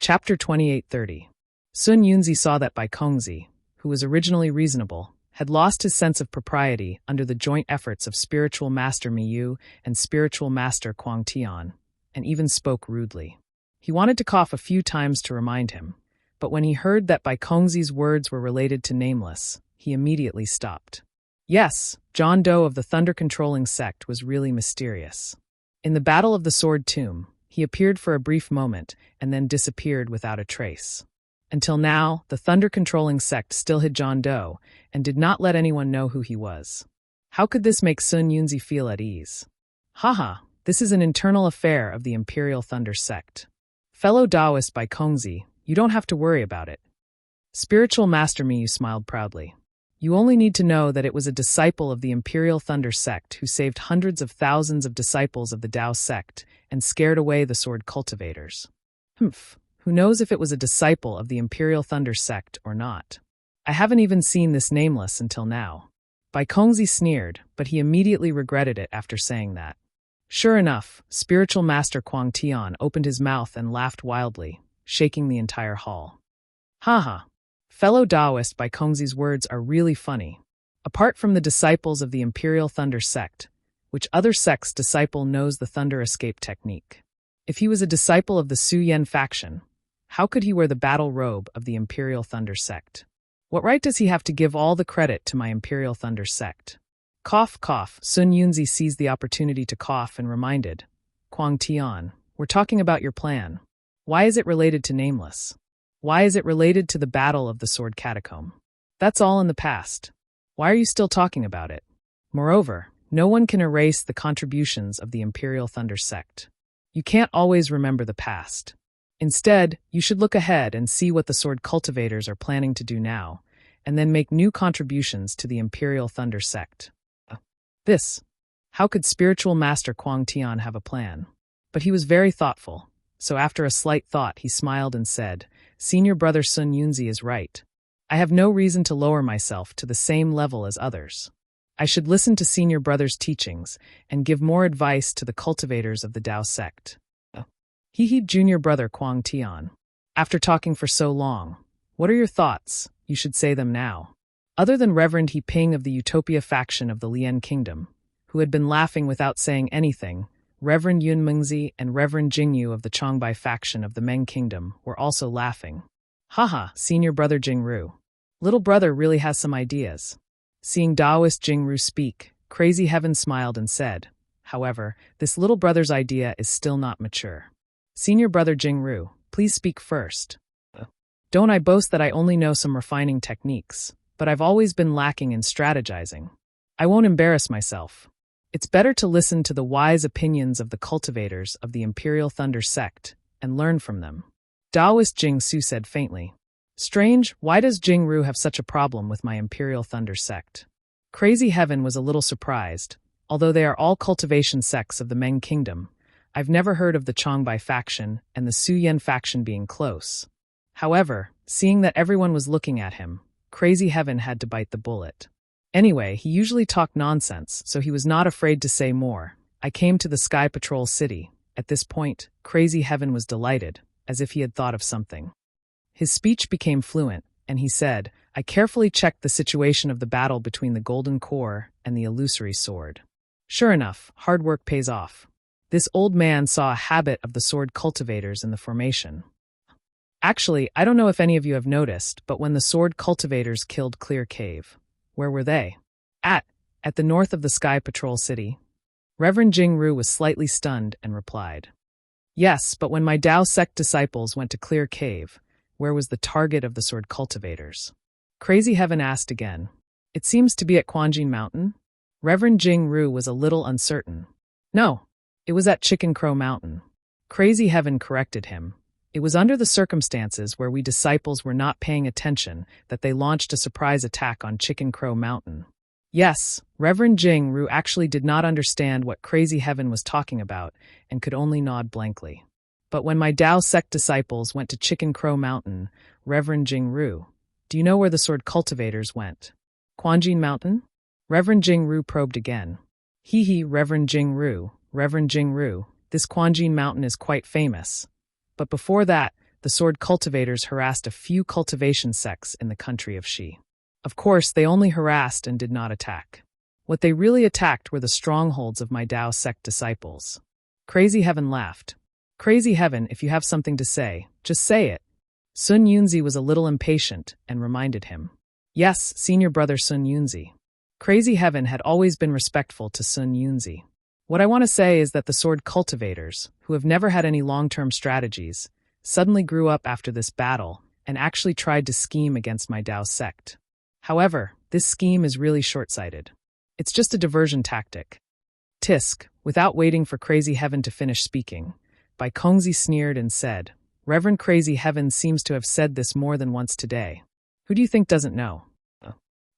Chapter 2830. Sun Yunzi saw that Bai Kongzi, who was originally reasonable, had lost his sense of propriety under the joint efforts of spiritual master Miyu and spiritual master Kuang Tian, and even spoke rudely. He wanted to cough a few times to remind him, but when he heard that Bai Kongzi's words were related to Nameless, he immediately stopped. Yes, John Doe of the thunder-controlling sect was really mysterious. In the Battle of the Sword Tomb, he appeared for a brief moment and then disappeared without a trace. Until now, the thunder-controlling sect still hid John Doe and did not let anyone know who he was. How could this make Sun Yunzi feel at ease? Haha, this is an internal affair of the Imperial Thunder sect. Fellow Taoist Bai Kongzi, you don't have to worry about it. Spiritual Master Miyu smiled proudly. You only need to know that it was a disciple of the Imperial Thunder sect who saved hundreds of thousands of disciples of the Tao sect and scared away the sword cultivators. Who knows if it was a disciple of the Imperial Thunder sect or not? I haven't even seen this Nameless until now. Bai Kongzi sneered, but he immediately regretted it after saying that. Sure enough, spiritual master Kuang Tian opened his mouth and laughed wildly, shaking the entire hall. Haha. Fellow Taoist Bai Kongzi's words are really funny. Apart from the disciples of the Imperial Thunder sect, which other sect's disciple knows the Thunder Escape technique? If he was a disciple of the Su Yen faction, how could he wear the battle robe of the Imperial Thunder sect? What right does he have to give all the credit to my Imperial Thunder sect? Cough, cough. Sun Yunzi seized the opportunity to cough and reminded, Kuang Tian, we're talking about your plan. Why is it related to Nameless? Why is it related to the Battle of the Sword Catacomb? That's all in the past. Why are you still talking about it? Moreover, no one can erase the contributions of the Imperial Thunder sect. You can't always remember the past. Instead, you should look ahead and see what the sword cultivators are planning to do now, and then make new contributions to the Imperial Thunder sect. How could spiritual master Kuang Tian have a plan? But he was very thoughtful, so after a slight thought he smiled and said, Senior brother Sun Yunzi is right. I have no reason to lower myself to the same level as others. I should listen to senior brother's teachings and give more advice to the cultivators of the Tao sect. Junior brother Kuang Tian. After talking for so long, what are your thoughts? You should say them now. Other than Reverend He Ping of the Utopia faction of the Lian Kingdom, who had been laughing without saying anything, Reverend Yun Mengzi and Reverend Jingyu of the Chongbai faction of the Meng Kingdom were also laughing. Haha, senior brother Jingru. Little brother really has some ideas. Seeing Taoist Jingru speak, Crazy Heaven smiled and said, however, this little brother's idea is still not mature. Senior brother Jingru, please speak first. Don't I boast that I only know some refining techniques, but I've always been lacking in strategizing. I won't embarrass myself. It's better to listen to the wise opinions of the cultivators of the Imperial Thunder sect and learn from them. Taoist Jing Su said faintly. Strange, why does Jingru have such a problem with my Imperial Thunder sect? Crazy Heaven was a little surprised. Although they are all cultivation sects of the Meng Kingdom, I've never heard of the Chongbai faction and the Su Yen faction being close. However, seeing that everyone was looking at him, Crazy Heaven had to bite the bullet. Anyway, he usually talked nonsense, so he was not afraid to say more. I came to the Sky Patrol City. At this point, Crazy Heaven was delighted, as if he had thought of something. His speech became fluent, and he said, I carefully checked the situation of the battle between the Golden Core and the Illusory Sword. Sure enough, hard work pays off. This old man saw a habit of the sword cultivators in the formation. Actually, I don't know if any of you have noticed, but when the sword cultivators killed Clear Cave, where were they? At the north of the Sky Patrol City. Reverend Jingru was slightly stunned and replied. Yes, but when my Tao sect disciples went to Clear Cave, where was the target of the sword cultivators? Crazy Heaven asked again. It seems to be at Quanjin Mountain? Reverend Jingru was a little uncertain. No, it was at Chicken Crow Mountain. Crazy Heaven corrected him. It was under the circumstances where we disciples were not paying attention that they launched a surprise attack on Chicken Crow Mountain. Yes, Reverend Jingru actually did not understand what Crazy Heaven was talking about and could only nod blankly. But when my Tao sect disciples went to Chicken Crow Mountain, Reverend Jingru, do you know where the sword cultivators went? Quanjin Mountain? Reverend Jingru probed again. Reverend Jingru, this Quanjin Mountain is quite famous. But before that, the sword cultivators harassed a few cultivation sects in the country of Shi. Of course, they only harassed and did not attack. What they really attacked were the strongholds of my Dao sect disciples. Crazy Heaven laughed. Crazy Heaven, if you have something to say, just say it. Sun Yunzi was a little impatient and reminded him. Yes, senior brother Sun Yunzi. Crazy Heaven had always been respectful to Sun Yunzi. What I want to say is that the sword cultivators, who have never had any long-term strategies, suddenly grew up after this battle and actually tried to scheme against my Dao sect. However, this scheme is really short-sighted. It's just a diversion tactic. Tisk, without waiting for Crazy Heaven to finish speaking, Bai Kongzi sneered and said, Reverend Crazy Heaven seems to have said this more than once today. Who do you think doesn't know?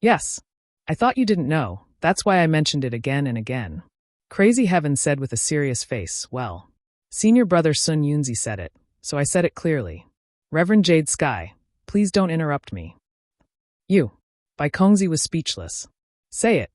Yes. I thought you didn't know, that's why I mentioned it again and again. Crazy Heaven said with a serious face, well, senior brother Sun Yunzi said it, so I said it clearly. Reverend Jade Sky, please don't interrupt me. You. Bai Kongzi was speechless. Say it.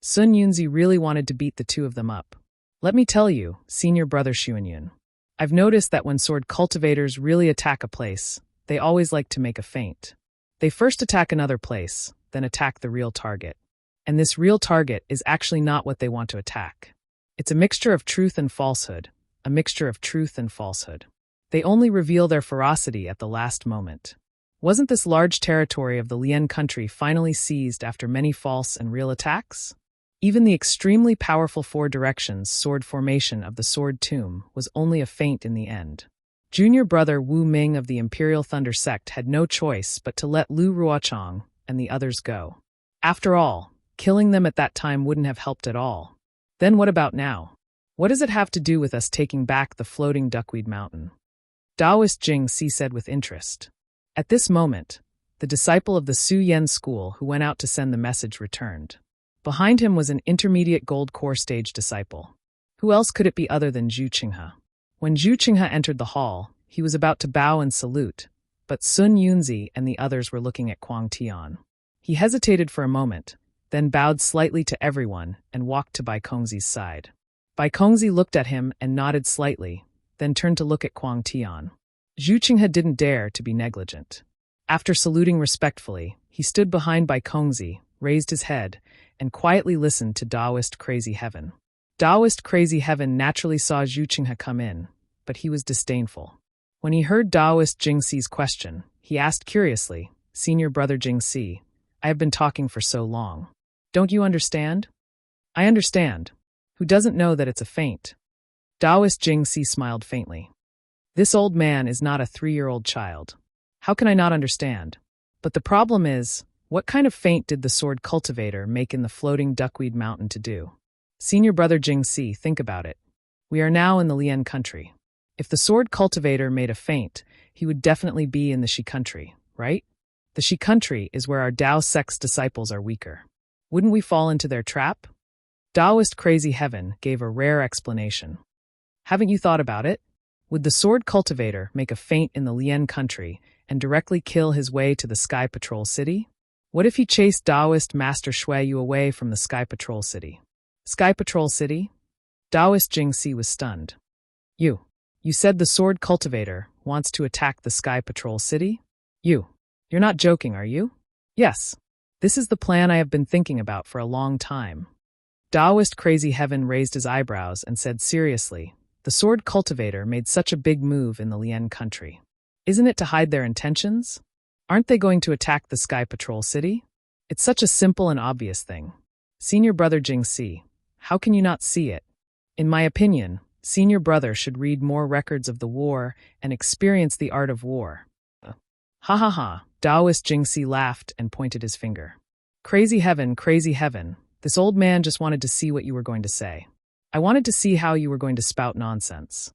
Sun Yunzi really wanted to beat the two of them up. Let me tell you, senior brother Xuanyun. I've noticed that when sword cultivators really attack a place, they always like to make a feint. They first attack another place, then attack the real target. And this real target is actually not what they want to attack. It's a mixture of truth and falsehood, a mixture of truth and falsehood. They only reveal their ferocity at the last moment. Wasn't this large territory of the Lian country finally seized after many false and real attacks? Even the extremely powerful four directions sword formation of the sword tomb was only a feint in the end. Junior brother Wu Ming of the Imperial Thunder sect had no choice but to let Lu Ruochang and the others go. After all, killing them at that time wouldn't have helped at all. Then what about now? What does it have to do with us taking back the floating duckweed mountain? Taoist Jing Si said with interest. At this moment, the disciple of the Su Yen school who went out to send the message returned. Behind him was an intermediate gold core stage disciple. Who else could it be other than Zhu Qinghe? When Zhu Qinghe entered the hall, he was about to bow and salute, but Sun Yunzi and the others were looking at Kuang Tian. He hesitated for a moment, then bowed slightly to everyone and walked to Bai Kongzi's side. Bai Kongzi looked at him and nodded slightly, then turned to look at Kuang Tian. Zhu Qinghe didn't dare to be negligent. After saluting respectfully, he stood behind Bai Kongzi, raised his head, and quietly listened to Taoist Crazy Heaven. Taoist Crazy Heaven naturally saw Zhu Qinghe come in, but he was disdainful. When he heard Taoist Jing Si's question, he asked curiously, Senior brother Jing Si, I have been talking for so long. Don't you understand? I understand. Who doesn't know that it's a feint? Taoist Jing Si smiled faintly. This old man is not a 3-year-old child. How can I not understand? But the problem is, what kind of feint did the sword cultivator make in the floating duckweed mountain to do? Senior brother Jing Si, think about it. We are now in the Lian country. If the sword cultivator made a feint, he would definitely be in the Shi country, right? The Shi country is where our Dao sect's disciples are weaker. Wouldn't we fall into their trap? Taoist Crazy Heaven gave a rare explanation. Haven't you thought about it? Would the sword cultivator make a feint in the Lian country and directly kill his way to the Sky Patrol City? What if he chased Taoist Master Shui Yu away from the Sky Patrol City? Sky Patrol City? Taoist Jing Si was stunned. You said the sword cultivator wants to attack the Sky Patrol City? You're not joking, are you? Yes. This is the plan I have been thinking about for a long time. Taoist Crazy Heaven raised his eyebrows and said seriously, the sword cultivator made such a big move in the Lian country. Isn't it to hide their intentions? Aren't they going to attack the Sky Patrol City? It's such a simple and obvious thing. Senior brother Jing Si, how can you not see it? In my opinion, senior brother should read more records of the war and experience the art of war. Ha ha ha, Taoist Jing Si laughed and pointed his finger. Crazy Heaven, this old man just wanted to see what you were going to say. I wanted to see how you were going to spout nonsense.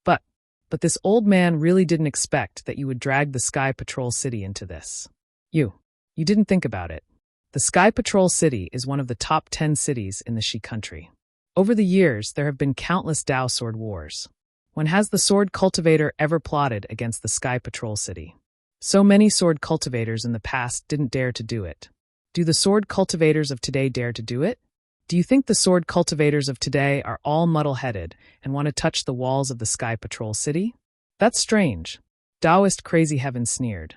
But this old man really didn't expect that you would drag the Sky Patrol City into this. You didn't think about it. The Sky Patrol City is one of the top 10 cities in the Shi country. Over the years, there have been countless Dao sword wars. When has the sword cultivator ever plotted against the Sky Patrol City? So many sword cultivators in the past didn't dare to do it. Do the sword cultivators of today dare to do it? Do you think the sword cultivators of today are all muddle-headed and want to touch the walls of the Sky Patrol City? That's strange. Taoist Crazy Heaven sneered.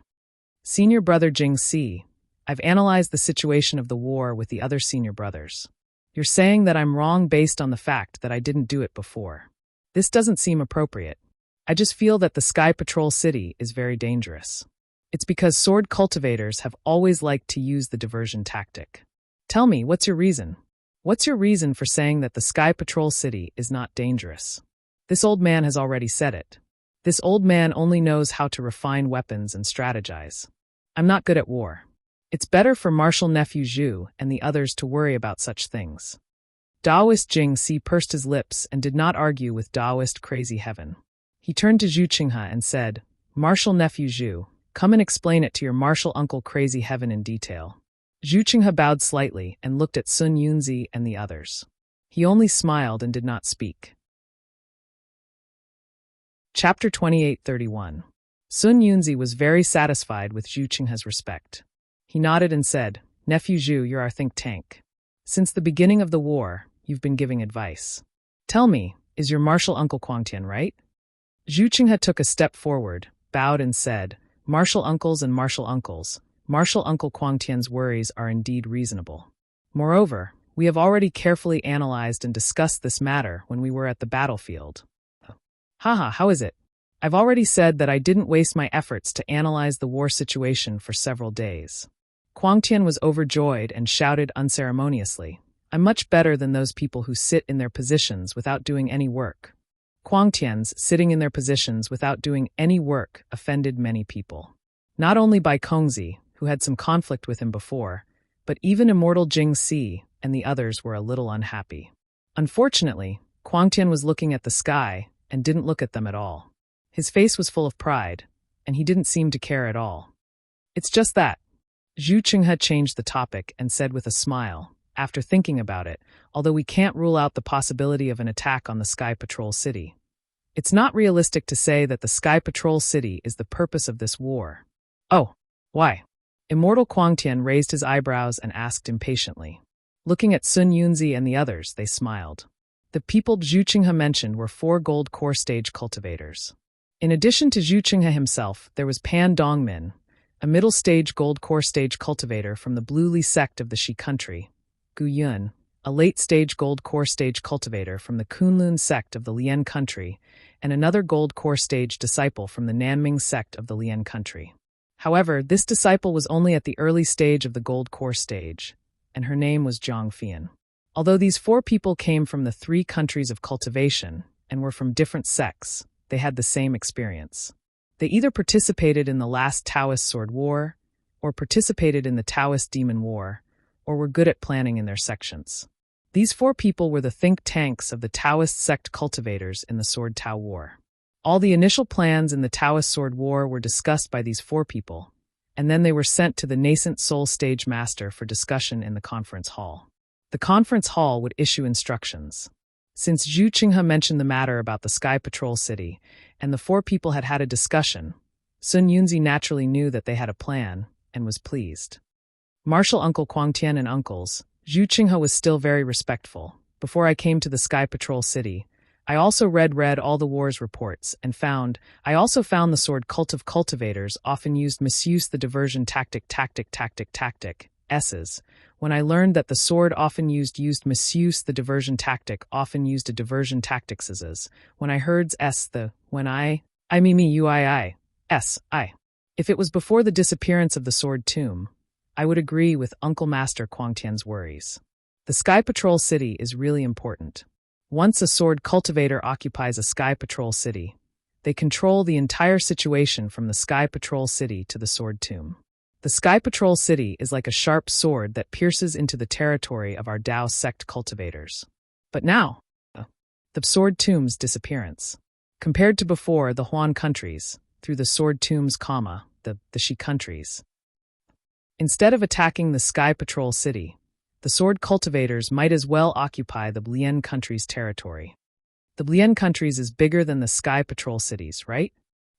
Senior brother Jing Si, I've analyzed the situation of the war with the other senior brothers. You're saying that I'm wrong based on the fact that I didn't do it before. This doesn't seem appropriate. I just feel that the Sky Patrol City is very dangerous. It's because sword cultivators have always liked to use the diversion tactic. Tell me, what's your reason? What's your reason for saying that the Sky Patrol City is not dangerous? This old man has already said it. This old man only knows how to refine weapons and strategize. I'm not good at war. It's better for Marshal Nephew Zhu and the others to worry about such things. Taoist Jing Si pursed his lips and did not argue with Taoist Crazy Heaven. He turned to Zhu Qinghe and said, Marshal Nephew Zhu, come and explain it to your martial uncle Crazy Heaven in detail. Zhu Qinghe bowed slightly and looked at Sun Yunzi and the others. He only smiled and did not speak. Chapter 28:31. Sun Yunzi was very satisfied with Zhu Qinghe's respect. He nodded and said, Nephew Zhu, you're our think tank. Since the beginning of the war, you've been giving advice. Tell me, is your martial uncle Quangtian right? Zhu Qinghe took a step forward, bowed and said, Martial uncles and martial uncles, Martial Uncle Quangtian's worries are indeed reasonable. Moreover, we have already carefully analyzed and discussed this matter when we were at the battlefield. Haha, how is it? I've already said that I didn't waste my efforts to analyze the war situation for several days. Quangtian was overjoyed and shouted unceremoniously, I'm much better than those people who sit in their positions without doing any work. Quangtian's sitting in their positions without doing any work offended many people. Not only by Kongzi, who had some conflict with him before, but even immortal Jing Si and the others were a little unhappy. Unfortunately, Quangtian was looking at the sky and didn't look at them at all. His face was full of pride, and he didn't seem to care at all. It's just that. Zhu Qinghe changed the topic and said with a smile, after thinking about it, although we can't rule out the possibility of an attack on the Sky Patrol City. It's not realistic to say that the Sky Patrol City is the purpose of this war. Oh, why? Immortal Quangtian raised his eyebrows and asked impatiently. Looking at Sun Yunzi and the others, they smiled. The people Zhu Qinghe mentioned were 4 gold core stage cultivators. In addition to Zhu Qinghe himself, there was Pan Dongmin, a middle-stage gold core stage cultivator from the Blue Li sect of the Shi country, Gu Yun, a late-stage gold core stage cultivator from the Kunlun sect of the Lian country, and another gold core stage disciple from the Nanming sect of the Lian country. However, this disciple was only at the early stage of the gold core stage, and her name was Zhang Fian. Although these 4 people came from the 3 countries of cultivation and were from different sects, they had the same experience. They either participated in the last Taoist Sword War, or participated in the Taoist Demon War, or were good at planning in their sections. These 4 people were the think tanks of the Taoist sect cultivators in the Sword Tao War. All the initial plans in the Taoist Sword War were discussed by these 4 people, and then they were sent to the nascent Soul Stage Master for discussion in the conference hall. The conference hall would issue instructions. Since Zhu Qinghe mentioned the matter about the Sky Patrol City, and the 4 people had had a discussion, Sun Yunzi naturally knew that they had a plan, and was pleased. Martial Uncle Quangtian and uncles, Zhu Qinghe was still very respectful. Before I came to the Sky Patrol City, I also read all the war's reports and I also found the sword cult of cultivators often misuse the diversion tactic S's. When I learned that the sword often used misuse the diversion tactic often used a diversion tactics S's. When I heard If it was before the disappearance of the sword tomb, I would agree with Uncle Master Quangtian's worries. The Sky Patrol City is really important. Once a sword cultivator occupies a Sky Patrol City, they control the entire situation from the Sky Patrol City to the Sword Tomb. The Sky Patrol City is like a sharp sword that pierces into the territory of our Dao sect cultivators. But now, the Sword Tomb's disappearance. Compared to before the Huan countries, through the Sword Tombs, the Shi countries. Instead of attacking the Sky Patrol City, the sword cultivators might as well occupy the Lian country's territory. The Lian countries is bigger than the Sky Patrol cities, right?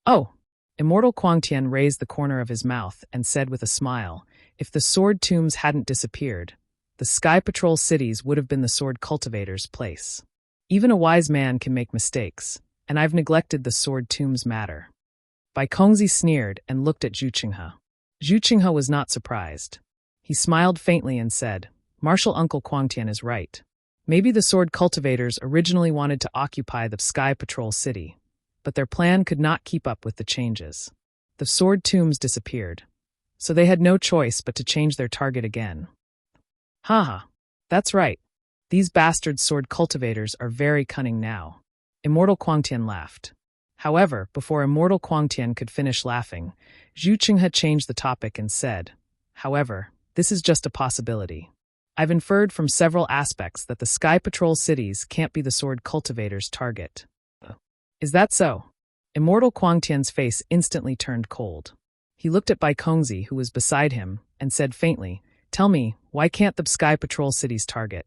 Oh! Immortal Quangtian raised the corner of his mouth and said with a smile, if the sword tombs hadn't disappeared, the Sky Patrol cities would have been the sword cultivators' place. Even a wise man can make mistakes, and I've neglected the sword tombs matter. Bai Kongzi sneered and looked at Zhu Qinghe. Zhu Qinghe was not surprised. He smiled faintly and said, Marshal Uncle Quangtian is right. Maybe the sword cultivators originally wanted to occupy the Sky Patrol City, but their plan could not keep up with the changes. The sword tombs disappeared, so they had no choice but to change their target again. Haha, that's right. These bastard sword cultivators are very cunning now. Immortal Quangtian laughed. However, before Immortal Quangtian could finish laughing, Zhu Qinghe changed the topic and said, However, this is just a possibility. I've inferred from several aspects that the Sky Patrol cities can't be the sword cultivators' target. Is that so? Immortal Quangtian's face instantly turned cold. He looked at Bai Kongzi, who was beside him, and said faintly, Tell me, why can't the Sky Patrol cities target?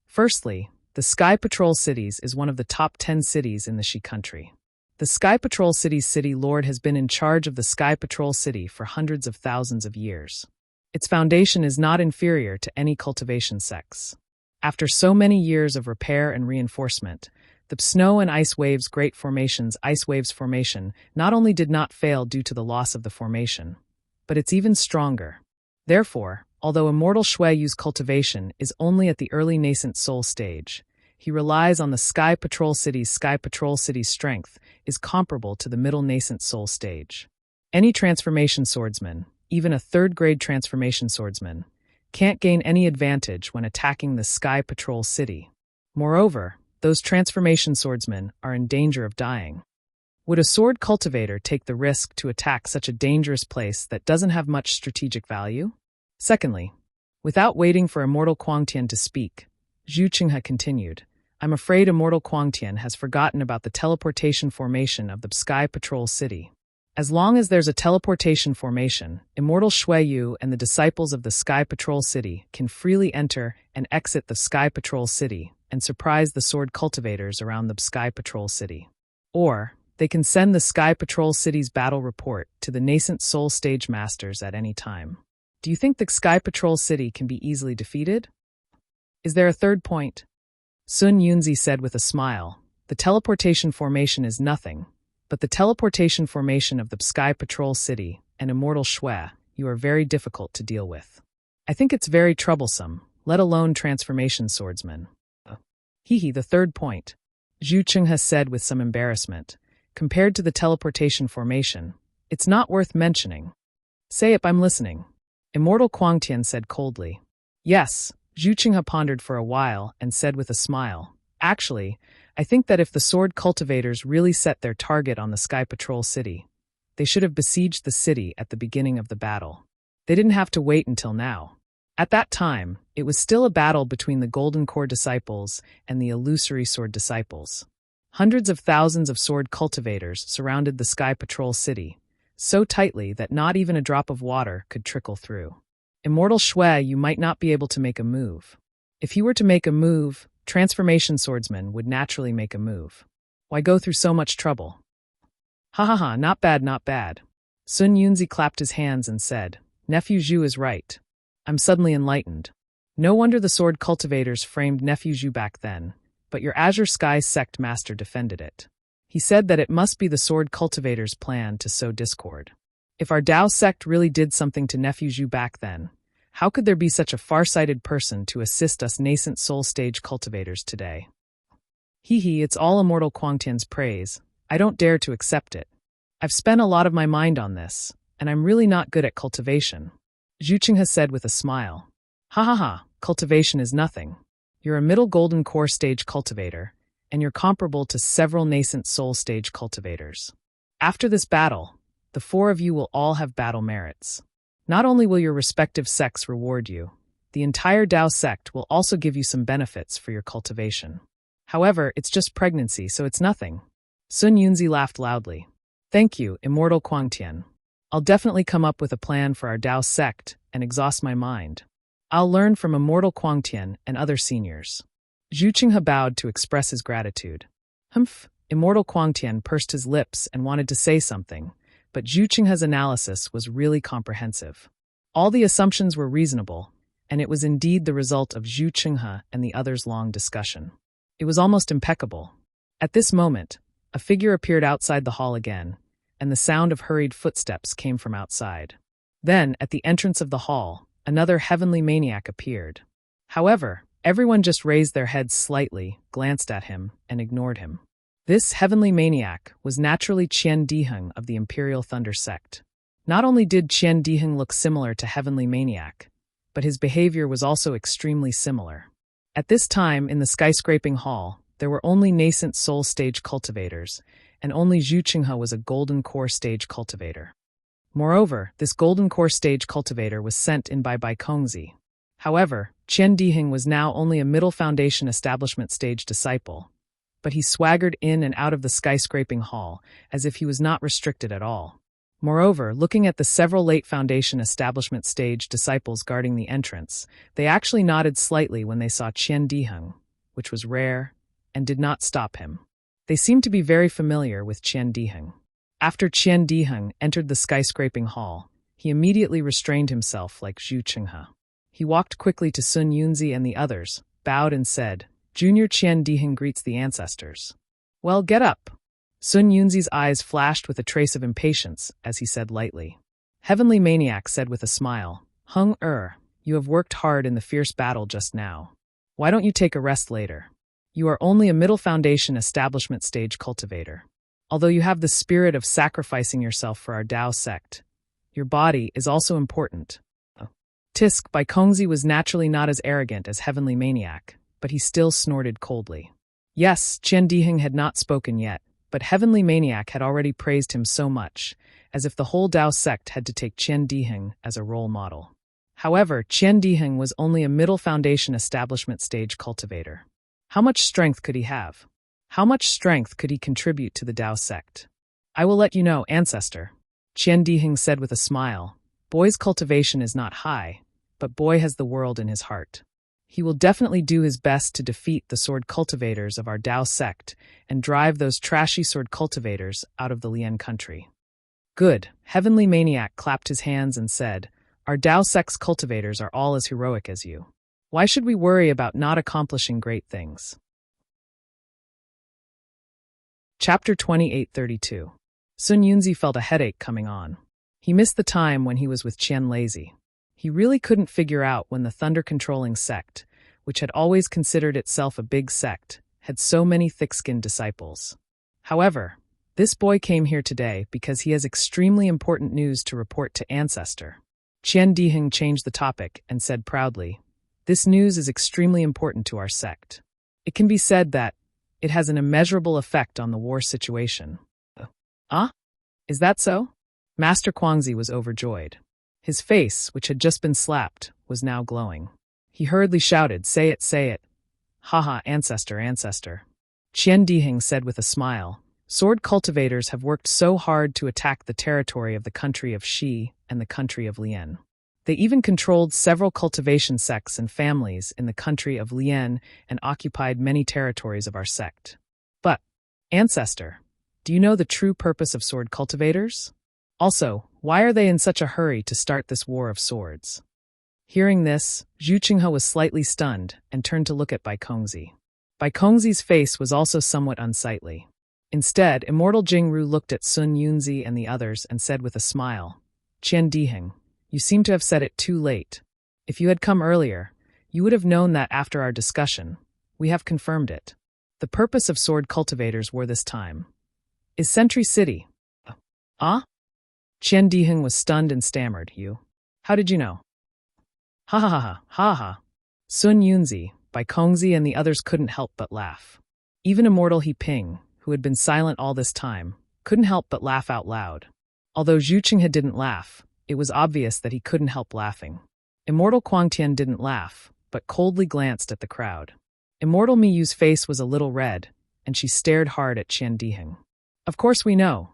Firstly, the Sky Patrol cities is one of the top 10 cities in the Shi country. The Sky Patrol city's city lord has been in charge of the Sky Patrol city for hundreds of thousands of years. Its foundation is not inferior to any cultivation sects. After so many years of repair and reinforcement, the snow and ice waves Great Formation's ice waves formation not only did not fail due to the loss of the formation, but it's even stronger. Therefore, although Immortal Shueyu's cultivation is only at the early nascent soul stage, he relies on the Sky Patrol city's strength is comparable to the middle nascent soul stage. Any transformation swordsman, even a third-grade transformation swordsman, can't gain any advantage when attacking the Sky Patrol city. Moreover, those transformation swordsmen are in danger of dying. Would a sword cultivator take the risk to attack such a dangerous place that doesn't have much strategic value? Secondly, without waiting for Immortal Quangtian to speak, Zhu Qinghe continued, I'm afraid Immortal Quangtian has forgotten about the teleportation formation of the Sky Patrol city. As long as there's a teleportation formation, Immortal Shueyu and the disciples of the Sky Patrol city can freely enter and exit the Sky Patrol city and surprise the sword cultivators around the Sky Patrol city. Or, they can send the Sky Patrol city's battle report to the nascent soul stage masters at any time. Do you think the Sky Patrol city can be easily defeated? Is there a third point? Sun Yunzi said with a smile, the teleportation formation is nothing, but the teleportation formation of the Sky Patrol city and Immortal Shui, you are very difficult to deal with. I think it's very troublesome, let alone transformation swordsmen. The third point, Zhu Qinghe said with some embarrassment, compared to the teleportation formation, it's not worth mentioning. Say it, I'm listening. Immortal Quangtian said coldly. Yes, Zhu Qinghe pondered for a while and said with a smile, actually, I think that if the sword cultivators really set their target on the Sky Patrol city, they should have besieged the city at the beginning of the battle. They didn't have to wait until now. At that time, it was still a battle between the Golden Core disciples and the Illusory Sword disciples. Hundreds of thousands of sword cultivators surrounded the Sky Patrol city, so tightly that not even a drop of water could trickle through. Immortal Shui, you might not be able to make a move. If he were to make a move, transformation swordsmen would naturally make a move. Why go through so much trouble? Not bad, not bad. Sun Yunzi clapped his hands and said, Nephew Zhu is right. I'm suddenly enlightened. No wonder the sword cultivators framed Nephew Zhu back then, but your Azure Skies sect master defended it. He said that it must be the sword cultivators' plan to sow discord. If our Dao sect really did something to Nephew Zhu back then, how could there be such a far-sighted person to assist us nascent soul stage cultivators today? It's all Immortal Quangtian's praise. I don't dare to accept it. I've spent a lot of my mind on this, and I'm really not good at cultivation. Zhu Qinghe said with a smile. Cultivation is nothing. You're a middle golden core stage cultivator, and you're comparable to several nascent soul stage cultivators. After this battle, the four of you will all have battle merits. Not only will your respective sects reward you, the entire Dao sect will also give you some benefits for your cultivation. However, it's just pregnancy, so it's nothing. Sun Yunzi laughed loudly. Thank you, Immortal Quangtian. I'll definitely come up with a plan for our Dao sect and exhaust my mind. I'll learn from Immortal Quangtian and other seniors. Zhu Qinghe bowed to express his gratitude. Immortal Quangtian pursed his lips and wanted to say something, but Zhu Qinghe's analysis was really comprehensive. All the assumptions were reasonable, and it was indeed the result of Zhu Qinghe and the others' long discussion. It was almost impeccable. At this moment, a figure appeared outside the hall again, and the sound of hurried footsteps came from outside. Then, at the entrance of the hall, another heavenly maniac appeared. However, everyone just raised their heads slightly, glanced at him, and ignored him. This heavenly maniac was naturally Qian Diheng of the Imperial Thunder sect. Not only did Qian Diheng look similar to heavenly maniac, but his behavior was also extremely similar. At this time, in the skyscraping hall, there were only nascent soul stage cultivators, and only Zhu Qinghe was a golden core stage cultivator. Moreover, this golden core stage cultivator was sent in by Kongzi. However, Qian Diheng was now only a middle foundation establishment stage disciple, but he swaggered in and out of the skyscraping hall as if he was not restricted at all. Moreover, looking at the several late foundation establishment stage disciples guarding the entrance, they actually nodded slightly when they saw Qian Diheng, which was rare, and did not stop him. They seemed to be very familiar with Qian Diheng. After Qian Diheng entered the skyscraping hall, he immediately restrained himself like Zhu Qinghe. He walked quickly to Sun Yunzi and the others, bowed and said, "Junior Qian Diheng greets the ancestors." "Well, get up." Sun Yunzi's eyes flashed with a trace of impatience as he said lightly. Heavenly Maniac said with a smile, "Hung you have worked hard in the fierce battle just now. Why don't you take a rest later? You are only a middle foundation establishment stage cultivator. Although you have the spirit of sacrificing yourself for our Dao sect, your body is also important." Tisk by Kongzi was naturally not as arrogant as Heavenly Maniac, but he still snorted coldly. Yes, Qian Diheng had not spoken yet, but Heavenly Maniac had already praised him so much, as if the whole Dao sect had to take Qian Diheng as a role model. However, Qian Diheng was only a middle foundation establishment stage cultivator. How much strength could he have? How much strength could he contribute to the Dao sect? "I will let you know, ancestor," Qian Diheng said with a smile. "Boy's cultivation is not high, but boy has the world in his heart. He will definitely do his best to defeat the sword cultivators of our Dao sect and drive those trashy sword cultivators out of the Lian country." "Good." Heavenly Maniac clapped his hands and said, "Our Dao sect's cultivators are all as heroic as you. Why should we worry about not accomplishing great things?" Chapter 2832. Sun Yunzi felt a headache coming on. He missed the time when he was with Qian Lazy. He really couldn't figure out when the thunder-controlling sect, which had always considered itself a big sect, had so many thick-skinned disciples. However, this boy came here today because he has extremely important news to report to Ancestor. Qian Diheng changed the topic and said proudly, "This news is extremely important to our sect. It can be said that it has an immeasurable effect on the war situation." Is that so?" Master Kuangzi was overjoyed. His face, which had just been slapped, was now glowing. He hurriedly shouted, "Say it, say it." "Haha, ancestor, ancestor." Qian Diheng said with a smile, "Sword cultivators have worked so hard to attack the territory of the country of Shi and the country of Lian. They even controlled several cultivation sects and families in the country of Lian and occupied many territories of our sect. But, ancestor, do you know the true purpose of sword cultivators? Also, why are they in such a hurry to start this war of swords?" Hearing this, Zhu Qinghe was slightly stunned and turned to look at Bai Kongzi. Bai Kongzi's face was also somewhat unsightly. Instead, Immortal Jingru looked at Sun Yunzi and the others and said with a smile, "Qian Diheng, you seem to have said it too late. If you had come earlier, you would have known that after our discussion, we have confirmed it. The purpose of sword cultivators war this time is Sentry City." Qian Diheng was stunned and stammered, "You? How did you know?" "Ha ha ha ha ha ha." Sun Yunzi, Bai Kongzi and the others couldn't help but laugh. Even Immortal He Ping, who had been silent all this time, couldn't help but laugh out loud. Although Zhu Qinghe didn't laugh, it was obvious that he couldn't help laughing. Immortal Kuangtian didn't laugh, but coldly glanced at the crowd. Immortal Miyu's face was a little red, and she stared hard at Qian Diheng. "Of course we know."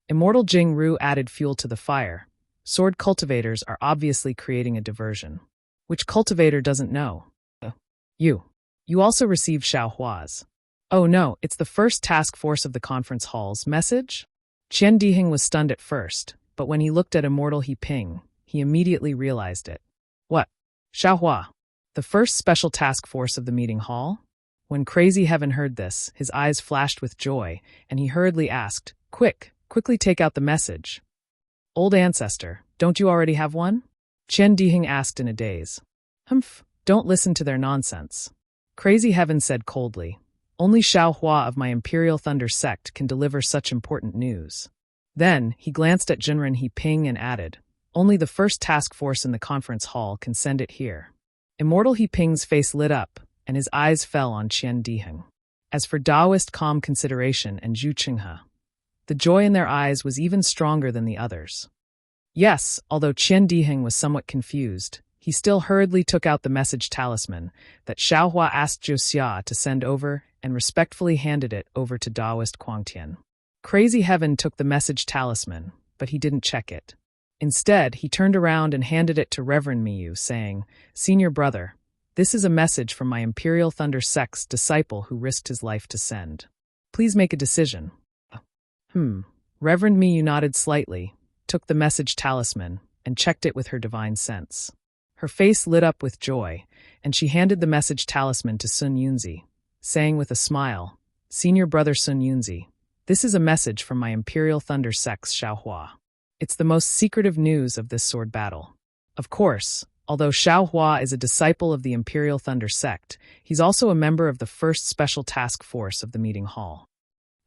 Immortal Jingru added fuel to the fire. "Sword cultivators are obviously creating a diversion. Which cultivator doesn't know?" You. You also received Xiao Hua's." "Oh no, it's the first task force of the conference hall's message?" Qian Diheng was stunned at first, but when he looked at Immortal He Ping, he immediately realized it. "What? Xiao Hua? The first special task force of the meeting hall?" When Crazy Heaven heard this, his eyes flashed with joy, and he hurriedly asked, Quick, Quickly take out the message. Old ancestor, don't you already have one? Qian Diheng asked in a daze. Humph, don't listen to their nonsense. Crazy Heaven said coldly. Only Xiao Hua of my Imperial Thunder sect can deliver such important news. Then, he glanced at Jinren He Ping and added, only the first task force in the conference hall can send it here. Immortal He Ping's face lit up, and his eyes fell on Qian Diheng. As for Taoist calm consideration and Zhu Qinghe, the joy in their eyes was even stronger than the others. Yes, although Qian Diheng was somewhat confused, he still hurriedly took out the message talisman that Xiao Hua asked Zhou Xia to send over and respectfully handed it over to Taoist Quangtian. Crazy Heaven took the message talisman, but he didn't check it. Instead, he turned around and handed it to Reverend Miyu, saying, Senior brother, this is a message from my Imperial Thunder sect's disciple who risked his life to send. Please make a decision. Reverend Miyu nodded slightly, took the message talisman, and checked it with her divine sense. Her face lit up with joy, and she handed the message talisman to Sun Yunzi, saying with a smile, Senior brother Sun Yunzi, this is a message from my Imperial Thunder sect's Xiao Hua. It's the most secretive news of this sword battle. Of course, although Xiao Hua is a disciple of the Imperial Thunder sect, he's also a member of the first special task force of the meeting hall.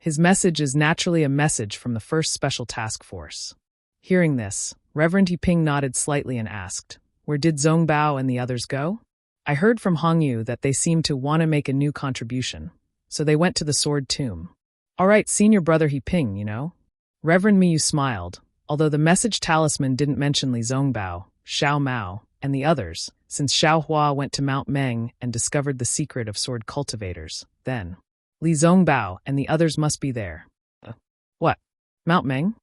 His message is naturally a message from the first special task force. Hearing this, Reverend He Ping nodded slightly and asked, Where did Zhong Bao and the others go? I heard from Hongyu that they seemed to want to make a new contribution, so they went to the sword tomb. All right, Senior brother He Ping, you know. Reverend Miyu smiled, although the message talisman didn't mention Li Zongbao, Xiao Mao, and the others, since Xiao Hua went to Mount Meng and discovered the secret of sword cultivators, then Li Zongbao and the others must be there. What? Mount Meng?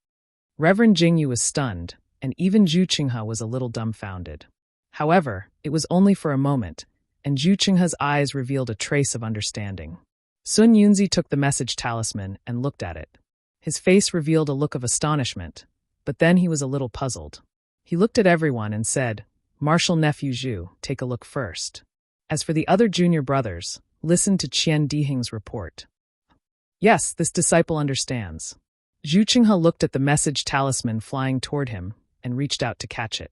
Reverend Jingyu was stunned, and even Zhu Qinghe was a little dumbfounded. However, it was only for a moment, and Zhu Qinghe's eyes revealed a trace of understanding. Sun Yunzi took the message talisman and looked at it. His face revealed a look of astonishment, but then he was a little puzzled. He looked at everyone and said, Marshal Nephew Zhu, take a look first. As for the other junior brothers, listen to Qian Diheng's report. Yes, this disciple understands. Zhu Qinghe looked at the message talisman flying toward him and reached out to catch it.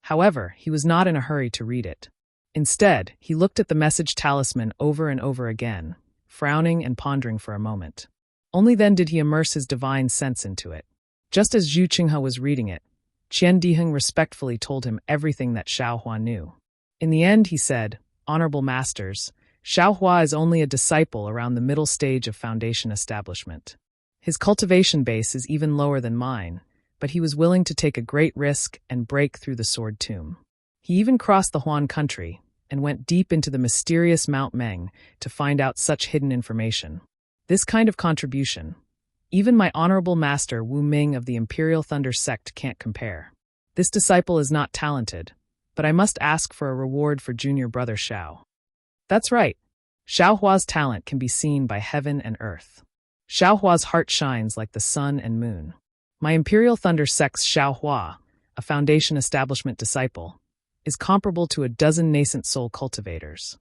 However, he was not in a hurry to read it. Instead, he looked at the message talisman over and over again, frowning and pondering for a moment. Only then did he immerse his divine sense into it. Just as Zhu Qinghe was reading it, Qian Diheng respectfully told him everything that Xiao Hua knew. In the end, he said, Honorable Masters, Xiao Hua is only a disciple around the middle stage of foundation establishment. His cultivation base is even lower than mine, but he was willing to take a great risk and break through the sword tomb. He even crossed the Huan country and went deep into the mysterious Mount Meng to find out such hidden information. This kind of contribution, even my honorable master Wu Ming of the Imperial Thunder sect can't compare. This disciple is not talented, but I must ask for a reward for junior brother Xiao. That's right. Xiao Hua's talent can be seen by heaven and earth. Xiao Hua's heart shines like the sun and moon. My Imperial Thunder sect's Xiao Hua, a foundation establishment disciple, is comparable to a dozen nascent soul cultivators.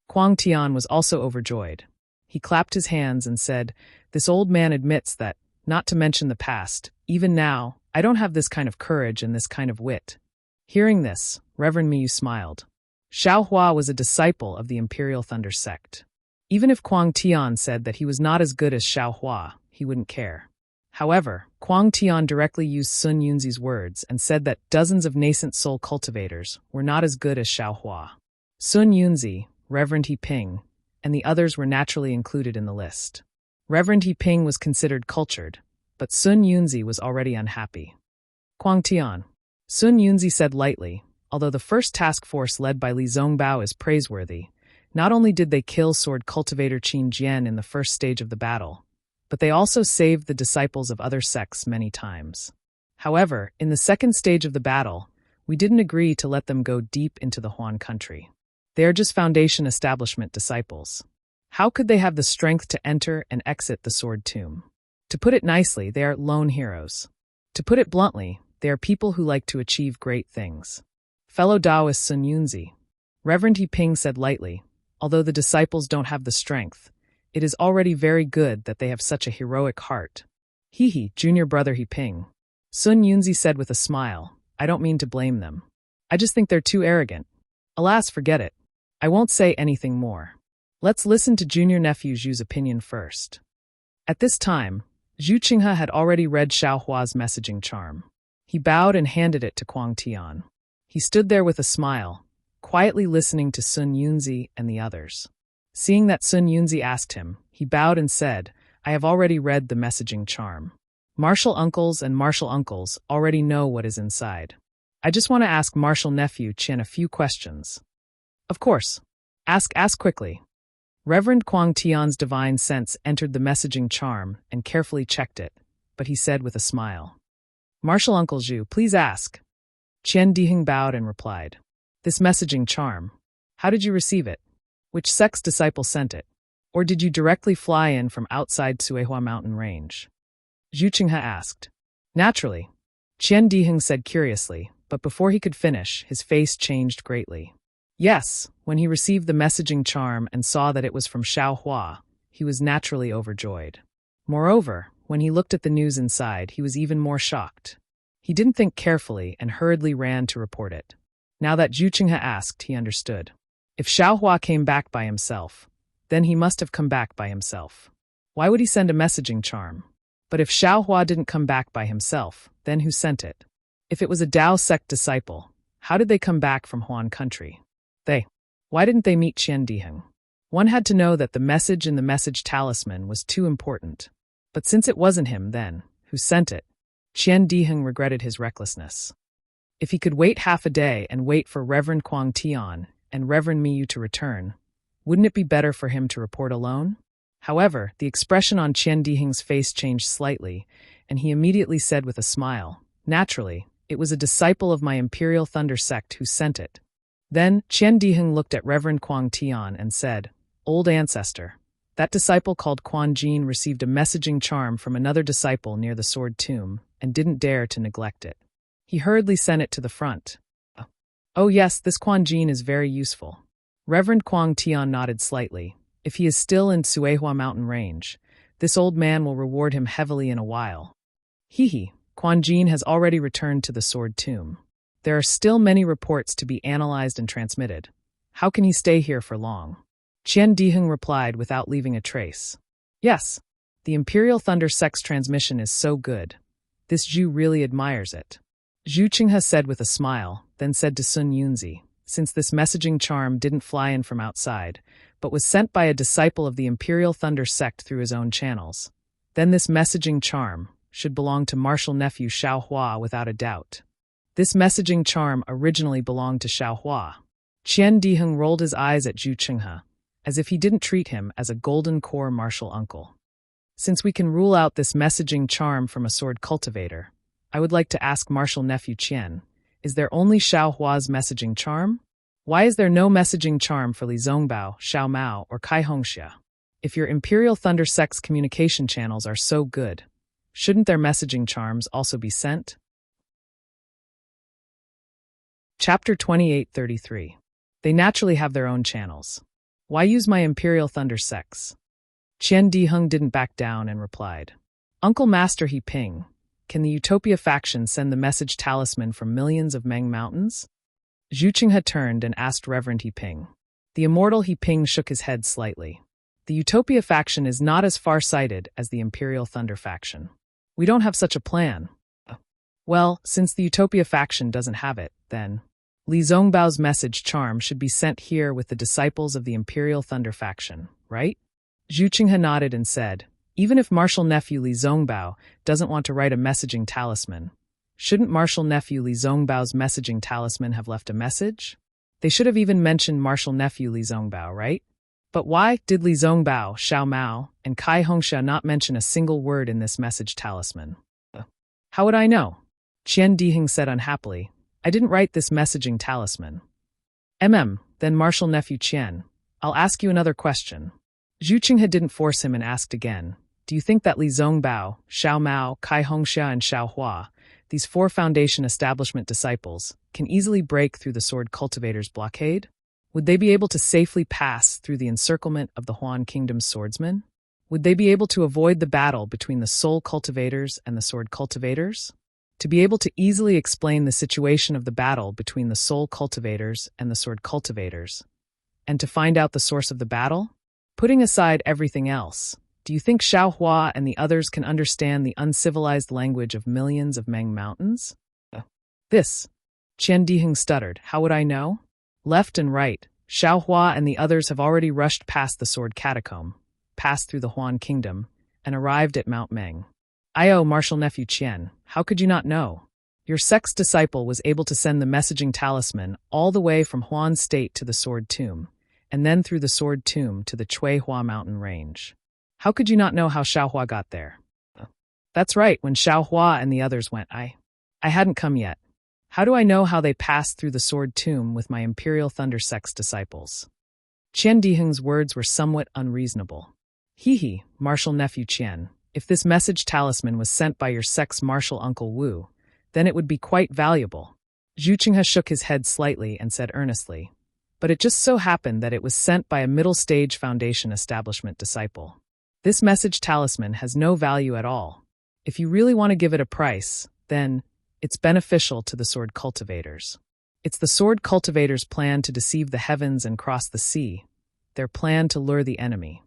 Quang Tian was also overjoyed. He clapped his hands and said, This old man admits that, not to mention the past, even now, I don't have this kind of courage and this kind of wit. Hearing this, Reverend Miyu smiled. Xiao Hua was a disciple of the Imperial Thunder sect. Even if Quang Tian said that he was not as good as Xiao Hua, he wouldn't care. However, Quang Tian directly used Sun Yunzi's words and said that dozens of nascent soul cultivators were not as good as Xiao Hua. Sun Yunzi, Reverend He Ping, and the others were naturally included in the list. Reverend He Ping was considered cultured, but Sun Yunzi was already unhappy. Quang Tian, Sun Yunzi said lightly, although the first task force led by Li Zongbao is praiseworthy, not only did they kill sword cultivator Qin Jian in the first stage of the battle, but they also saved the disciples of other sects many times. However, in the second stage of the battle, we didn't agree to let them go deep into the Huan country. They are just foundation establishment disciples. How could they have the strength to enter and exit the sword tomb? To put it nicely, they are lone heroes. To put it bluntly, they are people who like to achieve great things. Fellow Taoist Sun Yunzi, Reverend He Ping said lightly, although the disciples don't have the strength, it is already very good that they have such a heroic heart. Hee, junior brother He Ping. Sun Yunzi said with a smile, I don't mean to blame them. I just think they're too arrogant. Alas, forget it. I won't say anything more. Let's listen to junior nephew Zhu's opinion first. At this time, Zhu Qinghe had already read Xiao Hua's messaging charm. He bowed and handed it to Kuang Tian. He stood there with a smile, quietly listening to Sun Yunzi and the others. Seeing that Sun Yunzi asked him, he bowed and said, I have already read the messaging charm. Martial uncles and martial uncles already know what is inside. I just want to ask martial nephew Qian a few questions. Of course. Ask quickly. Reverend Kuang Tian's divine sense entered the messaging charm and carefully checked it, but he said with a smile. Martial Uncle Zhu, please ask. Qian Diheng bowed and replied. This messaging charm. How did you receive it? Which sect's disciple sent it? Or did you directly fly in from outside Suihua mountain range? Zhu Qinghe asked. Naturally. Qian Diheng said curiously, but before he could finish, his face changed greatly. Yes, when he received the messaging charm and saw that it was from Xiao Hua, he was naturally overjoyed. Moreover, when he looked at the news inside, he was even more shocked. He didn't think carefully and hurriedly ran to report it. Now that Zhu Qinghe asked, he understood. If Xiao Hua came back by himself, then he must have come back by himself. Why would he send a messaging charm? But if Xiao Hua didn't come back by himself, then who sent it? If it was a Dao sect disciple, how did they come back from Huan country? Why didn't they meet Qian Diheng? One had to know that the message in the message talisman was too important. But since it wasn't him then, who sent it, Qian Diheng regretted his recklessness. If he could wait half a day and wait for Reverend Kuang Tian and Reverend Miyu to return, wouldn't it be better for him to report alone? However, the expression on Qian Diheng's face changed slightly, and he immediately said with a smile, naturally, it was a disciple of my Imperial Thunder sect who sent it. Then, Qian Diheng looked at Reverend Kuang Tian and said, Old ancestor, that disciple called Quan Jin received a messaging charm from another disciple near the sword tomb and didn't dare to neglect it. He hurriedly sent it to the front. Oh yes, this Quan Jin is very useful. Reverend Kuang Tian nodded slightly. If he is still in Suihua mountain range, this old man will reward him heavily in a while. Quan Jin has already returned to the sword tomb. There are still many reports to be analyzed and transmitted. How can he stay here for long? Qian Diheng replied without leaving a trace. Yes, the Imperial Thunder sect's transmission is so good. This Zhu really admires it. Zhu Qinghe said with a smile, then said to Sun Yunzi, since this messaging charm didn't fly in from outside, but was sent by a disciple of the Imperial Thunder sect through his own channels, then this messaging charm should belong to martial nephew Xiao Hua without a doubt. This messaging charm originally belonged to Xiao Hua. Qian Diheng rolled his eyes at Zhu Qinghe, as if he didn't treat him as a golden core martial uncle. Since we can rule out this messaging charm from a sword cultivator, I would like to ask martial nephew Qian, is there only Xiao Hua's messaging charm? Why is there no messaging charm for Li Zongbao, Xiao Mao, or Kai Hongxia? If your Imperial Thunder sect's communication channels are so good, shouldn't their messaging charms also be sent? Chapter 2833. They naturally have their own channels. Why use my Imperial Thunder sects? Qian Diheng didn't back down and replied. Uncle Master He Ping, can the Utopia faction send the message talisman from millions of Meng mountains? Zhu Qinghe turned and asked Reverend He Ping. The immortal He Ping shook his head slightly. The Utopia faction is not as far-sighted as the Imperial Thunder faction. We don't have such a plan. Well, since the Utopia faction doesn't have it, then Li Zongbao's message charm should be sent here with the disciples of the Imperial Thunder faction, right? Zhu Qinghe nodded and said, even if martial nephew Li Zongbao doesn't want to write a messaging talisman, shouldn't martial nephew Li Zongbao's messaging talisman have left a message? They should have even mentioned martial nephew Li Zongbao, right? But why did Li Zongbao, Xiao Mao, and Kai Hongxia not mention a single word in this message talisman? How would I know? Qian Diheng said unhappily, I didn't write this messaging talisman. Then martial nephew Qian, I'll ask you another question. Zhu Qinghe didn't force him and asked again, do you think that Li Zongbao, Xiao Mao, Kai Hongxia, and Xiao Hua, these 4 foundation establishment disciples, can easily break through the sword cultivator's blockade? Would they be able to safely pass through the encirclement of the Huan Kingdom's swordsmen? Would they be able to avoid the battle between the soul cultivators and the sword cultivators? To be able to easily explain the situation of the battle between the soul cultivators and the sword cultivators, and to find out the source of the battle? Putting aside everything else, do you think Xiao Hua and the others can understand the uncivilized language of millions of Meng mountains? This. Qian Diheng stuttered. How would I know? Left and right, Xiao Hua and the others have already rushed past the sword catacomb, passed through the Huan kingdom, and arrived at Mount Meng. Martial nephew Qian, how could you not know? Your sect's disciple was able to send the messaging talisman all the way from Huan State to the Sword Tomb, and then through the Sword Tomb to the Chui Hua mountain range. How could you not know how Xiao Hua got there? That's right, when Xiao Hua and the others went, I hadn't come yet. How do I know how they passed through the Sword Tomb with my Imperial Thunder Sect's disciples? Qian Diheng's words were somewhat unreasonable. Hee, martial nephew Qian, if this message talisman was sent by your sect's martial uncle Wu, then it would be quite valuable. Zhu Qinghe shook his head slightly and said earnestly, but it just so happened that it was sent by a middle-stage Foundation establishment disciple. This message talisman has no value at all. If you really want to give it a price, then it's beneficial to the sword cultivators. It's the sword cultivators' plan to deceive the heavens and cross the sea, their plan to lure the enemy.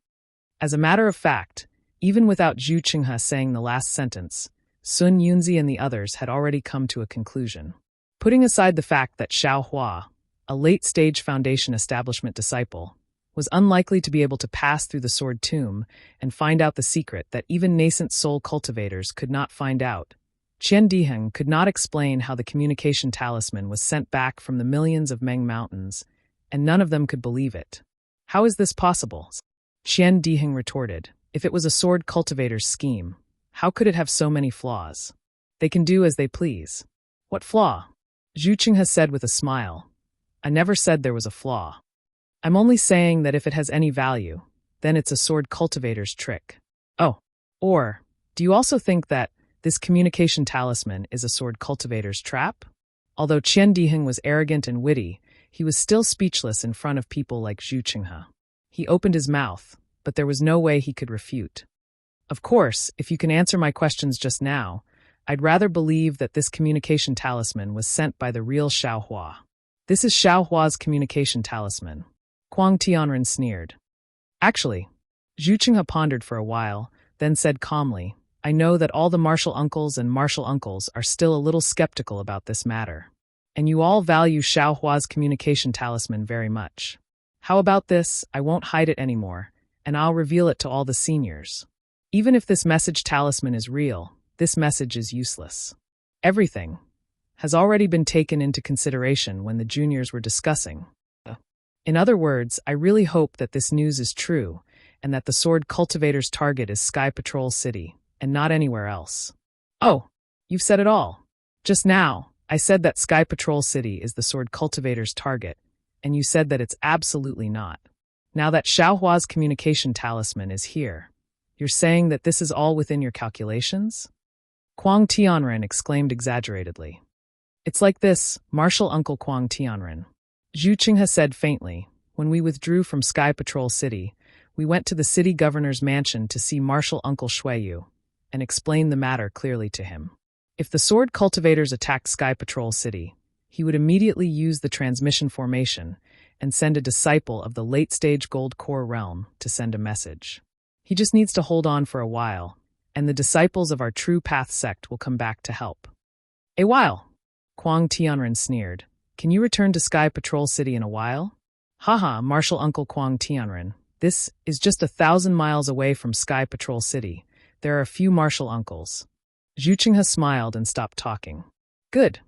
As a matter of fact, even without Zhu Qinghe saying the last sentence, Sun Yunzi and the others had already come to a conclusion. Putting aside the fact that Xiao Hua, a late-stage Foundation establishment disciple, was unlikely to be able to pass through the Sword Tomb and find out the secret that even nascent soul cultivators could not find out, Qian Diheng could not explain how the communication talisman was sent back from the millions of Meng mountains, and none of them could believe it. How is this possible? Qian Diheng retorted, if it was a sword cultivator's scheme, how could it have so many flaws? They can do as they please. What flaw? Zhu Qinghe said with a smile. I never said there was a flaw. I'm only saying that if it has any value, then it's a sword cultivator's trick. Oh, or, do you also think that this communication talisman is a sword cultivator's trap? Although Qian Diheng was arrogant and witty, he was still speechless in front of people like Zhu Qinghe. He opened his mouth, but there was no way he could refute. Of course, if you can answer my questions just now, I'd rather believe that this communication talisman was sent by the real Xiao Hua. This is Xiao Hua's communication talisman. Kuang Tianren sneered. Actually, Zhu Qinghe pondered for a while, then said calmly, I know that all the martial uncles and martial uncles are still a little skeptical about this matter. And you all value Xiao Hua's communication talisman very much. How about this? I won't hide it anymore, and I'll reveal it to all the seniors. Even if this message talisman is real, this message is useless. Everything has already been taken into consideration when the juniors were discussing. In other words, I really hope that this news is true, and that the sword cultivator's target is Sky Patrol City, and not anywhere else. Oh, you've said it all. Just now, I said that Sky Patrol City is the sword cultivator's target, and you said that it's absolutely not. Now that Xiao Hua's communication talisman is here, you're saying that this is all within your calculations? Kuang Tianren exclaimed exaggeratedly. It's like this, Martial Uncle Kuang Tianren. Zhu Qinghe said faintly, when we withdrew from Sky Patrol City, we went to the city governor's mansion to see Martial Uncle Shuiyu, and explain the matter clearly to him. If the sword cultivators attacked Sky Patrol City, he would immediately use the transmission formation and send a disciple of the late-stage Gold Core realm to send a message. He just needs to hold on for a while, and the disciples of our True Path sect will come back to help. A while? Kuang Tianren sneered. Can you return to Sky Patrol City in a while? Haha, Martial Uncle Kuang Tianren. This is just 1,000 miles away from Sky Patrol City. There are a few martial uncles. Zhu Qinghe smiled and stopped talking. Good.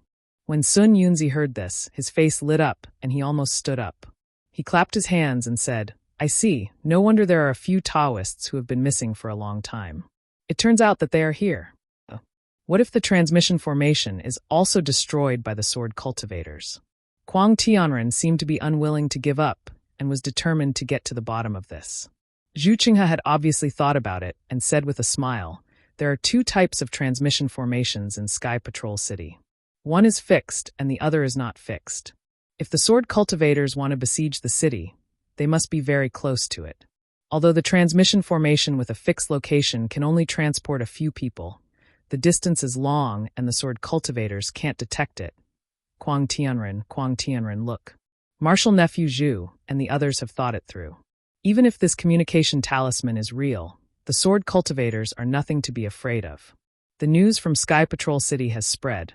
When Sun Yunzi heard this, his face lit up and he almost stood up. He clapped his hands and said, I see, no wonder there are a few Taoists who have been missing for a long time. It turns out that they are here. What if the transmission formation is also destroyed by the sword cultivators? Kuang Tianren seemed to be unwilling to give up and was determined to get to the bottom of this. Zhu Qinghe had obviously thought about it and said with a smile, there are two types of transmission formations in Sky Patrol City. One is fixed and the other is not fixed. If the sword cultivators want to besiege the city, they must be very close to it. Although the transmission formation with a fixed location can only transport a few people, the distance is long and the sword cultivators can't detect it. Quang Tianren, look. Martial nephew Zhu and the others have thought it through. Even if this communication talisman is real, the sword cultivators are nothing to be afraid of. The news from Sky Patrol City has spread,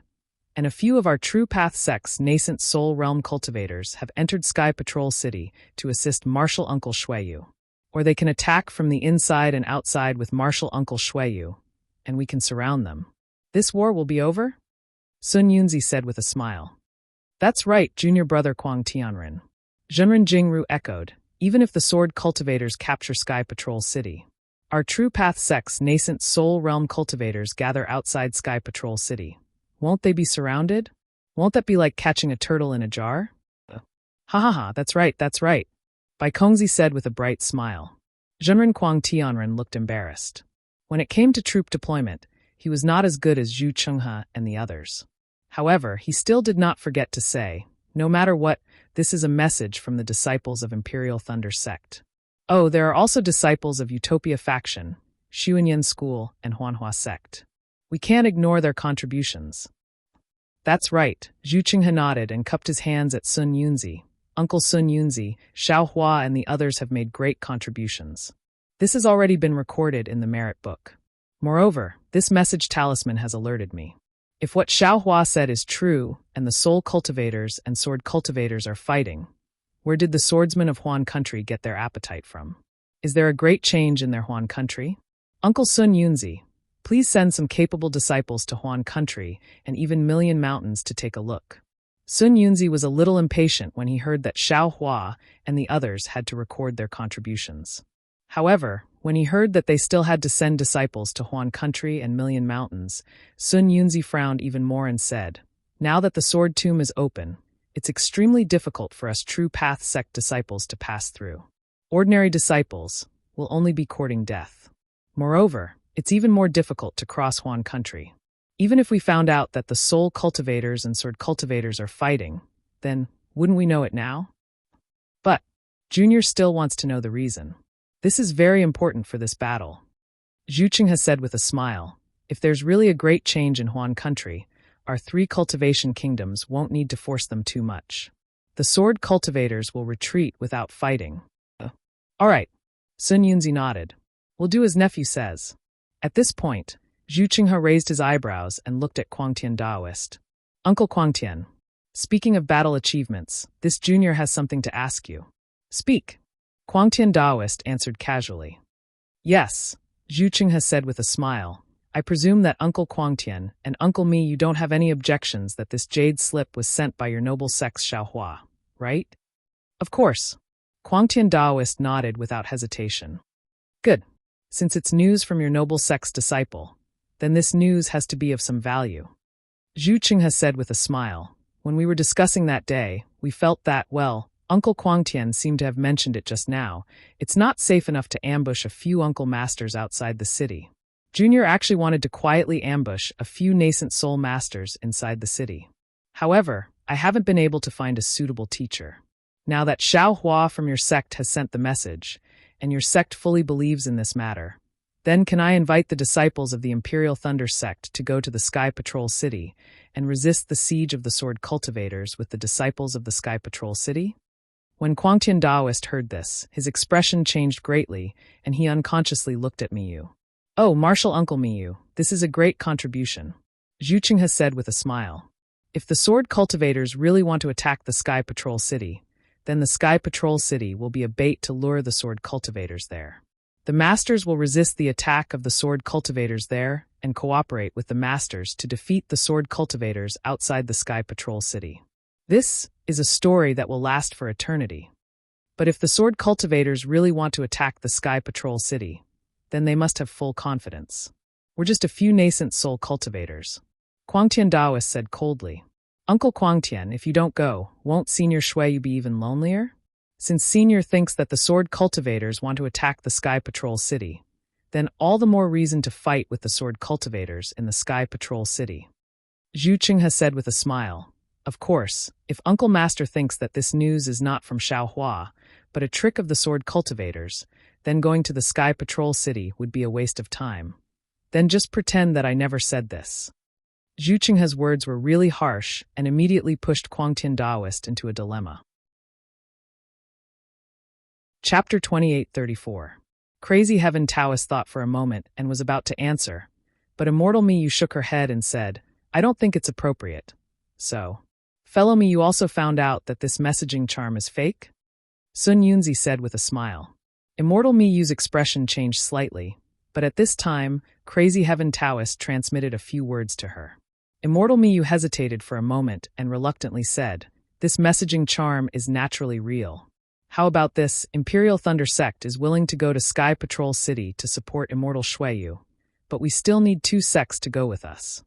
and a few of our True Path sect's nascent Soul Realm cultivators have entered Sky Patrol City to assist Martial Uncle Shuiyu. Or they can attack from the inside and outside with Martial Uncle Shuiyu, and we can surround them. This war will be over? Sun Yunzi said with a smile. That's right, junior brother Quang Tianren. Zhenren Jingru echoed, even if the sword cultivators capture Sky Patrol City. Our True Path sect's nascent Soul Realm cultivators gather outside Sky Patrol City. Won't they be surrounded? Won't that be like catching a turtle in a jar? Ha, that's right. Bai Kongzi said with a bright smile. Zhenren Quang Tianren looked embarrassed. When it came to troop deployment, he was not as good as Zhu Chenghe and the others. However, he still did not forget to say, no matter what, this is a message from the disciples of Imperial Thunder Sect. Oh, there are also disciples of Utopia Faction, Xuanyan School, and Huanhua Sect. We can't ignore their contributions. That's right, Zhu Chenghe nodded and cupped his hands at Sun Yunzi. Uncle Sun Yunzi, Xiao Hua and the others have made great contributions. This has already been recorded in the merit book. Moreover, this message talisman has alerted me. If what Xiao Hua said is true, and the soul cultivators and sword cultivators are fighting, where did the swordsmen of Huan country get their appetite from? Is there a great change in their Huan country? Uncle Sun Yunzi, please send some capable disciples to Huan country and even Million Mountains to take a look. Sun Yunzi was a little impatient when he heard that Xiao Hua and the others had to record their contributions. However, when he heard that they still had to send disciples to Huan country and Million Mountains, Sun Yunzi frowned even more and said, now that the sword tomb is open, it's extremely difficult for us True Path sect disciples to pass through. Ordinary disciples will only be courting death. Moreover, it's even more difficult to cross Huan country. Even if we found out that the soul cultivators and sword cultivators are fighting, then wouldn't we know it now? But Junior still wants to know the reason. This is very important for this battle. Zhu Chenghe said with a smile, if there's really a great change in Huan country, our 3 cultivation kingdoms won't need to force them too much. The sword cultivators will retreat without fighting. All right, Sun Yunzi nodded. We'll do as nephew says. At this point, Zhu Chenghe raised his eyebrows and looked at Quangtian Daoist. Uncle Quangtian, speaking of battle achievements, this junior has something to ask you. Speak. Quangtian Daoist answered casually. Yes, Zhu Chenghe said with a smile. I presume that Uncle Quangtian and Uncle Me you don't have any objections that this jade slip was sent by your noble sex Xiao Hua, right? Of course. Quangtian Daoist nodded without hesitation. Good. Since it's news from your noble sex disciple, then this news has to be of some value. Zhu Chenghe said with a smile. When we were discussing that day, we felt that, well, Uncle Quangtian seemed to have mentioned it just now, it's not safe enough to ambush a few Uncle Masters outside the city. Junior actually wanted to quietly ambush a few nascent soul masters inside the city. However, I haven't been able to find a suitable teacher. Now that Xiao Hua from your sect has sent the message, and your sect fully believes in this matter, then can I invite the disciples of the Imperial Thunder sect to go to the Sky Patrol City and resist the siege of the sword cultivators with the disciples of the Sky Patrol City? When Quangtian Daoist heard this, his expression changed greatly, and he unconsciously looked at Miyu. Oh, Martial Uncle Miyu, this is a great contribution. Zhu Chenghe said with a smile. If the sword cultivators really want to attack the Sky Patrol City, then the Sky Patrol City will be a bait to lure the sword cultivators there. The Masters will resist the attack of the sword cultivators there and cooperate with the Masters to defeat the sword cultivators outside the Sky Patrol City. This is a story that will last for eternity. But if the sword cultivators really want to attack the Sky Patrol City, then they must have full confidence. We're just a few nascent soul cultivators. Quangtian Daoist said coldly. Uncle Quangtian, if you don't go, won't Senior Shuiyu be even lonelier? Since Senior thinks that the sword cultivators want to attack the Sky Patrol City, then all the more reason to fight with the sword cultivators in the Sky Patrol City. Zhu Chenghe said with a smile. Of course, if Uncle Master thinks that this news is not from Xiao Hua, but a trick of the sword cultivators, then going to the Sky Patrol City would be a waste of time. Then just pretend that I never said this. Zhu Qinghe's words were really harsh and immediately pushed Quangtian Daoist into a dilemma. Chapter 2834. Crazy Heaven Taoist thought for a moment and was about to answer, but Immortal Miyu shook her head and said, I don't think it's appropriate. So, Fellow Miyu also found out that this messaging charm is fake? Sun Yunzi said with a smile. Immortal Miyu's expression changed slightly, but at this time, Crazy Heaven Taoist transmitted a few words to her. Immortal Miyu hesitated for a moment and reluctantly said, This messaging charm is naturally real. How about this? Imperial Thunder Sect is willing to go to Sky Patrol City to support Immortal Shuiyu, but we still need 2 sects to go with us.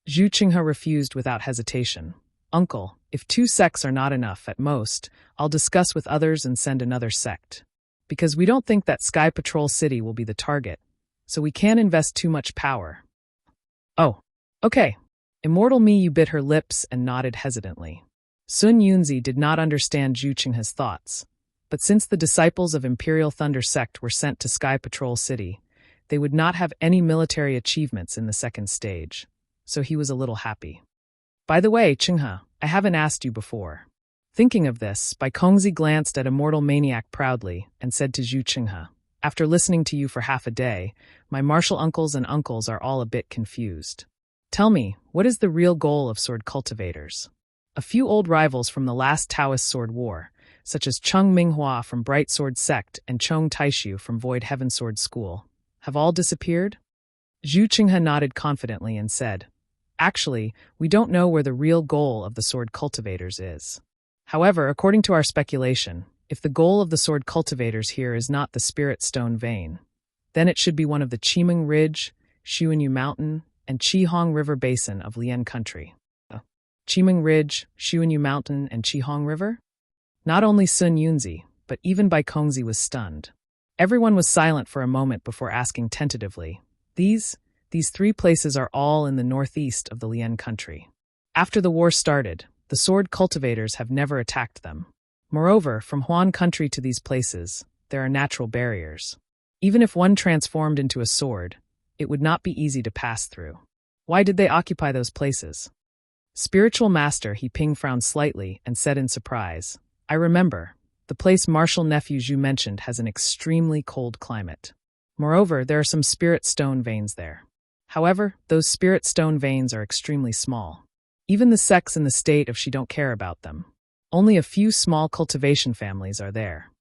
Zhu Qinghe refused without hesitation. Uncle, if 2 sects are not enough at most, I'll discuss with others and send another sect. Because we don't think that Sky Patrol City will be the target, so we can't invest too much power. Oh, okay. Immortal Miyu bit her lips and nodded hesitantly. Sun Yunzi did not understand Zhu Qinghe's thoughts, but since the disciples of Imperial Thunder Sect were sent to Sky Patrol City, they would not have any military achievements in the second stage, so he was a little happy. By the way, Qinghe, I haven't asked you before. Thinking of this, Bai Kongzi glanced at Immortal Maniac proudly and said to Zhu Qinghe, After listening to you for half a day, my martial uncles and uncles are all a bit confused. Tell me, what is the real goal of sword cultivators? A few old rivals from the last Taoist sword war, such as Cheng Minghua from Bright Sword Sect and Chong Taishu from Void Heaven Sword School, have all disappeared? Zhu Qinghe nodded confidently and said, Actually, we don't know where the real goal of the sword cultivators is. However, according to our speculation, if the goal of the sword cultivators here is not the Spirit Stone Vein, then it should be one of the Qimeng Ridge, Xuanyu Mountain, and Qihong River Basin of Lian Country. Qimeng Ridge, Xuanyu Mountain, and Qihong River? Not only Sun Yunzi, but even Bai Kongzi was stunned. Everyone was silent for a moment before asking tentatively, These 3 places are all in the northeast of the Lian Country. After the war started, the sword cultivators have never attacked them. Moreover, from Huan Country to these places, there are natural barriers. Even if one transformed into a sword, it would not be easy to pass through. Why did they occupy those places? Spiritual Master He Ping frowned slightly and said in surprise, I remember, the place Martial Nephew Zhu mentioned has an extremely cold climate. Moreover, there are some spirit stone veins there. However, those spirit stone veins are extremely small. Even the sects in the state of Shi don't care about them. Only a few small cultivation families are there.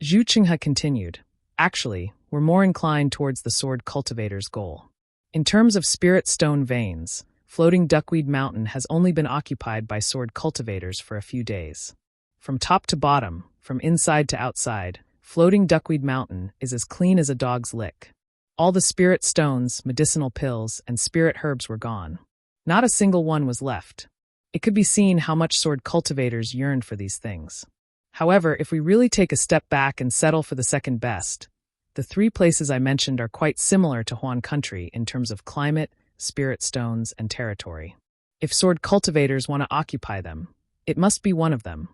Zhu Qinghe continued, Actually, we're more inclined towards the sword cultivator's goal. In terms of spirit stone veins, Floating Duckweed Mountain has only been occupied by sword cultivators for a few days. From top to bottom, from inside to outside, Floating Duckweed Mountain is as clean as a dog's lick. All the spirit stones, medicinal pills, and spirit herbs were gone. Not a single one was left. It could be seen how much sword cultivators yearned for these things. However, if we really take a step back and settle for the second best, the 3 places I mentioned are quite similar to Huan Country in terms of climate, spirit stones, and territory. If sword cultivators want to occupy them, it must be one of them.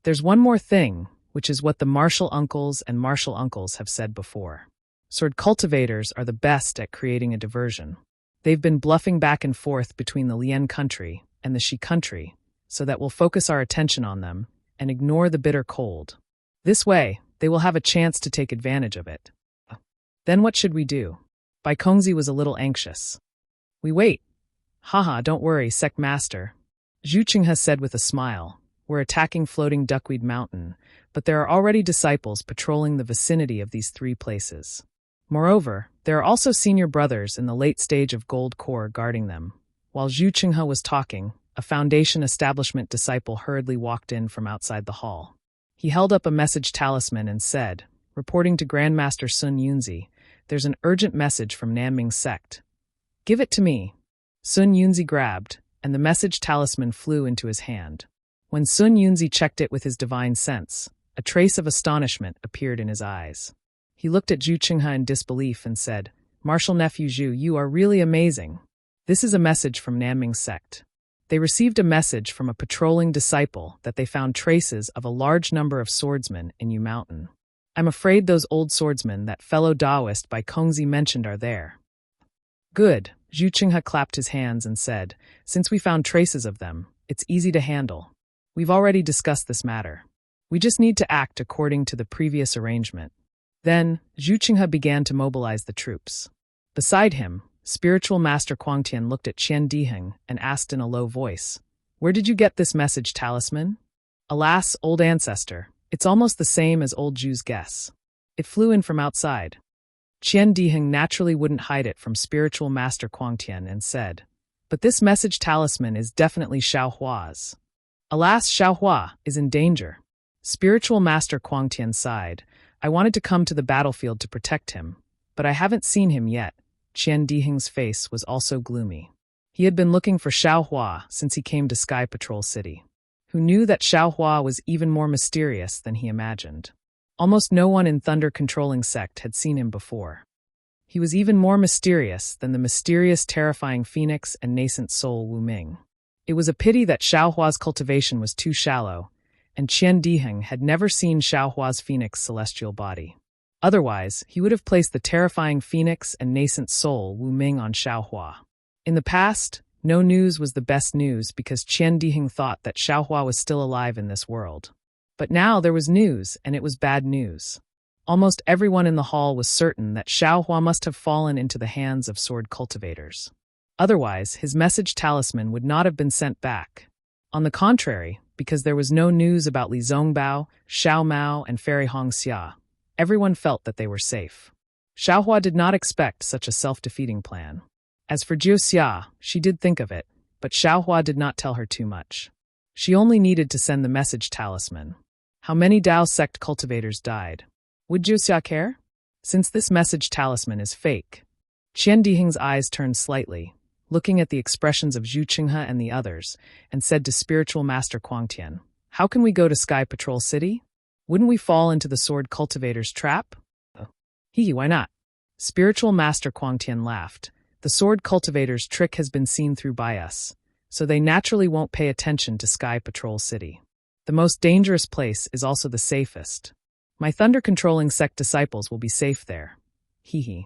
There's one more thing, which is what the martial uncles and martial uncles have said before. Sword cultivators are the best at creating a diversion. They've been bluffing back and forth between the Lian Country and the Shi Country, so that we'll focus our attention on them and ignore the bitter cold. This way, they will have a chance to take advantage of it. Then what should we do? Bai Kongzi was a little anxious. We wait. Haha, don't worry, Sect Master. Zhu Qinghe said with a smile, We're attacking Floating Duckweed Mountain, but there are already disciples patrolling the vicinity of these 3 places. Moreover, there are also senior brothers in the late stage of Gold Core guarding them. While Zhu Qinghe was talking, a Foundation establishment disciple hurriedly walked in from outside the hall. He held up a message talisman and said, reporting to Grandmaster Sun Yunzi, There's an urgent message from Nanming Sect. Give it to me. Sun Yunzi grabbed, and the message talisman flew into his hand. When Sun Yunzi checked it with his divine sense, a trace of astonishment appeared in his eyes. He looked at Zhu Qinghe in disbelief and said, Martial Nephew Zhu, you are really amazing. This is a message from Nanming Sect. They received a message from a patrolling disciple that they found traces of a large number of swordsmen in Yu Mountain. I'm afraid those old swordsmen that fellow Taoist by Kongzi mentioned are there. Good, Zhu Qinghe clapped his hands and said, since we found traces of them, it's easy to handle. We've already discussed this matter. We just need to act according to the previous arrangement. Then, Zhu Qinghe began to mobilize the troops. Beside him, spiritual master Kuangtian looked at Qian Diheng and asked in a low voice, where did you get this message talisman? Alas, old ancestor, it's almost the same as old Zhu's guess. It flew in from outside. Qian Diheng naturally wouldn't hide it from spiritual master Kuangtian and said, but this message talisman is definitely Xiao Hua's. Alas, Xiao Hua is in danger. Spiritual master Kuangtian sighed. I wanted to come to the battlefield to protect him, but I haven't seen him yet. Qian Diheng's face was also gloomy. He had been looking for Xiao Hua since he came to Sky Patrol City. Who knew that Xiao Hua was even more mysterious than he imagined. Almost no one in Thunder Controlling Sect had seen him before. He was even more mysterious than the mysterious, terrifying Phoenix and nascent soul Wu Ming. It was a pity that Xiao Hua's cultivation was too shallow, and Qian Diheng had never seen Xiao Hua's Phoenix celestial body. Otherwise, he would have placed the terrifying Phoenix and nascent soul Wu Ming on Xiao Hua. In the past, no news was the best news because Qian Diheng thought that Xiao Hua was still alive in this world. But now there was news, and it was bad news. Almost everyone in the hall was certain that Xiao Hua must have fallen into the hands of sword cultivators. Otherwise, his message talisman would not have been sent back. On the contrary, because there was no news about Li Zongbao, Xiao Mao, and Fairy Hong Xia, everyone felt that they were safe. Xiao Hua did not expect such a self-defeating plan. As for Jiu Xia, she did think of it, but Xiao Hua did not tell her too much. She only needed to send the message talisman. How many Dao sect cultivators died? Would Jiu Xia care? Since this message talisman is fake. Qian Diheng's eyes turned slightly, looking at the expressions of Zhu Qinghe and the others, and said to spiritual master Kuangtian, how can we go to Sky Patrol City? Wouldn't we fall into the sword cultivator's trap? Why not? Spiritual master Kuangtian laughed. The sword cultivator's trick has been seen through by us, so they naturally won't pay attention to Sky Patrol City. The most dangerous place is also the safest. My thunder-controlling sect disciples will be safe there. Qian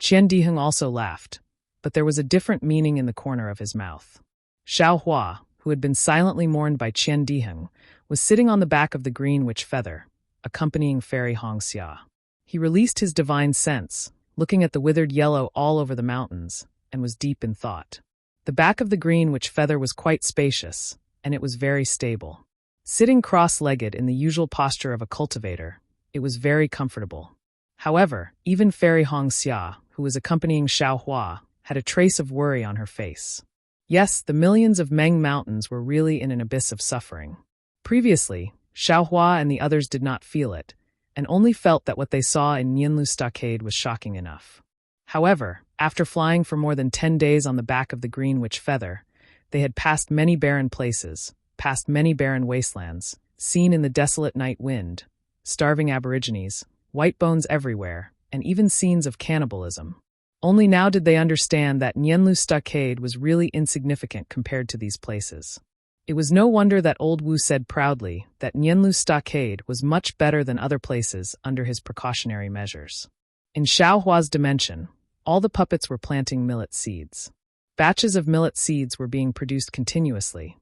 Diheng also laughed, but there was a different meaning in the corner of his mouth. Xiao Hua, who had been silently mourned by Qian Diheng, was sitting on the back of the green witch feather, accompanying Fairy Hong Xia. He released his divine sense, looking at the withered yellow all over the mountains, and was deep in thought. The back of the green witch feather was quite spacious, and it was very stable. Sitting cross-legged in the usual posture of a cultivator, it was very comfortable. However, even Fairy Hong Xia, who was accompanying Xiao Hua, had a trace of worry on her face. Yes, the millions of Meng Mountains were really in an abyss of suffering. Previously, Xiao Hua and the others did not feel it, and only felt that what they saw in Nianlu Stockade was shocking enough. However, after flying for more than 10 days on the back of the green witch feather, they had passed many barren places, past many barren wastelands, seen in the desolate night wind, starving aborigines, white bones everywhere, and even scenes of cannibalism. Only now did they understand that Nianlu Stockade was really insignificant compared to these places. It was no wonder that old Wu said proudly that Nianlu Stockade was much better than other places under his precautionary measures. In Xiao Hua's dimension, all the puppets were planting millet seeds. Batches of millet seeds were being produced continuously,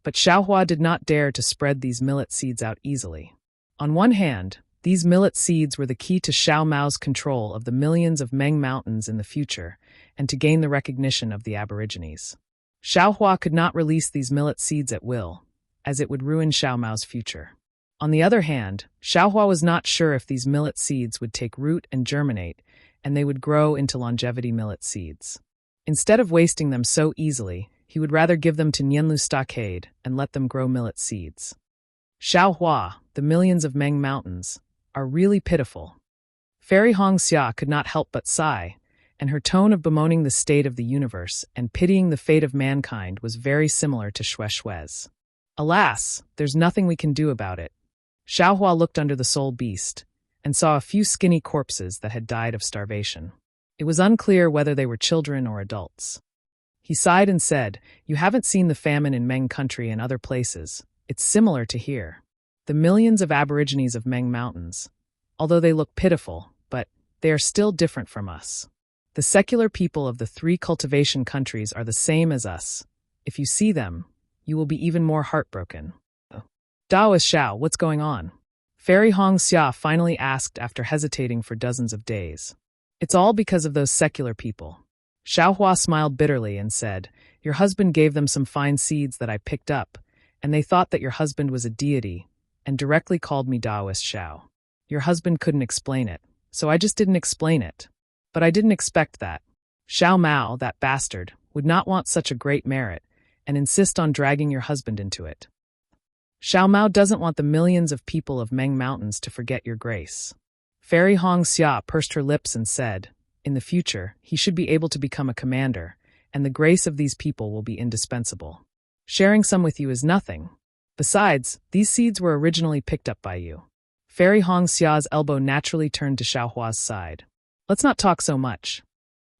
but Xiao Hua did not dare to spread these millet seeds out easily. On one hand, these millet seeds were the key to Xiao Mao's control of the millions of Meng Mountains in the future and to gain the recognition of the aborigines. Xiao Hua could not release these millet seeds at will, as it would ruin Xiao Mao's future. On the other hand, Xiao Hua was not sure if these millet seeds would take root and germinate, and they would grow into longevity millet seeds. Instead of wasting them so easily, he would rather give them to Nianlu Stockade and let them grow millet seeds. Xiao Hua, the millions of Meng Mountains, are really pitiful. Fairy Hong Xia could not help but sigh, and her tone of bemoaning the state of the universe and pitying the fate of mankind was very similar to Xue Xue's. Alas, there's nothing we can do about it. Xiao Hua looked under the soul beast and saw a few skinny corpses that had died of starvation. It was unclear whether they were children or adults. He sighed and said, "You haven't seen the famine in Meng country and other places. It's similar to here. The millions of aborigines of Meng Mountains, although they look pitiful, but they are still different from us. The secular people of the 3 cultivation countries are the same as us. If you see them, you will be even more heartbroken. Daoist Xiao, what's going on? Fairy Hong Xia finally asked after hesitating for dozens of days. It's all because of those secular people. Xiao Hua smiled bitterly and said, your husband gave them some fine seeds that I picked up, and they thought that your husband was a deity, and directly called me Daoist Xiao. Your husband couldn't explain it, so I just didn't explain it. But I didn't expect that. Xiao Mao, that bastard, would not want such a great merit, and insist on dragging your husband into it. Xiao Mao doesn't want the millions of people of Meng Mountains to forget your grace. Fairy Hong Xia pursed her lips and said, in the future, he should be able to become a commander, and the grace of these people will be indispensable. Sharing some with you is nothing. Besides, these seeds were originally picked up by you. Fairy Hong Xia's elbow naturally turned to Xiao Hua's side. Let's not talk so much.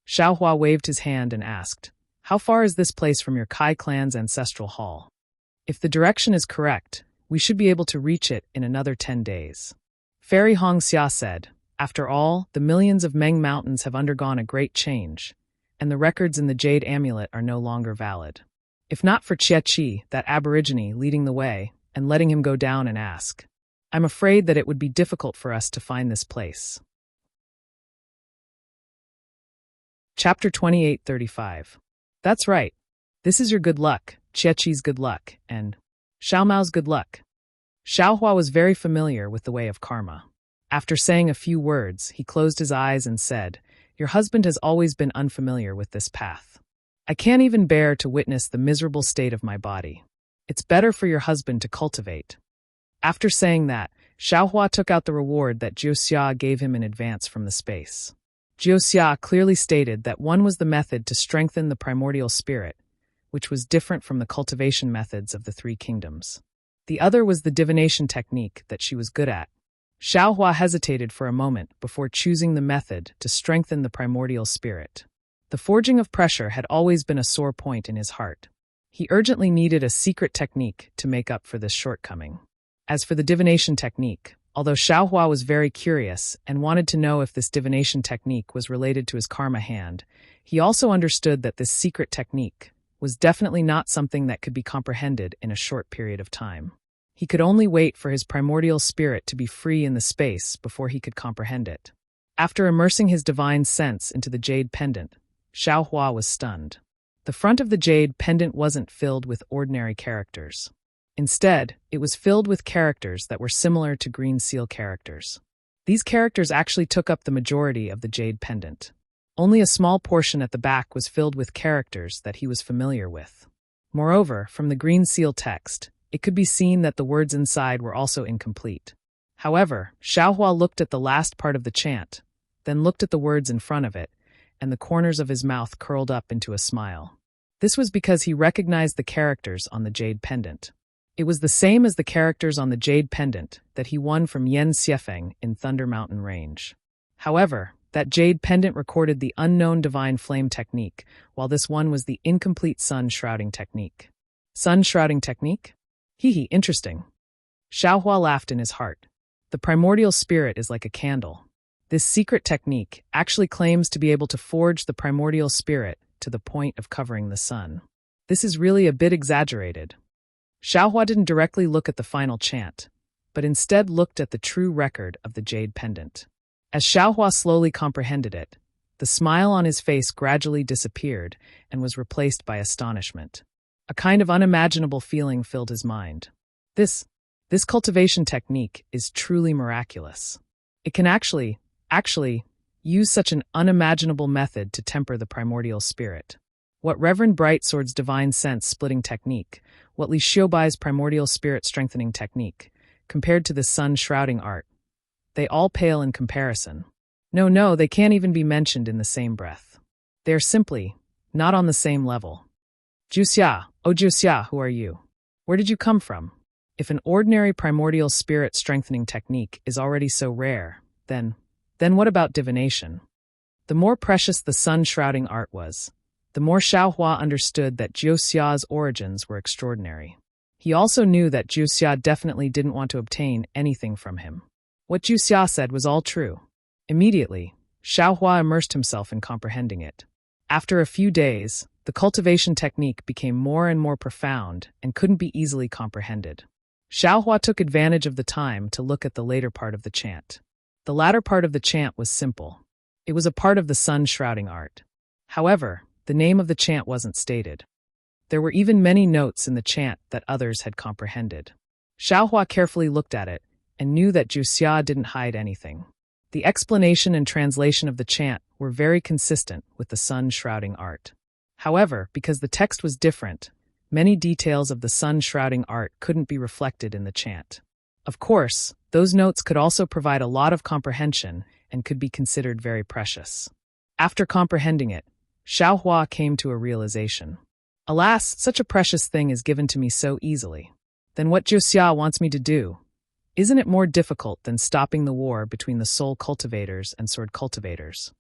Xiao Hua waved his hand and asked, how far is this place from your Kai clan's ancestral hall? If the direction is correct, we should be able to reach it in another 10 days. Fairy Hong Xia said, after all, the millions of Meng Mountains have undergone a great change, and the records in the Jade Amulet are no longer valid. If not for Jie Qi, that aborigine, leading the way, and letting him go down and ask, I'm afraid that it would be difficult for us to find this place. Chapter 28:35. That's right. This is your good luck, Jie Qi's good luck, and Xiao Mao's good luck. Xiao Hua was very familiar with the way of karma. After saying a few words, he closed his eyes and said, your husband has always been unfamiliar with this path. I can't even bear to witness the miserable state of my body. It's better for your husband to cultivate. After saying that, Xiao Hua took out the reward that Jiu Xia gave him in advance from the space. Jiu Xia clearly stated that one was the method to strengthen the primordial spirit, which was different from the cultivation methods of the 3 kingdoms. The other was the divination technique that she was good at. Xiao Hua hesitated for a moment before choosing the method to strengthen the primordial spirit. The forging of pressure had always been a sore point in his heart. He urgently needed a secret technique to make up for this shortcoming. As for the divination technique, although Xiao Hua was very curious and wanted to know if this divination technique was related to his karma hand, he also understood that this secret technique was definitely not something that could be comprehended in a short period of time. He could only wait for his primordial spirit to be free in the space before he could comprehend it. After immersing his divine sense into the jade pendant, Xiao Hua was stunned. The front of the jade pendant wasn't filled with ordinary characters. Instead, it was filled with characters that were similar to green seal characters. These characters actually took up the majority of the jade pendant. Only a small portion at the back was filled with characters that he was familiar with. Moreover, from the green seal text, it could be seen that the words inside were also incomplete. However, Xiao Hua looked at the last part of the chant, then looked at the words in front of it, and the corners of his mouth curled up into a smile. This was because he recognized the characters on the jade pendant. It was the same as the characters on the jade pendant that he won from Yan Xiefeng in Thunder Mountain Range. However, that jade pendant recorded the unknown divine flame technique, while this one was the incomplete sun shrouding technique. Sun shrouding technique? Hee, interesting. Xiao Hua laughed in his heart. The primordial spirit is like a candle. This secret technique actually claims to be able to forge the primordial spirit to the point of covering the sun. This is really a bit exaggerated. Xiao Hua didn't directly look at the final chant, but instead looked at the true record of the jade pendant. As Xiao Hua slowly comprehended it, the smile on his face gradually disappeared and was replaced by astonishment. A kind of unimaginable feeling filled his mind. This cultivation technique is truly miraculous. It can actually use such an unimaginable method to temper the primordial spirit. What Reverend Brightsword's divine sense splitting technique, what Li Xiaobai's primordial spirit strengthening technique, compared to the sun shrouding art, they all pale in comparison. No, they can't even be mentioned in the same breath. They are simply not on the same level. Jiuxia, oh Jiuxia, who are you? Where did you come from? If an ordinary primordial spirit strengthening technique is already so rare, then what about divination? The more precious the sun shrouding art was, the more Xiao Hua understood that Jiuxia's origins were extraordinary. He also knew that Jiuxia definitely didn't want to obtain anything from him. What Zhu Xia said was all true. Immediately, Xiaohua immersed himself in comprehending it. After a few days, the cultivation technique became more and more profound and couldn't be easily comprehended. Xiaohua took advantage of the time to look at the later part of the chant. The latter part of the chant was simple. It was a part of the sun-shrouding art. However, the name of the chant wasn't stated. There were even many notes in the chant that others had comprehended. Xiaohua carefully looked at it and knew that Zhu Xia didn't hide anything. The explanation and translation of the chant were very consistent with the sun-shrouding art. However, because the text was different, many details of the sun-shrouding art couldn't be reflected in the chant. Of course, those notes could also provide a lot of comprehension and could be considered very precious. After comprehending it, Xiaohua came to a realization. Alas, such a precious thing is given to me so easily. Then what Zhu Xia wants me to do? Isn't it more difficult than stopping the war between the soul cultivators and sword cultivators?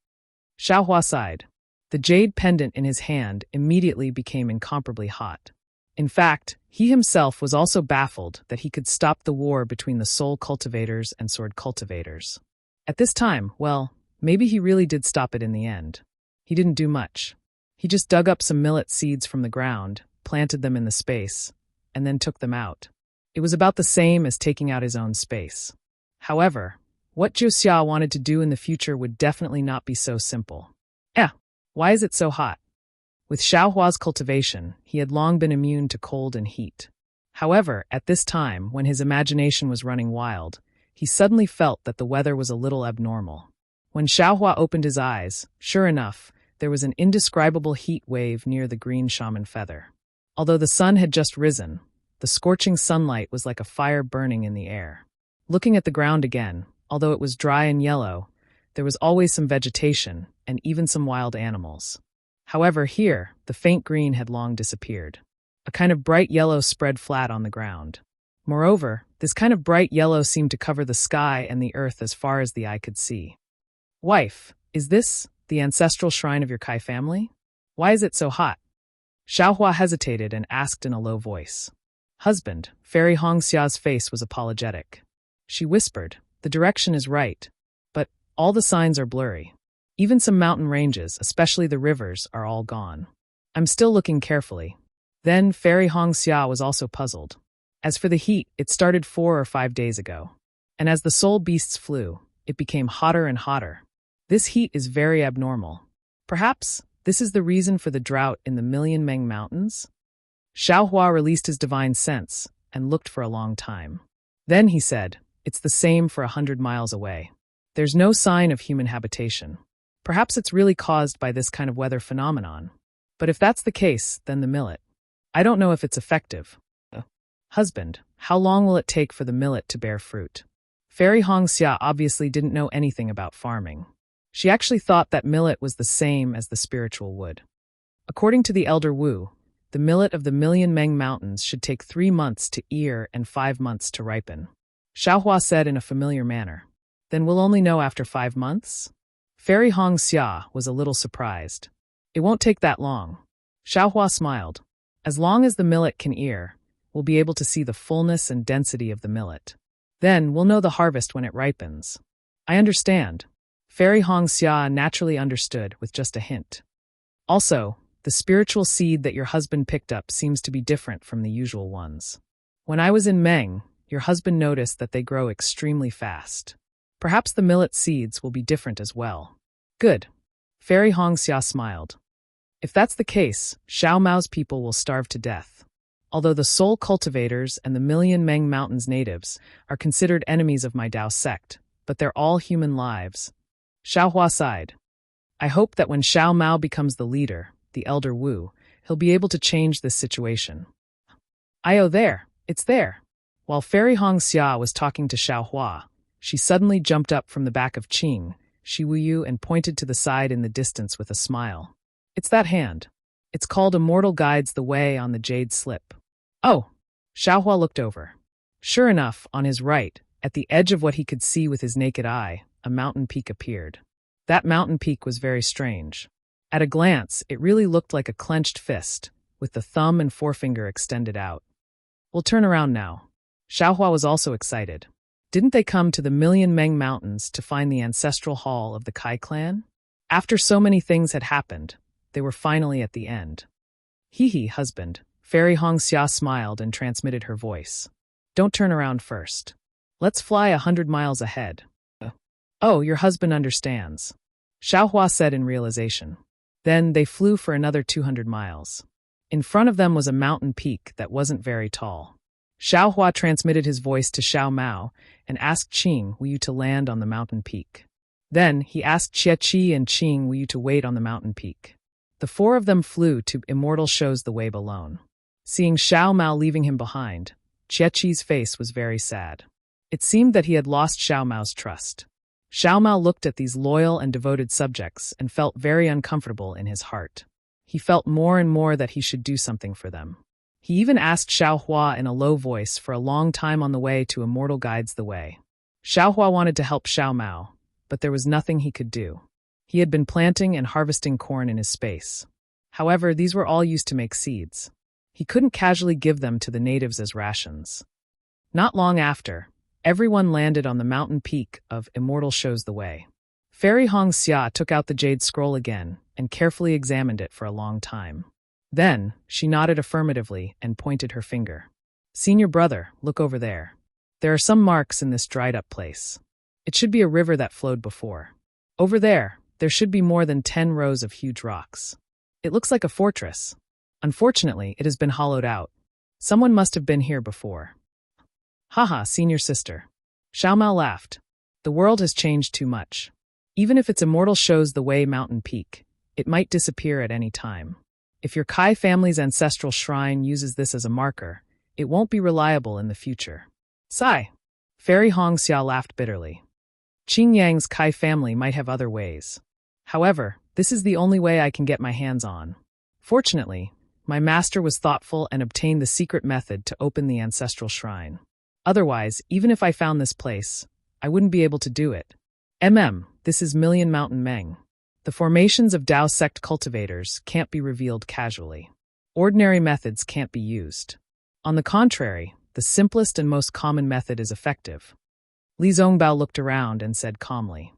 Xiaohua sighed. The jade pendant in his hand immediately became incomparably hot. In fact, he himself was also baffled that he could stop the war between the soul cultivators and sword cultivators. At this time, well, maybe he really did stop it in the end. He didn't do much. He just dug up some millet seeds from the ground, planted them in the space, and then took them out. It was about the same as taking out his own space. However, what Zhu Xia wanted to do in the future would definitely not be so simple. Why is it so hot? With Xiaohua's cultivation, he had long been immune to cold and heat. However, at this time, when his imagination was running wild, he suddenly felt that the weather was a little abnormal. When Xiaohua opened his eyes, sure enough, there was an indescribable heat wave near the green shaman feather. Although the sun had just risen, the scorching sunlight was like a fire burning in the air. Looking at the ground again, although it was dry and yellow, there was always some vegetation and even some wild animals. However, here, the faint green had long disappeared. A kind of bright yellow spread flat on the ground. Moreover, this kind of bright yellow seemed to cover the sky and the earth as far as the eye could see. Wife, is this the ancestral shrine of your Kai family? Why is it so hot? Xiaohua hesitated and asked in a low voice. Husband, Fairy Hongxia's face was apologetic. She whispered, the direction is right, but all the signs are blurry. Even some mountain ranges, especially the rivers, are all gone. I'm still looking carefully. Then Fairy Hongxia was also puzzled. As for the heat, it started 4 or 5 days ago. And as the soul beasts flew, it became hotter and hotter. This heat is very abnormal. Perhaps this is the reason for the drought in the Million Meng Mountains? Xiaohua released his divine sense and looked for a long time. Then he said, it's the same for 100 miles away. There's no sign of human habitation. Perhaps it's really caused by this kind of weather phenomenon. But if that's the case, then the millet. I don't know if it's effective. Husband, how long will it take for the millet to bear fruit? Fairy Hongxia obviously didn't know anything about farming. She actually thought that millet was the same as the spiritual wood. According to the Elder Wu, the millet of the Million Meng Mountains should take 3 months to ear and 5 months to ripen. Xiaohua said in a familiar manner. Then we'll only know after 5 months? Fairy Hongxia was a little surprised. It won't take that long. Xiaohua smiled. As long as the millet can ear, we'll be able to see the fullness and density of the millet. Then we'll know the harvest when it ripens. I understand. Fairy Hongxia naturally understood with just a hint. Also, the spiritual seed that your husband picked up seems to be different from the usual ones. When I was in Meng, your husband noticed that they grow extremely fast. Perhaps the millet seeds will be different as well. Good. Fairy Hongxia smiled. If that's the case, Xiao Mao's people will starve to death. Although the soul cultivators and the Million Meng Mountains natives are considered enemies of my Dao sect, but they're all human lives. Xiaohua sighed. I hope that when Xiao Mao becomes the leader, the Elder Wu, he'll be able to change this situation. There, it's there. While Fairy Hongxia was talking to Xiaohua, she suddenly jumped up from the back of Qing, Shiwuyu, and pointed to the side in the distance with a smile. It's that hand. It's called Immortal Guides the Way on the Jade Slip. Oh! Xiaohua looked over. Sure enough, on his right, at the edge of what he could see with his naked eye, a mountain peak appeared. That mountain peak was very strange. At a glance, it really looked like a clenched fist, with the thumb and forefinger extended out. We'll turn around now. Xiaohua was also excited. Didn't they come to the Million Meng Mountains to find the ancestral hall of the Kai clan? After so many things had happened, they were finally at the end. Hee, husband. Fairy Hongxia smiled and transmitted her voice. Don't turn around first. Let's fly 100 miles ahead. Oh, your husband understands. Xiaohua said in realization. Then they flew for another 200 miles. In front of them was a mountain peak that wasn't very tall. Xiaohua transmitted his voice to Xiao Mao and asked Qing, will you to land on the mountain peak? Then he asked Qi and Qing, will you to wait on the mountain peak? The four of them flew to Immortal Shows the Way alone. Seeing Xiao Mao leaving him behind, Qi's face was very sad. It seemed that he had lost Xiao Mao's trust. Xiao Mao looked at these loyal and devoted subjects and felt very uncomfortable in his heart. He felt more and more that he should do something for them. He even asked Xiaohua in a low voice for a long time on the way to Immortal Guides the Way. Xiaohua wanted to help Xiao Mao, but there was nothing he could do. He had been planting and harvesting corn in his space. However, these were all used to make seeds. He couldn't casually give them to the natives as rations. Not long after, everyone landed on the mountain peak of Immortal Shows the Way. Fairy Hongxia took out the jade scroll again and carefully examined it for a long time. Then, she nodded affirmatively and pointed her finger. Senior brother, look over there. There are some marks in this dried-up place. It should be a river that flowed before. Over there should be more than 10 rows of huge rocks. It looks like a fortress. Unfortunately, it has been hollowed out. Someone must have been here before. Haha, senior sister. Xiao Mao laughed. The world has changed too much. Even if its Immortal Shows the Way mountain peak, it might disappear at any time. If your Kai family's ancestral shrine uses this as a marker, it won't be reliable in the future. Sigh. Fairy Hongxia laughed bitterly. Qing Yang's Kai family might have other ways. However, this is the only way I can get my hands on. Fortunately, my master was thoughtful and obtained the secret method to open the ancestral shrine. Otherwise, even if I found this place, I wouldn't be able to do it. This is Million Mountain Meng. The formations of Dao sect cultivators can't be revealed casually. Ordinary methods can't be used. On the contrary, the simplest and most common method is effective. Li Zongbao looked around and said calmly.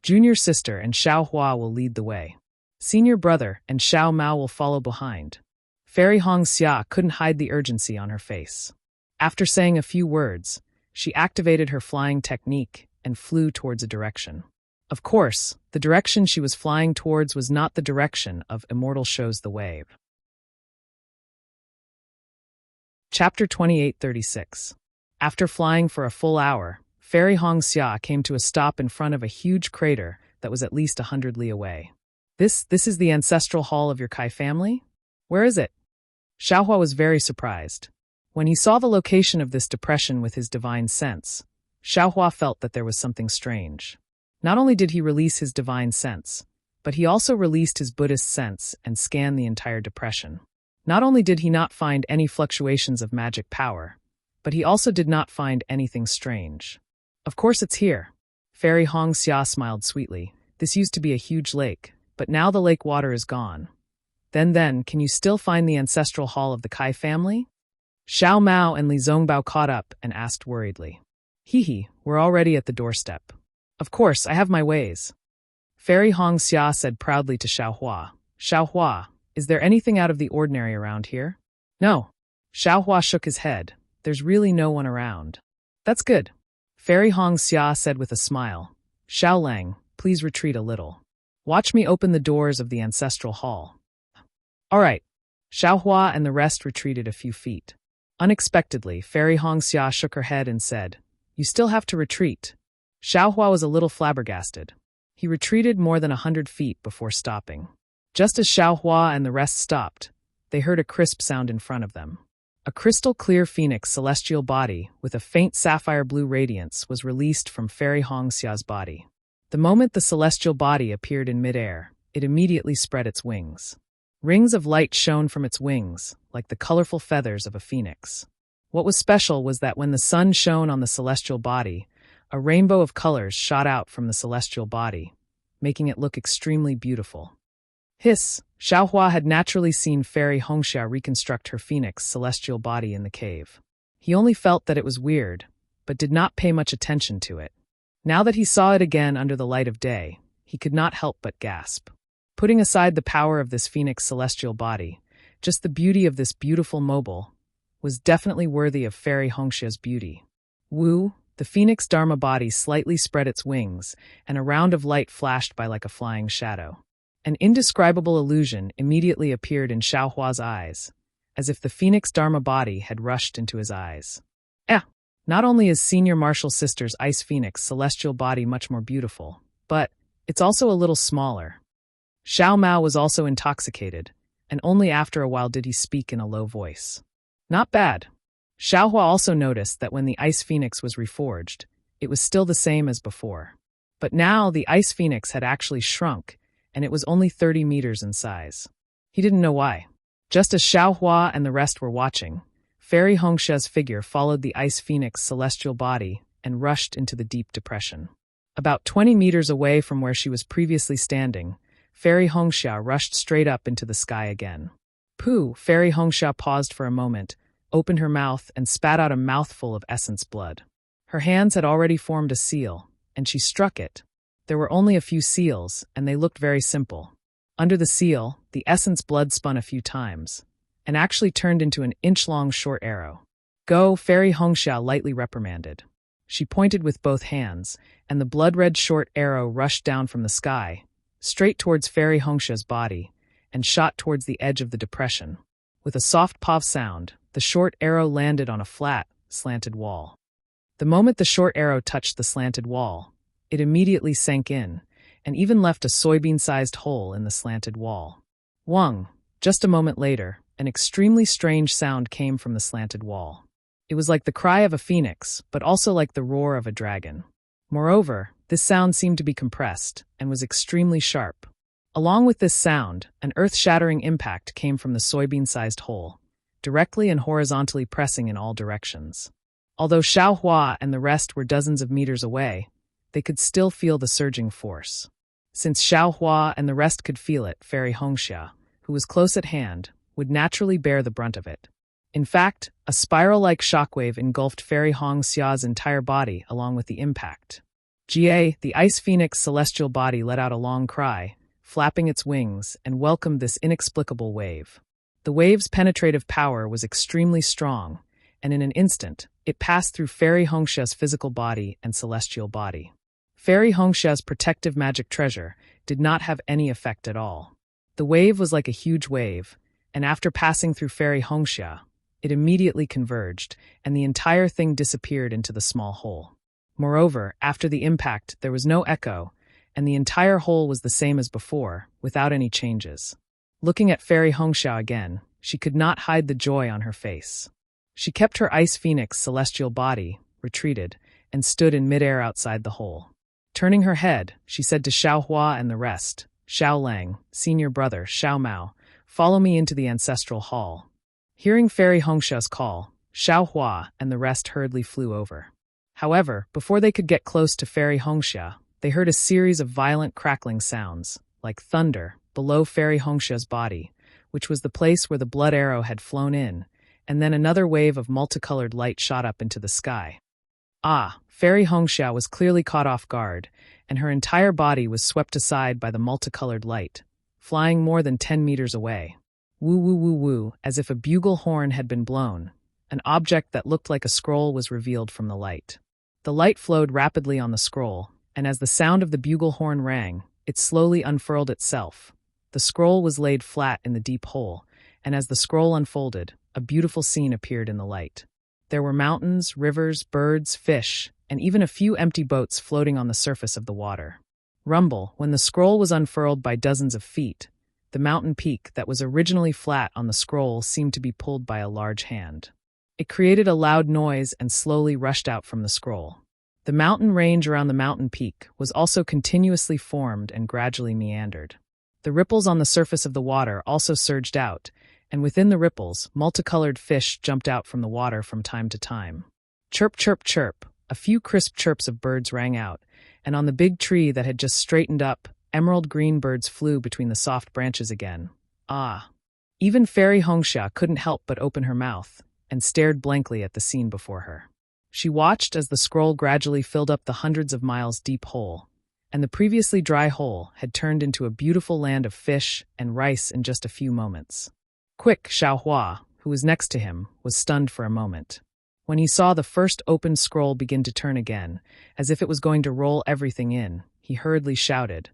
Junior sister and Xiaohua will lead the way. Senior brother and Xiao Mao will follow behind. Fairy Hongxia couldn't hide the urgency on her face. After saying a few words, she activated her flying technique and flew towards a direction. Of course, the direction she was flying towards was not the direction of Immortal Shows the Way. Chapter 2836. After flying for a full hour, Fairy Hongxia came to a stop in front of a huge crater that was at least 100 li away. This is the ancestral hall of your Kai family? Where is it? Xiaohua was very surprised. When he saw the location of this depression with his divine sense, Xiaohua felt that there was something strange. Not only did he release his divine sense, but he also released his Buddhist sense and scanned the entire depression. Not only did he not find any fluctuations of magic power, but he also did not find anything strange. Of course it's here. Fairy Hongxia smiled sweetly. This used to be a huge lake, but now the lake water is gone. Then, can you still find the ancestral hall of the Kai family? Xiao Mao and Li Zongbao caught up and asked worriedly. We're already at the doorstep. Of course, I have my ways. Fairy Hongxia said proudly to Xiaohua. Xiaohua, is there anything out of the ordinary around here? No. Xiaohua shook his head. There's really no one around. That's good. Fairy Hongxia said with a smile. Xiaolang, please retreat a little. Watch me open the doors of the ancestral hall. All right. Xiaohua and the rest retreated a few feet. Unexpectedly, Fairy Hongxia shook her head and said, You still have to retreat. Xiaohua was a little flabbergasted. He retreated more than 100 feet before stopping. Just as Xiaohua and the rest stopped, they heard a crisp sound in front of them. A crystal-clear phoenix celestial body with a faint sapphire-blue radiance was released from Fairy Hongxia's body. The moment the celestial body appeared in midair, it immediately spread its wings. Rings of light shone from its wings, like the colorful feathers of a phoenix. What was special was that when the sun shone on the celestial body, a rainbow of colors shot out from the celestial body, making it look extremely beautiful. Hiss! Xiaohua had naturally seen Fairy Hongxia reconstruct her phoenix celestial body in the cave. He only felt that it was weird, but did not pay much attention to it. Now that he saw it again under the light of day, he could not help but gasp. Putting aside the power of this phoenix celestial body, just the beauty of this beautiful mobile was definitely worthy of Fairy Hongxia's beauty. Wu, the phoenix Dharma body slightly spread its wings, and a round of light flashed by like a flying shadow. An indescribable illusion immediately appeared in Xiaohua's eyes, as if the phoenix Dharma body had rushed into his eyes. Not only is Senior Martial Sister's Ice Phoenix celestial body much more beautiful, but it's also a little smaller. Xiao Mao was also intoxicated, and only after a while did he speak in a low voice. Not bad. Xiaohua also noticed that when the Ice Phoenix was reforged, it was still the same as before. But now the Ice Phoenix had actually shrunk, and it was only 30 meters in size. He didn't know why. Just as Xiaohua and the rest were watching, Fairy Hongxia's figure followed the Ice Phoenix celestial body and rushed into the deep depression. About 20 meters away from where she was previously standing, Fairy Hongxia rushed straight up into the sky again. Pooh! Fairy Hongxia paused for a moment, opened her mouth, and spat out a mouthful of essence blood. Her hands had already formed a seal, and she struck it. There were only a few seals, and they looked very simple. Under the seal, the essence blood spun a few times, and actually turned into an inch-long short arrow. Go, Fairy Hongxia lightly reprimanded. She pointed with both hands, and the blood-red short arrow rushed down from the sky, straight towards Fairy Hongxia's body, and shot towards the edge of the depression. With a soft pov sound, the short arrow landed on a flat, slanted wall. The moment the short arrow touched the slanted wall, it immediately sank in, and even left a soybean-sized hole in the slanted wall. Wang! Just a moment later, an extremely strange sound came from the slanted wall. It was like the cry of a phoenix, but also like the roar of a dragon. Moreover, this sound seemed to be compressed, and was extremely sharp. Along with this sound, an earth-shattering impact came from the soybean-sized hole, directly and horizontally pressing in all directions. Although Xiaohua and the rest were dozens of meters away, they could still feel the surging force. Since Xiaohua and the rest could feel it, Fairy Hongxia, who was close at hand, would naturally bear the brunt of it. In fact, a spiral-like shockwave engulfed Fairy Hongxia's entire body along with the impact. The Ice Phoenix celestial body let out a long cry, flapping its wings, and welcomed this inexplicable wave. The wave's penetrative power was extremely strong, and in an instant, it passed through Fairy Hongxia's physical body and celestial body. Fairy Hongxia's protective magic treasure did not have any effect at all. The wave was like a huge wave, and after passing through Fairy Hongxia, it immediately converged, and the entire thing disappeared into the small hole. Moreover, after the impact, there was no echo, and the entire hole was the same as before, without any changes. Looking at Fairy Hongxia again, she could not hide the joy on her face. She kept her Ice Phoenix celestial body, retreated, and stood in midair outside the hole. Turning her head, she said to Xiaohua and the rest, Xiao Lang, senior brother, Xiao Mao, follow me into the ancestral hall. Hearing Fairy Hongxia's call, Xiaohua and the rest hurriedly flew over. However, before they could get close to Fairy Hongxia, they heard a series of violent crackling sounds, like thunder, below Fairy Hongxia's body, which was the place where the blood arrow had flown in, and then another wave of multicolored light shot up into the sky. Fairy Hongxia was clearly caught off guard, and her entire body was swept aside by the multicolored light, flying more than 10 meters away. Woo woo woo woo, as if a bugle horn had been blown, an object that looked like a scroll was revealed from the light. The light flowed rapidly on the scroll, and as the sound of the bugle horn rang, it slowly unfurled itself. The scroll was laid flat in the deep hole, and as the scroll unfolded, a beautiful scene appeared in the light. There were mountains, rivers, birds, fish, and even a few empty boats floating on the surface of the water. Rumble, when the scroll was unfurled by dozens of feet, the mountain peak that was originally flat on the scroll seemed to be pulled by a large hand. It created a loud noise and slowly rushed out from the scroll. The mountain range around the mountain peak was also continuously formed and gradually meandered. The ripples on the surface of the water also surged out, and within the ripples, multicolored fish jumped out from the water from time to time. Chirp, chirp, chirp, a few crisp chirps of birds rang out, and on the big tree that had just straightened up, emerald green birds flew between the soft branches again. Even Fairy Hongxia couldn't help but open her mouth, and stared blankly at the scene before her. She watched as the scroll gradually filled up the hundreds of miles deep hole, and the previously dry hole had turned into a beautiful land of fish and rice in just a few moments. Quick, Xiaohua, who was next to him, was stunned for a moment. When he saw the first opened scroll begin to turn again, as if it was going to roll everything in, he hurriedly shouted,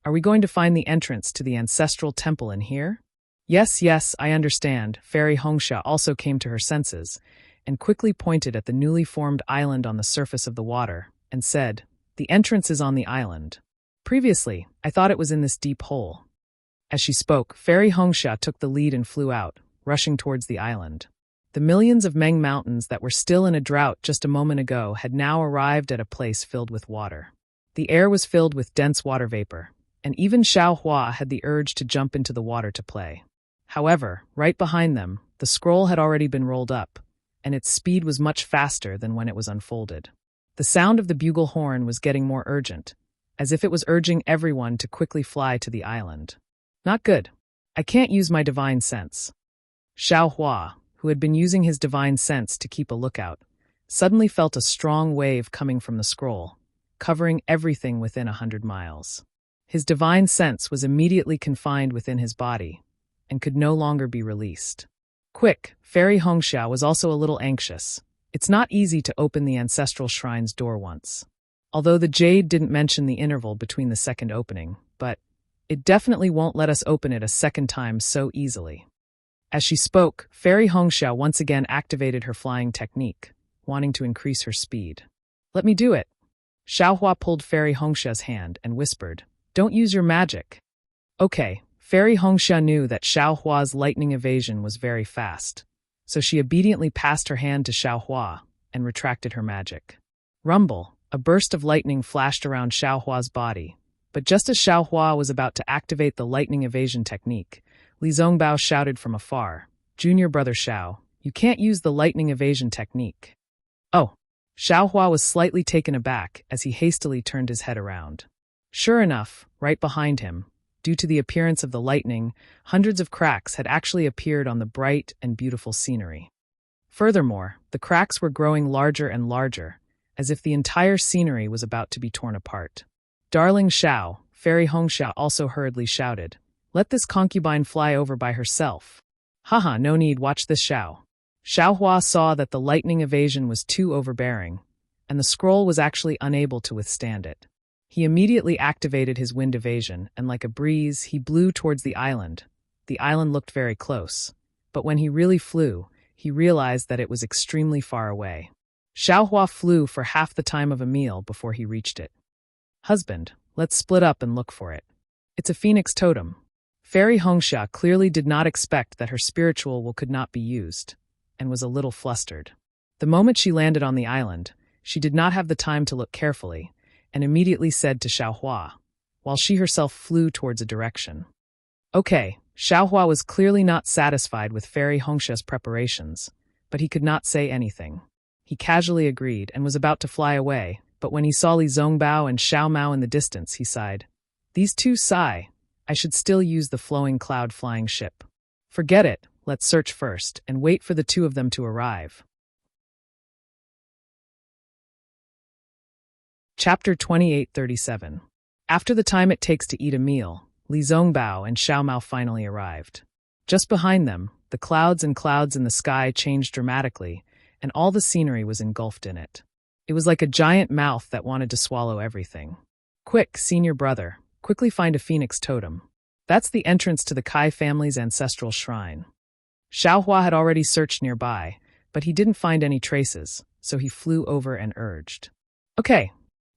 "Are we going to find the entrance to the ancestral temple in here?" Yes, yes, I understand. Fairy Hongsha also came to her senses, and quickly pointed at the newly formed island on the surface of the water, and said, "The entrance is on the island. Previously, I thought it was in this deep hole." As she spoke, Fairy Hongsha took the lead and flew out, rushing towards the island. The millions of Meng mountains that were still in a drought just a moment ago had now arrived at a place filled with water. The air was filled with dense water vapor, and even Xiaohua had the urge to jump into the water to play. However, right behind them, the scroll had already been rolled up, and its speed was much faster than when it was unfolded. The sound of the bugle horn was getting more urgent, as if it was urging everyone to quickly fly to the island. Not good. I can't use my divine sense. Xiaohua, who had been using his divine sense to keep a lookout, suddenly felt a strong wave coming from the scroll, covering everything within 100 miles. His divine sense was immediately confined within his body, and could no longer be released. Quick, Fairy Hongsha was also a little anxious. It's not easy to open the ancestral shrine's door once. Although the jade didn't mention the interval between the second opening, but it definitely won't let us open it a second time so easily. As she spoke, Fairy Hongsha once again activated her flying technique, wanting to increase her speed. Let me do it. Xiaohua pulled Fairy Hongsha's hand and whispered, "Don't use your magic." Okay, Fairy Hongsha knew that Xiaohua's lightning evasion was very fast, so she obediently passed her hand to Xiaohua and retracted her magic. Rumble, a burst of lightning flashed around Xiaohua's body, but just as Xiaohua was about to activate the lightning evasion technique, Li Zongbao shouted from afar, "Junior brother Xiao, you can't use the lightning evasion technique." Oh, Xiaohua was slightly taken aback as he hastily turned his head around. Sure enough, right behind him, due to the appearance of the lightning, hundreds of cracks had actually appeared on the bright and beautiful scenery. Furthermore, the cracks were growing larger and larger, as if the entire scenery was about to be torn apart. Darling Xiao, Fairy Hongsha also hurriedly shouted, "Let this concubine fly over by herself." Haha, no need, watch this Xiao. Xiaohua saw that the lightning evasion was too overbearing, and the scroll was actually unable to withstand it. He immediately activated his wind evasion, and like a breeze, he blew towards the island. The island looked very close, but when he really flew, he realized that it was extremely far away. Xiaohua flew for half the time of a meal before he reached it. Husband, let's split up and look for it. It's a phoenix totem. Fairy Hongsha clearly did not expect that her spiritual will could not be used, and was a little flustered. The moment she landed on the island, she did not have the time to look carefully, and immediately said to Xiaohua, while she herself flew towards a direction. Okay, Xiaohua was clearly not satisfied with Fairy Hongsha's preparations, but he could not say anything. He casually agreed and was about to fly away, but when he saw Li Zongbao and Xiao Mao in the distance, he sighed. These two sigh. I should still use the flowing cloud flying ship. Forget it, let's search first, and wait for the two of them to arrive. Chapter 2837. After the time it takes to eat a meal, Li Zongbao and Xiao Mao finally arrived. Just behind them, the clouds and clouds in the sky changed dramatically, and all the scenery was engulfed in it. It was like a giant mouth that wanted to swallow everything. Quick, senior brother, quickly find a phoenix totem. That's the entrance to the Kai family's ancestral shrine. Xiaohua had already searched nearby, but he didn't find any traces, so he flew over and urged. Okay.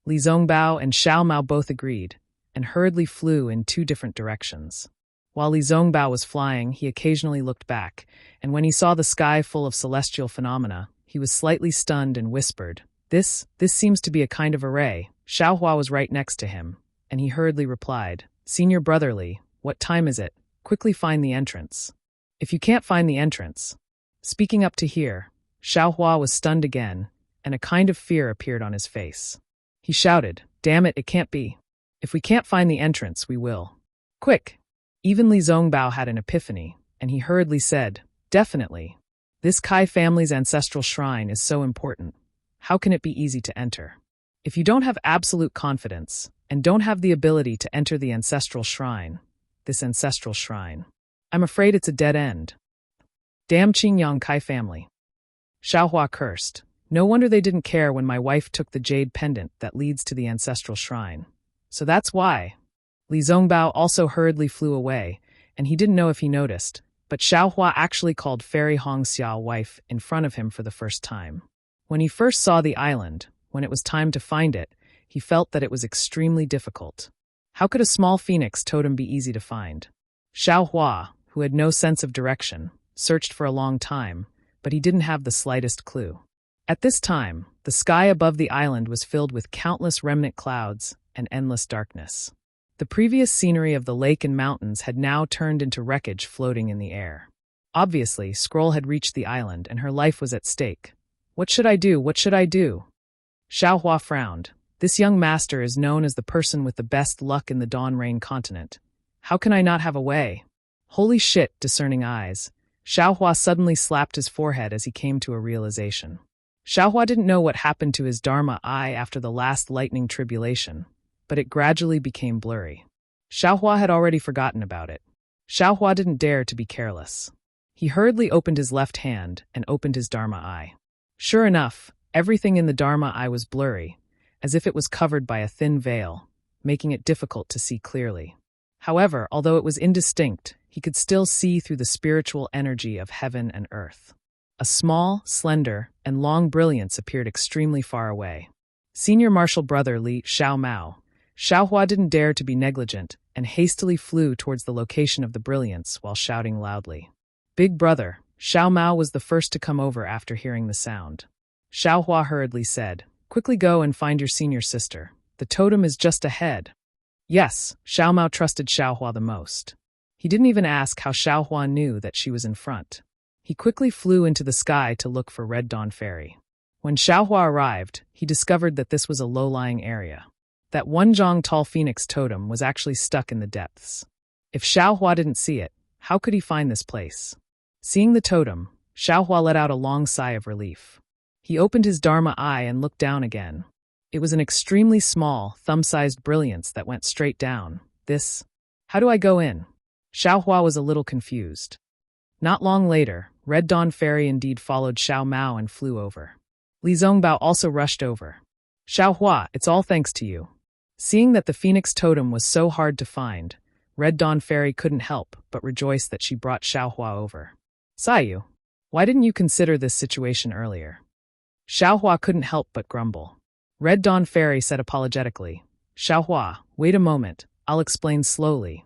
Li Zongbao and Xiao Mao both agreed, and hurriedly flew in two different directions. While Li Zongbao was flying, he occasionally looked back, and when he saw the sky full of celestial phenomena, he was slightly stunned and whispered, This seems to be a kind of array." Xiaohua was right next to him, and he hurriedly replied, "Senior brotherly, what time is it? Quickly find the entrance." If you can't find the entrance. Speaking up to hear, Xiaohua was stunned again, and a kind of fear appeared on his face. He shouted, "Damn it, it can't be. If we can't find the entrance, we will. Quick!" Even Li Zongbao had an epiphany, and he hurriedly said, "Definitely. This Kai family's ancestral shrine is so important. how can it be easy to enter? If you don't have absolute confidence, and don't have the ability to enter the ancestral shrine, this ancestral shrine, I'm afraid it's a dead end. Damn Qingyang Kai family. Xiaohua cursed. No wonder they didn't care when my wife took the jade pendant that leads to the ancestral shrine. So that's why. Li Zongbao also hurriedly flew away, and he didn't know if he noticed, but Xiaohua actually called Fairy Hongxiao wife in front of him for the first time. When he first saw the island, when it was time to find it, he felt that it was extremely difficult. How could a small phoenix totem be easy to find? Xiaohua, who had no sense of direction, searched for a long time, but he didn't have the slightest clue. At this time, the sky above the island was filled with countless remnant clouds and endless darkness. The previous scenery of the lake and mountains had now turned into wreckage floating in the air. Obviously, Scroll had reached the island and her life was at stake. What should I do? What should I do? Xiaohua frowned. This young master is known as the person with the best luck in the Dawn Rain continent. How can I not have a way? Holy shit, discerning eyes. Xiaohua suddenly slapped his forehead as he came to a realization. Xiaohua didn't know what happened to his Dharma eye after the last lightning tribulation, but it gradually became blurry. Xiaohua had already forgotten about it. Xiaohua didn't dare to be careless. He hurriedly opened his left hand and opened his Dharma eye. Sure enough, everything in the Dharma eye was blurry, as if it was covered by a thin veil, making it difficult to see clearly. However, although it was indistinct, he could still see through the spiritual energy of heaven and earth. A small, slender, and long brilliance appeared extremely far away. Senior Marshal Brother Li Xiaomao. Xiaohua didn't dare to be negligent and hastily flew towards the location of the brilliance while shouting loudly. Big brother, Xiaomao was the first to come over after hearing the sound. Xiaohua hurriedly said, "Quickly go and find your senior sister. The totem is just ahead." Yes, Xiaomao trusted Xiaohua the most. He didn't even ask how Xiaohua knew that she was in front. He quickly flew into the sky to look for Red Dawn Fairy. When Xiaohua arrived, he discovered that this was a low-lying area. That one zhang tall phoenix totem was actually stuck in the depths. If Xiaohua didn't see it, how could he find this place? Seeing the totem, Xiaohua let out a long sigh of relief. He opened his Dharma eye and looked down again. It was an extremely small, thumb-sized brilliance that went straight down. How do I go in? Xiaohua was a little confused. Not long later, Red Dawn Fairy indeed followed Xiaomao and flew over. Li Zongbao also rushed over. Xiaohua, it's all thanks to you. Seeing that the phoenix totem was so hard to find, Red Dawn Fairy couldn't help but rejoice that she brought Xiaohua over. Sayu, why didn't you consider this situation earlier? Xiaohua couldn't help but grumble. Red Dawn Fairy said apologetically, Xiaohua, wait a moment, I'll explain slowly.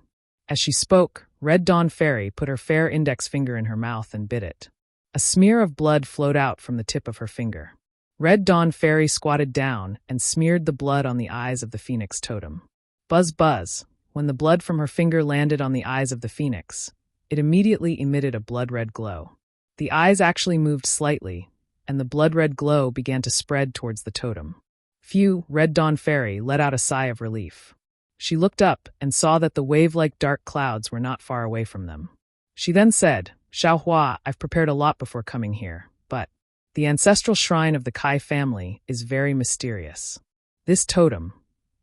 As she spoke, Red Dawn Fairy put her fair index finger in her mouth and bit it. A smear of blood flowed out from the tip of her finger. Red Dawn Fairy squatted down and smeared the blood on the eyes of the phoenix totem. Buzz buzz, when the blood from her finger landed on the eyes of the phoenix, it immediately emitted a blood-red glow. The eyes actually moved slightly, and the blood-red glow began to spread towards the totem. Phew, Red Dawn Fairy let out a sigh of relief. She looked up and saw that the wave-like dark clouds were not far away from them. She then said, Xiaohua, I've prepared a lot before coming here, but the ancestral shrine of the Kai family is very mysterious. This totem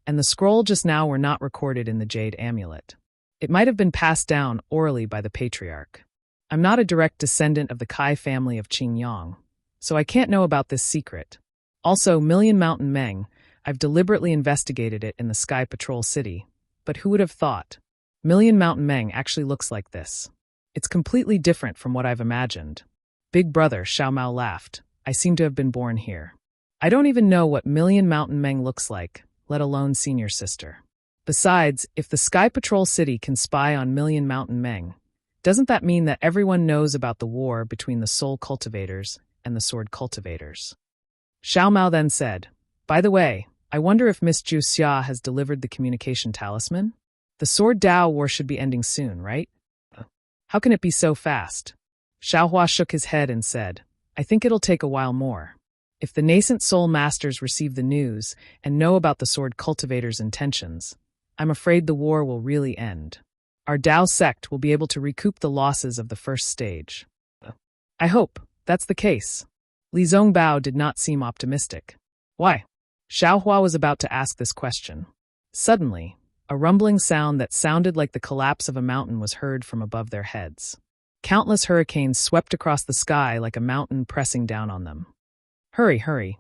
and the scroll just now were not recorded in the jade amulet. It might have been passed down orally by the patriarch. I'm not a direct descendant of the Kai family of Qingyang, so I can't know about this secret. Also, Million Mountain Meng, I've deliberately investigated it in the Sky Patrol City, but who would have thought? Million Mountain Meng actually looks like this. It's completely different from what I've imagined. Big brother, Xiaomao laughed. I seem to have been born here. I don't even know what Million Mountain Meng looks like, let alone senior sister. Besides, if the Sky Patrol City can spy on Million Mountain Meng, doesn't that mean that everyone knows about the war between the soul cultivators and the sword cultivators? Xiaomao then said, by the way, I wonder if Miss Zhu Xia has delivered the communication talisman? The Sword Dao War should be ending soon, right? How can it be so fast? Xiaohua shook his head and said, I think it'll take a while more. If the nascent soul masters receive the news and know about the sword cultivators' intentions, I'm afraid the war will really end. Our Dao sect will be able to recoup the losses of the first stage. I hope that's the case. Li Zongbao did not seem optimistic. Why? Xiaohua was about to ask this question. Suddenly, a rumbling sound that sounded like the collapse of a mountain was heard from above their heads. Countless hurricanes swept across the sky like a mountain pressing down on them. Hurry, hurry.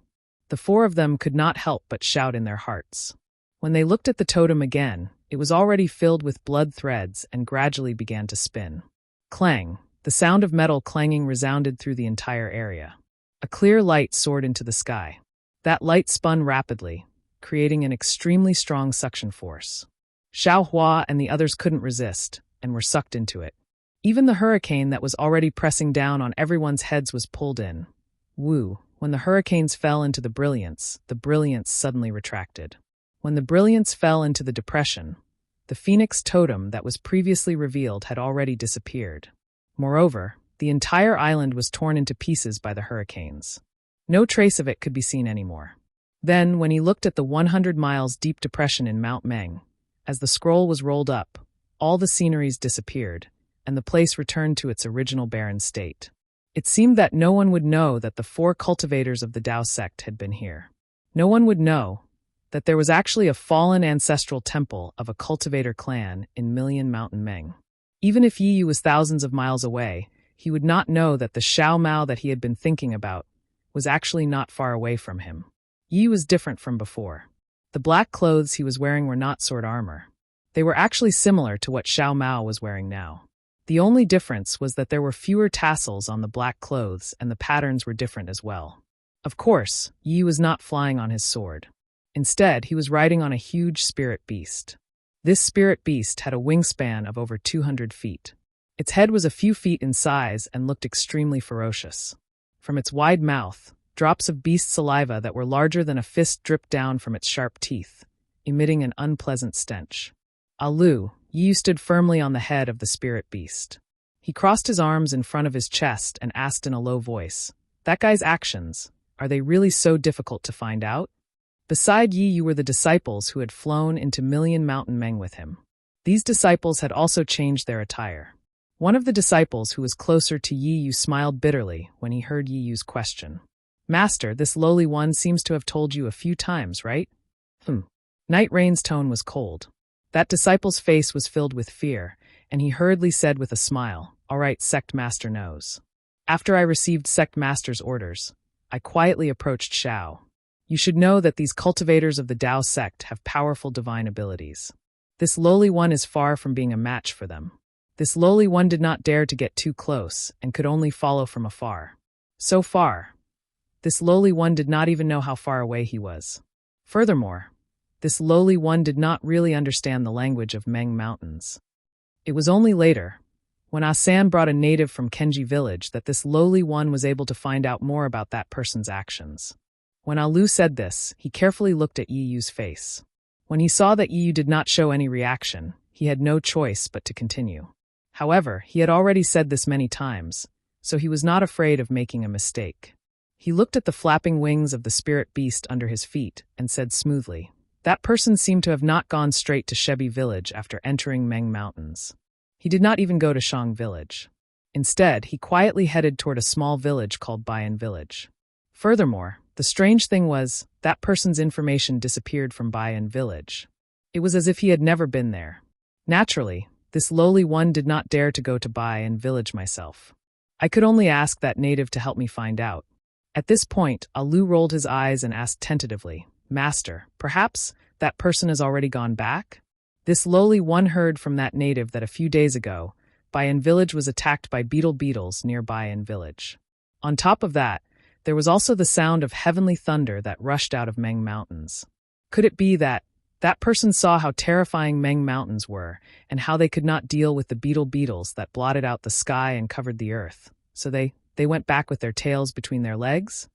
The four of them could not help but shout in their hearts. When they looked at the totem again, it was already filled with blood threads and gradually began to spin. Clang! The sound of metal clanging resounded through the entire area. A clear light soared into the sky. That light spun rapidly, creating an extremely strong suction force. Xiaohua and the others couldn't resist, and were sucked into it. Even the hurricane that was already pressing down on everyone's heads was pulled in. Woo! When the hurricanes fell into the brilliance suddenly retracted. When the brilliance fell into the depression, the phoenix totem that was previously revealed had already disappeared. Moreover, the entire island was torn into pieces by the hurricanes. No trace of it could be seen anymore. Then, when he looked at the 100 miles deep depression in Mount Meng, as the scroll was rolled up, all the sceneries disappeared, and the place returned to its original barren state. It seemed that no one would know that the four cultivators of the Tao sect had been here. No one would know that there was actually a fallen ancestral temple of a cultivator clan in Million Mountain Meng. Even if Yi Yu was thousands of miles away, he would not know that the Xiao Mao that he had been thinking about was actually not far away from him. Yi was different from before. The black clothes he was wearing were not sword armor. They were actually similar to what Xiao Mao was wearing now. The only difference was that there were fewer tassels on the black clothes and the patterns were different as well. Of course, Yi was not flying on his sword. Instead, he was riding on a huge spirit beast. This spirit beast had a wingspan of over 200 feet. Its head was a few feet in size and looked extremely ferocious. From its wide mouth, drops of beast saliva that were larger than a fist dripped down from its sharp teeth, emitting an unpleasant stench. Alu, Yi stood firmly on the head of the spirit beast. He crossed his arms in front of his chest and asked in a low voice, "That guy's actions, are they really so difficult to find out?" Beside Yi Yu were the disciples who had flown into Million Mountain Meng with him. These disciples had also changed their attire. One of the disciples who was closer to Yi Yu smiled bitterly when he heard Yi Yu's question. "Master, this lowly one seems to have told you a few times, right?" Night Rain's tone was cold. That disciple's face was filled with fear, and he hurriedly said with a smile, "All right, Sect Master knows." After I received Sect Master's orders, I quietly approached Xiao. You should know that these cultivators of the Tao sect have powerful divine abilities. This lowly one is far from being a match for them. This lowly one did not dare to get too close and could only follow from afar. So far, this lowly one did not even know how far away he was. Furthermore, this lowly one did not really understand the language of Meng Mountains. It was only later, when Asan brought a native from Kenji village, that this lowly one was able to find out more about that person's actions. When Alu said this, he carefully looked at Yi Yu's face. When he saw that Yi Yu did not show any reaction, he had no choice but to continue. However, he had already said this many times, so he was not afraid of making a mistake. He looked at the flapping wings of the spirit beast under his feet and said smoothly, "That person seemed to have not gone straight to Shebi village after entering Meng Mountains. He did not even go to Shang village. Instead, he quietly headed toward a small village called Bayan village. Furthermore, the strange thing was, that person's information disappeared from Bayan village. It was as if he had never been there. Naturally, this lowly one did not dare to go to Bayan village myself. I could only ask that native to help me find out." At this point, Alu rolled his eyes and asked tentatively, "Master, perhaps that person has already gone back?" This lowly one heard from that native that a few days ago, Bayan village was attacked by beetles near Bayan village. On top of that, there was also the sound of heavenly thunder that rushed out of Meng Mountains. Could it be that that person saw how terrifying Meng Mountains were and how they could not deal with the beetles that blotted out the sky and covered the earth, so they went back with their tails between their legs?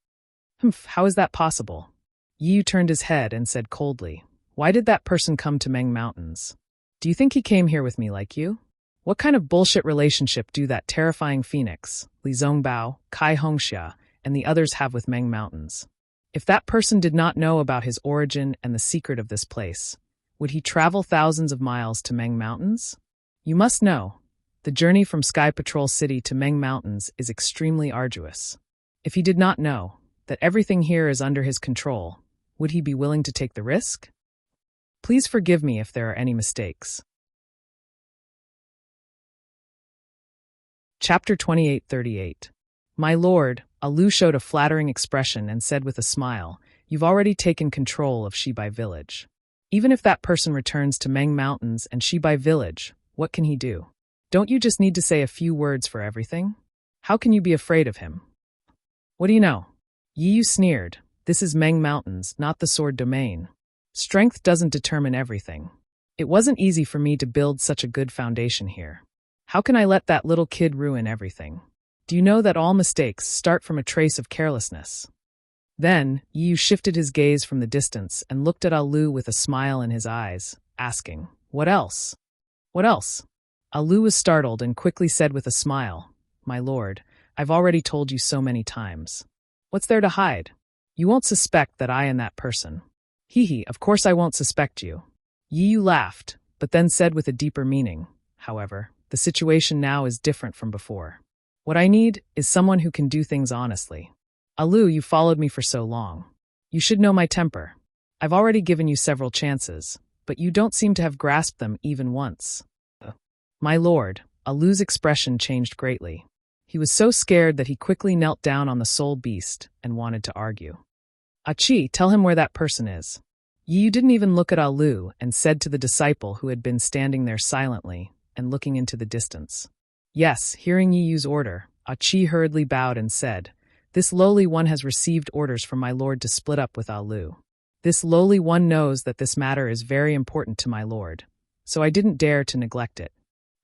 How is that possible? Yi Yu turned his head and said coldly, "Why did that person come to Meng Mountains? Do you think he came here with me like you? What kind of bullshit relationship do that terrifying phoenix, Li Zongbao, Kai Hongxia, and the others have with Meng Mountains? If that person did not know about his origin and the secret of this place, would he travel thousands of miles to Meng Mountains? You must know, the journey from Sky Patrol City to Meng Mountains is extremely arduous. If he did not know that everything here is under his control, would he be willing to take the risk? Please forgive me if there are any mistakes. Chapter 28:38. My lord, Alu showed a flattering expression and said with a smile, "You've already taken control of Shibai village. Even if that person returns to Meng Mountains and Shibai village, what can he do? Don't you just need to say a few words for everything? How can you be afraid of him?" "What do you know?" Yi Yu sneered. "This is Meng Mountains, not the sword domain. Strength doesn't determine everything. It wasn't easy for me to build such a good foundation here. How can I let that little kid ruin everything? Do you know that all mistakes start from a trace of carelessness?" Then, Yi Yu shifted his gaze from the distance and looked at Alu with a smile in his eyes, asking, "What else? What else?" Alu was startled and quickly said with a smile, "My lord, I've already told you so many times. What's there to hide? You won't suspect that I am that person." "Hee, of course I won't suspect you." Yi Yu laughed, but then said with a deeper meaning, "However, the situation now is different from before. What I need is someone who can do things honestly. Alu, you followed me for so long. You should know my temper. I've already given you several chances, but you don't seem to have grasped them even once." My lord, Alu's expression changed greatly. He was so scared that he quickly knelt down on the soul beast and wanted to argue. "Achi, tell him where that person is." Yi Yu didn't even look at Alu and said to the disciple who had been standing there silently and looking into the distance. Yes, hearing Yi Yu's order, Achi hurriedly bowed and said, "This lowly one has received orders from my lord to split up with Alu. This lowly one knows that this matter is very important to my lord, so I didn't dare to neglect it.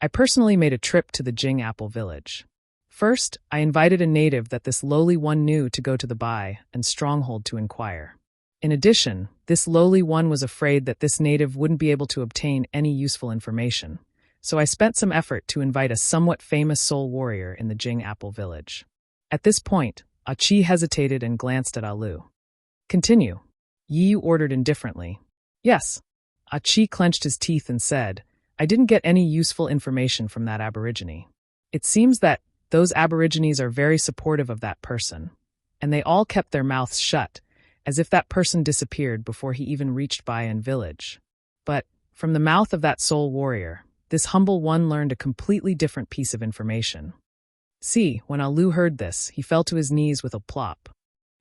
I personally made a trip to the Jing Apple village. First, I invited a native that this lowly one knew to go to the Bai and stronghold to inquire. In addition, this lowly one was afraid that this native wouldn't be able to obtain any useful information, so I spent some effort to invite a somewhat famous soul warrior in the Jing Apple village." At this point, Achi hesitated and glanced at Alu. "Continue," Yi Yu ordered indifferently. "Yes." Achi clenched his teeth and said, "I didn't get any useful information from that aborigine. It seems that those aborigines are very supportive of that person, and they all kept their mouths shut, as if that person disappeared before he even reached Bayan village. But, from the mouth of that soul warrior, this humble one learned a completely different piece of information." See, when Alu heard this, he fell to his knees with a plop.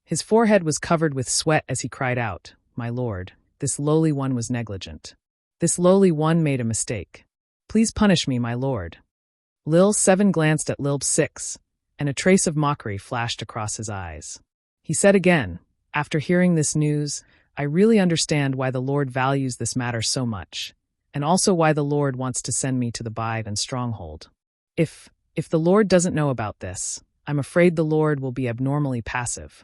His forehead was covered with sweat as he cried out, "My lord, this lowly one was negligent. This lowly one made a mistake. Please punish me, my lord." Lil 7 glanced at Lil 6, and a trace of mockery flashed across his eyes. He said again, "After hearing this news, I really understand why the Lord values this matter so much, and also why the Lord wants to send me to the Bai and stronghold. If the Lord doesn't know about this, I'm afraid the Lord will be abnormally passive."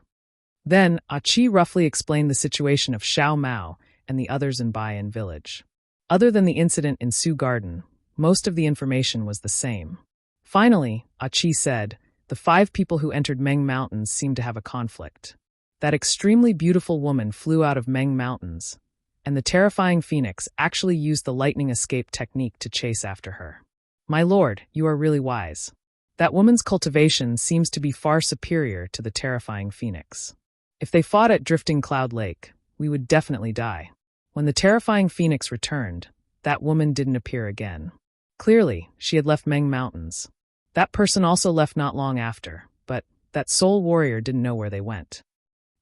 Then, Achi roughly explained the situation of Xiao Mao and the others in Bayan village. Other than the incident in Su Garden, most of the information was the same. Finally, Achi said, "The 5 people who entered Meng Mountains seemed to have a conflict. That extremely beautiful woman flew out of Meng Mountains, and the terrifying phoenix actually used the lightning escape technique to chase after her. My lord, you are really wise. That woman's cultivation seems to be far superior to the terrifying phoenix. If they fought at Drifting Cloud Lake, we would definitely die. When the terrifying phoenix returned, that woman didn't appear again. Clearly, she had left Meng Mountains. That person also left not long after, but that soul warrior didn't know where they went.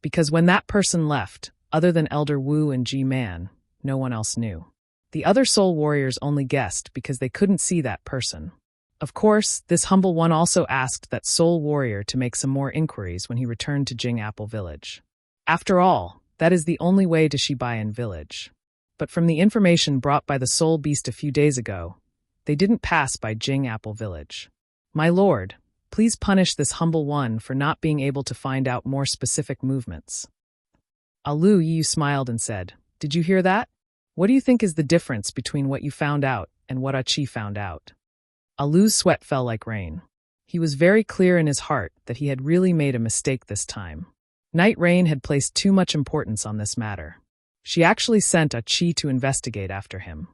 Because when that person left, other than Elder Wu and G-Man, no one else knew. The other soul warriors only guessed because they couldn't see that person. Of course, this humble one also asked that soul warrior to make some more inquiries when he returned to Jing Apple village. After all, that is the only way to Shibayan village. But from the information brought by the soul beast a few days ago, they didn't pass by Jing Apple village. My lord, please punish this humble one for not being able to find out more specific movements." Alu Yi Yu smiled and said, "Did you hear that? What do you think is the difference between what you found out and what Achi found out?" Alu's sweat fell like rain. He was very clear in his heart that he had really made a mistake this time. Night Rain had placed too much importance on this matter. She actually sent Achi to investigate after him.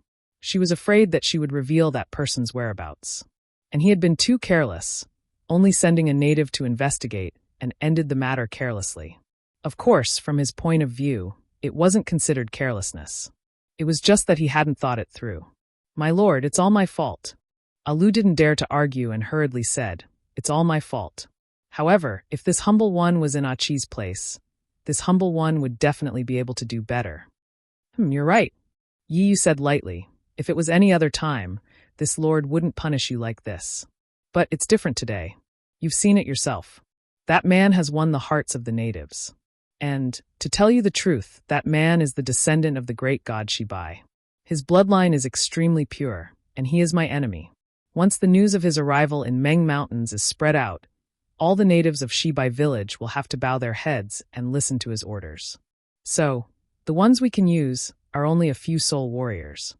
She was afraid that she would reveal that person's whereabouts. And he had been too careless, only sending a native to investigate and ended the matter carelessly. Of course, from his point of view, it wasn't considered carelessness. It was just that he hadn't thought it through. "My lord, it's all my fault." Alu didn't dare to argue and hurriedly said, "It's all my fault." However, if this humble one was in Achi's place, this humble one would definitely be able to do better. You're right," Yi Yu said lightly. "If it was any other time, this lord wouldn't punish you like this. But it's different today. You've seen it yourself. That man has won the hearts of the natives. And, to tell you the truth, that man is the descendant of the great god Shibai. His bloodline is extremely pure, and he is my enemy. Once the news of his arrival in Meng Mountains is spread out, all the natives of Shibai village will have to bow their heads and listen to his orders. So, the ones we can use are only a few soul warriors.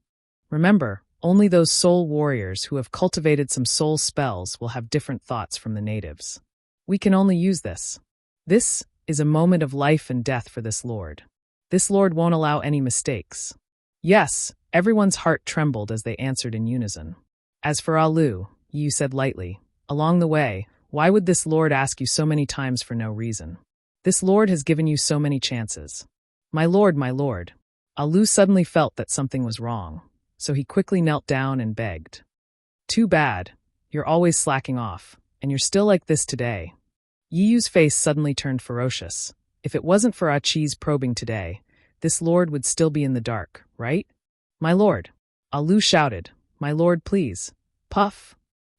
Remember, only those soul warriors who have cultivated some soul spells will have different thoughts from the natives. We can only use this. This is a moment of life and death for this lord. This lord won't allow any mistakes." Yes, everyone's heart trembled as they answered in unison. As for Alu, Yu said lightly, "Along the way, why would this lord ask you so many times for no reason? This lord has given you so many chances." My lord, my lord." Alu suddenly felt that something was wrong, so he quickly knelt down and begged. "Too bad. You're always slacking off, and you're still like this today." Yi Yu's face suddenly turned ferocious. If it wasn't for Achi's probing today, this lord would still be in the dark, right? "My lord." Alu shouted, "My lord, please." Puff!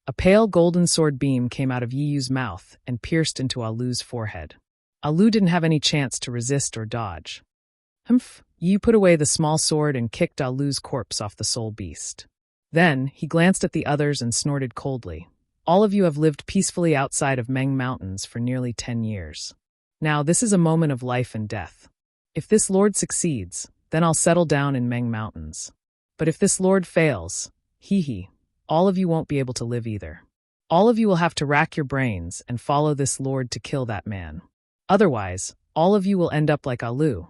A pale golden sword beam came out of Yi Yu's mouth and pierced into Alu's forehead. Alu didn't have any chance to resist or dodge. Humph! Yi Yu put away the small sword and kicked Alu's corpse off the soul beast. Then, he glanced at the others and snorted coldly. "All of you have lived peacefully outside of Meng Mountains for nearly 10 years. Now, this is a moment of life and death. If this lord succeeds, then I'll settle down in Meng Mountains. But if this lord fails, hee, all of you won't be able to live either. All of you will have to rack your brains and follow this lord to kill that man. Otherwise, all of you will end up like Alu."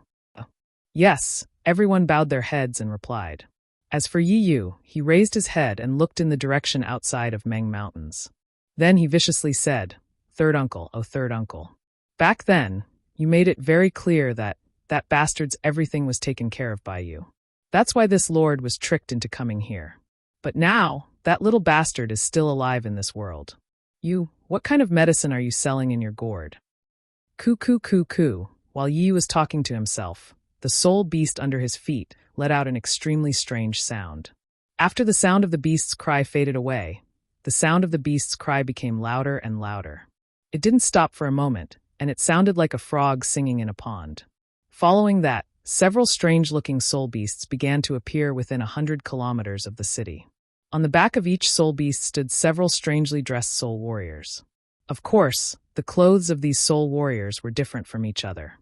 Yes, everyone bowed their heads and replied. As for Yi Yu, he raised his head and looked in the direction outside of Meng Mountains. Then he viciously said, "Third uncle, oh third uncle. Back then, you made it very clear that bastard's everything was taken care of by you. That's why this lord was tricked into coming here. But now, that little bastard is still alive in this world. What kind of medicine are you selling in your gourd?" Coo coo coo coo. While Yi was talking to himself, the soul beast under his feet let out an extremely strange sound. After the sound of the beast's cry faded away, the sound of the beast's cry became louder and louder. It didn't stop for a moment, and it sounded like a frog singing in a pond. Following that, several strange-looking soul beasts began to appear within 100 kilometers of the city. On the back of each soul beast stood several strangely dressed soul warriors. Of course, the clothes of these soul warriors were different from each other.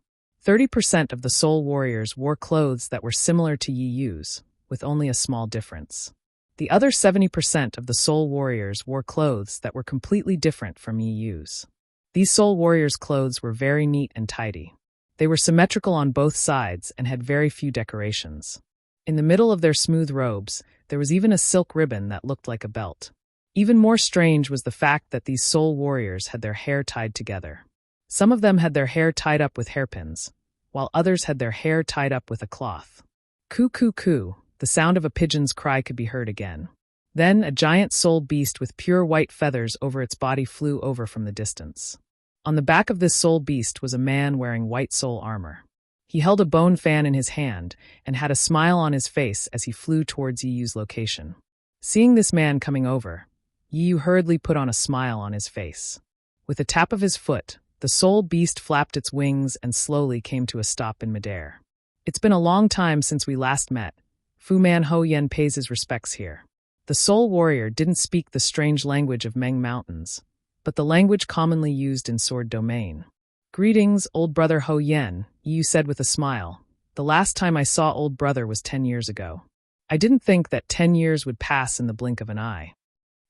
30% of the soul warriors wore clothes that were similar to Yi Yu's, with only a small difference. The other 70% of the soul warriors wore clothes that were completely different from Yi Yu's. These soul warriors' clothes were very neat and tidy. They were symmetrical on both sides and had very few decorations. In the middle of their smooth robes, there was even a silk ribbon that looked like a belt. Even more strange was the fact that these soul warriors had their hair tied together. Some of them had their hair tied up with hairpins, while others had their hair tied up with a cloth. Coo coo coo, the sound of a pigeon's cry could be heard again. Then a giant soul beast with pure white feathers over its body flew over from the distance. On the back of this soul beast was a man wearing white soul armor. He held a bone fan in his hand and had a smile on his face as he flew towards Yi Yu's location. Seeing this man coming over, Yi Yu hurriedly put on a smile on his face. With a tap of his foot, the soul beast flapped its wings and slowly came to a stop in midair. "It's been a long time since we last met. Fu Man Ho Yen pays his respects here." The soul warrior didn't speak the strange language of Meng Mountains, but the language commonly used in sword domain. "Greetings, old brother Ho Yen," Yi said with a smile. "The last time I saw old brother was 10 years ago. I didn't think that 10 years would pass in the blink of an eye.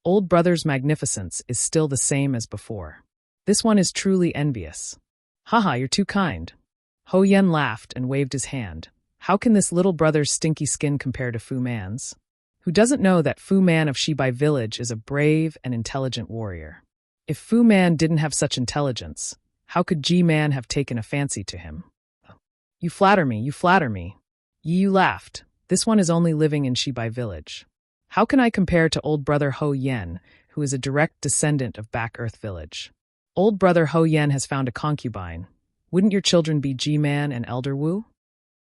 Old brother's magnificence is still the same as before. This one is truly envious." "Haha, you're too kind." Ho Yen laughed and waved his hand. "How can this little brother's stinky skin compare to Fu Man's? Who doesn't know that Fu Man of Shibai village is a brave and intelligent warrior? If Fu Man didn't have such intelligence, How could G-Man have taken a fancy to him? You flatter me, you flatter me. Yu laughed. This one is only living in Shibai village. How can I compare to old brother Ho Yen, who is a direct descendant of Back Earth village? Old brother Ho Yen has found a concubine. Wouldn't your children be G-Man and Elder Wu?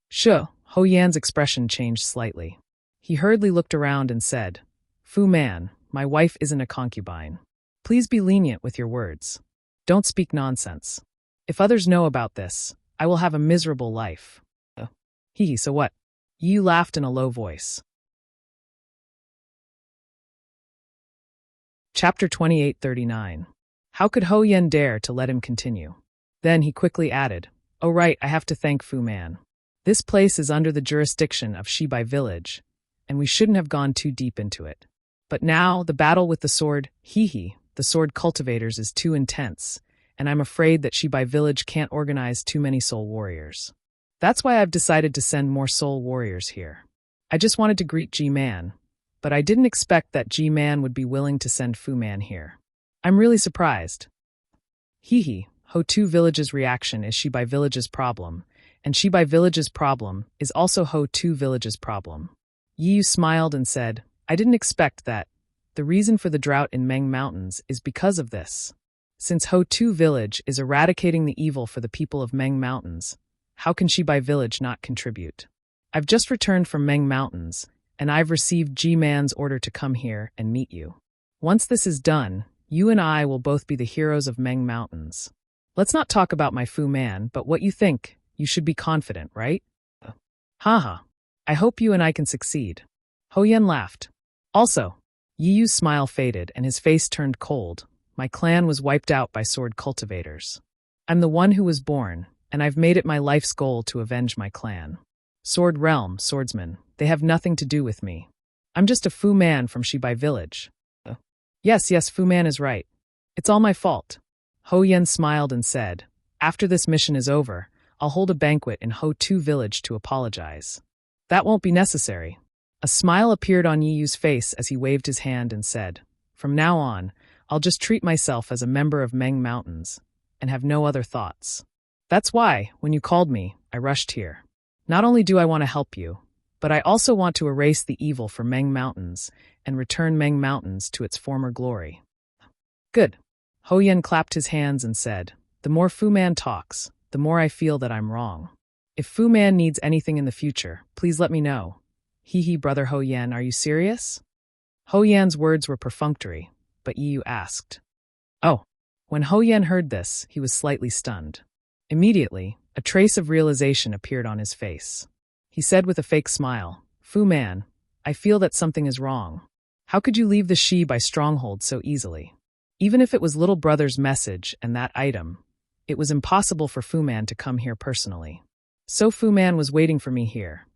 Sure, Ho Yan's expression changed slightly. He hurriedly looked around and said, Fu Man, my wife isn't a concubine. Please be lenient with your words. Don't speak nonsense. If others know about this, I will have a miserable life. So what? Yu laughed in a low voice. Chapter 2839. How could Ho Yen dare to let him continue? Then he quickly added, Oh right, I have to thank Fu Man. This place is under the jurisdiction of Shibai village, and we shouldn't have gone too deep into it. But now, the battle with the sword, the sword cultivators is too intense, and I'm afraid that Shibai village can't organize too many soul warriors. That's why I've decided to send more soul warriors here. I just wanted to greet G-Man, but I didn't expect that G-Man would be willing to send Fu Man here. I'm really surprised. Ho-Tu village's reaction is Shibai village's problem, and Shibai village's problem is also Ho-Tu village's problem. Yu smiled and said, I didn't expect that. The reason for the drought in Meng Mountains is because of this. Since Ho-Tu village is eradicating the evil for the people of Meng Mountains, how can Shibai village not contribute? I've just returned from Meng Mountains, and I've received G-Man's order to come here and meet you. Once this is done, you and I will both be the heroes of Meng Mountains. Let's not talk about my Fu Man, but what you think. You should be confident, right? Haha. I hope you and I can succeed. Ho Yen laughed. Also, Yiyu's smile faded and his face turned cold. My clan was wiped out by sword cultivators. I'm the one who was born, and I've made it my life's goal to avenge my clan. Sword Realm, swordsman, they have nothing to do with me. I'm just a Fu Man from Shibai village. Yes, Fu Man is right. It's all my fault. Ho Yen smiled and said, After this mission is over, I'll hold a banquet in Ho-Tu village to apologize. That won't be necessary. A smile appeared on Yiyu's face as he waved his hand and said, From now on, I'll just treat myself as a member of Meng Mountains, and have no other thoughts. That's why, when you called me, I rushed here. Not only do I want to help you, but I also want to erase the evil for Meng Mountains and return Meng Mountains to its former glory. Good. Ho Yen clapped his hands and said, The more Fu Man talks, the more I feel that I'm wrong. If Fu Man needs anything in the future, please let me know. Brother Ho Yen, are you serious? Ho Yan's words were perfunctory, but Yiyu asked. Oh. When Ho Yen heard this, he was slightly stunned. Immediately, a trace of realization appeared on his face. He said with a fake smile, Fu Man, I feel that something is wrong. How could you leave the Shibai stronghold so easily? Even if it was little brother's message and that item, it was impossible for Fu Man to come here personally. So Fu Man was waiting for me here.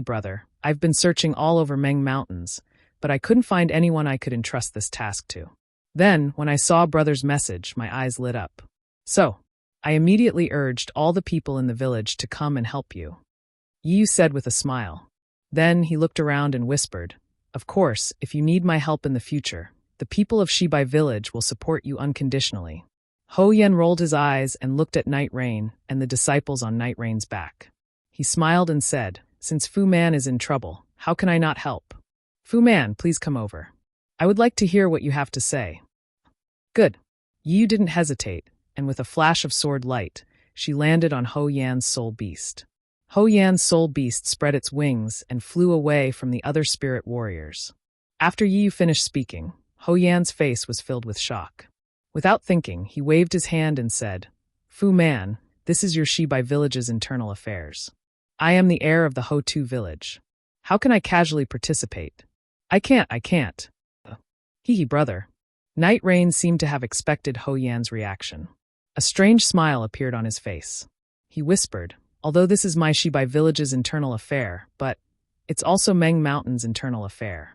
Brother, I've been searching all over Meng Mountains, but I couldn't find anyone I could entrust this task to. Then, when I saw brother's message, my eyes lit up. So, I immediately urged all the people in the village to come and help you. Yu said with a smile. Then he looked around and whispered, Of course, if you need my help in the future, the people of Shibai village will support you unconditionally. Ho Yen rolled his eyes and looked at Night Rain and the disciples on Night Rain's back. He smiled and said, Since Fu Man is in trouble, how can I not help? Fu Man, please come over. I would like to hear what you have to say. Good. Yu didn't hesitate, and with a flash of sword light, she landed on Ho Yan's soul beast. Ho Yan's soul beast spread its wings and flew away from the other spirit warriors. After Yu finished speaking, Ho Yan's face was filled with shock. Without thinking, he waved his hand and said, Fu Man, this is your Shibai village's internal affairs. I am the heir of the Ho-Tu village. How can I casually participate? I can't. Brother. Night Rain seemed to have expected Ho Yan's reaction. A strange smile appeared on his face. He whispered, Although this is my Shibai village's internal affair, but it's also Meng Mountain's internal affair.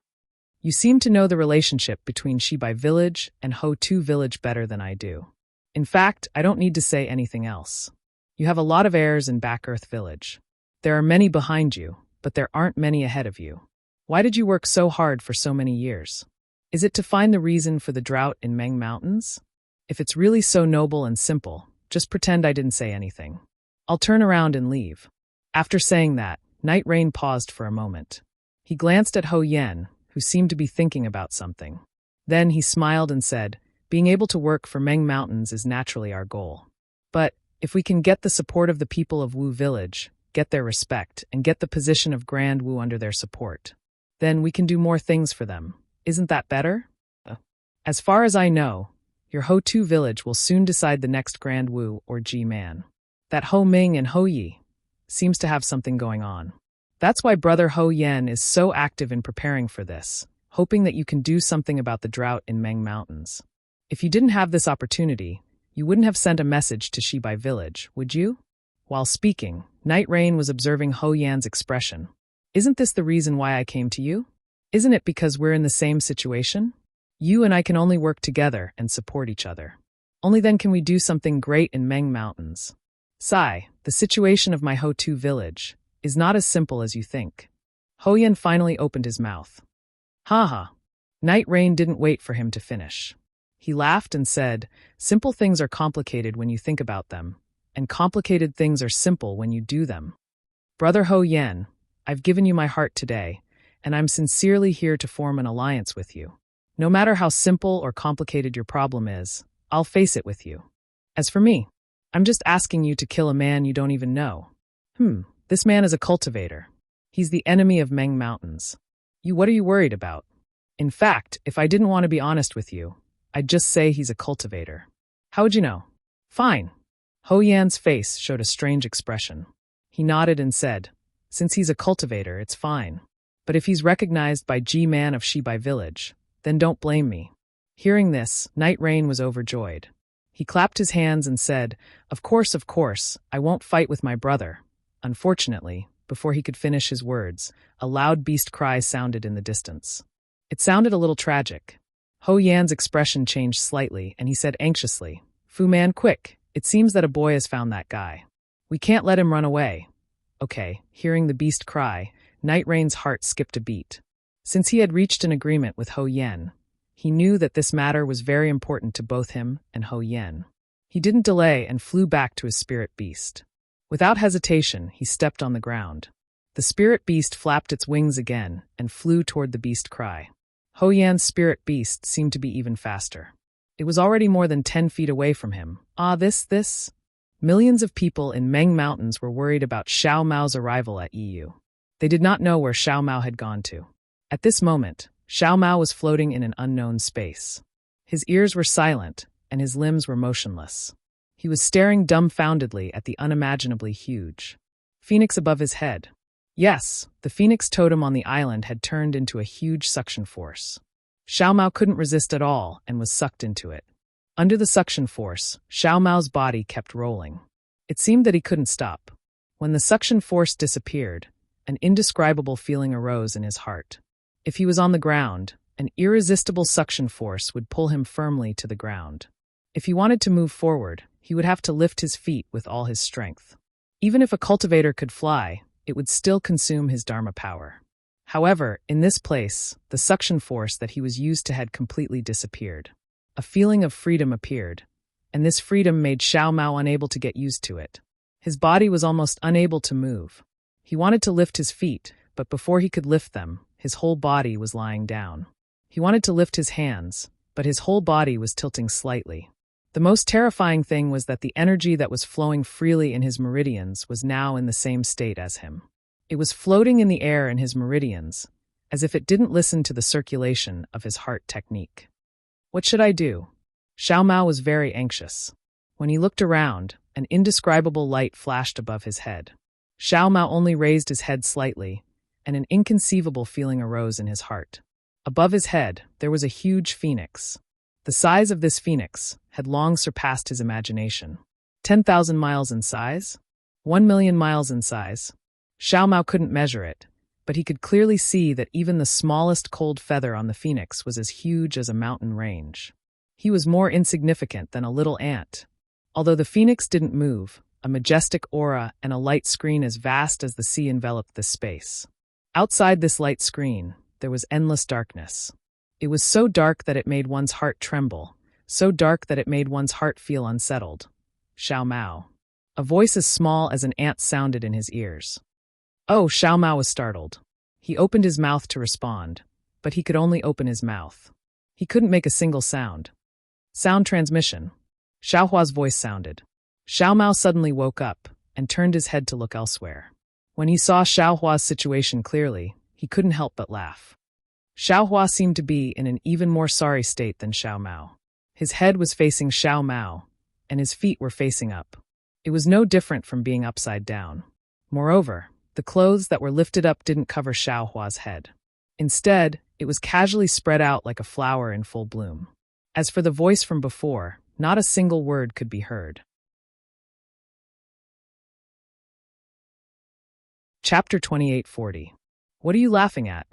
You seem to know the relationship between Shibai village and Ho-Tu village better than I do. In fact, I don't need to say anything else. You have a lot of heirs in Back Earth village. There are many behind you, but there aren't many ahead of you. Why did you work so hard for so many years? Is it to find the reason for the drought in Meng Mountains? If it's really so noble and simple, Just pretend I didn't say anything. I'll turn around and leave." After saying that, Night Rain paused for a moment. He glanced at Ho Yen, who seemed to be thinking about something. Then he smiled and said, "Being able to work for Meng Mountains is naturally our goal. But if we can get the support of the people of Wu Village, get their respect, and get the position of Grand Wu under their support, then we can do more things for them. Isn't that better? As far as I know, your Ho Tu village will soon decide the next Grand Wu or Ji man. That Ho Ming and Ho Yi seems to have something going on. That's why Brother Ho Yen is so active in preparing for this, hoping that you can do something about the drought in Meng Mountains. If you didn't have this opportunity, you wouldn't have sent a message to Shibai village, would you?" While speaking, Night Rain was observing Ho Yan's expression. "Isn't this the reason why I came to you? Isn't it because we're in the same situation? You and I can only work together and support each other. Only then can we do something great in Meng Mountains. Sai, the situation of my Ho Tu village is not as simple as you think." Ho Yan finally opened his mouth. "Ha." Night Rain didn't wait for him to finish. He laughed and said, "Simple things are complicated when you think about them, and complicated things are simple when you do them. Brother Ho Yen, I've given you my heart today, and I'm sincerely here to form an alliance with you. No matter how simple or complicated your problem is, I'll face it with you. As for me, I'm just asking you to kill a man you don't even know. This man is a cultivator. He's the enemy of Meng Mountains. What are you worried about? In fact, if I didn't want to be honest with you, I'd just say he's a cultivator. How would you know?" "Fine." Ho Yan's face showed a strange expression. He nodded and said, "Since he's a cultivator, it's fine. But if he's recognized by G-Man of Shibai village, then don't blame me." Hearing this, Night Rain was overjoyed. He clapped his hands and said, of course, I won't fight with my brother." Unfortunately, before he could finish his words, a loud beast cry sounded in the distance. It sounded a little tragic. Ho Yan's expression changed slightly, and he said anxiously, "Fu Man, quick, it seems that a boy has found that guy. We can't let him run away." Okay, hearing the beast cry, Night Rain's heart skipped a beat. Since he had reached an agreement with Ho Yen, he knew that this matter was very important to both him and Ho Yen. He didn't delay and flew back to his spirit beast. Without hesitation, he stepped on the ground. The spirit beast flapped its wings again and flew toward the beast cry. Ho Yan's spirit beast seemed to be even faster. It was already more than 10 feet away from him. This. Millions of people in Meng Mountains were worried about Xiao Mao's arrival at EU. They did not know where Xiao Mao had gone to. At this moment, Xiao Mao was floating in an unknown space. His ears were silent, and his limbs were motionless. He was staring dumbfoundedly at the unimaginably huge phoenix above his head. Yes, the phoenix totem on the island had turned into a huge suction force. Xiao Mao couldn't resist at all and was sucked into it. Under the suction force, Xiao Mao's body kept rolling. It seemed that he couldn't stop. When the suction force disappeared, an indescribable feeling arose in his heart. If he was on the ground, an irresistible suction force would pull him firmly to the ground. If he wanted to move forward, he would have to lift his feet with all his strength. Even if a cultivator could fly, it would still consume his Dharma power. However, in this place, the suction force that he was used to had completely disappeared. A feeling of freedom appeared, and this freedom made Xiao Mao unable to get used to it. His body was almost unable to move. He wanted to lift his feet, but before he could lift them, his whole body was lying down. He wanted to lift his hands, but his whole body was tilting slightly. The most terrifying thing was that the energy that was flowing freely in his meridians was now in the same state as him. It was floating in the air in his meridians, as if it didn't listen to the circulation of his heart technique. What should I do? Xiao Mao was very anxious. When he looked around, an indescribable light flashed above his head. Xiao Mao only raised his head slightly, and an inconceivable feeling arose in his heart. Above his head, there was a huge phoenix. The size of this phoenix had long surpassed his imagination. 10,000 miles in size? 1 million miles in size? Xiao Mao couldn't measure it, but he could clearly see that even the smallest cold feather on the phoenix was as huge as a mountain range. He was more insignificant than a little ant. Although the phoenix didn't move, a majestic aura and a light screen as vast as the sea enveloped this space. Outside this light screen, there was endless darkness. It was so dark that it made one's heart tremble, so dark that it made one's heart feel unsettled. Xiao Mao. A voice as small as an ant sounded in his ears. Oh, Xiao Mao was startled. He opened his mouth to respond, but he could only open his mouth. He couldn't make a single sound. Sound transmission. Xiao Hua's voice sounded. Xiao Mao suddenly woke up and turned his head to look elsewhere. When he saw Xiao Hua's situation clearly, he couldn't help but laugh. Xiao Hua seemed to be in an even more sorry state than Xiao Mao. His head was facing Xiao Mao, and his feet were facing up. It was no different from being upside down. Moreover, the clothes that were lifted up didn't cover Xiao Hua's head. Instead, it was casually spread out like a flower in full bloom. As for the voice from before, not a single word could be heard. Chapter 2840. What are you laughing at?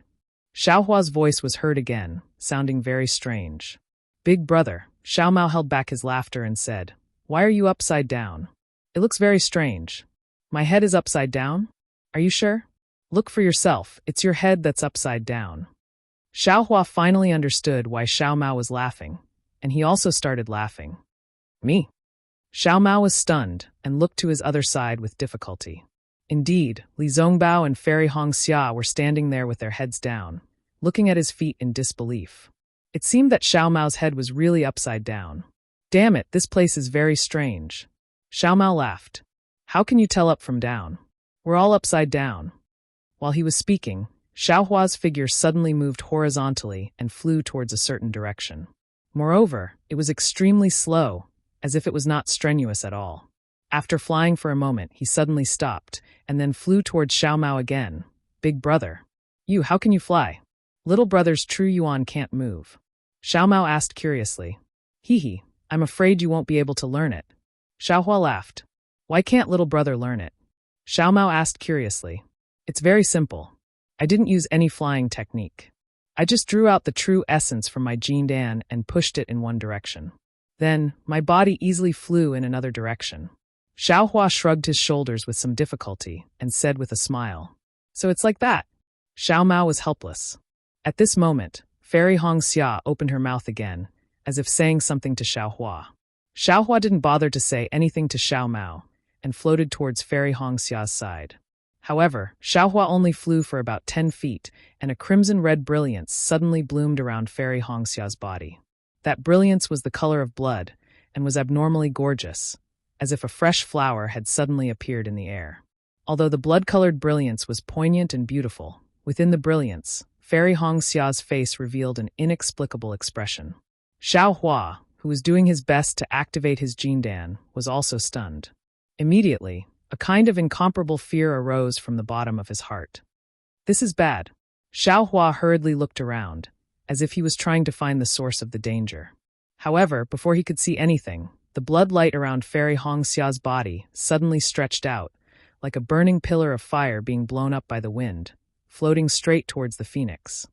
Xiao Hua's voice was heard again, sounding very strange. Big brother, Xiao Mao held back his laughter and said, Why are you upside down? It looks very strange. My head is upside down? Are you sure? Look for yourself, it's your head that's upside down. Xiao Hua finally understood why Xiao Mao was laughing, and he also started laughing. Me? Xiao Mao was stunned and looked to his other side with difficulty. Indeed, Li Zongbao and Fairy Hongxia were standing there with their heads down, looking at his feet in disbelief. It seemed that Xiao Mao's head was really upside down. Damn it, this place is very strange. Xiao Mao laughed. How can you tell up from down? We're all upside down. While he was speaking, Xiao Hua's figure suddenly moved horizontally and flew towards a certain direction. Moreover, it was extremely slow, as if it was not strenuous at all. After flying for a moment, he suddenly stopped, and then flew towards Xiao Mao again. Big brother. You, how can you fly? Little brother's true yuan can't move. Xiao Mao asked curiously. Hee, I'm afraid you won't be able to learn it. Xiao Hua laughed. Why can't little brother learn it? Xiao Mao asked curiously. It's very simple. I didn't use any flying technique. I just drew out the true essence from my Jindan and pushed it in one direction. Then, my body easily flew in another direction. Xiao Hua shrugged his shoulders with some difficulty and said with a smile. So it's like that. Xiao Mao was helpless. At this moment, Fairy Hongxia opened her mouth again, as if saying something to Xiao Hua. Xiao Hua didn't bother to say anything to Xiao Mao, and floated towards Fairy Hongxia's side. However, Xiao Hua only flew for about 10 feet, and a crimson-red brilliance suddenly bloomed around Fairy Hongxia's body. That brilliance was the color of blood, and was abnormally gorgeous, as if a fresh flower had suddenly appeared in the air. Although the blood-colored brilliance was poignant and beautiful, within the brilliance, Fairy Hongxia's face revealed an inexplicable expression. Xiao Hua, who was doing his best to activate his Jindan, was also stunned. Immediately, a kind of incomparable fear arose from the bottom of his heart. This is bad. Xiao Hua hurriedly looked around, as if he was trying to find the source of the danger. However, before he could see anything, the blood light around Fairy Hongxia's body suddenly stretched out, like a burning pillar of fire being blown up by the wind, floating straight towards the phoenix.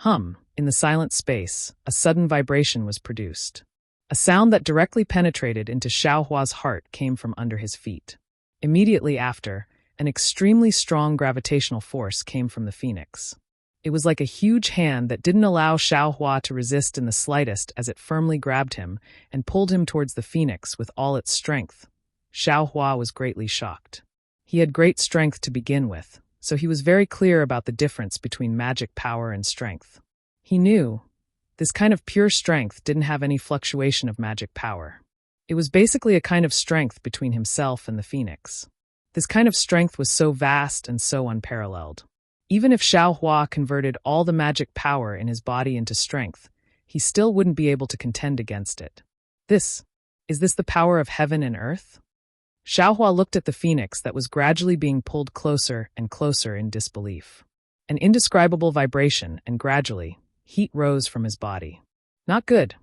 In the silent space, a sudden vibration was produced. A sound that directly penetrated into Xiao Hua's heart came from under his feet. Immediately after, an extremely strong gravitational force came from the phoenix. It was like a huge hand that didn't allow Xiao Hua to resist in the slightest as it firmly grabbed him and pulled him towards the phoenix with all its strength. Xiao Hua was greatly shocked. He had great strength to begin with, so he was very clear about the difference between magic power and strength. He knew this kind of pure strength didn't have any fluctuation of magic power. It was basically a kind of strength between himself and the phoenix. This kind of strength was so vast and so unparalleled. Even if Xiao Hua converted all the magic power in his body into strength, he still wouldn't be able to contend against it. Is this the power of heaven and earth? Xiao Hua looked at the phoenix that was gradually being pulled closer and closer in disbelief. An indescribable vibration, and gradually, heat rose from his body. Not good.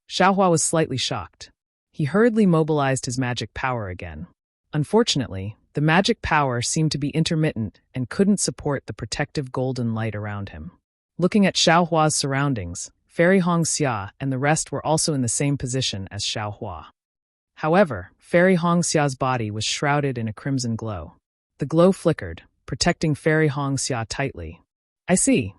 Xiao Hua was slightly shocked. He hurriedly mobilized his magic power again. Unfortunately, the magic power seemed to be intermittent and couldn't support the protective golden light around him. Looking at Xiao Hua's surroundings, Fairy Hongxia and the rest were also in the same position as Xiao Hua. However, Fairy Hongxia's body was shrouded in a crimson glow. The glow flickered, protecting Fairy Hongxia tightly. I see.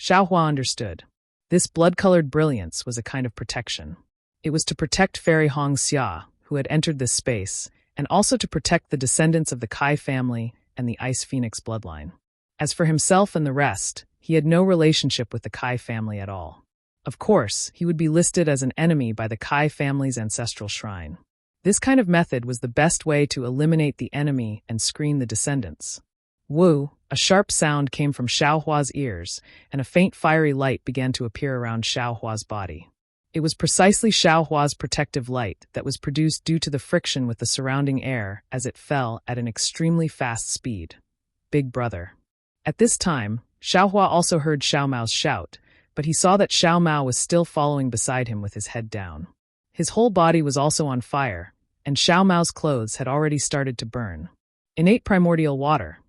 Xiao Hua understood. This blood-colored brilliance was a kind of protection. It was to protect Fairy Hongxia, who had entered this space, and also to protect the descendants of the Kai family and the Ice Phoenix bloodline. As for himself and the rest, he had no relationship with the Kai family at all. Of course, he would be listed as an enemy by the Kai family's ancestral shrine. This kind of method was the best way to eliminate the enemy and screen the descendants. Woo! A sharp sound came from Xiaohua's ears, and a faint fiery light began to appear around Xiaohua's body. It was precisely Xiaohua's protective light that was produced due to the friction with the surrounding air as it fell at an extremely fast speed. Big brother. At this time, Xiaohua also heard Xiao Mao's shout, but he saw that Xiao Mao was still following beside him with his head down. His whole body was also on fire, and Xiao Mao's clothes had already started to burn. Innate primordial water.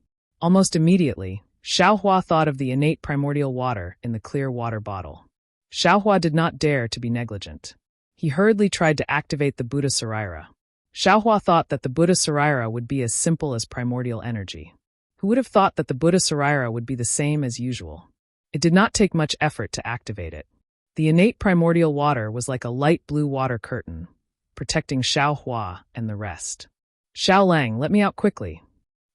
Almost immediately, Xiaohua thought of the innate primordial water in the clear water bottle. Xiaohua did not dare to be negligent. He hurriedly tried to activate the Buddha Saraira. Xiaohua thought that the Buddha Saraira would be as simple as primordial energy. Who would have thought that the Buddha Saraira would be the same as usual? It did not take much effort to activate it. The innate primordial water was like a light blue water curtain, protecting Xiaohua and the rest. Xiao Lang, let me out quickly.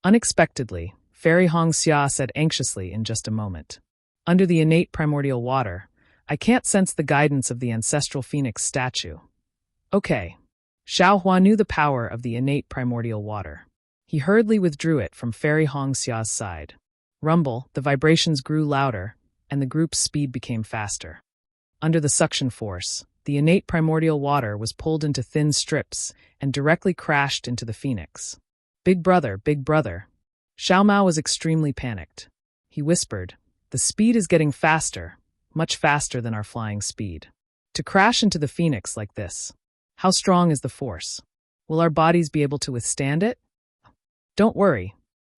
Unexpectedly, Fairy Hongxia said anxiously in just a moment. Under the innate primordial water, I can't sense the guidance of the ancestral phoenix statue. Okay. Xiaohua knew the power of the innate primordial water. He hurriedly withdrew it from Fairy Hongxia's side. Rumble, the vibrations grew louder, and the group's speed became faster. Under the suction force, the innate primordial water was pulled into thin strips and directly crashed into the phoenix. Big brother, big brother. Xiao Mao was extremely panicked. He whispered, the speed is getting faster, much faster than our flying speed. To crash into the phoenix like this. How strong is the force? Will our bodies be able to withstand it? Don't worry.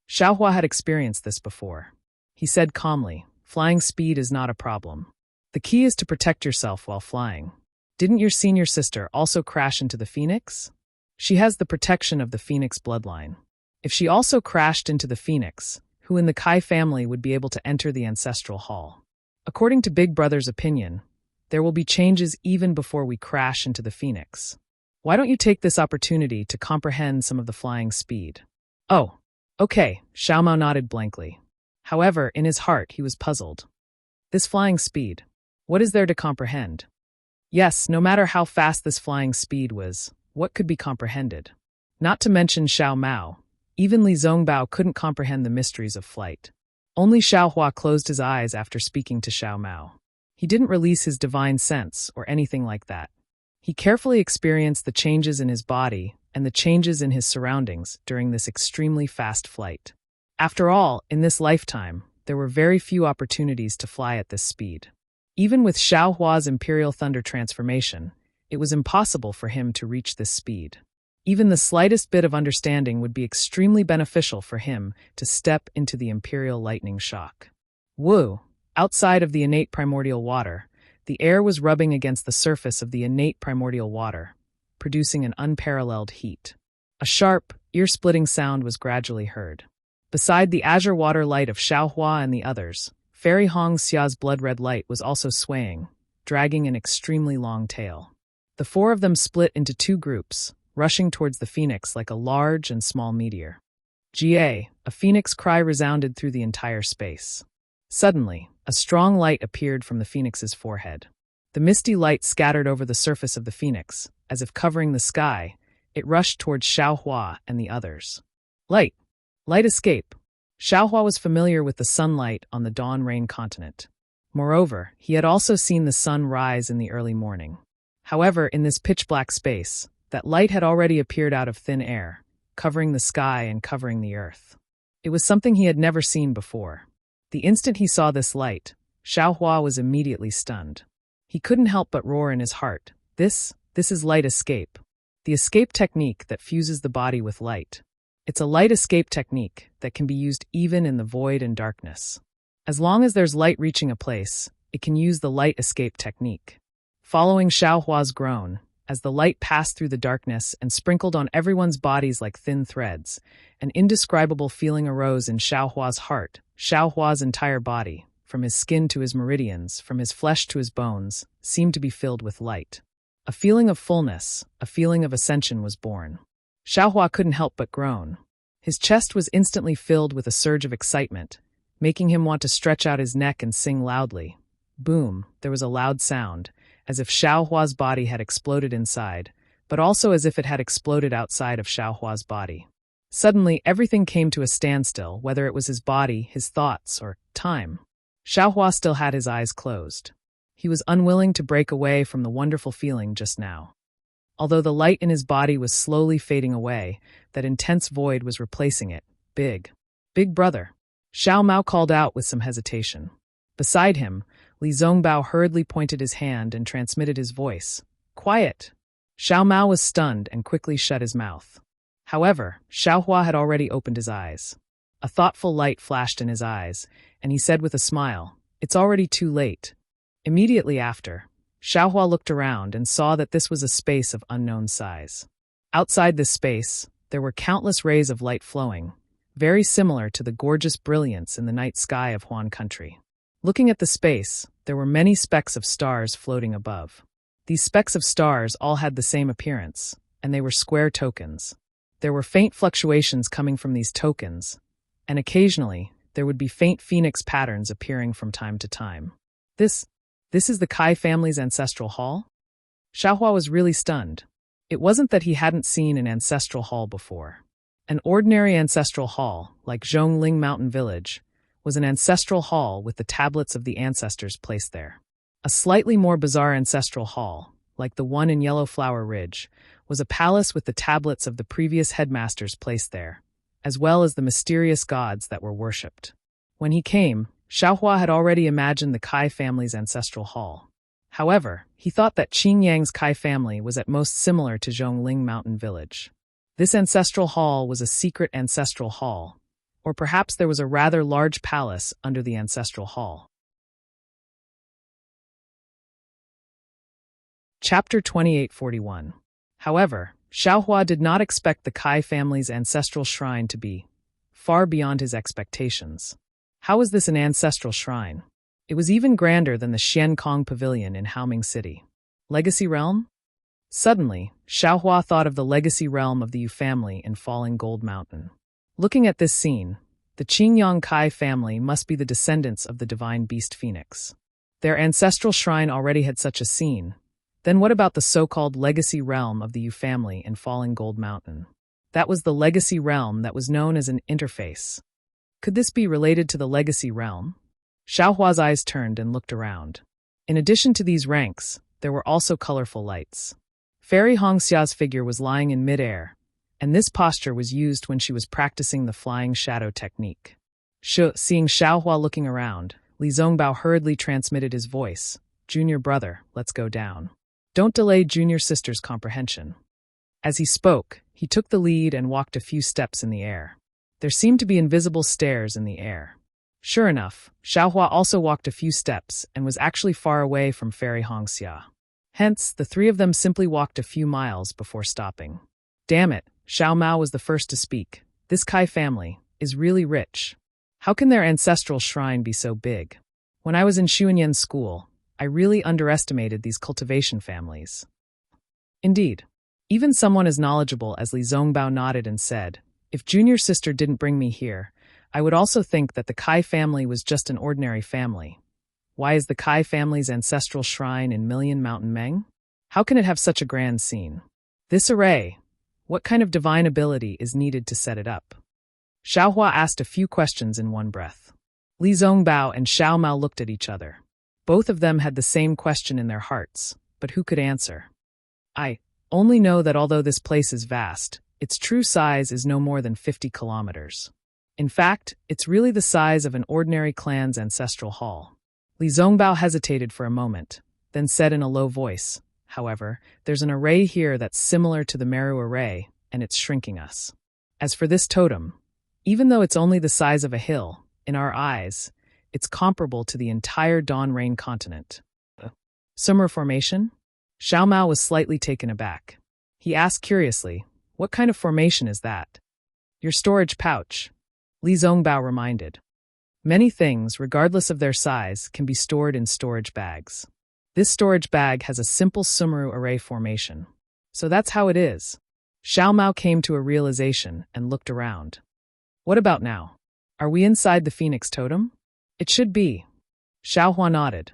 Xiaohua had experienced this before. He said calmly, flying speed is not a problem. The key is to protect yourself while flying. Didn't your senior sister also crash into the phoenix? She has the protection of the phoenix bloodline. If she also crashed into the phoenix, who in the Kai family would be able to enter the ancestral hall? According to Big Brother's opinion, there will be changes even before we crash into the phoenix. Why don't you take this opportunity to comprehend some of the flying speed? Oh, okay, Xiao Mao nodded blankly. However, in his heart he was puzzled. This flying speed, what is there to comprehend? Yes, no matter how fast this flying speed was, what could be comprehended? Not to mention Xiao Mao, even Li Zongbao couldn't comprehend the mysteries of flight. Only Xiaohua closed his eyes after speaking to Xiao Mao. He didn't release his divine sense or anything like that. He carefully experienced the changes in his body and the changes in his surroundings during this extremely fast flight. After all, in this lifetime, there were very few opportunities to fly at this speed. Even with Xiaohua's Imperial Thunder transformation, it was impossible for him to reach this speed. Even the slightest bit of understanding would be extremely beneficial for him to step into the Imperial Lightning Shock. Woo! Outside of the innate primordial water, the air was rubbing against the surface of the innate primordial water, producing an unparalleled heat. A sharp, ear-splitting sound was gradually heard. Beside the azure water light of Xiaohua and the others, Fairy Hongxia's blood-red light was also swaying, dragging an extremely long tail. The four of them split into two groups, rushing towards the phoenix like a large and small meteor. A phoenix cry resounded through the entire space. Suddenly, a strong light appeared from the phoenix's forehead. The misty light scattered over the surface of the phoenix, as if covering the sky. It rushed towards Xiaohua and the others. Light! Light escape! Xiaohua was familiar with the sunlight on the dawn rain continent. Moreover, he had also seen the sun rise in the early morning. However, in this pitch-black space, that light had already appeared out of thin air, covering the sky and covering the earth. It was something he had never seen before. The instant he saw this light, Xiaohua was immediately stunned. He couldn't help but roar in his heart, This is light escape. The escape technique that fuses the body with light. It's a light escape technique that can be used even in the void and darkness. As long as there's light reaching a place, it can use the light escape technique. Following Xiaohua's groan, as the light passed through the darkness and sprinkled on everyone's bodies like thin threads, an indescribable feeling arose in Xiaohua's heart. Xiaohua's entire body, from his skin to his meridians, from his flesh to his bones, seemed to be filled with light. A feeling of fullness, a feeling of ascension was born. Xiaohua couldn't help but groan. His chest was instantly filled with a surge of excitement, making him want to stretch out his neck and sing loudly. Boom, there was a loud sound, as if Xiaohua's body had exploded inside, but also as if it had exploded outside of Xiaohua's body. Suddenly, everything came to a standstill, whether it was his body, his thoughts, or time. Xiaohua still had his eyes closed. He was unwilling to break away from the wonderful feeling just now. Although the light in his body was slowly fading away, that intense void was replacing it. Big brother. Xiao Mao called out with some hesitation. Beside him, Li Zongbao hurriedly pointed his hand and transmitted his voice. Quiet! Xiao Mao was stunned and quickly shut his mouth. However, Xiaohua had already opened his eyes. A thoughtful light flashed in his eyes, and he said with a smile, "It's already too late." Immediately after, Xiaohua looked around and saw that this was a space of unknown size. Outside this space, there were countless rays of light flowing, very similar to the gorgeous brilliance in the night sky of Huan country. Looking at the space, there were many specks of stars floating above. These specks of stars all had the same appearance, and they were square tokens. There were faint fluctuations coming from these tokens, and occasionally there would be faint phoenix patterns appearing from time to time. This is the Kai family's ancestral hall? Xiaohua was really stunned. It wasn't that he hadn't seen an ancestral hall before. An ordinary ancestral hall, like Zhongling Mountain Village, was an ancestral hall with the tablets of the ancestors placed there. A slightly more bizarre ancestral hall, like the one in Yellow Flower Ridge, was a palace with the tablets of the previous headmasters placed there, as well as the mysterious gods that were worshipped. When he came, Xiaohua had already imagined the Kai family's ancestral hall. However, he thought that Qingyang's Kai family was at most similar to Zhongling Mountain Village. This ancestral hall was a secret ancestral hall, or perhaps there was a rather large palace under the ancestral hall. Chapter 2841. However, Xiaohua did not expect the Kai family's ancestral shrine to be far beyond his expectations. How was this an ancestral shrine? It was even grander than the Xiankong Pavilion in Haoming City. Legacy Realm? Suddenly, Xiaohua thought of the legacy realm of the Yu family in Falling Gold Mountain. Looking at this scene, the Qingyang Kai family must be the descendants of the divine beast Phoenix. Their ancestral shrine already had such a scene. Then what about the so-called legacy realm of the Yu family in Falling Gold Mountain? That was the legacy realm that was known as an interface. Could this be related to the legacy realm? Xiaohua's eyes turned and looked around. In addition to these ranks, there were also colorful lights. Fairy Hongxia's figure was lying in midair, and this posture was used when she was practicing the flying shadow technique. Seeing Xiaohua looking around, Li Zongbao hurriedly transmitted his voice. "Junior brother, let's go down. Don't delay junior sister's comprehension." As he spoke, he took the lead and walked a few steps in the air. There seemed to be invisible stairs in the air. Sure enough, Xiaohua also walked a few steps and was actually far away from Fairy Hongxia. Hence, the three of them simply walked a few miles before stopping. Damn it, Xiao Mao was the first to speak. This Kai family is really rich. How can their ancestral shrine be so big? When I was in Xuanyan school, I really underestimated these cultivation families. Indeed. Even someone as knowledgeable as Li Zongbao nodded and said, "If junior sister didn't bring me here, I would also think that the Kai family was just an ordinary family. Why is the Kai family's ancestral shrine in Million Mountain Meng? How can it have such a grand scene? This array, what kind of divine ability is needed to set it up?" Xiaohua asked a few questions in one breath. Li Zongbao and Xiao Mao looked at each other. Both of them had the same question in their hearts, but who could answer? "I only know that although this place is vast, its true size is no more than 50 kilometers. In fact, it's really the size of an ordinary clan's ancestral hall." Li Zongbao hesitated for a moment, then said in a low voice, "However, there's an array here that's similar to the Meru array, and it's shrinking us. As for this totem, even though it's only the size of a hill, in our eyes, it's comparable to the entire Dawn Rain continent." Summer formation? Xiao Mao was slightly taken aback. He asked curiously, "What kind of formation is that?" "Your storage pouch," Li Zongbao reminded. Many things, regardless of their size, can be stored in storage bags. This storage bag has a simple Sumeru array formation. So that's how it is. Xiao Mao came to a realization and looked around. What about now? Are we inside the Phoenix Totem? It should be. Xiao Hua nodded.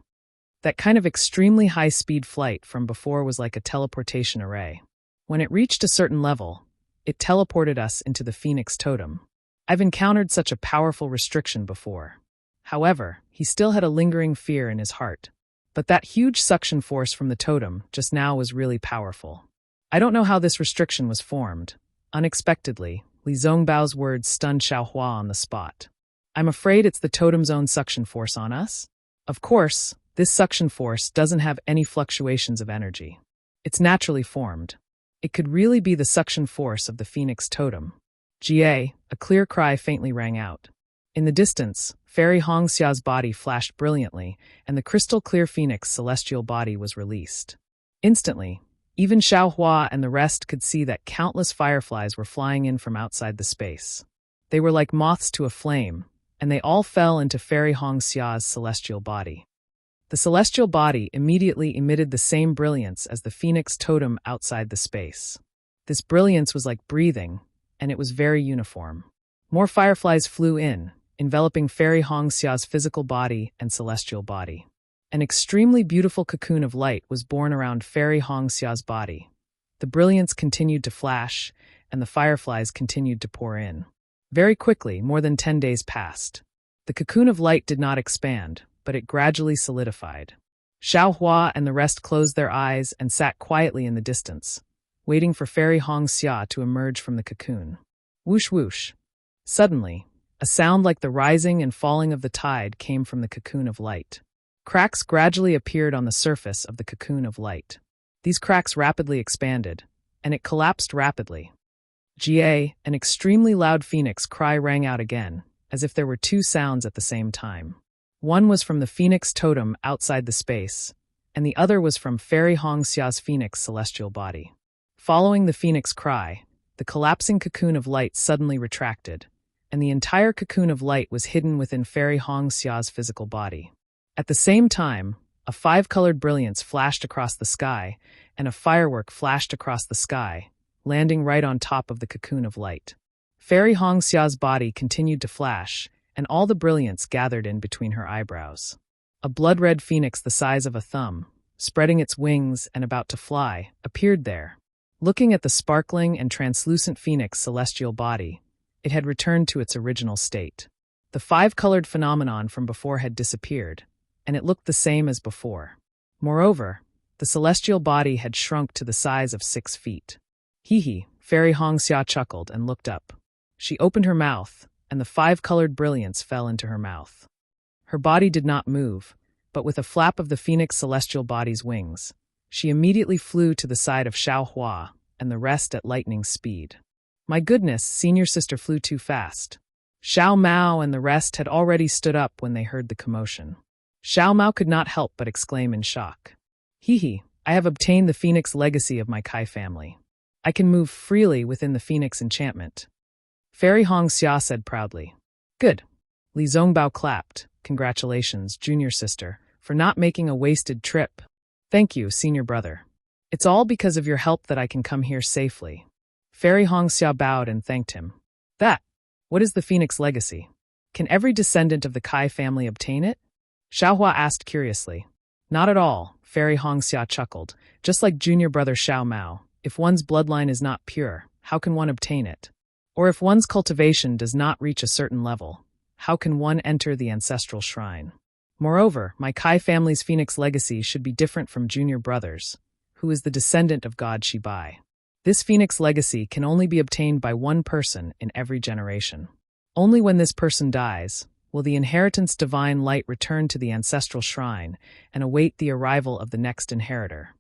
That kind of extremely high-speed flight from before was like a teleportation array. When it reached a certain level, it teleported us into the Phoenix Totem. I've encountered such a powerful restriction before. However, he still had a lingering fear in his heart. But that huge suction force from the totem just now was really powerful. I don't know how this restriction was formed. Unexpectedly, Li Zongbao's words stunned Xiao Hua on the spot. I'm afraid it's the totem's own suction force on us? Of course, this suction force doesn't have any fluctuations of energy. It's naturally formed. It could really be the suction force of the Phoenix Totem. Jie, a clear cry faintly rang out. In the distance, Fairy Hongxia's body flashed brilliantly, and the crystal-clear Phoenix celestial body was released. Instantly, even Xiao Hua and the rest could see that countless fireflies were flying in from outside the space. They were like moths to a flame, and they all fell into Fairy Hongxia's celestial body. The celestial body immediately emitted the same brilliance as the Phoenix Totem outside the space. This brilliance was like breathing, and it was very uniform. More fireflies flew in, enveloping Fairy Hongxia's physical body and celestial body. An extremely beautiful cocoon of light was born around Fairy Hongxia's body. The brilliance continued to flash, and the fireflies continued to pour in. Very quickly, more than 10 days passed. The cocoon of light did not expand, but it gradually solidified. Xiao Hua and the rest closed their eyes and sat quietly in the distance, waiting for Fairy Hongxia to emerge from the cocoon. Whoosh whoosh. Suddenly, a sound like the rising and falling of the tide came from the cocoon of light. Cracks gradually appeared on the surface of the cocoon of light. These cracks rapidly expanded, and it collapsed rapidly. Jie, an extremely loud phoenix cry rang out again, as if there were two sounds at the same time. One was from the Phoenix Totem outside the space, and the other was from Fairy Hongxia's Phoenix celestial body. Following the phoenix cry, the collapsing cocoon of light suddenly retracted, and the entire cocoon of light was hidden within Fairy Hongxia's physical body. At the same time, a five-colored brilliance flashed across the sky, and a firework flashed across the sky, landing right on top of the cocoon of light. Fairy Hongxia's body continued to flash, and all the brilliance gathered in between her eyebrows. A blood-red phoenix the size of a thumb, spreading its wings and about to fly, appeared there. Looking at the sparkling and translucent phoenix celestial body, it had returned to its original state. The five-colored phenomenon from before had disappeared, and it looked the same as before. Moreover, the celestial body had shrunk to the size of 6 feet. Hee, Fairy Hongxia chuckled and looked up. She opened her mouth, and the five-colored brilliance fell into her mouth. Her body did not move, but with a flap of the phoenix celestial body's wings, she immediately flew to the side of Xiao Hua and the rest at lightning speed. My goodness, senior sister flew too fast. Xiao Mao and the rest had already stood up when they heard the commotion. Xiao Mao could not help but exclaim in shock. Hee, I have obtained the phoenix legacy of my Kai family. I can move freely within the phoenix enchantment. Fairy Hongxia said proudly. Good. Li Zongbao clapped. Congratulations, junior sister, for not making a wasted trip. Thank you, senior brother. It's all because of your help that I can come here safely. Fairy Hongxia bowed and thanked him. What is the phoenix legacy? Can every descendant of the Kai family obtain it? Xiao Hua asked curiously. Not at all, Fairy Hongxia chuckled. Just like junior brother Xiao Mao, if one's bloodline is not pure, how can one obtain it? Or if one's cultivation does not reach a certain level, how can one enter the ancestral shrine? Moreover, my Kai family's phoenix legacy should be different from junior brother's, who is the descendant of God Shibai. This phoenix legacy can only be obtained by one person in every generation. Only when this person dies will the inheritance divine light return to the ancestral shrine and await the arrival of the next inheritor.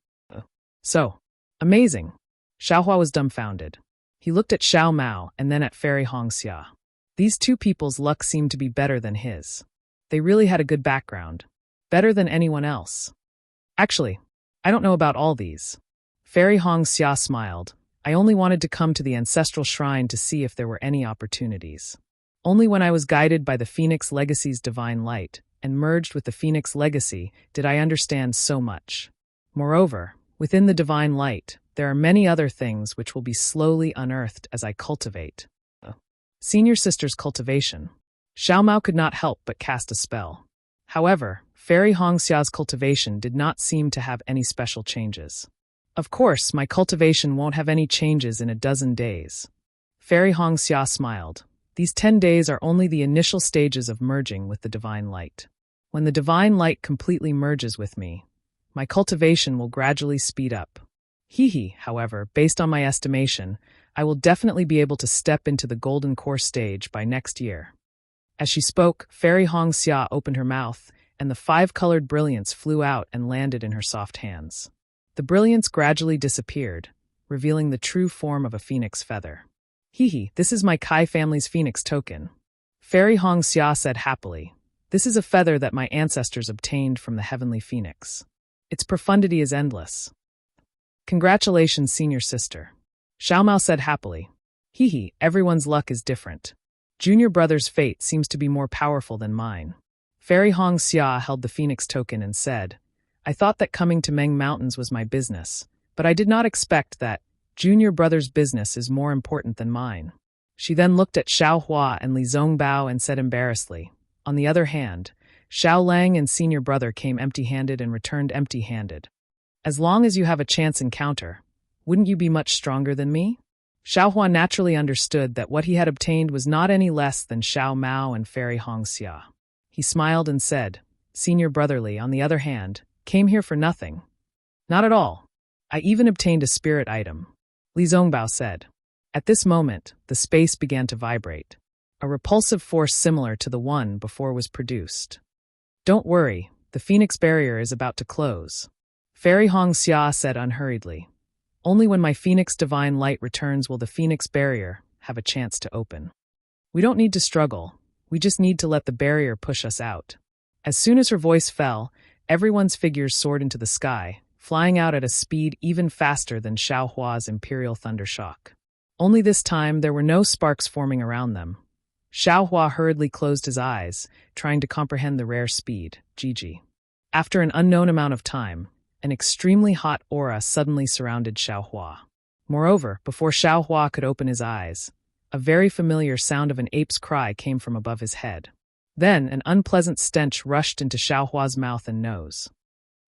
So, amazing. Xiao Hua was dumbfounded. He looked at Xiao Mao and then at Fairy Hongxia. These two people's luck seemed to be better than his. They really had a good background. Better than anyone else. Actually, I don't know about all these. Fairy Hongxia smiled. I only wanted to come to the ancestral shrine to see if there were any opportunities. Only when I was guided by the Phoenix Legacy's divine light and merged with the phoenix legacy did I understand so much. Moreover, within the divine light, there are many other things which will be slowly unearthed as I cultivate. Senior sister's cultivation. Xiao Mao could not help but cast a spell. However, Fairy Hongxia's cultivation did not seem to have any special changes. Of course, my cultivation won't have any changes in a dozen days. Fairy Hongxia smiled. These 10 days are only the initial stages of merging with the divine light. When the divine light completely merges with me, my cultivation will gradually speed up. However, based on my estimation, I will definitely be able to step into the golden core stage by next year. As she spoke, Fairy Hongxia opened her mouth, and the 5-colored brilliance flew out and landed in her soft hands. The brilliance gradually disappeared, revealing the true form of a phoenix feather. This is my Kai family's phoenix token. Fairy Hongxia said happily. This is a feather that my ancestors obtained from the heavenly phoenix. Its profundity is endless. Congratulations, senior sister. Xiao Mao said happily. Everyone's luck is different. Junior brother's fate seems to be more powerful than mine. Fairy Hongxia held the phoenix token and said, I thought that coming to Meng Mountains was my business, but I did not expect that junior brother's business is more important than mine. She then looked at Xiao Hua and Li Zongbao and said embarrassedly, on the other hand, Xiao Lang and senior brother came empty-handed and returned empty-handed. As long as you have a chance encounter, wouldn't you be much stronger than me? Xiao Hua naturally understood that what he had obtained was not any less than Xiao Mao and Fairy Hongxia. He smiled and said, Senior brotherly, on the other hand, came here for nothing. Not at all. I even obtained a spirit item. Li Zongbao said. At this moment, the space began to vibrate. A repulsive force similar to the one before was produced. Don't worry, the Phoenix barrier is about to close. Fairy Hongxia said unhurriedly. Only when my Phoenix divine light returns will the Phoenix barrier have a chance to open. We don't need to struggle, we just need to let the barrier push us out. As soon as her voice fell, everyone's figures soared into the sky, flying out at a speed even faster than Xiao Hua's Imperial Thundershock. Only this time there were no sparks forming around them. Xiao Hua hurriedly closed his eyes, trying to comprehend the rare speed, Gigi. After an unknown amount of time, an extremely hot aura suddenly surrounded Xiao Hua. Moreover, before Xiao Hua could open his eyes, a very familiar sound of an ape's cry came from above his head. Then an unpleasant stench rushed into Xiao Hua's mouth and nose.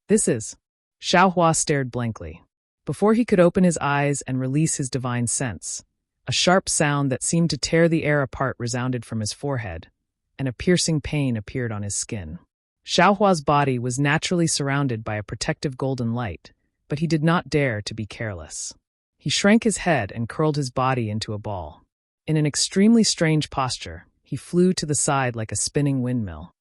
This is... Xiao Hua stared blankly. Before he could open his eyes and release his divine sense, a sharp sound that seemed to tear the air apart resounded from his forehead, and a piercing pain appeared on his skin. Xiao Hua's body was naturally surrounded by a protective golden light, but he did not dare to be careless. He shrank his head and curled his body into a ball. In an extremely strange posture, he flew to the side like a spinning windmill.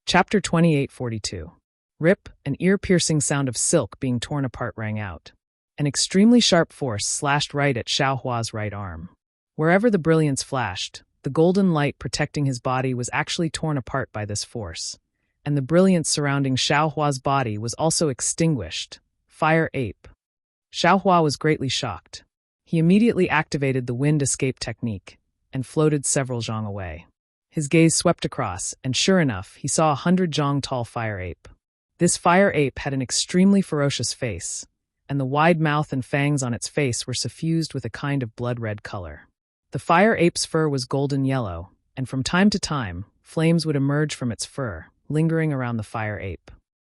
Chapter 2842. Rip, an ear-piercing sound of silk being torn apart rang out. An extremely sharp force slashed right at Xiao Hua's right arm. Wherever the brilliance flashed, the golden light protecting his body was actually torn apart by this force, and the brilliance surrounding Xiao Hua's body was also extinguished. Fire ape. Xiao Hua was greatly shocked. He immediately activated the wind escape technique and floated several zhang away. His gaze swept across, and sure enough, he saw 100 zhang tall fire ape. This fire ape had an extremely ferocious face, and the wide mouth and fangs on its face were suffused with a kind of blood-red color. The fire ape's fur was golden yellow, and from time to time, flames would emerge from its fur, lingering around the fire ape.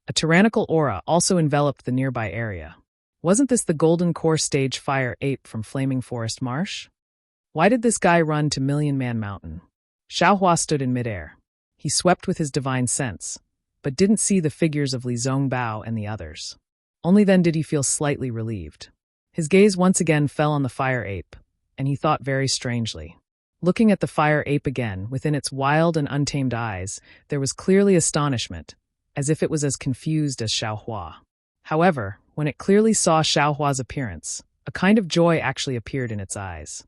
A tyrannical aura also enveloped the nearby area. Wasn't this the Golden Core Stage fire ape from Flaming Forest Marsh? Why did this guy run to Million Man Mountain? Xiao Hua stood in midair. He swept with his divine sense, but didn't see the figures of Li Zongbao and the others. Only then did he feel slightly relieved. His gaze once again fell on the fire ape, and he thought very strangely. Looking at the fire ape again, within its wild and untamed eyes, there was clearly astonishment, as if it was as confused as Xiao Hua. However, when it clearly saw Xiao Hua's appearance, a kind of joy actually appeared in its eyes.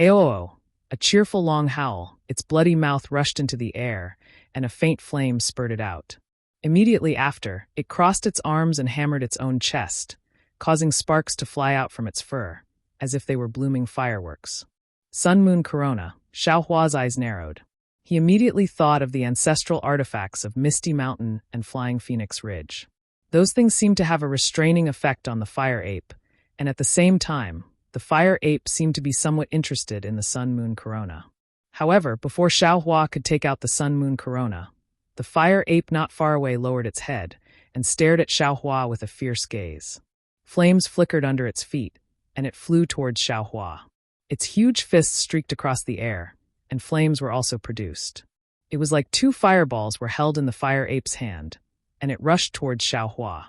Aoo! A cheerful long howl, its bloody mouth rushed into the air, and a faint flame spurted out. Immediately after, it crossed its arms and hammered its own chest, causing sparks to fly out from its fur, as if they were blooming fireworks. Sun Moon Corona, Xiaohua's eyes narrowed. He immediately thought of the ancestral artifacts of Misty Mountain and Flying Phoenix Ridge. Those things seemed to have a restraining effect on the fire ape, and at the same time, the fire ape seemed to be somewhat interested in the sun-moon corona. However, before Xiaohua could take out the sun-moon corona, the fire ape not far away lowered its head and stared at Xiaohua with a fierce gaze. Flames flickered under its feet, and it flew towards Xiaohua. Its huge fists streaked across the air, and flames were also produced. It was like two fireballs were held in the fire ape's hand, and it rushed towards Xiaohua.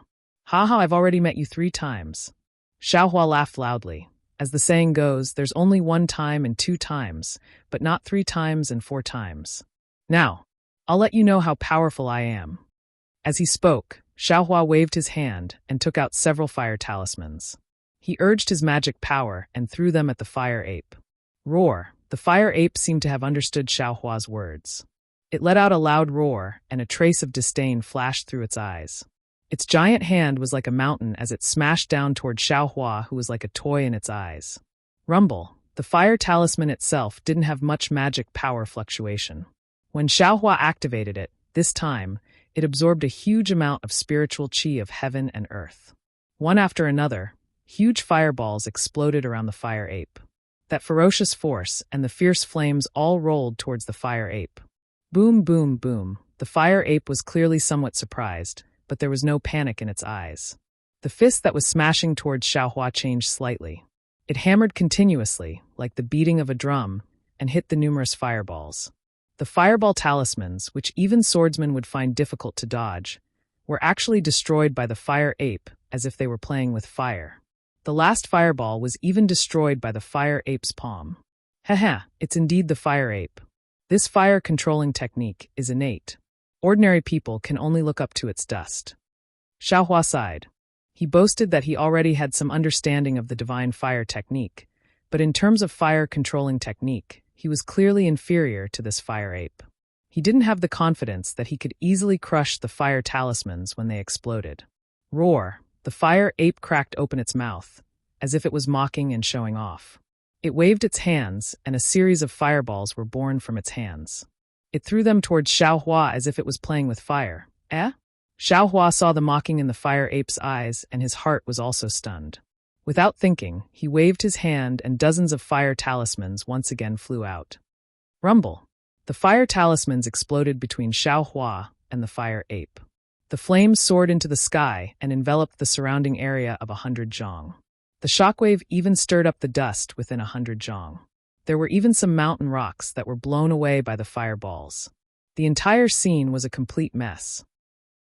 "Haha, I've already met you 3 times. Xiaohua laughed loudly. As the saying goes, there's only 1 time and 2 times, but not 3 times and 4 times. Now, I'll let you know how powerful I am." As he spoke, Xiaohua waved his hand and took out several fire talismans. He urged his magic power and threw them at the fire ape. Roar! The fire ape seemed to have understood Xiaohua's words. It let out a loud roar, and a trace of disdain flashed through its eyes. Its giant hand was like a mountain as it smashed down toward Xiaohua, who was like a toy in its eyes. Rumble! The fire talisman itself didn't have much magic power fluctuation. When Xiaohua activated it, this time, it absorbed a huge amount of spiritual qi of heaven and earth. One after another, huge fireballs exploded around the fire ape. That ferocious force and the fierce flames all rolled towards the fire ape. Boom, boom, boom. The fire ape was clearly somewhat surprised, but there was no panic in its eyes. The fist that was smashing towards Xiaohua changed slightly. It hammered continuously, like the beating of a drum, and hit the numerous fireballs. The fireball talismans, which even swordsmen would find difficult to dodge, were actually destroyed by the fire ape as if they were playing with fire. The last fireball was even destroyed by the fire ape's palm. Haha, it's indeed the fire ape. This fire-controlling technique is innate. Ordinary people can only look up to its dust. Xiaohua sighed. He boasted that he already had some understanding of the divine fire technique, but in terms of fire-controlling technique, he was clearly inferior to this fire ape. He didn't have the confidence that he could easily crush the fire talismans when they exploded. Roar! The fire ape cracked open its mouth, as if it was mocking and showing off. It waved its hands, and a series of fireballs were born from its hands. It threw them towards Xiaohua as if it was playing with fire. Eh? Xiaohua saw the mocking in the fire ape's eyes, and his heart was also stunned. Without thinking, he waved his hand, and dozens of fire talismans once again flew out. Rumble! The fire talismans exploded between Xiaohua and the fire ape. The flames soared into the sky and enveloped the surrounding area of 100 zhong. The shockwave even stirred up the dust within 100 zhong. There were even some mountain rocks that were blown away by the fireballs. The entire scene was a complete mess.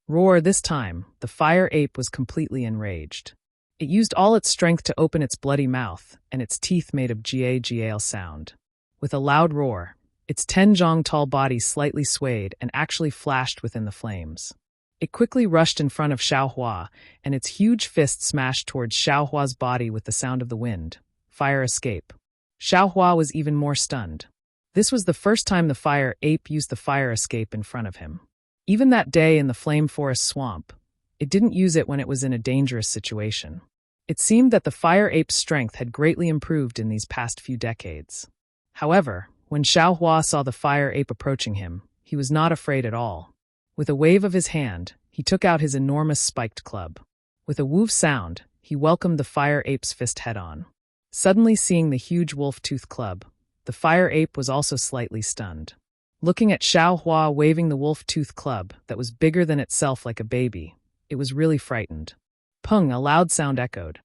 Roar! This time, the fire ape was completely enraged. It used all its strength to open its bloody mouth, and its teeth made a gal sound. With a loud roar, its 10 zhong tall body slightly swayed and actually flashed within the flames. It quickly rushed in front of Xiaohua, and its huge fist smashed towards Xiaohua's body with the sound of the wind. Fire escape. Xiaohua was even more stunned. This was the first time the fire ape used the fire escape in front of him. Even that day in the flame forest swamp, it didn't use it when it was in a dangerous situation. It seemed that the fire ape's strength had greatly improved in these past few decades. However, when Xiaohua saw the fire ape approaching him, he was not afraid at all. With a wave of his hand, he took out his enormous spiked club. With a woof sound, he welcomed the fire ape's fist head-on. Suddenly seeing the huge wolf-tooth club, the fire ape was also slightly stunned. Looking at Xiaohua waving the wolf-tooth club that was bigger than itself like a baby, it was really frightened. Pung! A loud sound echoed.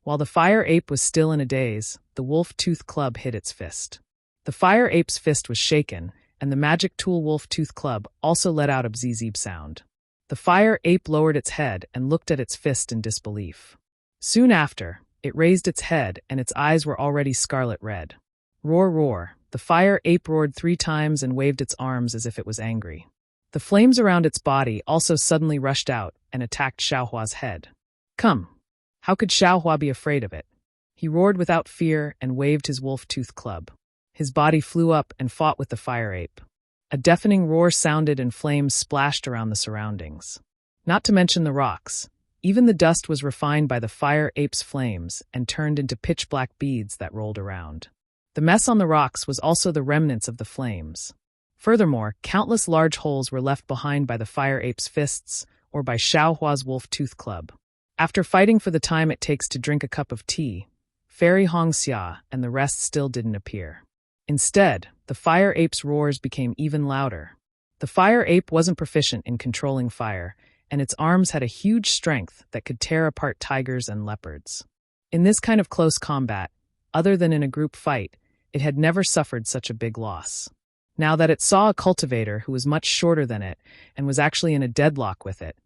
While the fire ape was still in a daze, the wolf-tooth club hit its fist. The fire ape's fist was shaken, and the magic tool wolf-tooth club also let out a bzz sound. The fire ape lowered its head and looked at its fist in disbelief. Soon after, it raised its head and its eyes were already scarlet red. Roar, roar! The fire ape roared 3 times and waved its arms as if it was angry. The flames around its body also suddenly rushed out and attacked Xiaohua's head. Come! How could Xiaohua be afraid of it? He roared without fear and waved his wolf-tooth club. His body flew up and fought with the fire ape. A deafening roar sounded and flames splashed around the surroundings. Not to mention the rocks. Even the dust was refined by the fire ape's flames and turned into pitch-black beads that rolled around. The mess on the rocks was also the remnants of the flames. Furthermore, countless large holes were left behind by the fire ape's fists or by Xiaohua's wolf-tooth club. After fighting for the time it takes to drink a cup of tea, Fairy Hongxia and the rest still didn't appear. Instead, the fire ape's roars became even louder. The fire ape wasn't proficient in controlling fire, and its arms had a huge strength that could tear apart tigers and leopards. In this kind of close combat, other than in a group fight, it had never suffered such a big loss. Now that it saw a cultivator who was much shorter than it and was actually in a deadlock with it,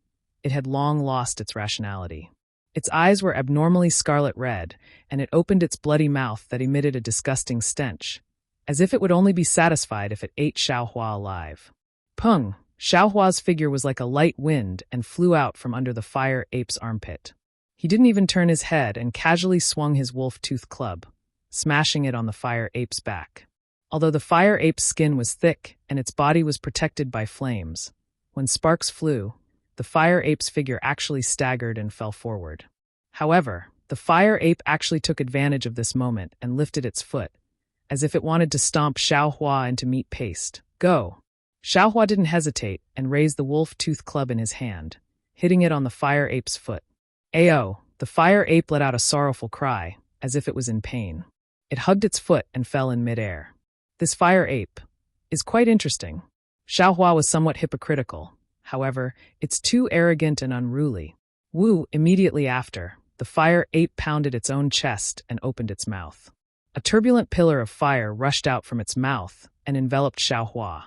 it had long lost its rationality. Its eyes were abnormally scarlet red, and it opened its bloody mouth that emitted a disgusting stench, as if it would only be satisfied if it ate Xiaohua alive. Pung! Xiaohua's figure was like a light wind and flew out from under the fire ape's armpit. He didn't even turn his head and casually swung his wolf-tooth club, smashing it on the fire ape's back. Although the fire ape's skin was thick and its body was protected by flames, when sparks flew, the fire ape's figure actually staggered and fell forward. However, the fire ape actually took advantage of this moment and lifted its foot, as if it wanted to stomp Xiaohua into meat paste. Go! Xiaohua didn't hesitate and raised the wolf-tooth club in his hand, hitting it on the fire ape's foot. Ayo! The fire ape let out a sorrowful cry, as if it was in pain. It hugged its foot and fell in midair. This fire ape is quite interesting. Xiaohua was somewhat hypocritical. However, it's too arrogant and unruly. Wu, immediately after, the fire ape pounded its own chest and opened its mouth. A turbulent pillar of fire rushed out from its mouth and enveloped Xiaohua.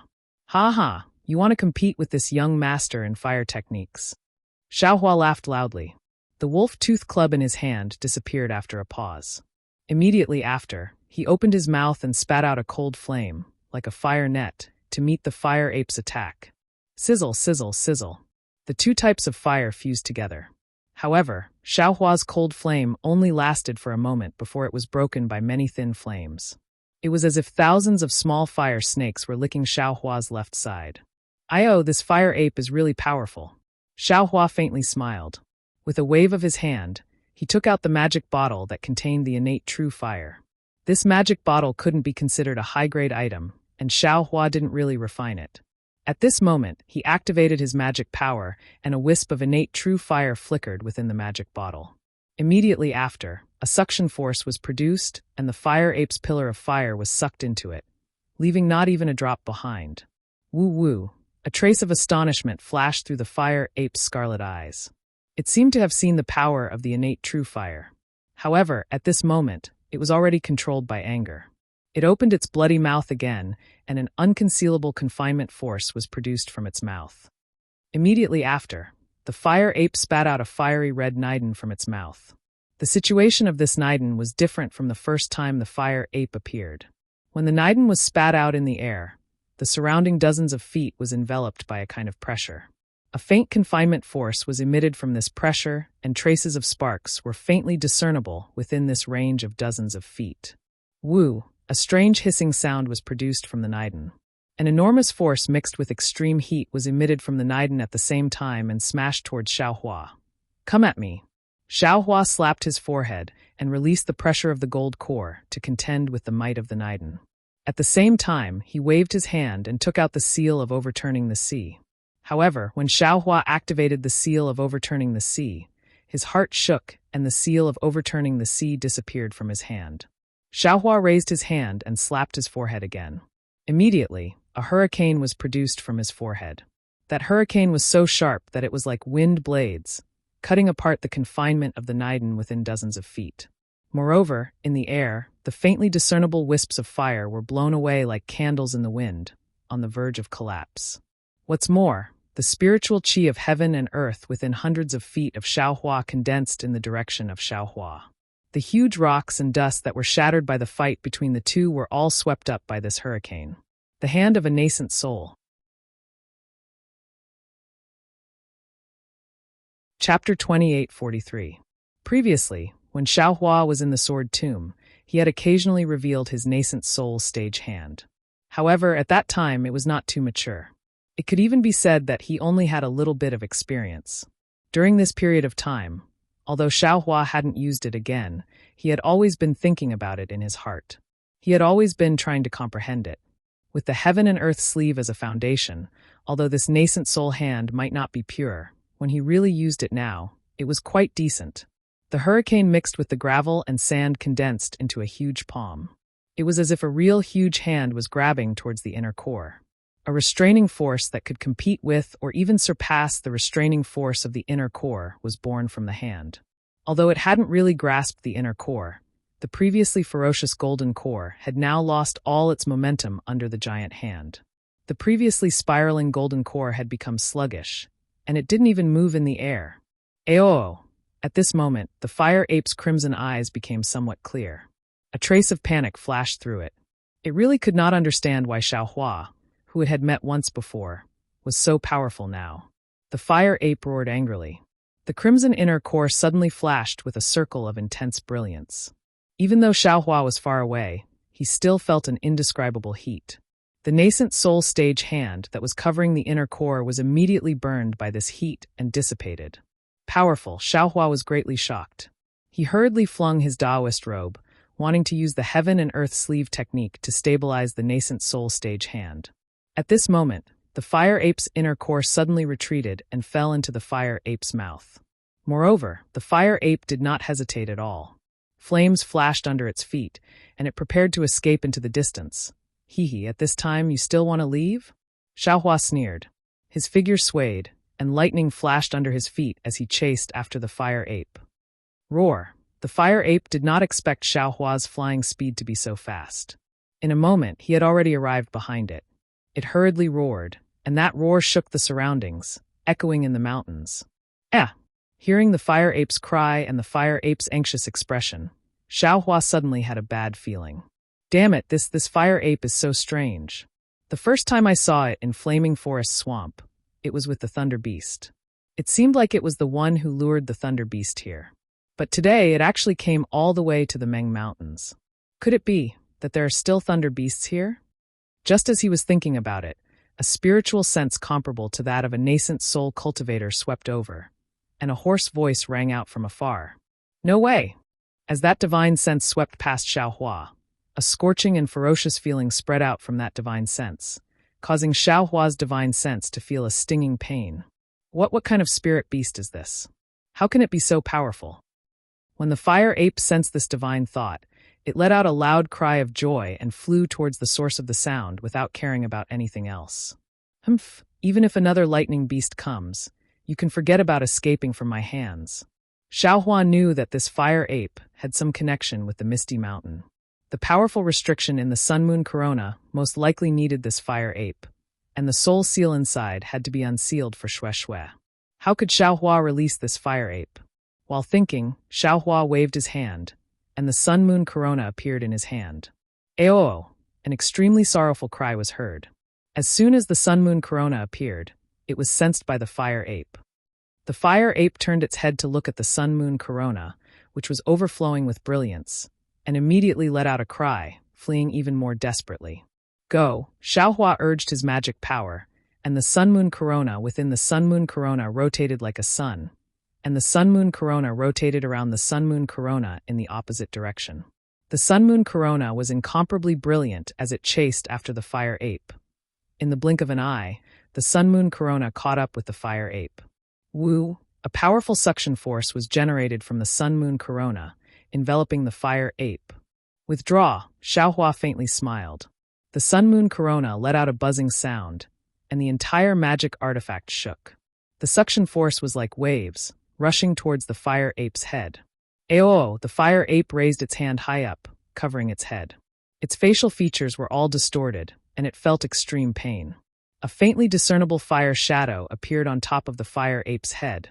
Ha ha, you want to compete with this young master in fire techniques. Xiaohua laughed loudly. The wolf-tooth club in his hand disappeared after a pause. Immediately after, he opened his mouth and spat out a cold flame, like a fire net, to meet the fire ape's attack. Sizzle, sizzle, sizzle. The two types of fire fused together. However, Xiaohua's cold flame only lasted for a moment before it was broken by many thin flames. It was as if thousands of small fire snakes were licking Xiaohua's left side. Ayo, this fire ape is really powerful. Xiaohua faintly smiled. With a wave of his hand, he took out the magic bottle that contained the innate true fire. This magic bottle couldn't be considered a high-grade item, and Xiaohua didn't really refine it. At this moment, he activated his magic power, and a wisp of innate true fire flickered within the magic bottle. Immediately after, a suction force was produced, and the fire ape's pillar of fire was sucked into it, leaving not even a drop behind. Woo-woo! A trace of astonishment flashed through the fire ape's scarlet eyes. It seemed to have seen the power of the innate true fire. However, at this moment, it was already controlled by anger. It opened its bloody mouth again, and an unconcealable confinement force was produced from its mouth. Immediately after, the fire ape spat out a fiery red nidin from its mouth. The situation of this nidin was different from the first time the fire ape appeared. When the nidin was spat out in the air, the surrounding dozens of feet was enveloped by a kind of pressure. A faint confinement force was emitted from this pressure, and traces of sparks were faintly discernible within this range of dozens of feet. Woo! A strange hissing sound was produced from the nidin. An enormous force mixed with extreme heat was emitted from the nidin at the same time and smashed towards Xiaohua. Come at me. Xiaohua slapped his forehead and released the pressure of the gold core to contend with the might of the nidin. At the same time, he waved his hand and took out the seal of overturning the sea. However, when Xiaohua activated the seal of overturning the sea, his heart shook and the seal of overturning the sea disappeared from his hand. Xiaohua raised his hand and slapped his forehead again. Immediately, a hurricane was produced from his forehead. That hurricane was so sharp that it was like wind blades, cutting apart the confinement of the nidin within dozens of feet. Moreover, in the air, the faintly discernible wisps of fire were blown away like candles in the wind, on the verge of collapse. What's more, the spiritual chi of heaven and earth within hundreds of feet of Xiaohua condensed in the direction of Xiaohua. The huge rocks and dust that were shattered by the fight between the two were all swept up by this hurricane. The hand of a nascent soul. Chapter 2843. Previously, when Xiaohua was in the sword tomb, he had occasionally revealed his nascent soul stage hand. However, at that time it was not too mature. It could even be said that he only had a little bit of experience. During this period of time, although Xiaohua hadn't used it again, he had always been thinking about it in his heart. He had always been trying to comprehend it. With the heaven and earth sleeve as a foundation, although this nascent soul hand might not be pure, when he really used it now, it was quite decent. The hurricane mixed with the gravel and sand condensed into a huge palm. It was as if a real huge hand was grabbing towards the inner core. A restraining force that could compete with or even surpass the restraining force of the inner core was born from the hand. Although it hadn't really grasped the inner core, the previously ferocious golden core had now lost all its momentum under the giant hand. The previously spiraling golden core had become sluggish, and it didn't even move in the air. Ayo! At this moment, the fire ape's crimson eyes became somewhat clear. A trace of panic flashed through it. It really could not understand why Xiaohua, who it had met once before, was so powerful now. The fire ape roared angrily. The crimson inner core suddenly flashed with a circle of intense brilliance. Even though Xiaohua was far away, he still felt an indescribable heat. The nascent soul stage hand that was covering the inner core was immediately burned by this heat and dissipated. Powerful, Xiaohua was greatly shocked. He hurriedly flung his Taoist robe, wanting to use the heaven and earth sleeve technique to stabilize the nascent soul stage hand. At this moment, the fire ape's inner core suddenly retreated and fell into the fire ape's mouth. Moreover, the fire ape did not hesitate at all. Flames flashed under its feet, and it prepared to escape into the distance. Hee, at this time you still want to leave? Xiaohua sneered. His figure swayed, and lightning flashed under his feet as he chased after the fire ape. Roar! The fire ape did not expect Xiaohua's flying speed to be so fast. In a moment, he had already arrived behind it. It hurriedly roared, and that roar shook the surroundings, echoing in the mountains. Hearing the fire ape's cry and the fire ape's anxious expression, Xiaohua suddenly had a bad feeling. Damn it, this fire ape is so strange. The first time I saw it in Flaming Forest Swamp, it was with the Thunder Beast. It seemed like it was the one who lured the Thunder Beast here. But today it actually came all the way to the Meng Mountains. Could it be that there are still Thunder Beasts here? Just as he was thinking about it, a spiritual sense comparable to that of a nascent soul cultivator swept over, and a hoarse voice rang out from afar. No way! As that divine sense swept past Xiaohua, a scorching and ferocious feeling spread out from that divine sense, causing Xiaohua's divine sense to feel a stinging pain. What kind of spirit beast is this? How can it be so powerful? When the fire ape sensed this divine thought, it let out a loud cry of joy and flew towards the source of the sound without caring about anything else. Humph, even if another lightning beast comes, you can forget about escaping from my hands. Xiaohua knew that this fire ape had some connection with the Misty Mountain. The powerful restriction in the Sun-Moon Corona most likely needed this fire ape, and the soul seal inside had to be unsealed for Shui. How could Xiaohua release this fire ape? While thinking, Xiaohua waved his hand, and the Sun-Moon Corona appeared in his hand. Ayo! An extremely sorrowful cry was heard. As soon as the Sun-Moon Corona appeared, it was sensed by the fire ape. The fire ape turned its head to look at the Sun-Moon Corona, which was overflowing with brilliance, and immediately let out a cry, fleeing even more desperately. Go! Xiaohua urged his magic power, and the Sun-Moon Corona within the Sun-Moon Corona rotated like a sun, and the Sun-Moon Corona rotated around the Sun-Moon Corona in the opposite direction. The Sun-Moon Corona was incomparably brilliant as it chased after the fire ape. In the blink of an eye, the Sun-Moon Corona caught up with the fire ape. Woo! A powerful suction force was generated from the Sun-Moon Corona, enveloping the fire ape. Withdraw! Xiaohua faintly smiled. The Sun-Moon Corona let out a buzzing sound, and the entire magic artifact shook. The suction force was like waves, rushing towards the fire ape's head. Ayo! The fire ape raised its hand high up, covering its head. Its facial features were all distorted, and it felt extreme pain. A faintly discernible fire shadow appeared on top of the fire ape's head,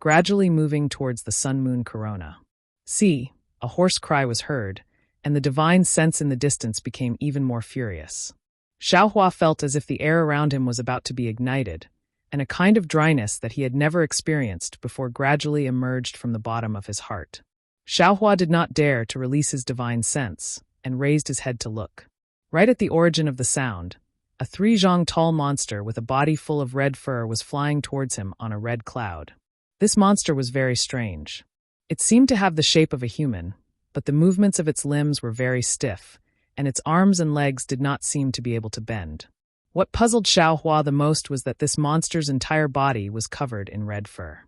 gradually moving towards the Sun-Moon Corona. See, a hoarse cry was heard, and the divine sense in the distance became even more furious. Xiaohua felt as if the air around him was about to be ignited, and a kind of dryness that he had never experienced before gradually emerged from the bottom of his heart. Xiaohua did not dare to release his divine sense, and raised his head to look. Right at the origin of the sound, a 3-zhang tall monster with a body full of red fur was flying towards him on a red cloud. This monster was very strange. It seemed to have the shape of a human, but the movements of its limbs were very stiff, and its arms and legs did not seem to be able to bend. What puzzled Xiaohua the most was that this monster's entire body was covered in red fur.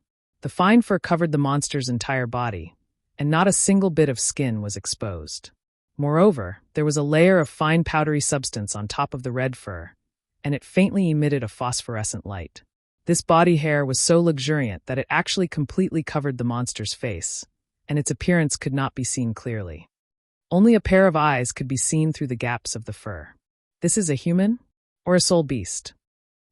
The fine fur covered the monster's entire body, and not a single bit of skin was exposed. Moreover, there was a layer of fine powdery substance on top of the red fur, and it faintly emitted a phosphorescent light. This body hair was so luxuriant that it actually completely covered the monster's face, and its appearance could not be seen clearly. Only a pair of eyes could be seen through the gaps of the fur. This is a human? Or a soul beast?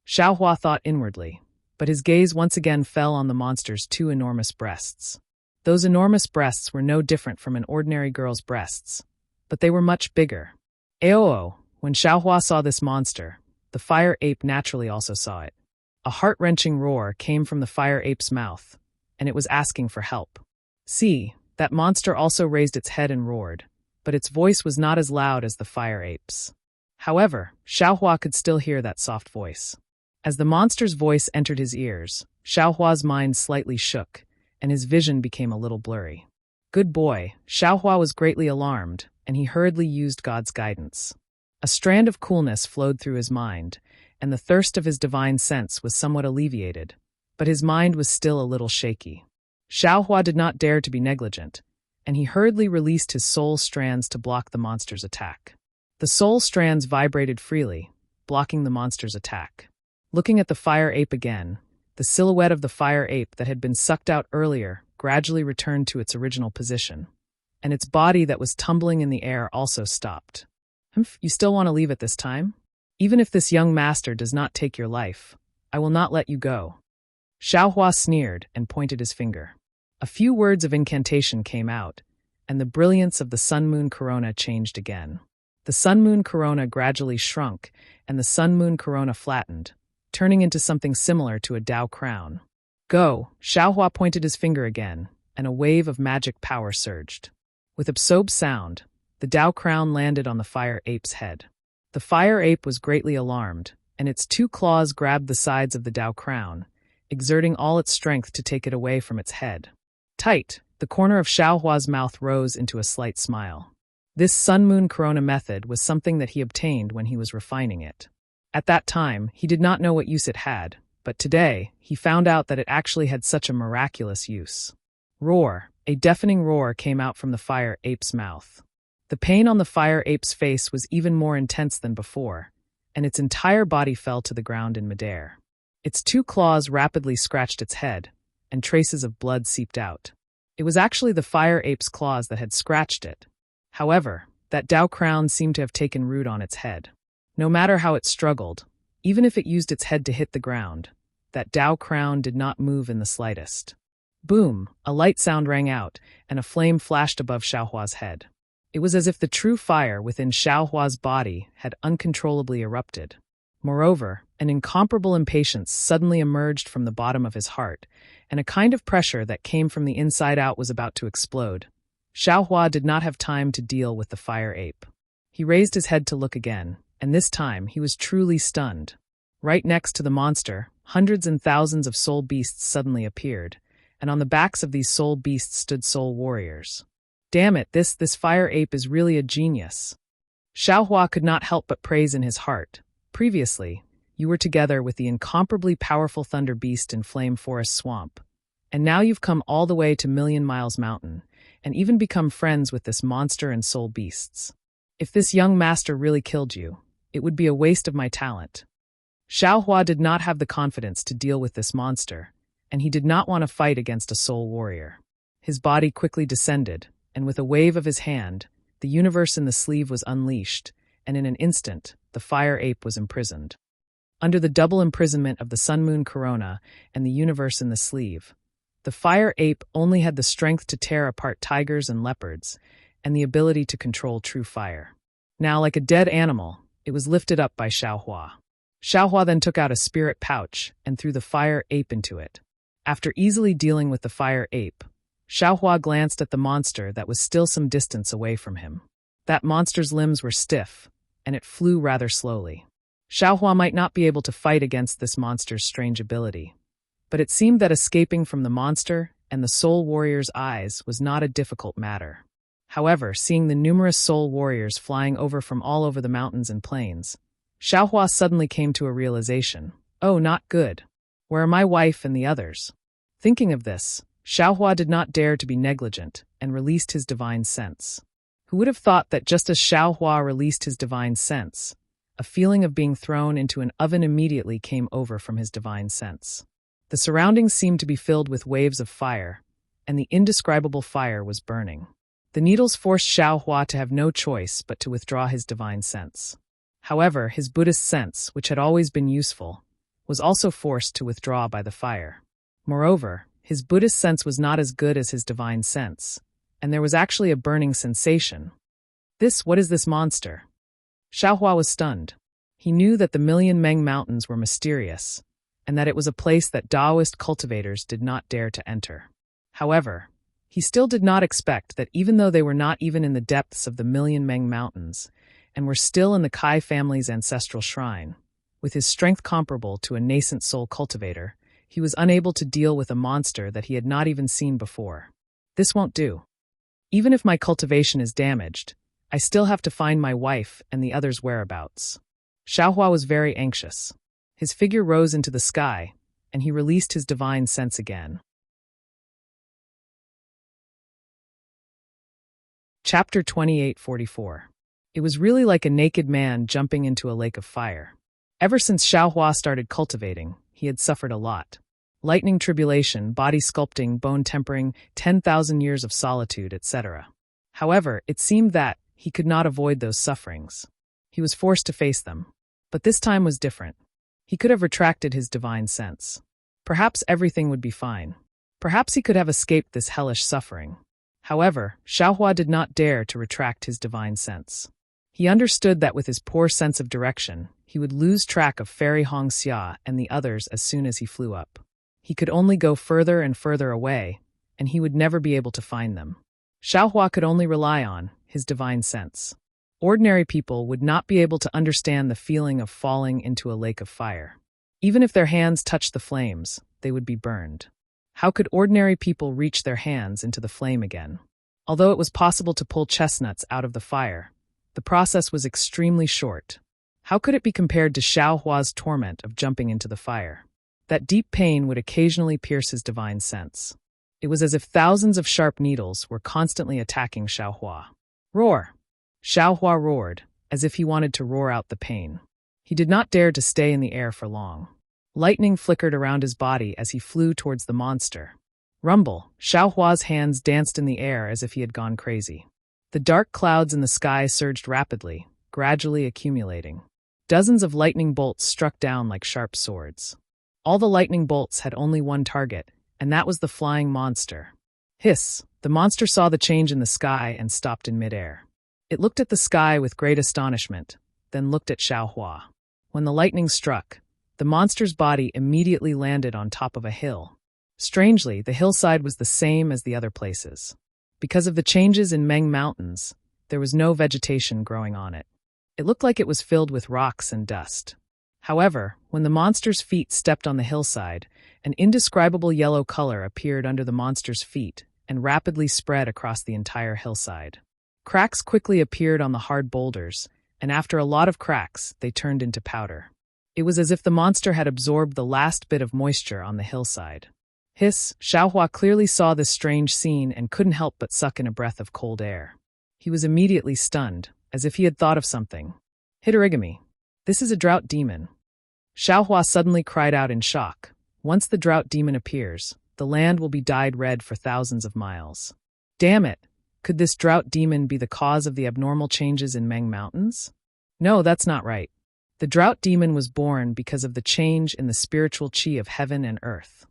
Xiaohua thought inwardly, but his gaze once again fell on the monster's two enormous breasts. Those enormous breasts were no different from an ordinary girl's breasts, but they were much bigger. Aoo! When Xiaohua saw this monster, the fire ape naturally also saw it. A heart-wrenching roar came from the fire ape's mouth, and it was asking for help. See, that monster also raised its head and roared, but its voice was not as loud as the fire ape's. However, Xiaohua could still hear that soft voice. As the monster's voice entered his ears, Xiaohua's mind slightly shook, and his vision became a little blurry. Good boy, Xiaohua was greatly alarmed, and he hurriedly used God's guidance. A strand of coolness flowed through his mind, and the thirst of his divine sense was somewhat alleviated, but his mind was still a little shaky. Xiaohua did not dare to be negligent, and he hurriedly released his soul strands to block the monster's attack. The soul strands vibrated freely, blocking the monster's attack. Looking at the fire ape again, the silhouette of the fire ape that had been sucked out earlier gradually returned to its original position, and its body that was tumbling in the air also stopped. You still want to leave at this time? Even if this young master does not take your life, I will not let you go. Xiaohua sneered and pointed his finger. A few words of incantation came out, and the brilliance of the sun-moon corona changed again. The sun-moon corona gradually shrunk, and the sun-moon corona flattened, turning into something similar to a Dao crown. Go! Xiaohua pointed his finger again, and a wave of magic power surged. With a psob sound, the Dao crown landed on the fire ape's head. The fire ape was greatly alarmed, and its two claws grabbed the sides of the Dao crown, exerting all its strength to take it away from its head. Tight, the corner of Xiaohua's mouth rose into a slight smile. This sun-moon corona method was something that he obtained when he was refining it. At that time, he did not know what use it had, but today, he found out that it actually had such a miraculous use. Roar! A deafening roar came out from the fire ape's mouth. The pain on the fire ape's face was even more intense than before, and its entire body fell to the ground in midair. Its two claws rapidly scratched its head, and traces of blood seeped out. It was actually the fire ape's claws that had scratched it. However, that Dao crown seemed to have taken root on its head. No matter how it struggled, even if it used its head to hit the ground, that Dao crown did not move in the slightest. Boom! A light sound rang out, and a flame flashed above Xiaohua's head. It was as if the true fire within Xiaohua's body had uncontrollably erupted. Moreover, an incomparable impatience suddenly emerged from the bottom of his heart, and a kind of pressure that came from the inside out was about to explode. Xiaohua did not have time to deal with the fire ape. He raised his head to look again, and this time he was truly stunned. Right next to the monster, hundreds and thousands of soul beasts suddenly appeared, and on the backs of these soul beasts stood soul warriors. Damn it, this fire ape is really a genius. Xiaohua could not help but praise in his heart. Previously, you were together with the incomparably powerful thunder beast in Flame Forest Swamp, and now you've come all the way to Million Miles Mountain, and even become friends with this monster and soul beasts. If this young master really killed you, it would be a waste of my talent. Xiaohua did not have the confidence to deal with this monster, and he did not want to fight against a soul warrior. His body quickly descended, and with a wave of his hand, the universe in the sleeve was unleashed, and in an instant, the fire ape was imprisoned. Under the double imprisonment of the sun-moon corona and the universe in the sleeve, the fire ape only had the strength to tear apart tigers and leopards, and the ability to control true fire. Now, like a dead animal, it was lifted up by Xiaohua. Xiaohua then took out a spirit pouch and threw the fire ape into it. After easily dealing with the fire ape, Xiaohua glanced at the monster that was still some distance away from him. That monster's limbs were stiff, and it flew rather slowly. Xiaohua might not be able to fight against this monster's strange ability, but it seemed that escaping from the monster and the soul warrior's eyes was not a difficult matter. However, seeing the numerous soul warriors flying over from all over the mountains and plains, Xiaohua suddenly came to a realization. Oh, not good. Where are my wife and the others? Thinking of this, Xiaohua did not dare to be negligent and released his divine sense. Who would have thought that just as Xiaohua released his divine sense, a feeling of being thrown into an oven immediately came over from his divine sense. The surroundings seemed to be filled with waves of fire, and the indescribable fire was burning. The needles forced Xiaohua to have no choice but to withdraw his divine sense. However, his Buddhist sense, which had always been useful, was also forced to withdraw by the fire. Moreover, his Buddhist sense was not as good as his divine sense, and there was actually a burning sensation. What is this monster? Xiaohua was stunned. He knew that the Million Meng Mountains were mysterious, and that it was a place that Taoist cultivators did not dare to enter. However, he still did not expect that even though they were not even in the depths of the Million Meng Mountains, and were still in the Kai family's ancestral shrine, with his strength comparable to a nascent soul cultivator, he was unable to deal with a monster that he had not even seen before. This won't do. Even if my cultivation is damaged, I still have to find my wife and the others' whereabouts. Xiaohua was very anxious. His figure rose into the sky, and he released his divine sense again. Chapter 2844. It was really like a naked man jumping into a lake of fire. Ever since Xiaohua started cultivating, he had suffered a lot. Lightning tribulation, body sculpting, bone tempering, 10,000 years of solitude, etc. However, it seemed that he could not avoid those sufferings. He was forced to face them. But this time was different. He could have retracted his divine sense. Perhaps everything would be fine. Perhaps he could have escaped this hellish suffering. However, Xiaohua did not dare to retract his divine sense. He understood that with his poor sense of direction, he would lose track of Fairy Hong Xia and the others as soon as he flew up. He could only go further and further away, and he would never be able to find them. Xiaohua could only rely on his divine sense. Ordinary people would not be able to understand the feeling of falling into a lake of fire. Even if their hands touched the flames, they would be burned. How could ordinary people reach their hands into the flame again? Although it was possible to pull chestnuts out of the fire, the process was extremely short. How could it be compared to Xiaohua's torment of jumping into the fire? That deep pain would occasionally pierce his divine sense. It was as if thousands of sharp needles were constantly attacking Xiaohua. Roar! Xiaohua roared, as if he wanted to roar out the pain. He did not dare to stay in the air for long. Lightning flickered around his body as he flew towards the monster. Rumble! Xiaohua's hands danced in the air as if he had gone crazy. The dark clouds in the sky surged rapidly, gradually accumulating. Dozens of lightning bolts struck down like sharp swords. All the lightning bolts had only one target, and that was the flying monster. Hiss! The monster saw the change in the sky and stopped in midair. It looked at the sky with great astonishment, then looked at Xiaohua. When the lightning struck, the monster's body immediately landed on top of a hill. Strangely, the hillside was the same as the other places. Because of the changes in Meng Mountains, there was no vegetation growing on it. It looked like it was filled with rocks and dust. However, when the monster's feet stepped on the hillside, an indescribable yellow color appeared under the monster's feet and rapidly spread across the entire hillside. Cracks quickly appeared on the hard boulders, and after a lot of cracks, they turned into powder. It was as if the monster had absorbed the last bit of moisture on the hillside. Hiss! Xiaohua clearly saw this strange scene and couldn't help but suck in a breath of cold air. He was immediately stunned, as if he had thought of something. Hitorigami. This is a drought demon. Xiaohua suddenly cried out in shock. Once the drought demon appears, the land will be dyed red for thousands of miles. Damn it! Could this drought demon be the cause of the abnormal changes in Meng Mountains? No, that's not right. The drought demon was born because of the change in the spiritual qi of heaven and earth.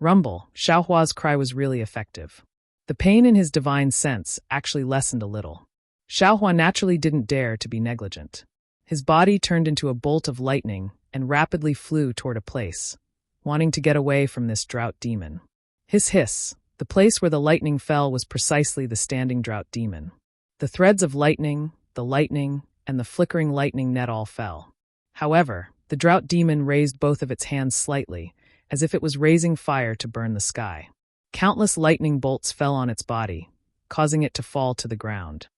Rumble! Xiaohua's cry was really effective. The pain in his divine sense actually lessened a little. Xiaohua naturally didn't dare to be negligent. His body turned into a bolt of lightning and rapidly flew toward a place, wanting to get away from this drought demon. Hiss hiss! The place where the lightning fell was precisely the standing drought demon. The threads of lightning, and the flickering lightning net all fell. However, the drought demon raised both of its hands slightly, as if it was raising fire to burn the sky. Countless lightning bolts fell on its body, causing it to fall to the ground.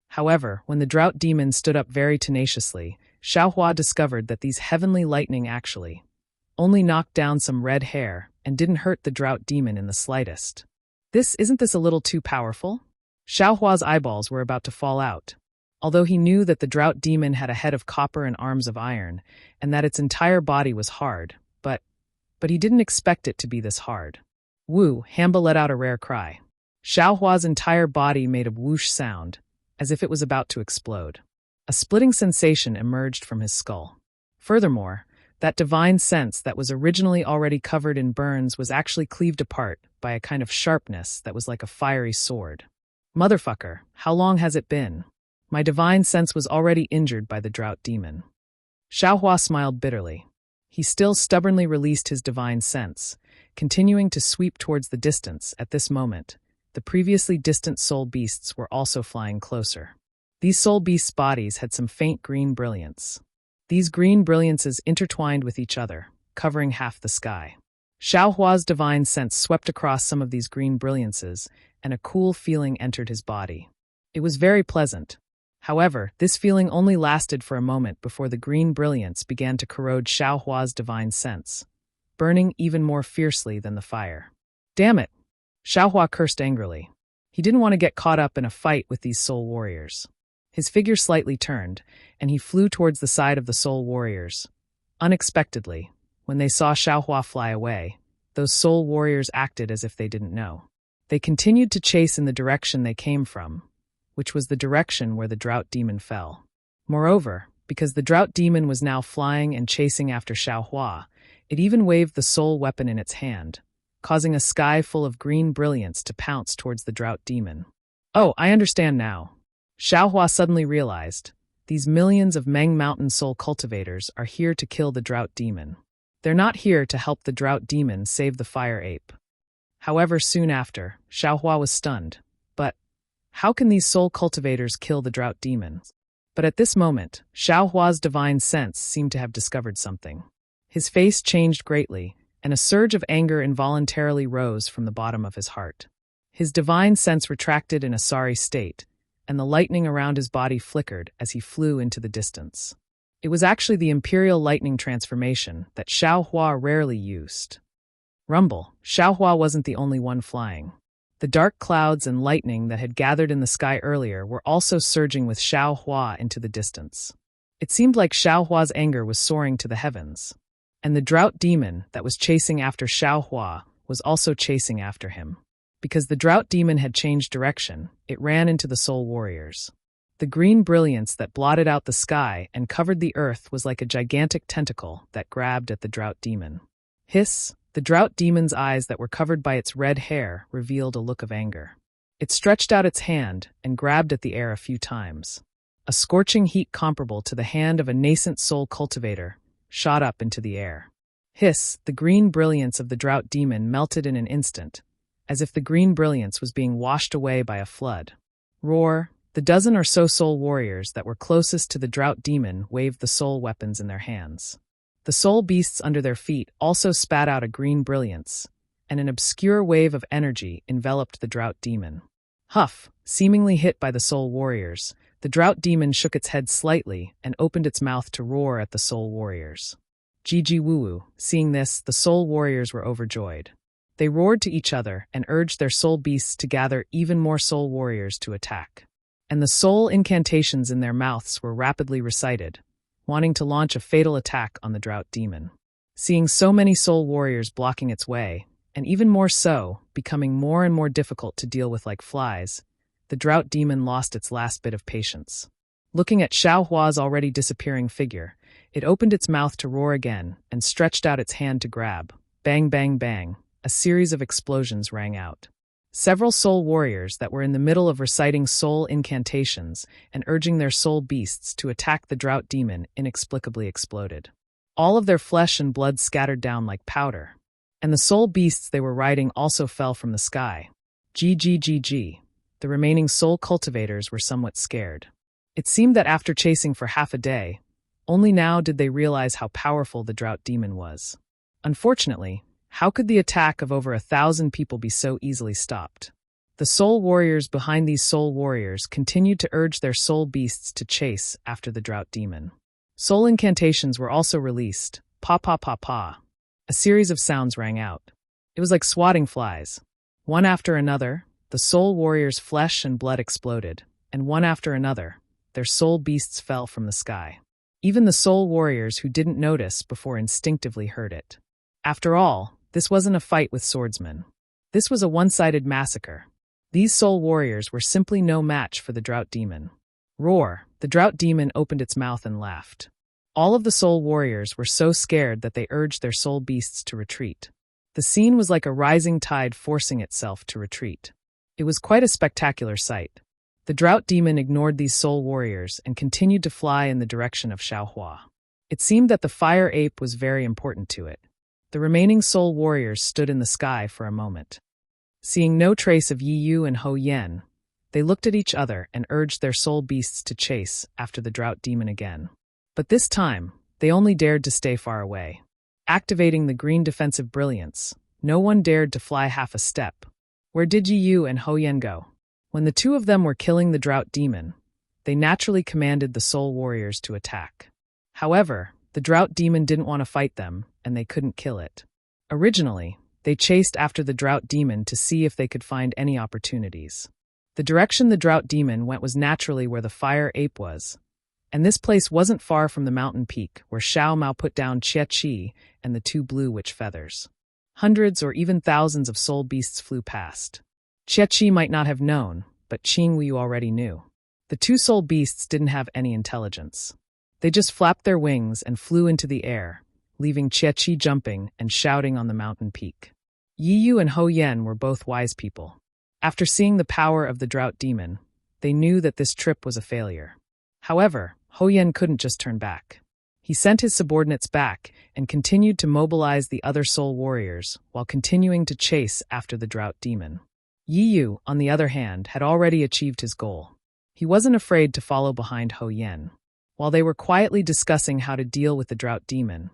However, when the drought demon stood up very tenaciously, Xiaohua discovered that these heavenly lightning actually only knocked down some red hair and didn't hurt the drought demon in the slightest. Isn't this a little too powerful? Xiaohua's eyeballs were about to fall out. Although he knew that the drought demon had a head of copper and arms of iron, and that its entire body was hard, but he didn't expect it to be this hard. Woo, Hamba let out a rare cry. Xiaohua's entire body made a whoosh sound, as if it was about to explode. A splitting sensation emerged from his skull. Furthermore, that divine sense that was originally already covered in burns was actually cleaved apart by a kind of sharpness that was like a fiery sword. Motherfucker, how long has it been? My divine sense was already injured by the drought demon. Xiaohua smiled bitterly. He still stubbornly released his divine sense, continuing to sweep towards the distance. At this moment, the previously distant soul beasts were also flying closer. These soul beasts' bodies had some faint green brilliance. These green brilliances intertwined with each other, covering half the sky. Xiaohua's divine sense swept across some of these green brilliances, and a cool feeling entered his body. It was very pleasant. However, this feeling only lasted for a moment before the green brilliance began to corrode Xiaohua's divine sense, burning even more fiercely than the fire. Damn it! Xiaohua cursed angrily. He didn't want to get caught up in a fight with these soul warriors. His figure slightly turned, and he flew towards the side of the soul warriors. Unexpectedly, when they saw Xiaohua fly away, those soul warriors acted as if they didn't know. They continued to chase in the direction they came from, which was the direction where the drought demon fell. Moreover, because the drought demon was now flying and chasing after Xiaohua, it even waved the soul weapon in its hand, causing a sky full of green brilliance to pounce towards the drought demon. Oh, I understand now. Xiaohua suddenly realized, these millions of Meng Mountain soul cultivators are here to kill the drought demon. They're not here to help the drought demon save the fire ape. However, soon after, Xiaohua was stunned. But how can these soul cultivators kill the drought demon? But at this moment, Xiaohua's divine sense seemed to have discovered something. His face changed greatly, and a surge of anger involuntarily rose from the bottom of his heart. His divine sense retracted in a sorry state, and the lightning around his body flickered as he flew into the distance. It was actually the imperial lightning transformation that Xiaohua rarely used. Rumble, Xiaohua wasn't the only one flying. The dark clouds and lightning that had gathered in the sky earlier were also surging with Xiaohua into the distance. It seemed like Xiaohua's anger was soaring to the heavens, and the drought demon that was chasing after Xiaohua was also chasing after him. Because the drought demon had changed direction, it ran into the soul warriors. The green brilliance that blotted out the sky and covered the earth was like a gigantic tentacle that grabbed at the drought demon. Hiss! The drought demon's eyes that were covered by its red hair revealed a look of anger. It stretched out its hand and grabbed at the air a few times. A scorching heat comparable to the hand of a nascent soul cultivator shot up into the air. Hiss! The green brilliance of the drought demon melted in an instant, as if the green brilliance was being washed away by a flood. Roar! The dozen or so soul warriors that were closest to the drought demon waved the soul weapons in their hands. The soul beasts under their feet also spat out a green brilliance, and an obscure wave of energy enveloped the drought demon. Huff! Seemingly hit by the soul warriors, the drought demon shook its head slightly and opened its mouth to roar at the soul warriors. Gigi woo-woo. Seeing this, the soul warriors were overjoyed. They roared to each other and urged their soul beasts to gather even more soul warriors to attack. And the soul incantations in their mouths were rapidly recited, wanting to launch a fatal attack on the drought demon. Seeing so many soul warriors blocking its way, and even more so, becoming more and more difficult to deal with like flies, the drought demon lost its last bit of patience. Looking at Xiaohua's already disappearing figure, it opened its mouth to roar again and stretched out its hand to grab. Bang, bang, bang, a series of explosions rang out. Several soul warriors that were in the middle of reciting soul incantations and urging their soul beasts to attack the drought demon inexplicably exploded. All of their flesh and blood scattered down like powder, and the soul beasts they were riding also fell from the sky. GGGG. The remaining soul cultivators were somewhat scared. It seemed that after chasing for half a day, only now did they realize how powerful the drought demon was. Unfortunately, how could the attack of over 1,000 people be so easily stopped? The soul warriors behind these soul warriors continued to urge their soul beasts to chase after the drought demon. Soul incantations were also released. Pa pa pa pa. A series of sounds rang out. It was like swatting flies. One after another, the soul warriors' flesh and blood exploded, and one after another, their soul beasts fell from the sky. Even the soul warriors who didn't notice before instinctively heard it. After all, this wasn't a fight with swordsmen. This was a one-sided massacre. These soul warriors were simply no match for the drought demon. Roar! The drought demon opened its mouth and laughed. All of the soul warriors were so scared that they urged their soul beasts to retreat. The scene was like a rising tide forcing itself to retreat. It was quite a spectacular sight. The drought demon ignored these soul warriors and continued to fly in the direction of Xiaohua. It seemed that the fire ape was very important to it. The remaining soul warriors stood in the sky for a moment. Seeing no trace of Yi Yu and Ho Yen, they looked at each other and urged their soul beasts to chase after the drought demon again. But this time, they only dared to stay far away. Activating the green defensive brilliance, no one dared to fly half a step. Where did Yi Yu and Ho Yen go? When the two of them were killing the drought demon, they naturally commanded the soul warriors to attack. However, the drought demon didn't want to fight them, and they couldn't kill it. Originally, they chased after the drought demon to see if they could find any opportunities. The direction the drought demon went was naturally where the fire ape was, and this place wasn't far from the mountain peak where Xiao Mao put down Jie Qi and the two blue witch feathers. Hundreds or even thousands of soul beasts flew past. Jie Qi might not have known, but Qing Wu already knew. The two soul beasts didn't have any intelligence. They just flapped their wings and flew into the air, leaving Jie Qi jumping and shouting on the mountain peak. Yi Yu and Ho Yen were both wise people. After seeing the power of the drought demon, they knew that this trip was a failure. However, Ho Yen couldn't just turn back. He sent his subordinates back and continued to mobilize the other soul warriors while continuing to chase after the drought demon. Yi Yu, on the other hand, had already achieved his goal. He wasn't afraid to follow behind Ho Yen. While they were quietly discussing how to deal with the drought demon,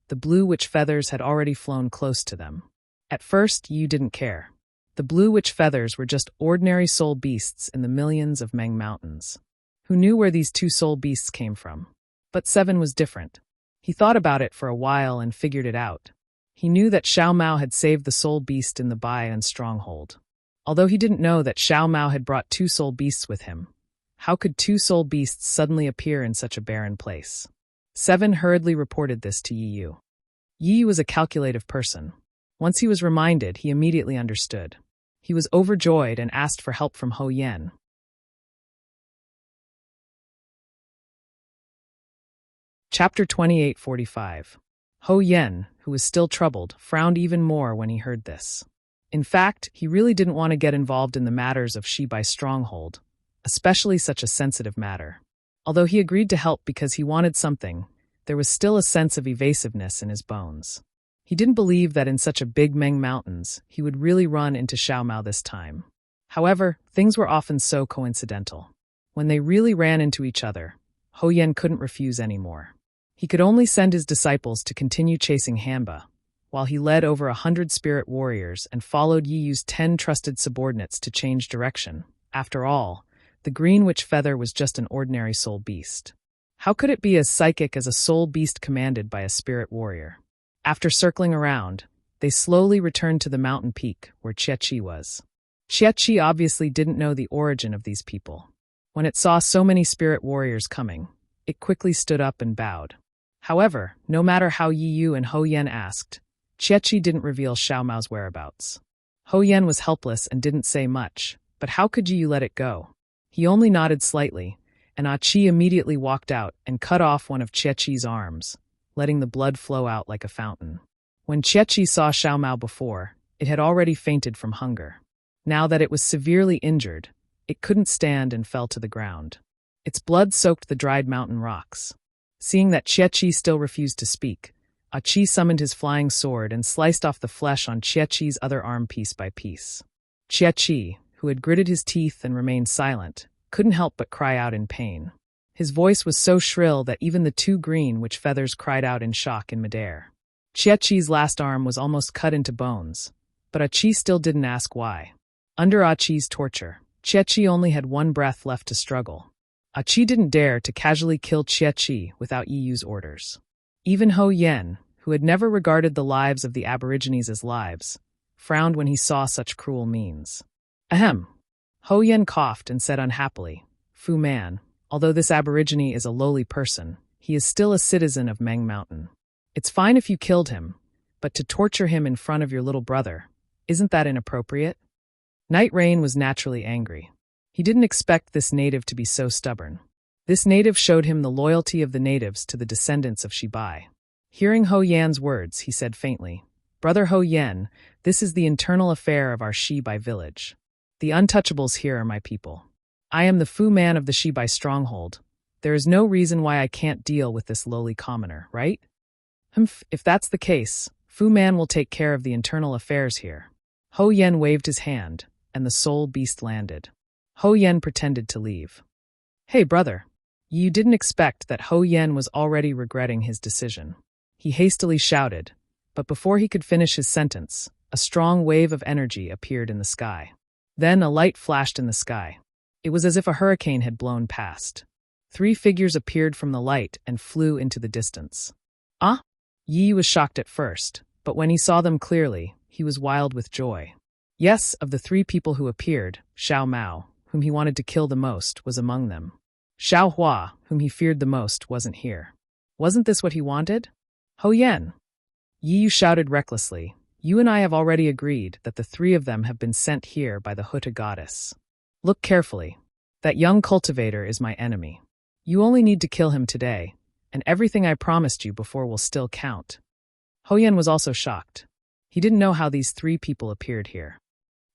the blue witch feathers had already flown close to them. At first, Yi Yu didn't care. The blue witch feathers were just ordinary soul beasts in the millions of Meng Mountains. Who knew where these two soul beasts came from? But Seven was different. He thought about it for a while and figured it out. He knew that Xiao Mao had saved the soul beast in the Bai'an stronghold. Although he didn't know that Xiao Mao had brought two soul beasts with him. How could two soul beasts suddenly appear in such a barren place? Seven hurriedly reported this to Yi Yu. Yi Yu was a calculative person. Once he was reminded, he immediately understood. He was overjoyed and asked for help from Ho Yen. Chapter 28:45. Ho Yen, who was still troubled, frowned even more when he heard this. In fact, he really didn't want to get involved in the matters of Shibai's stronghold, especially such a sensitive matter. Although he agreed to help because he wanted something, there was still a sense of evasiveness in his bones. He didn't believe that in such a big Meng Mountains, he would really run into Xiao Mao this time. However, things were often so coincidental. When they really ran into each other, Ho Yen couldn't refuse anymore. He could only send his disciples to continue chasing Hanba, while he led over 100 spirit warriors and followed Yi Yu's 10 trusted subordinates to change direction. After all, the green witch feather was just an ordinary soul beast. How could it be as psychic as a soul beast commanded by a spirit warrior? After circling around, they slowly returned to the mountain peak where Jie Qi was. Jie Qi obviously didn't know the origin of these people. When it saw so many spirit warriors coming, it quickly stood up and bowed. However, no matter how Yi Yu and Ho Yen asked, Jie Qi didn't reveal Xiao Mao's whereabouts. Ho Yen was helpless and didn't say much, but how could Yi Yu let it go? He only nodded slightly, and Qi immediately walked out and cut off one of Jie Qi's arms, letting the blood flow out like a fountain. When Jie Qi saw Xiao Mao before, it had already fainted from hunger. Now that it was severely injured, it couldn't stand and fell to the ground. Its blood soaked the dried mountain rocks. Seeing that Jie Qi still refused to speak, Qi summoned his flying sword and sliced off the flesh on Jie Qi's other arm piece by piece. Jie Qi, who had gritted his teeth and remained silent, couldn't help but cry out in pain. His voice was so shrill that even the two green witch feathers cried out in shock in midair. Jie Qi's last arm was almost cut into bones, but Qi still didn't ask why. Under Aqi's torture, Qi only had one breath left to struggle. Aqi didn't dare to casually kill Qi without Yiyu's orders. Even Ho Yen, who had never regarded the lives of the Aborigines as lives, frowned when he saw such cruel means. Ahem. Ho Yen coughed and said unhappily, Fu Man, although this Aborigine is a lowly person, he is still a citizen of Meng Mountain. It's fine if you killed him, but to torture him in front of your little brother, isn't that inappropriate? Night Rain was naturally angry. He didn't expect this native to be so stubborn. This native showed him the loyalty of the natives to the descendants of Shibai. Hearing Ho Yan's words, he said faintly, Brother Ho Yen, this is the internal affair of our Shibai village. The untouchables here are my people. I am the Fu Man of the Shibai stronghold. There is no reason why I can't deal with this lowly commoner, right? If that's the case, Fu Man will take care of the internal affairs here. Ho Yen waved his hand, and the soul beast landed. Ho Yen pretended to leave. Hey, brother. You didn't expect that Ho Yen was already regretting his decision. He hastily shouted, but before he could finish his sentence, a strong wave of energy appeared in the sky. Then a light flashed in the sky. It was as if a hurricane had blown past. 3 figures appeared from the light and flew into the distance. Ah? Yi was shocked at first, but when he saw them clearly, he was wild with joy. Yes, of the 3 people who appeared, Xiao Mao, whom he wanted to kill the most, was among them. Xiao Hua, whom he feared the most, wasn't here. Wasn't this what he wanted? Ho Yen. Yi shouted recklessly, You and I have already agreed that the 3 of them have been sent here by the Huta goddess. Look carefully. That young cultivator is my enemy. You only need to kill him today, and everything I promised you before will still count. Ho Yen was also shocked. He didn't know how these 3 people appeared here.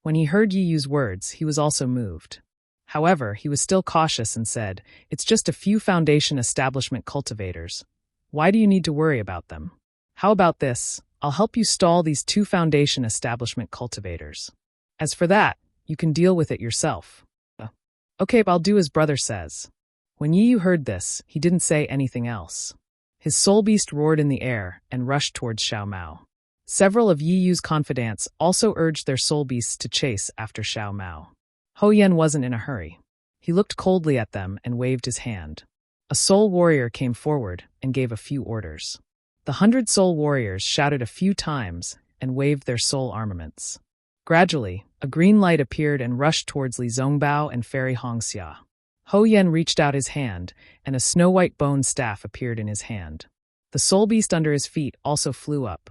When he heard Yiyu's words, he was also moved. However, he was still cautious and said, It's just a few foundation establishment cultivators. Why do you need to worry about them? How about this? I'll help you stall these 2 foundation establishment cultivators. As for that, you can deal with it yourself. Okay, I'll do as brother says. When Yiyu heard this, he didn't say anything else. His soul beast roared in the air and rushed towards Xiao Mao. Several of Yiyu's confidants also urged their soul beasts to chase after Xiao Mao. Ho Yen wasn't in a hurry. He looked coldly at them and waved his hand. A soul warrior came forward and gave a few orders. The 100 soul warriors shouted a few times and waved their soul armaments. Gradually, a green light appeared and rushed towards Li Zongbao and Fairy Hongxia. Ho Yen reached out his hand, and a snow-white bone staff appeared in his hand. The soul beast under his feet also flew up.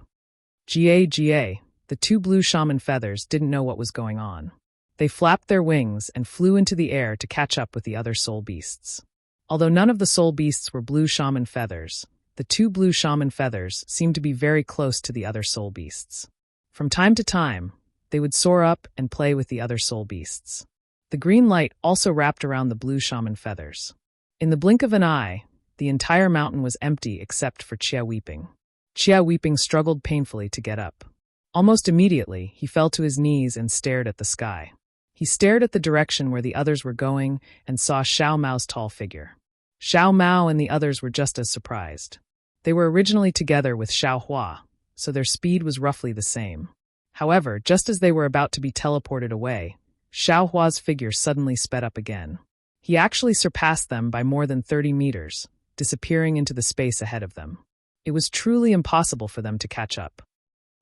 Ga, the 2 blue shaman feathers didn't know what was going on. They flapped their wings and flew into the air to catch up with the other soul beasts. Although none of the soul beasts were blue shaman feathers, the 2 blue shaman feathers seemed to be very close to the other soul beasts. From time to time, they would soar up and play with the other soul beasts. The green light also wrapped around the blue shaman feathers. In the blink of an eye, the entire mountain was empty except for Chia Weeping. Chia Weeping struggled painfully to get up. Almost immediately, he fell to his knees and stared at the sky. He stared at the direction where the others were going and saw Xiao Mao's tall figure. Xiao Mao and the others were just as surprised. They were originally together with Xiao Hua, so their speed was roughly the same. However, just as they were about to be teleported away, Xiao Hua's figure suddenly sped up again. He actually surpassed them by more than 30 meters, disappearing into the space ahead of them. It was truly impossible for them to catch up.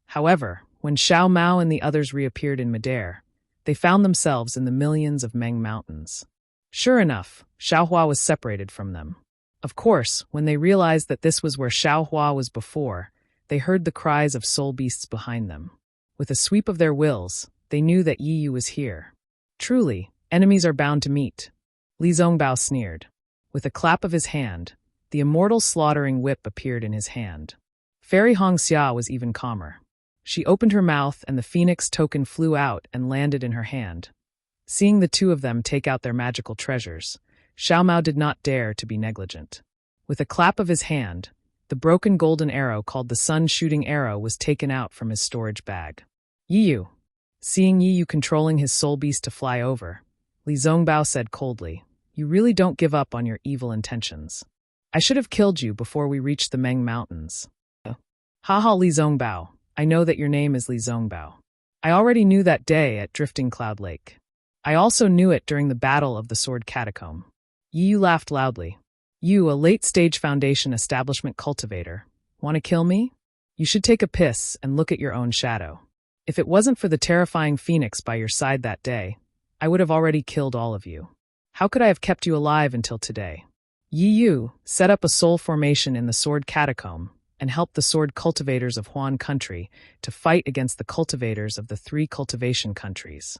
However, when Xiao Mao and the others reappeared in midair, they found themselves in the millions of Meng Mountains. Sure enough, Xiao Hua was separated from them. Of course, when they realized that this was where Xiao Hua was before, they heard the cries of soul beasts behind them. With a sweep of their wills, they knew that Yiyu was here. Truly, enemies are bound to meet. Li Zongbao sneered. With a clap of his hand, the immortal slaughtering whip appeared in his hand. Fairy Hongxia was even calmer. She opened her mouth and the phoenix token flew out and landed in her hand. Seeing the 2 of them take out their magical treasures, Xiao Mao did not dare to be negligent. With a clap of his hand, the broken golden arrow called the sun-shooting arrow was taken out from his storage bag. Yiyu. Seeing Yiyu controlling his soul beast to fly over, Li Zongbao said coldly, You really don't give up on your evil intentions. I should have killed you before we reached the Meng Mountains. Haha, Li Zongbao, I know that your name is Li Zongbao. I already knew that day at Drifting Cloud Lake. I also knew it during the Battle of the Sword Catacomb. Yi Yu laughed loudly. You, a late-stage Foundation establishment cultivator, want to kill me? You should take a piss and look at your own shadow. If it wasn't for the terrifying phoenix by your side that day, I would have already killed all of you. How could I have kept you alive until today? Yi Yu set up a soul formation in the Sword Catacomb and helped the sword cultivators of Huan Country to fight against the cultivators of the 3 cultivation countries.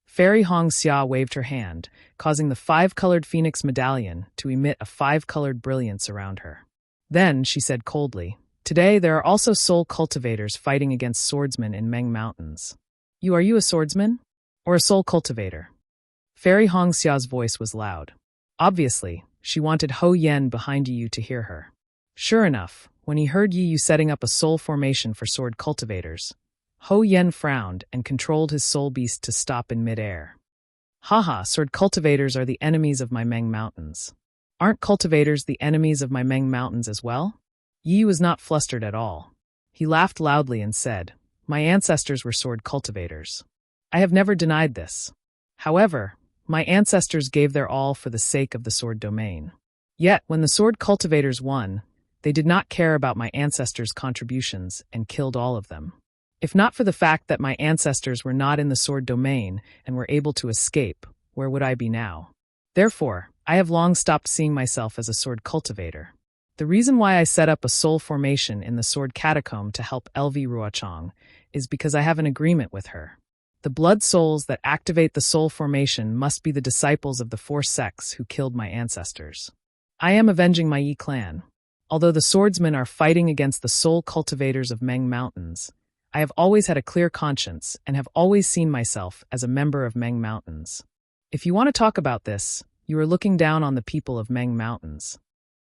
Fairy Hong Xia waved her hand, causing the 5-colored phoenix medallion to emit a 5-colored brilliance around her. Then she said coldly, Today there are also soul cultivators fighting against swordsmen in Meng Mountains. Are you a swordsman? Or a soul cultivator? Fairy Hong Xia's voice was loud. Obviously, she wanted Ho Yen behind Yi Yu to hear her. Sure enough, when he heard Yi Yu setting up a soul formation for sword cultivators, Ho Yen frowned and controlled his soul beast to stop in midair. Haha, sword cultivators are the enemies of my Meng Mountains. Aren't cultivators the enemies of my Meng Mountains as well? Yi Yu was not flustered at all. He laughed loudly and said, My ancestors were sword cultivators. I have never denied this. However, my ancestors gave their all for the sake of the sword domain. Yet, when the sword cultivators won, they did not care about my ancestors' contributions and killed all of them. If not for the fact that my ancestors were not in the sword domain and were able to escape, where would I be now? Therefore, I have long stopped seeing myself as a sword cultivator. The reason why I set up a soul formation in the Sword Catacomb to help LV Ruochang is because I have an agreement with her. The blood souls that activate the soul formation must be the disciples of the 4 sects who killed my ancestors. I am avenging my Yi clan. Although the swordsmen are fighting against the soul cultivators of Meng Mountains, I have always had a clear conscience and have always seen myself as a member of Meng Mountains. If you want to talk about this, you are looking down on the people of Meng Mountains.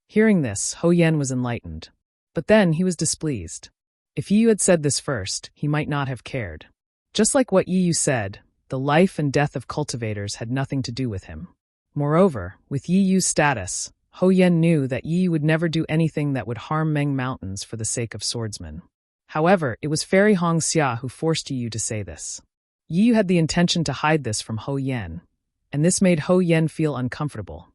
Hearing this, Ho Yen was enlightened. But then he was displeased. If Yi Yu had said this first, he might not have cared. Just like what Yi Yu said, the life and death of cultivators had nothing to do with him. Moreover, with Yi Yu's status, Ho Yen knew that Yi Yu would never do anything that would harm Meng Mountains for the sake of swordsmen. However, it was Fairy Hong Xia who forced Yi Yu to say this. Yi Yu had the intention to hide this from Ho Yen, and this made Ho Yen feel uncomfortable.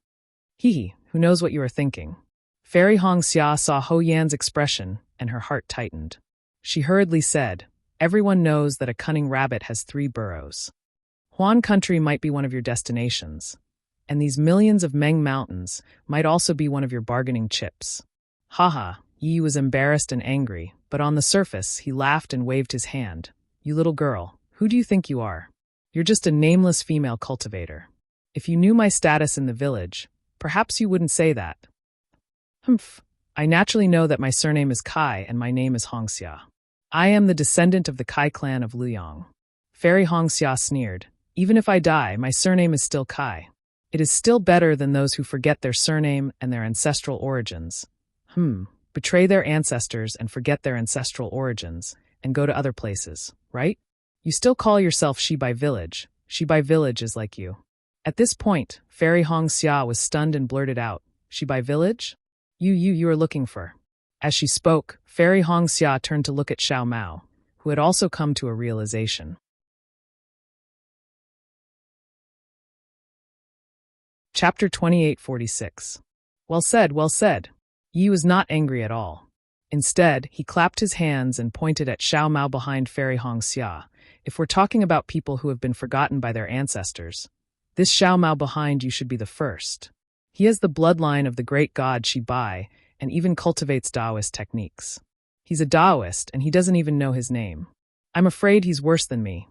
Hee, who knows what you are thinking? Fairy Hong Xia saw Ho Yan's expression, and her heart tightened. She hurriedly said, Everyone knows that a cunning rabbit has 3 burrows. Huan Country might be one of your destinations, and these millions of Meng Mountains might also be one of your bargaining chips. Haha, Yi was embarrassed and angry, but on the surface he laughed and waved his hand. You little girl, who do you think you are? You're just a nameless female cultivator. If you knew my status in the village, perhaps you wouldn't say that. Humph. I naturally know that my surname is Kai and my name is Hongxia. I am the descendant of the Kai clan of Luyang. Fairy Hongxia sneered. Even if I die, my surname is still Kai. It is still better than those who forget their surname and their ancestral origins. Betray their ancestors and forget their ancestral origins, and go to other places, right? You still call yourself Shibai Village. Shibai Village is like you. At this point, Fairy Hongxia was stunned and blurted out, Shibai Village? You are looking for. As she spoke, Fairy Hongxia turned to look at Xiao Mao, who had also come to a realization. Chapter 2846. Well said, well said. Yi was not angry at all. Instead, he clapped his hands and pointed at Xiao Mao behind Fairy Hongxia. If we're talking about people who have been forgotten by their ancestors, this Xiao Mao behind you should be the first. He has the bloodline of the great god Shibai and even cultivates Taoist techniques. He's a Taoist and he doesn't even know his name. I'm afraid he's worse than me.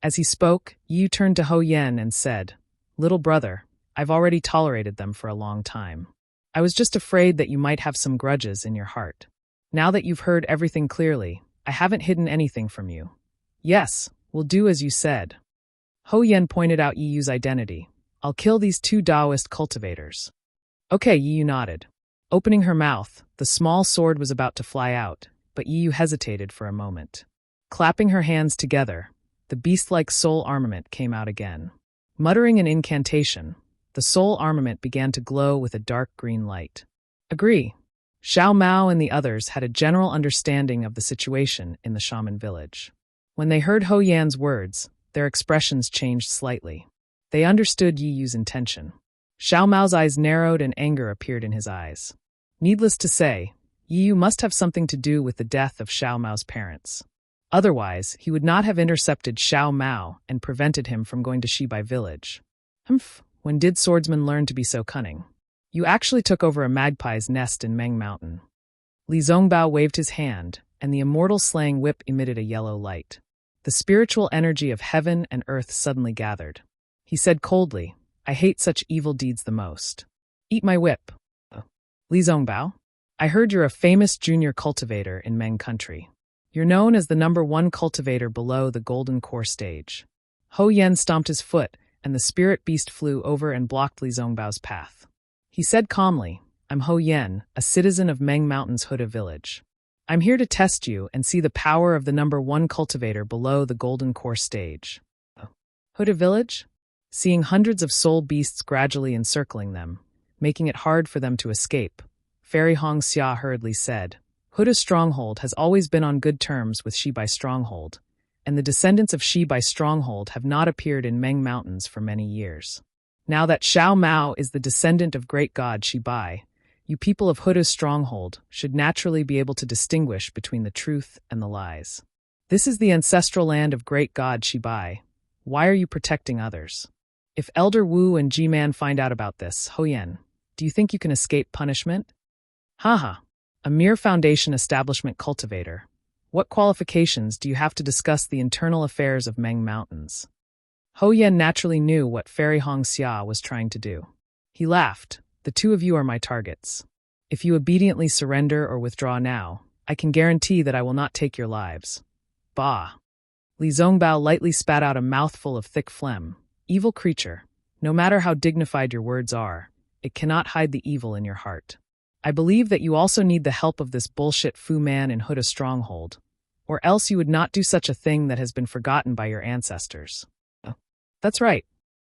As he spoke, Yi turned to Ho Yen and said, Little brother, I've already tolerated them for a long time. I was just afraid that you might have some grudges in your heart. Now that you've heard everything clearly, I haven't hidden anything from you. Yes, we'll do as you said. Ho Yen pointed out Yi Yu's identity. I'll kill these 2 Taoist cultivators. Okay, Yi Yu nodded. Opening her mouth, the small sword was about to fly out, but Yi Yu hesitated for a moment. Clapping her hands together, the beast-like soul armament came out again. Muttering an incantation, the soul armament began to glow with a dark green light. Agree. Xiao Mao and the others had a general understanding of the situation in the shaman village. When they heard Ho Yan's words, their expressions changed slightly. They understood Yi Yu's intention. Xiao Mao's eyes narrowed and anger appeared in his eyes. Needless to say, Yi Yu must have something to do with the death of Xiao Mao's parents. Otherwise, he would not have intercepted Xiao Mao and prevented him from going to Shibai village. Humph, when did swordsmen learn to be so cunning? You actually took over a magpie's nest in Meng Mountain. Li Zongbao waved his hand, and the immortal slaying whip emitted a yellow light. The spiritual energy of heaven and earth suddenly gathered. He said coldly, I hate such evil deeds the most. Eat my whip. Li Zongbao, I heard you're a famous junior cultivator in Meng country. You're known as the #1 cultivator below the golden core stage. Ho Yan stomped his foot, and the spirit beast flew over and blocked Li Zongbao's path. He said calmly, I'm Ho Yan, a citizen of Meng Mountain's Huda village. I'm here to test you and see the power of the #1 cultivator below the golden core stage. Huda village? Seeing hundreds of soul beasts gradually encircling them, making it hard for them to escape, Fairy Hong Xia hurriedly said, Huda's stronghold has always been on good terms with Shibai Stronghold, and the descendants of Shibai Stronghold have not appeared in Meng Mountains for many years. Now that Xiao Mao is the descendant of great god Shibai, you people of Huda's stronghold should naturally be able to distinguish between the truth and the lies. This is the ancestral land of great god Shibai. Why are you protecting others? If Elder Wu and G-Man find out about this, Ho Yan, do you think you can escape punishment? Haha, a mere foundation establishment cultivator. What qualifications do you have to discuss the internal affairs of Meng Mountains? Ho Yan naturally knew what Fairy Hong Xia was trying to do. He laughed. The two of you are my targets. If you obediently surrender or withdraw now, I can guarantee that I will not take your lives. Bah! Li Zongbao lightly spat out a mouthful of thick phlegm. Evil creature, no matter how dignified your words are, it cannot hide the evil in your heart. I believe that you also need the help of this bullshit Fu man in Huda Stronghold, or else you would not do such a thing that has been forgotten by your ancestors. That's right.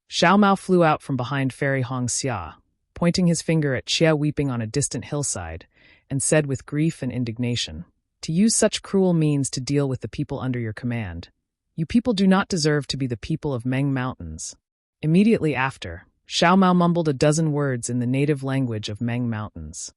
Xiao Mao flew out from behind Fairy Hong Xia, pointing his finger at Xia weeping on a distant hillside, and said with grief and indignation, to use such cruel means to deal with the people under your command. You people do not deserve to be the people of Meng Mountains. Immediately after, Xiao Mao mumbled a dozen words in the native language of Meng Mountains.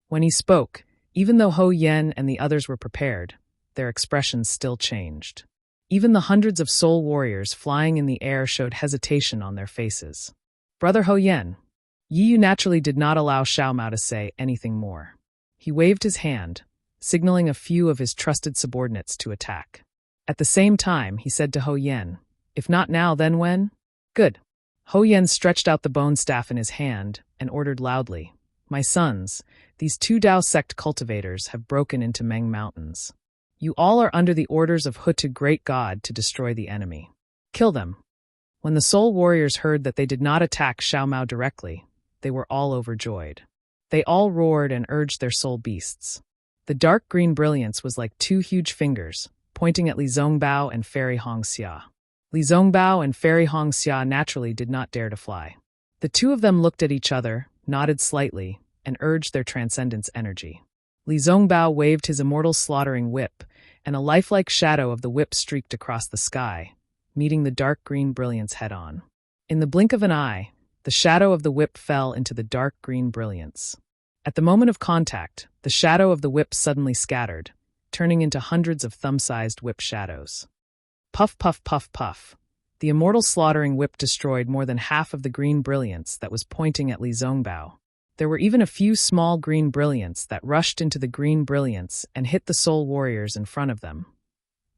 When he spoke, even though Ho Yan and the others were prepared, their expressions still changed. Even the hundreds of soul warriors flying in the air showed hesitation on their faces. Brother Ho Yan, Yi Yu naturally did not allow Xiao Mao to say anything more. He waved his hand, signaling a few of his trusted subordinates to attack. At the same time, he said to Ho Yan, if not now, then when? Good. Ho Yan stretched out the bone staff in his hand and ordered loudly, my sons, these 2 Dao sect cultivators have broken into Meng Mountains. You all are under the orders of Hutu Great God to destroy the enemy. Kill them. When the soul warriors heard that they did not attack Xiao Mao directly, they were all overjoyed. They all roared and urged their soul beasts. The dark green brilliance was like 2 huge fingers, pointing at Li Zongbao and Fairy Hong Xia. Li Zongbao and Fairy Hong Xia naturally did not dare to fly. The two of them looked at each other, nodded slightly, and urged their transcendence energy. Li Zongbao waved his immortal slaughtering whip, and a lifelike shadow of the whip streaked across the sky, meeting the dark green brilliance head-on. In the blink of an eye, the shadow of the whip fell into the dark green brilliance. At the moment of contact, the shadow of the whip suddenly scattered, turning into hundreds of thumb-sized whip shadows. Puff, puff, puff, puff. The immortal slaughtering whip destroyed more than half of the green brilliance that was pointing at Li Zongbao. There were even a few small green brilliants that rushed into the green brilliance and hit the soul warriors in front of them.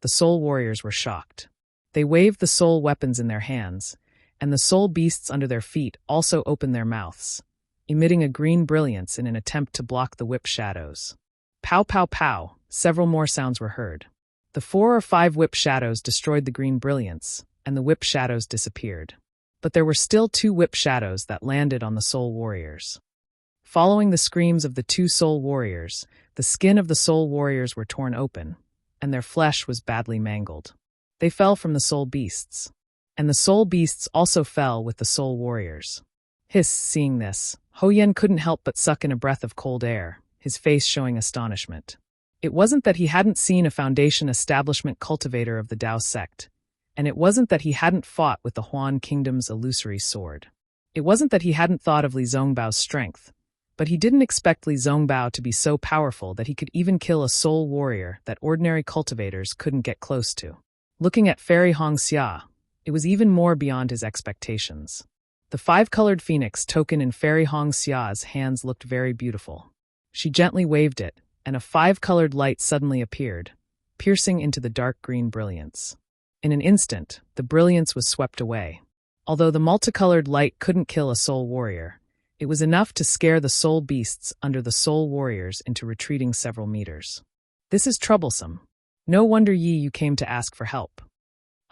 The soul warriors were shocked. They waved the soul weapons in their hands, and the soul beasts under their feet also opened their mouths, emitting a green brilliance in an attempt to block the whip shadows. Pow, pow, pow, several more sounds were heard. The 4 or 5 whip shadows destroyed the green brilliance, and the whip shadows disappeared. But there were still 2 whip shadows that landed on the soul warriors. Following the screams of the 2 soul warriors, the skin of the soul warriors were torn open, and their flesh was badly mangled. They fell from the soul beasts. And the soul beasts also fell with the soul warriors. Hiss, seeing this, Ho Yan couldn't help but suck in a breath of cold air, his face showing astonishment. It wasn't that he hadn't seen a Foundation establishment cultivator of the Dao sect, and it wasn't that he hadn't fought with the Huan Kingdom's illusory sword. It wasn't that he hadn't thought of Li Zongbao's strength, but he didn't expect Li Zongbao to be so powerful that he could even kill a soul warrior that ordinary cultivators couldn't get close to. Looking at Fairy Hongxia, it was even more beyond his expectations. The five-colored phoenix token in Fairy Hongxia's hands looked very beautiful. She gently waved it, and a five-colored light suddenly appeared, piercing into the dark green brilliance. In an instant, the brilliance was swept away. Although the multicolored light couldn't kill a soul warrior, it was enough to scare the soul beasts under the soul warriors into retreating several meters. This is troublesome. No wonder you came to ask for help.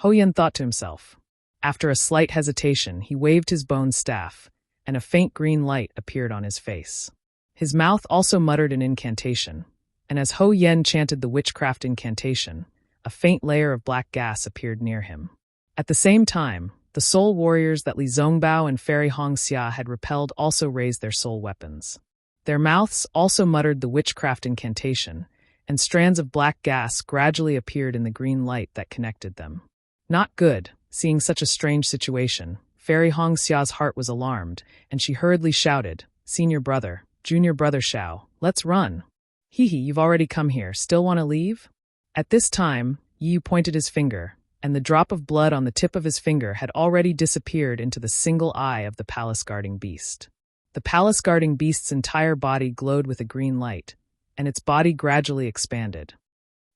Ho Yan thought to himself. After a slight hesitation, he waved his bone staff, and a faint green light appeared on his face. His mouth also muttered an incantation, and as Ho Yan chanted the witchcraft incantation, a faint layer of black gas appeared near him. At the same time, the soul warriors that Li Zongbao and Fairy Hongxia had repelled also raised their soul weapons. Their mouths also muttered the witchcraft incantation, and strands of black gas gradually appeared in the green light that connected them. Not good, seeing such a strange situation. Fairy Hongxia's heart was alarmed, and she hurriedly shouted, "Senior brother, junior brother Shao, let's run." "Hee, you've already come here, still want to leave?" At this time, Yu pointed his finger, and the drop of blood on the tip of his finger had already disappeared into the single eye of the palace-guarding beast. The palace-guarding beast's entire body glowed with a green light, and its body gradually expanded.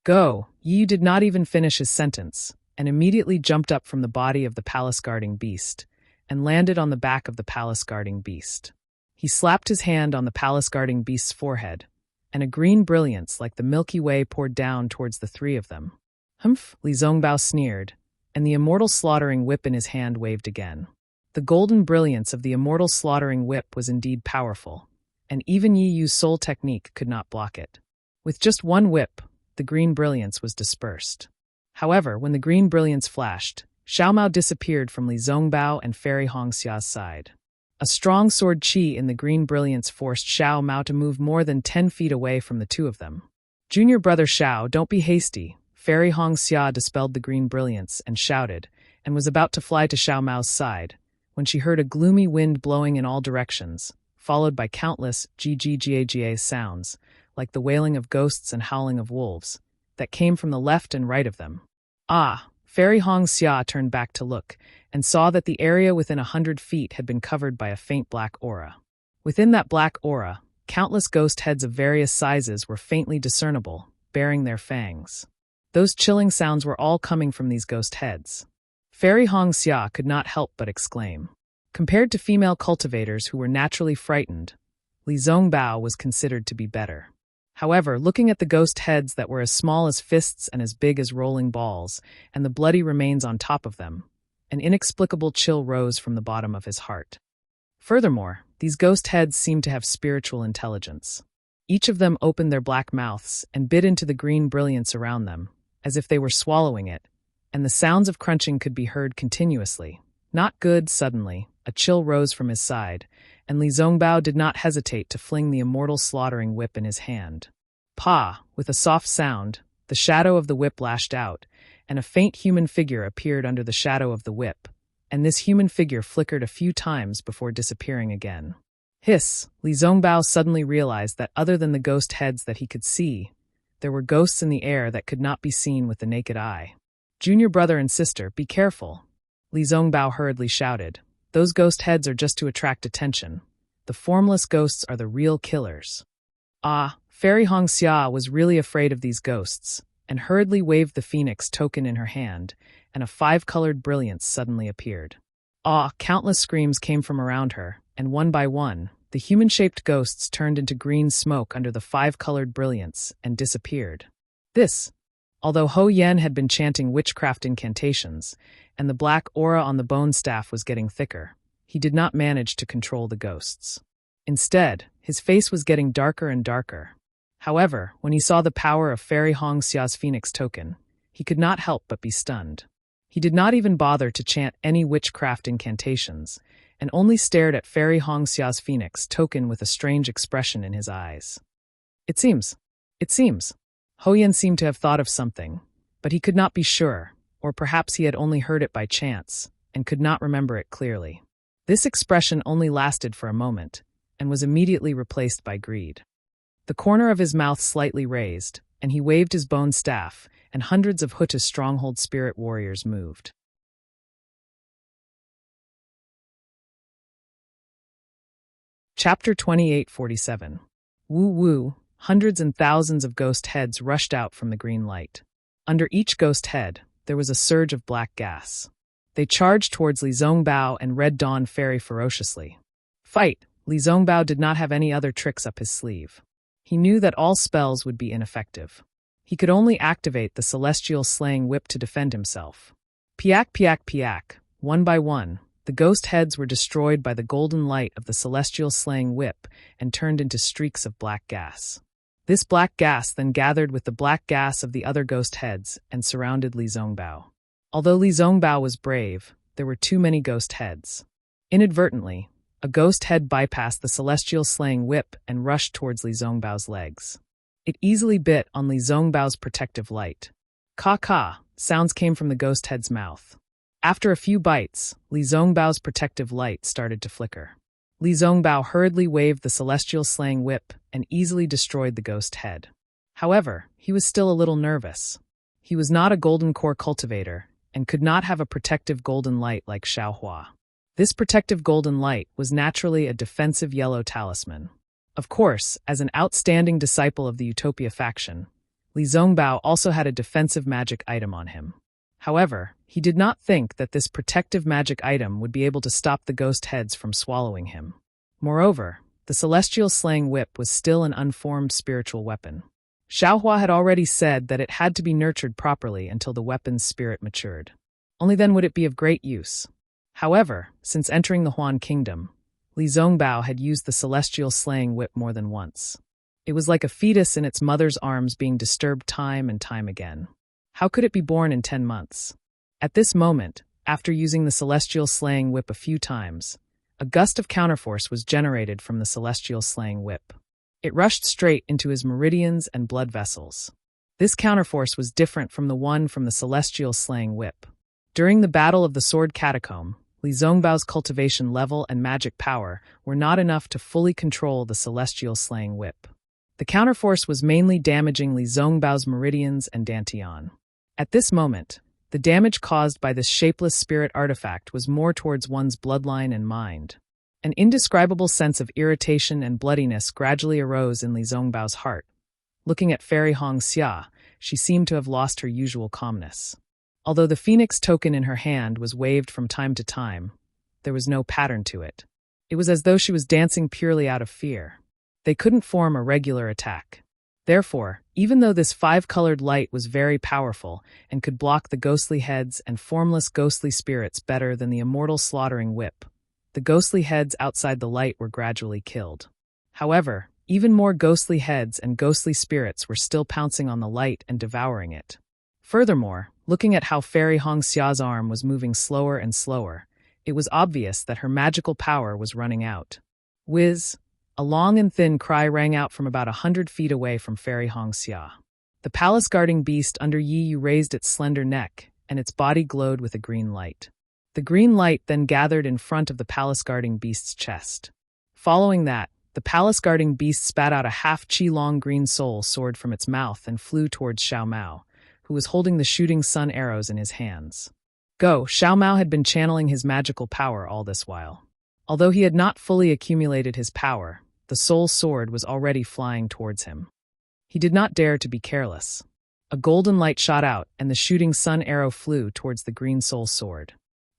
"Go!" Yu did not even finish his sentence, and immediately jumped up from the body of the palace-guarding beast, and landed on the back of the palace-guarding beast. He slapped his hand on the palace-guarding beast's forehead, and a green brilliance like the Milky Way poured down towards the three of them. "Humph," Li Zongbao sneered, and the immortal slaughtering whip in his hand waved again. The golden brilliance of the immortal slaughtering whip was indeed powerful, and even Yi Yu's soul technique could not block it. With just one whip, the green brilliance was dispersed. However, when the green brilliance flashed, Xiaomao disappeared from Li Zongbao and Fairy Hongxia's side. A strong sword qi in the green brilliance forced Xiaomao to move more than 10 feet away from the two of them. "Junior brother Xiao, don't be hasty." Fairy Hongxia dispelled the green brilliance and shouted, and was about to fly to Xiaomao's side, when she heard a gloomy wind blowing in all directions, followed by countless GGGAGA sounds, like the wailing of ghosts and howling of wolves, that came from the left and right of them. Ah! Fairy Hongxia turned back to look, and saw that the area within 100 feet had been covered by a faint black aura. Within that black aura, countless ghost heads of various sizes were faintly discernible, bearing their fangs. Those chilling sounds were all coming from these ghost heads. Fairy Hongxia could not help but exclaim. Compared to female cultivators who were naturally frightened, Li Zongbao was considered to be better. However, looking at the ghost heads that were as small as fists and as big as rolling balls, and the bloody remains on top of them, an inexplicable chill rose from the bottom of his heart. Furthermore, these ghost heads seemed to have spiritual intelligence. Each of them opened their black mouths and bit into the green brilliance around them, as if they were swallowing it, and the sounds of crunching could be heard continuously. Not good. Suddenly, a chill rose from his side, and Li Zongbao did not hesitate to fling the immortal slaughtering whip in his hand. Pa! With a soft sound, the shadow of the whip lashed out, and a faint human figure appeared under the shadow of the whip, and this human figure flickered a few times before disappearing again. Hiss! Li Zongbao suddenly realized that other than the ghost heads that he could see, there were ghosts in the air that could not be seen with the naked eye. "Junior brother and sister, be careful!" Li Zongbao hurriedly shouted. "Those ghost heads are just to attract attention. The formless ghosts are the real killers." Ah! Fairy Hongxia was really afraid of these ghosts, and hurriedly waved the phoenix token in her hand, and a five-colored brilliance suddenly appeared. Ah! Countless screams came from around her, and one by one, the human-shaped ghosts turned into green smoke under the five-colored brilliance and disappeared. Although Ho Yan had been chanting witchcraft incantations, and the black aura on the bone staff was getting thicker, he did not manage to control the ghosts. Instead, his face was getting darker and darker. However, when he saw the power of Fairy Hongxia's phoenix token, he could not help but be stunned. He did not even bother to chant any witchcraft incantations, and only stared at Fairy Hongxia's phoenix token with a strange expression in his eyes. It seems. Hoyan seemed to have thought of something, but he could not be sure, or perhaps he had only heard it by chance, and could not remember it clearly. This expression only lasted for a moment, and was immediately replaced by greed. The corner of his mouth slightly raised, and he waved his bone staff, and hundreds of Huta's stronghold spirit warriors moved. Chapter 2847. Woo woo, hundreds and thousands of ghost heads rushed out from the green light. Under each ghost head, there was a surge of black gas. They charged towards Li Zongbao and Red Dawn Fairy ferociously. Fight! Li Zongbao did not have any other tricks up his sleeve. He knew that all spells would be ineffective. He could only activate the celestial slaying whip to defend himself. Piak piak piak, one by one, the ghost heads were destroyed by the golden light of the celestial slaying whip and turned into streaks of black gas. This black gas then gathered with the black gas of the other ghost heads and surrounded Li Zongbao. Although Li Zongbao was brave, there were too many ghost heads. Inadvertently, a ghost head bypassed the celestial slaying whip and rushed towards Li Zongbao's legs. It easily bit on Li Zongbao's protective light. Ka-ka, sounds came from the ghost head's mouth. After a few bites, Li Zongbao's protective light started to flicker. Li Zongbao hurriedly waved the celestial slaying whip and easily destroyed the ghost head. However, he was still a little nervous. He was not a golden core cultivator and could not have a protective golden light like Xiaohua. This protective golden light was naturally a defensive yellow talisman. Of course, as an outstanding disciple of the Utopia faction, Li Zongbao also had a defensive magic item on him. However, he did not think that this protective magic item would be able to stop the ghost heads from swallowing him. Moreover, the celestial slaying whip was still an unformed spiritual weapon. Xiaohua had already said that it had to be nurtured properly until the weapon's spirit matured. Only then would it be of great use. However, since entering the Huan Kingdom, Li Zongbao had used the celestial slaying whip more than once. It was like a fetus in its mother's arms being disturbed time and time again. How could it be born in 10 months? At this moment, after using the celestial slaying whip a few times, a gust of counterforce was generated from the celestial slaying whip. It rushed straight into his meridians and blood vessels. This counterforce was different from the one from the celestial slaying whip. During the Battle of the Sword Catacomb, Li Zongbao's cultivation level and magic power were not enough to fully control the celestial slaying whip. The counterforce was mainly damaging Li Zongbao's meridians and dantian. At this moment, the damage caused by this shapeless spirit artifact was more towards one's bloodline and mind. An indescribable sense of irritation and bloodiness gradually arose in Li Zongbao's heart. Looking at Fairy Hong Xia, she seemed to have lost her usual calmness. Although the phoenix token in her hand was waved from time to time, there was no pattern to it. It was as though she was dancing purely out of fear. They couldn't form a regular attack. Therefore, even though this five-colored light was very powerful and could block the ghostly heads and formless ghostly spirits better than the immortal slaughtering whip, the ghostly heads outside the light were gradually killed. However, even more ghostly heads and ghostly spirits were still pouncing on the light and devouring it. Furthermore, looking at how Fairy Hong Xia's arm was moving slower and slower, it was obvious that her magical power was running out. Whiz! A long and thin cry rang out from about 100 feet away from Fairy Hong Xia. The palace-guarding beast under Yi Yu raised its slender neck, and its body glowed with a green light. The green light then gathered in front of the palace-guarding beast's chest. Following that, the palace-guarding beast spat out a half-chi-long green soul sword from its mouth and flew towards Xiao Mao, who was holding the shooting sun arrows in his hands. Xiao Mao had been channeling his magical power all this while. Although he had not fully accumulated his power, the soul sword was already flying towards him. He did not dare to be careless. A golden light shot out, and the shooting sun arrow flew towards the green soul sword.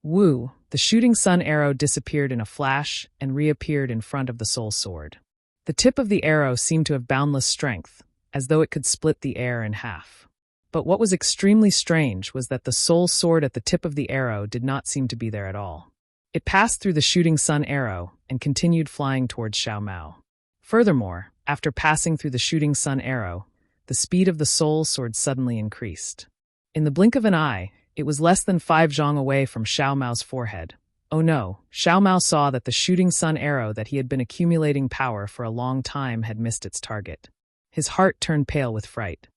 Woo! The shooting sun arrow disappeared in a flash and reappeared in front of the soul sword. The tip of the arrow seemed to have boundless strength, as though it could split the air in half. But what was extremely strange was that the soul sword at the tip of the arrow did not seem to be there at all. It passed through the shooting sun arrow and continued flying towards Xiao Mao. Furthermore, after passing through the shooting sun arrow, the speed of the soul sword suddenly increased. In the blink of an eye, it was less than 5 zhang away from Xiao Mao's forehead. Oh no, Xiao Mao saw that the shooting sun arrow that he had been accumulating power for a long time had missed its target. His heart turned pale with fright.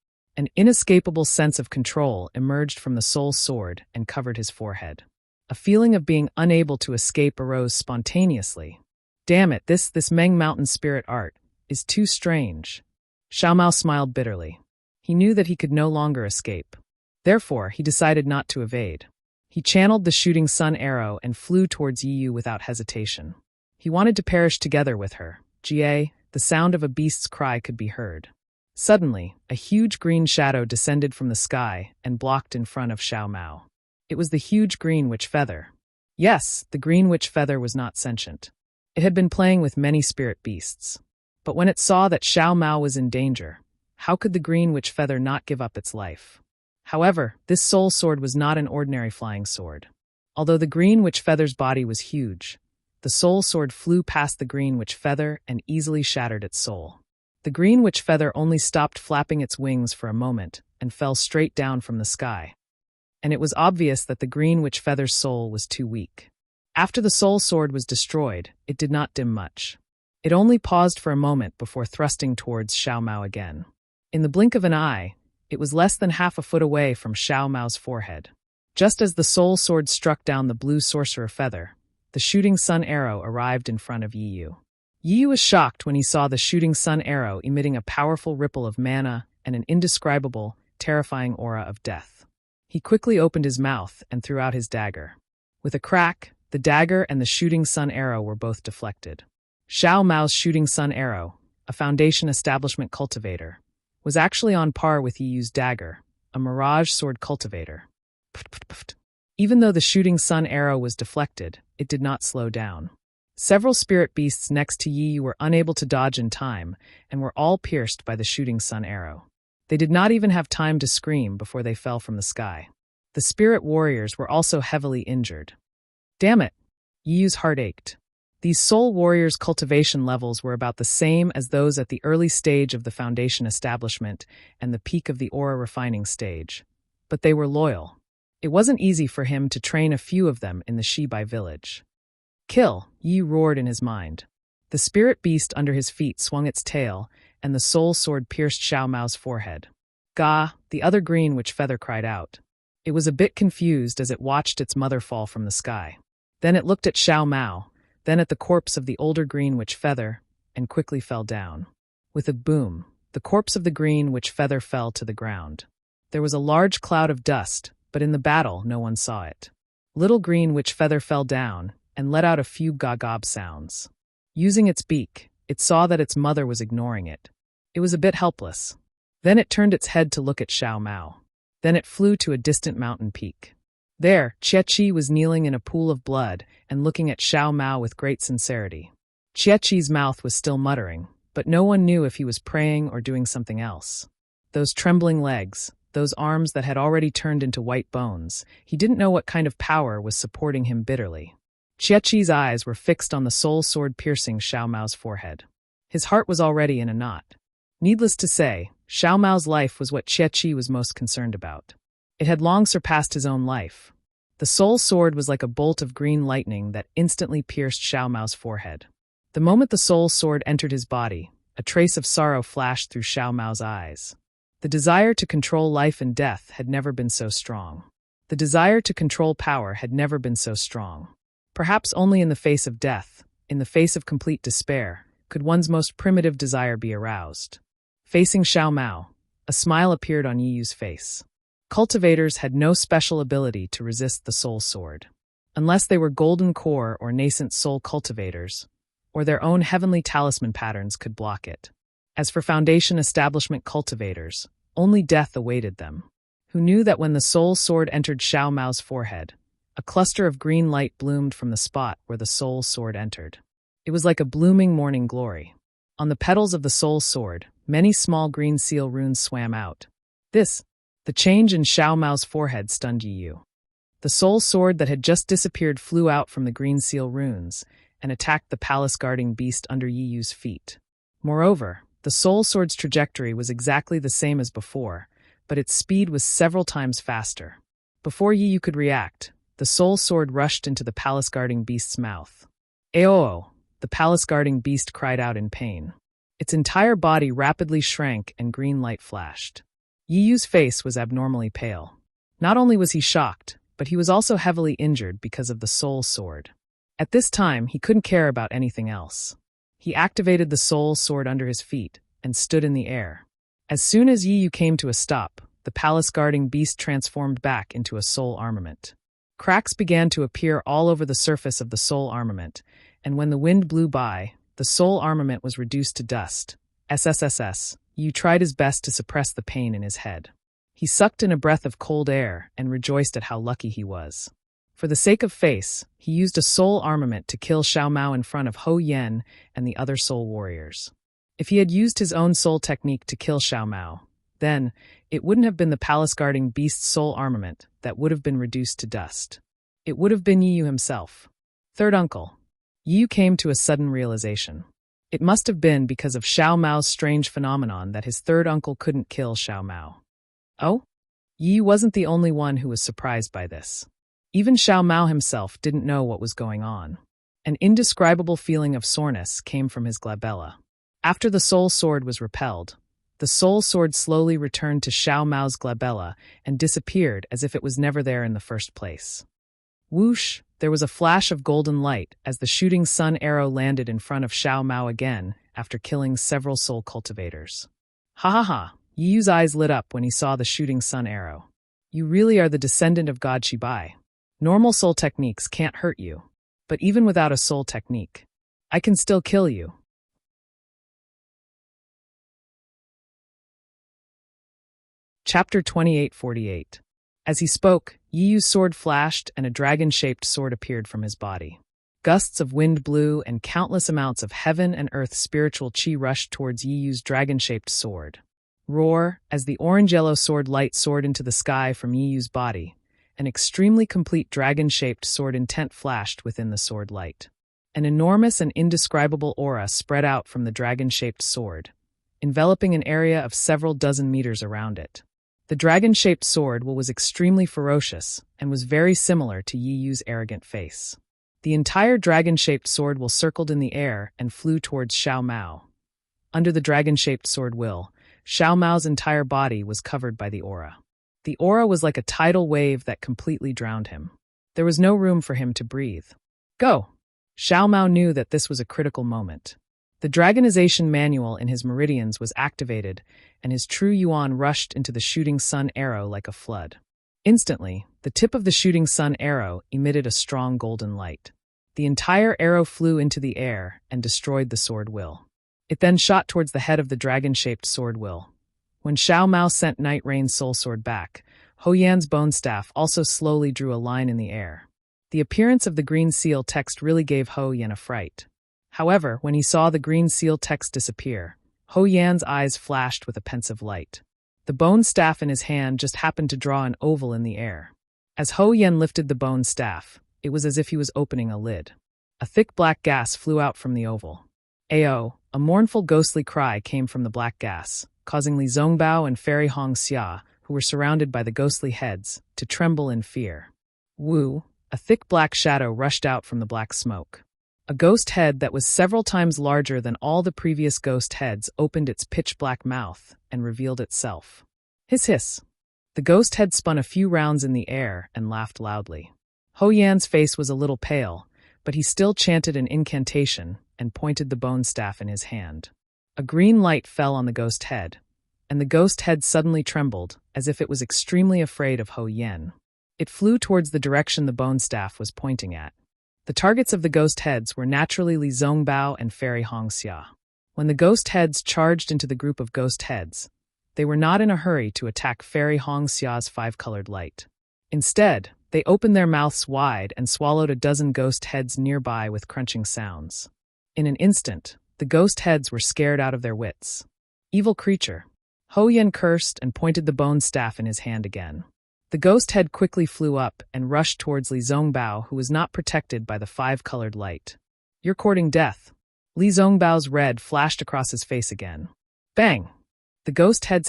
An inescapable sense of control emerged from the soul sword and covered his forehead. A feeling of being unable to escape arose spontaneously. Damn it, this Meng Mountain spirit art is too strange. Xiao Mao smiled bitterly. He knew that he could no longer escape. Therefore, he decided not to evade. He channeled the shooting sun arrow and flew towards Yi Yu without hesitation. He wanted to perish together with her. Jie, the sound of a beast's cry could be heard. Suddenly, a huge green shadow descended from the sky and blocked in front of Xiao Mao. It was the huge green witch feather. Yes, the green witch feather was not sentient. It had been playing with many spirit beasts. But when it saw that Xiao Mao was in danger, how could the green witch feather not give up its life? However, this soul sword was not an ordinary flying sword. Although the green witch feather's body was huge, the soul sword flew past the green witch feather and easily shattered its soul. The green witch feather only stopped flapping its wings for a moment and fell straight down from the sky. And it was obvious that the green witch feather's soul was too weak. After the soul sword was destroyed, it did not dim much. It only paused for a moment before thrusting towards Xiao Mao again. In the blink of an eye, it was less than half a foot away from Xiao Mao's forehead. Just as the soul sword struck down the blue sorcerer feather, the shooting sun arrow arrived in front of Yi Yu. Yi Yu was shocked when he saw the shooting sun arrow emitting a powerful ripple of mana and an indescribable, terrifying aura of death. He quickly opened his mouth and threw out his dagger. With a crack, the dagger and the shooting sun arrow were both deflected. Xiao Mao's shooting sun arrow, a Foundation establishment cultivator, was actually on par with Yi Yu's dagger, a mirage sword cultivator. Even though the shooting sun arrow was deflected, it did not slow down. Several spirit beasts next to Yi Yu were unable to dodge in time and were all pierced by the shooting sun arrow. They did not even have time to scream before they fell from the sky. The spirit warriors were also heavily injured. Damn it! Yi Yu's heart ached. These soul warriors' cultivation levels were about the same as those at the early stage of the Foundation establishment and the peak of the aura refining stage. But they were loyal. It wasn't easy for him to train a few of them in the Shibai village. Kill, Yi roared in his mind. The spirit beast under his feet swung its tail, and the soul sword pierced Xiao Mao's forehead. Ga, the other green witch feather cried out. It was a bit confused as it watched its mother fall from the sky. Then it looked at Xiao Mao, then at the corpse of the older green witch feather, and quickly fell down. With a boom, the corpse of the green witch feather fell to the ground. There was a large cloud of dust, but in the battle no one saw it. Little green witch feather fell down and let out a few ga-gob sounds. Using its beak, it saw that its mother was ignoring it. It was a bit helpless. Then it turned its head to look at Xiao Mao. Then it flew to a distant mountain peak. There, Qieqi was kneeling in a pool of blood and looking at Xiao Mao with great sincerity. Qieqi's mouth was still muttering, but no one knew if he was praying or doing something else. Those trembling legs, those arms that had already turned into white bones, he didn't know what kind of power was supporting him bitterly. Qieqi's eyes were fixed on the soul sword piercing Xiao Mao's forehead. His heart was already in a knot. Needless to say, Xiao Mao's life was what Qieqi was most concerned about. It had long surpassed his own life. The soul sword was like a bolt of green lightning that instantly pierced Xiao Mao's forehead. The moment the soul sword entered his body, a trace of sorrow flashed through Xiao Mao's eyes. The desire to control life and death had never been so strong. The desire to control power had never been so strong. Perhaps only in the face of death, in the face of complete despair, could one's most primitive desire be aroused. Facing Xiao Mao, a smile appeared on Yi Yu's face. Cultivators had no special ability to resist the soul sword. Unless they were golden core or nascent soul cultivators, or their own heavenly talisman patterns could block it. As for Foundation establishment cultivators, only death awaited them. Who knew that when the soul sword entered Xiao Mao's forehead, a cluster of green light bloomed from the spot where the soul sword entered. It was like a blooming morning glory. On the petals of the soul sword, many small green seal runes swam out. The change in Xiao Mao's forehead stunned Yi Yu. The soul sword that had just disappeared flew out from the green seal runes and attacked the palace-guarding beast under Yi Yu's feet. Moreover, the soul sword's trajectory was exactly the same as before, but its speed was several times faster. Before Yi Yu could react, the soul sword rushed into the palace-guarding beast's mouth. Aoo! The palace-guarding beast cried out in pain. Its entire body rapidly shrank and green light flashed. Yi Yu's face was abnormally pale. Not only was he shocked, but he was also heavily injured because of the soul sword. At this time, he couldn't care about anything else. He activated the soul sword under his feet and stood in the air. As soon as Yi Yu came to a stop, the palace-guarding beast transformed back into a soul armament. Cracks began to appear all over the surface of the soul armament, and when the wind blew by, the soul armament was reduced to dust. SSSS, Yi Yu tried his best to suppress the pain in his head. He sucked in a breath of cold air and rejoiced at how lucky he was. For the sake of face, he used a soul armament to kill Xiao Mao in front of Ho Yan and the other soul warriors. If he had used his own soul technique to kill Xiao Mao, then it wouldn't have been the palace-guarding beast's soul armament that would have been reduced to dust. It would have been Yi Yu himself. Third uncle. Yi Yu came to a sudden realization. It must have been because of Xiao Mao's strange phenomenon that his third uncle couldn't kill Xiao Mao. Oh? Yi Yu wasn't the only one who was surprised by this. Even Xiao Mao himself didn't know what was going on. An indescribable feeling of soreness came from his glabella. After the soul sword was repelled, the soul sword slowly returned to Xiao Mao's glabella and disappeared as if it was never there in the first place. Whoosh! There was a flash of golden light as the shooting sun arrow landed in front of Xiao Mao again after killing several soul cultivators. Ha ha ha! Yi Yu's eyes lit up when he saw the shooting sun arrow. You really are the descendant of God Shibai. Normal soul techniques can't hurt you. But even without a soul technique, I can still kill you. Chapter 2848. As he spoke, Yi Yu's sword flashed and a dragon-shaped sword appeared from his body. Gusts of wind blew and countless amounts of heaven and earth spiritual chi rushed towards Yi Yu's dragon-shaped sword. Roar, as the orange-yellow sword light soared into the sky from Yi Yu's body. An extremely complete dragon-shaped sword intent flashed within the sword light. An enormous and indescribable aura spread out from the dragon-shaped sword, enveloping an area of several dozen meters around it. The dragon-shaped sword was extremely ferocious and was very similar to Yi Yu's arrogant face. The entire dragon-shaped sword circled in the air and flew towards Xiao Mao. Under the dragon-shaped sword Xiao Mao's entire body was covered by the aura. The aura was like a tidal wave that completely drowned him. There was no room for him to breathe. Go! Xiao Mao knew that this was a critical moment. The dragonization manual in his meridians was activated, and his true yuan rushed into the shooting sun arrow like a flood. Instantly, the tip of the shooting sun arrow emitted a strong golden light. The entire arrow flew into the air and destroyed the sword will. It then shot towards the head of the dragon-shaped sword will. When Xiao Mao sent Night Rain's soul sword back, Ho Yan's bone staff also slowly drew a line in the air. The appearance of the green seal text really gave Ho Yan a fright. However, when he saw the green seal text disappear, Ho Yan's eyes flashed with a pensive light. The bone staff in his hand just happened to draw an oval in the air. As Ho Yan lifted the bone staff, it was as if he was opening a lid. A thick black gas flew out from the oval. Ao, a mournful ghostly cry came from the black gas, causing Li Zongbao and Fairy Hong Xia, who were surrounded by the ghostly heads, to tremble in fear. Wu, a thick black shadow rushed out from the black smoke. A ghost head that was several times larger than all the previous ghost heads opened its pitch-black mouth and revealed itself. Hiss hiss. The ghost head spun a few rounds in the air and laughed loudly. Ho Yan's face was a little pale, but he still chanted an incantation and pointed the bone staff in his hand. A green light fell on the ghost head, and the ghost head suddenly trembled, as if it was extremely afraid of Ho Yan. It flew towards the direction the bone staff was pointing at. The targets of the ghost heads were naturally Li Zongbao and Fairy Hong Xia. When the ghost heads charged into the group of ghost heads, they were not in a hurry to attack Fairy Hong Xia's five-colored light. Instead, they opened their mouths wide and swallowed a dozen ghost heads nearby with crunching sounds. In an instant, the ghost heads were scared out of their wits. Evil creature. Ho Yan cursed and pointed the bone staff in his hand again. The ghost head quickly flew up and rushed towards Li Zongbao, who was not protected by the five-colored light. You're courting death. Li Zongbao's red flashed across his face again. Bang! The ghost head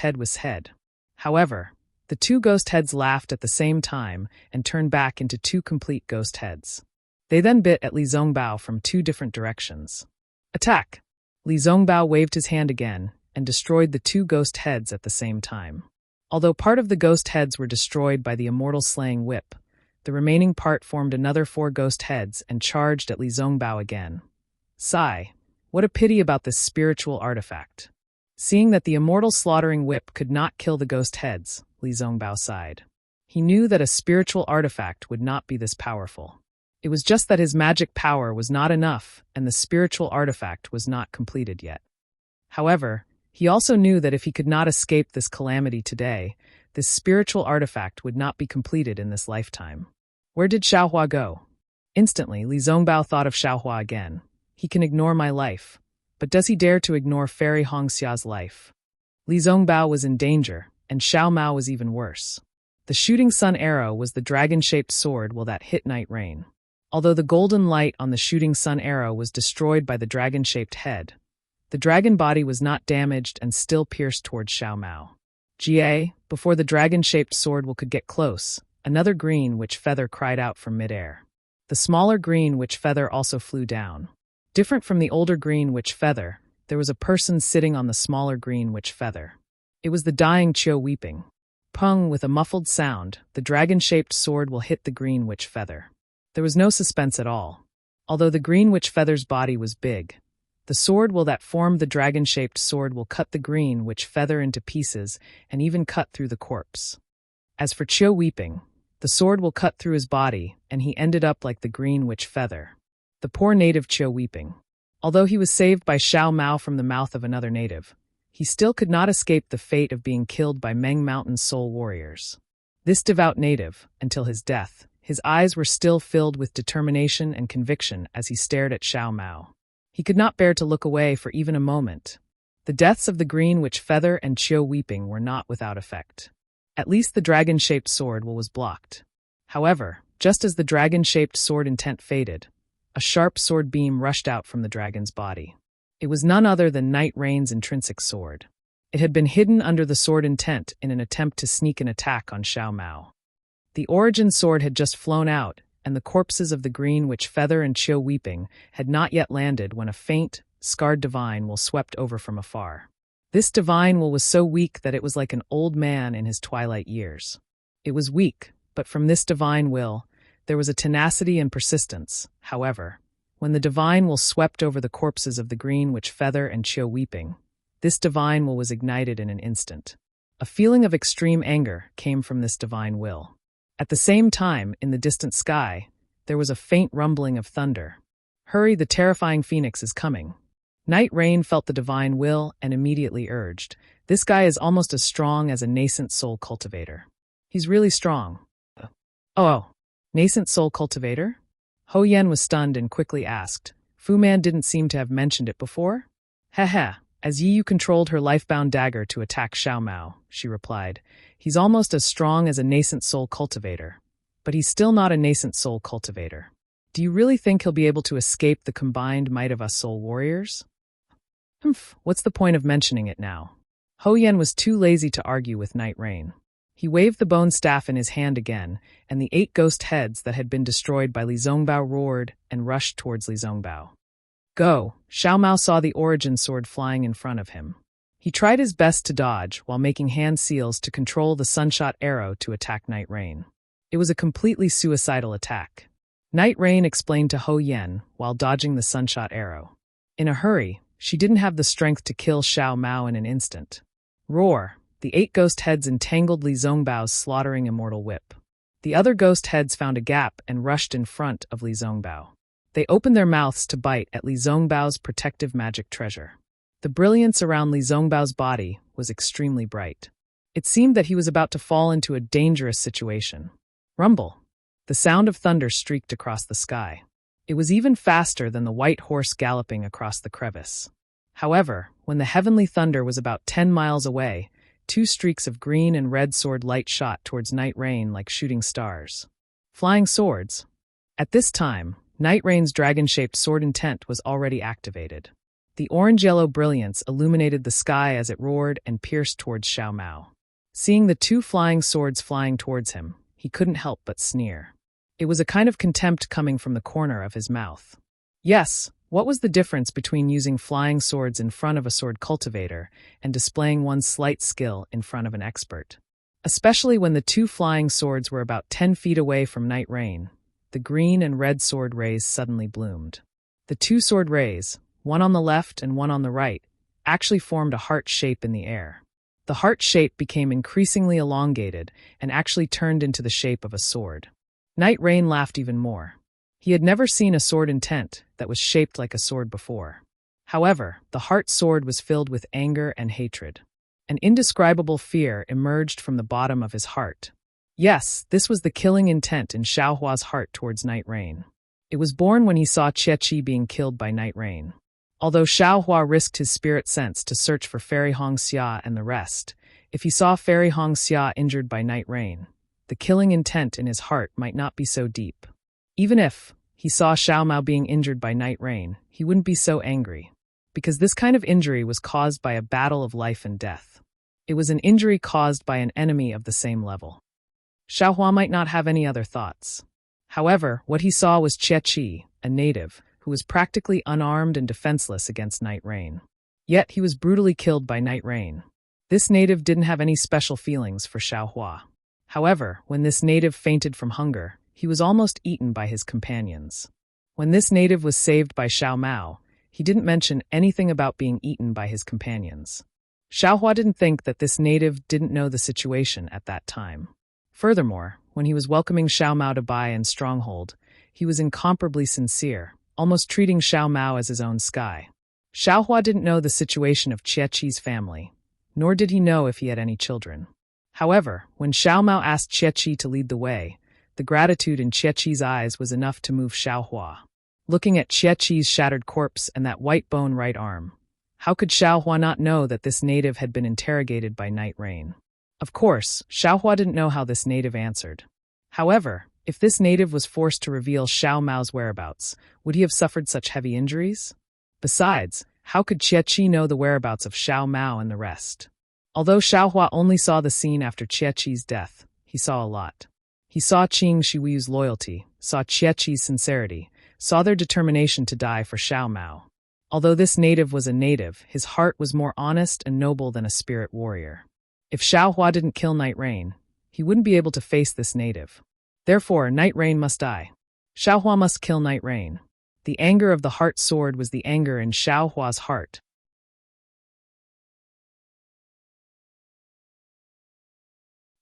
was head. However, the two ghost heads laughed at the same time and turned back into two complete ghost heads. They then bit at Li Zongbao from two different directions. Attack! Li Zongbao waved his hand again, and destroyed the two ghost heads at the same time. Although part of the ghost heads were destroyed by the immortal slaying whip, the remaining part formed another 4 ghost heads and charged at Li Zongbao again. Sigh, what a pity about this spiritual artifact. Seeing that the immortal slaughtering whip could not kill the ghost heads, Li Zongbao sighed. He knew that a spiritual artifact would not be this powerful. It was just that his magic power was not enough and the spiritual artifact was not completed yet. However, he also knew that if he could not escape this calamity today, this spiritual artifact would not be completed in this lifetime. Where did Xiaohua go? Instantly, Li Zongbao thought of Xiaohua again. He can ignore my life, but does he dare to ignore Fairy Hongxia's life? Li Zongbao was in danger, and Xiao Mao was even worse. The shooting sun arrow was the dragon-shaped sword that hit Night Rain. Although the golden light on the shooting sun arrow was destroyed by the dragon-shaped head, the dragon body was not damaged and still pierced towards Xiao Mao. Before the dragon-shaped sword could get close, another green witch feather cried out from midair. The smaller green witch feather also flew down. Different from the older green witch feather, there was a person sitting on the smaller green witch feather. It was the dying Qiu weeping. Pung, with a muffled sound, the dragon-shaped sword hit the green witch feather. There was no suspense at all. Although the green witch feather's body was big, the sword that formed the dragon-shaped sword cut the green witch feather into pieces and even cut through the corpse. As for Qiu weeping, the sword cut through his body and he ended up like the green witch feather. The poor native Qiu weeping. Although he was saved by Xiao Mao from the mouth of another native, he still could not escape the fate of being killed by Meng Mountain's soul warriors. This devout native, until his death, his eyes were still filled with determination and conviction as he stared at Xiao Mao. He could not bear to look away for even a moment. The deaths of the green witch feather and Qiu weeping were not without effect. At least the dragon-shaped sword was blocked. However, just as the dragon-shaped sword intent faded, a sharp sword beam rushed out from the dragon's body. It was none other than Night Rain's intrinsic sword. It had been hidden under the sword intent in an attempt to sneak an attack on Xiao Mao. The origin sword had just flown out, and the corpses of the green witch feather and Qiu weeping had not yet landed when a faint, scarred divine swept over from afar. This divine was so weak that it was like an old man in his twilight years. It was weak, but from this divine will, there was a tenacity and persistence. However, when the divine swept over the corpses of the green witch feather and Qiu weeping, this divine was ignited in an instant. A feeling of extreme anger came from this divine will. At the same time, in the distant sky, there was a faint rumbling of thunder. Hurry, the terrifying phoenix is coming. Night Rain felt the divine will and immediately urged, this guy is almost as strong as a nascent soul cultivator. He's really strong. Oh, nascent soul cultivator? Ho Yen was stunned and quickly asked, Fu Man didn't seem to have mentioned it before? Heh, as Yi Yu controlled her life-bound dagger to attack Xiao Mao, she replied, he's almost as strong as a nascent soul cultivator. But he's still not a nascent soul cultivator. Do you really think he'll be able to escape the combined might of us soul warriors? What's the point of mentioning it now? Ho Yen was too lazy to argue with Night Rain. He waved the bone staff in his hand again, and the 8 ghost heads that had been destroyed by Li Zongbao roared and rushed towards Li Zongbao. Go! Xiao Mao saw the origin sword flying in front of him. He tried his best to dodge while making hand seals to control the sunshot arrow to attack Night Rain. It was a completely suicidal attack. Night Rain explained to Ho Yen while dodging the sunshot arrow. In a hurry, she didn't have the strength to kill Xiao Mao in an instant. Roar! The 8 ghost heads entangled Li Zongbao's slaughtering immortal whip. The other ghost heads found a gap and rushed in front of Li Zongbao. They opened their mouths to bite at Li Zongbao's protective magic treasure. The brilliance around Li Zongbao's body was extremely bright. It seemed that he was about to fall into a dangerous situation. Rumble! The sound of thunder streaked across the sky. It was even faster than the white horse galloping across the crevice. However, when the heavenly thunder was about 10 miles away, 2 streaks of green and red sword light shot towards Night Rain like shooting stars. Flying swords. At this time, Night Rain's dragon-shaped sword intent was already activated. The orange-yellow brilliance illuminated the sky as it roared and pierced towards Xiao Mao. Seeing the 2 flying swords flying towards him, he couldn't help but sneer. It was a kind of contempt coming from the corner of his mouth. Yes, What was the difference between using flying swords in front of a sword cultivator and displaying one's slight skill in front of an expert? Especially when the two flying swords were about 10 feet away from Night Rain, the green and red sword rays suddenly bloomed. The two sword rays, one on the left and one on the right, actually formed a heart shape in the air. The heart shape became increasingly elongated and actually turned into the shape of a sword. Night Rain laughed even more. He had never seen a sword intent that was shaped like a sword before. However, the heart sword was filled with anger and hatred. An indescribable fear emerged from the bottom of his heart. Yes, this was the killing intent in Xiaohua's heart towards Night Rain. It was born when he saw Qi being killed by Night Rain. Although Xiaohua risked his spirit sense to search for Fairy Hongxia and the rest, if he saw Fairy Hongxia injured by Night Rain, the killing intent in his heart might not be so deep. Even if he saw Xiao Mao being injured by Night Rain, he wouldn't be so angry, because this kind of injury was caused by a battle of life and death. It was an injury caused by an enemy of the same level. Xiaohua might not have any other thoughts. However, what he saw was Qi, a native, who was practically unarmed and defenseless against Night Rain. Yet he was brutally killed by Night Rain. This native didn't have any special feelings for Xiaohua. However, when this native fainted from hunger, he was almost eaten by his companions. When this native was saved by Xiao Mao, he didn't mention anything about being eaten by his companions. Xiaohua didn't think that this native didn't know the situation at that time. Furthermore, when he was welcoming Xiao Mao to Bai and Stronghold, he was incomparably sincere, almost treating Xiao Mao as his own sky. Xiaohua didn't know the situation of Qi's family, nor did he know if he had any children. However, when Xiao Mao asked Qi to lead the way, the gratitude in Qi's eyes was enough to move Xiaohua. Looking at Qi's shattered corpse and that white bone right arm, how could Xiaohua not know that this native had been interrogated by Night Rain? Of course, Xiaohua didn't know how this native answered. However, if this native was forced to reveal Xiao Mao's whereabouts, would he have suffered such heavy injuries? Besides, how could Qi know the whereabouts of Xiao Mao and the rest? Although Xiaohua only saw the scene after Qi's death, he saw a lot. He saw Qing Shiwu's loyalty, saw Qi's sincerity, saw their determination to die for Xiao Mao. Although this native was a native, his heart was more honest and noble than a spirit warrior. If Xiaohua didn't kill Night Rain, he wouldn't be able to face this native. Therefore, Night Rain must die. Xiaohua must kill Night Rain. The anger of the heart sword was the anger in Xiaohua's heart.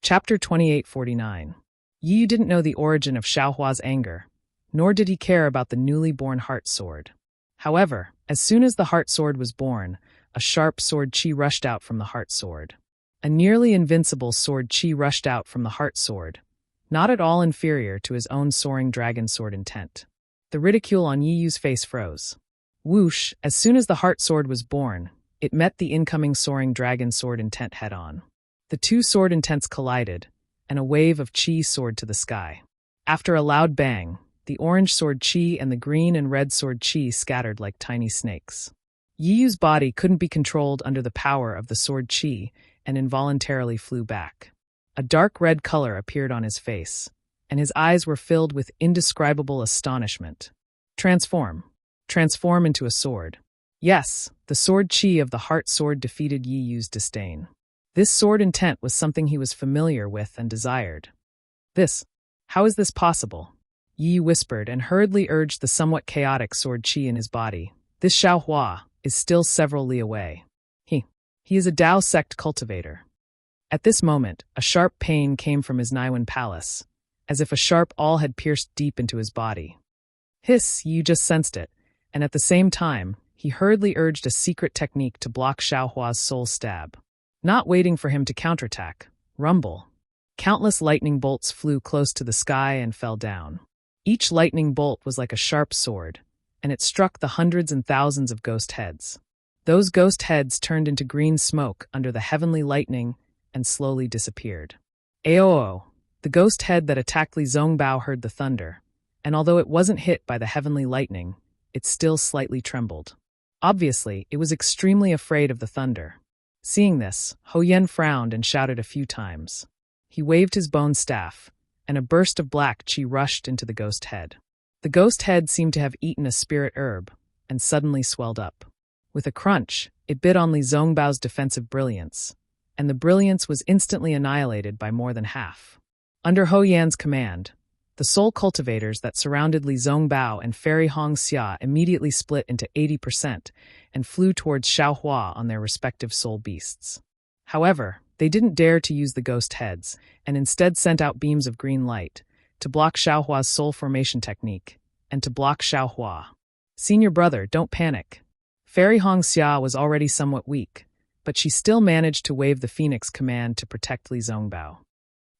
Chapter 2849. Yi Yu didn't know the origin of Xiaohua's anger, nor did he care about the newly born heart sword. However, as soon as the heart sword was born, a sharp sword Qi rushed out from the heart sword. A nearly invincible sword Qi rushed out from the heart sword, not at all inferior to his own soaring dragon sword intent. The ridicule on Yi Yu's face froze. Whoosh, as soon as the heart sword was born, it met the incoming soaring dragon sword intent head-on. The two sword intents collided, and a wave of Qi soared to the sky. After a loud bang, the orange sword Qi and the green and red sword Qi scattered like tiny snakes. Yi Yu's body couldn't be controlled under the power of the sword Qi and involuntarily flew back. A dark red color appeared on his face, and his eyes were filled with indescribable astonishment. Transform. Transform into a sword. Yes, the sword Qi of the heart sword defeated Yi Yu's disdain. This sword intent was something he was familiar with and desired. How is this possible? Yi Yu whispered and hurriedly urged the somewhat chaotic sword Qi in his body. This Xiaohua is still several li away. He is a Dao sect cultivator. At this moment, a sharp pain came from his Naiwan palace, as if a sharp awl had pierced deep into his body. Hiss, Yi Yu just sensed it, and at the same time, he hurriedly urged a secret technique to block Xiaohua's soul stab. Not waiting for him to counterattack, rumble. Countless lightning bolts flew close to the sky and fell down. Each lightning bolt was like a sharp sword, and it struck the hundreds and thousands of ghost heads. Those ghost heads turned into green smoke under the heavenly lightning and slowly disappeared. Aoo! The ghost head that attacked Li Zongbao heard the thunder, and although it wasn't hit by the heavenly lightning, it still slightly trembled. Obviously, it was extremely afraid of the thunder. Seeing this, Ho Yen frowned and shouted a few times. He waved his bone staff, and a burst of black Qi rushed into the ghost head. The ghost head seemed to have eaten a spirit herb, and suddenly swelled up. With a crunch, it bit on Li Zongbao's defensive brilliance, and the brilliance was instantly annihilated by more than half. Under Hou Yan's command, the soul cultivators that surrounded Li Zongbao and Fairy Hong Xia immediately split into 80% and flew towards Xiaohua on their respective soul beasts. However, they didn't dare to use the ghost heads, and instead sent out beams of green light to block Xiaohua's soul formation technique, and to block Xiaohua. Senior brother, don't panic. Fairy Hong Xia was already somewhat weak, but she still managed to wave the Phoenix command to protect Li Zongbao.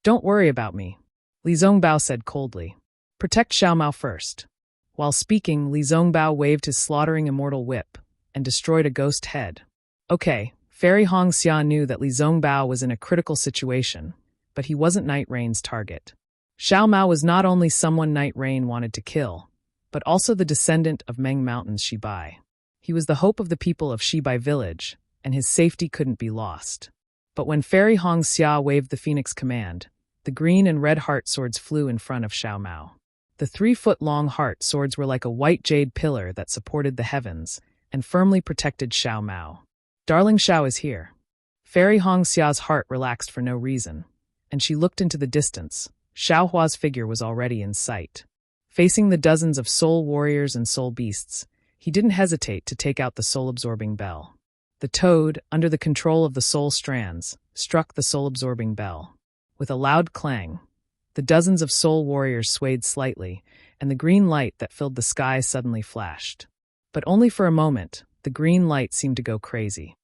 Don't worry about me, Li Zongbao said coldly. Protect Xiaomao first. While speaking, Li Zongbao waved his slaughtering immortal whip and destroyed a ghost head. Okay, Fairy Hong Xia knew that Li Zongbao was in a critical situation, but he wasn't Night Rain's target. Xiaomao was not only someone Night Rain wanted to kill, but also the descendant of Meng Mountain's Shibai. He was the hope of the people of Shibai village, and his safety couldn't be lost. But when Fairy Hong Xia waved the Phoenix command, the green and red heart swords flew in front of Xiaomao. The 3-foot-long heart swords were like a white jade pillar that supported the heavens and firmly protected Xiaomao. Darling Xiao is here. Fairy Hong Xia's heart relaxed for no reason, and she looked into the distance. Xiaohua's figure was already in sight. Facing the dozens of soul warriors and soul beasts, he didn't hesitate to take out the soul-absorbing bell. The toad, under the control of the soul strands, struck the soul-absorbing bell. With a loud clang, the dozens of soul warriors swayed slightly, and the green light that filled the sky suddenly flashed. But only for a moment, the green light seemed to go crazy.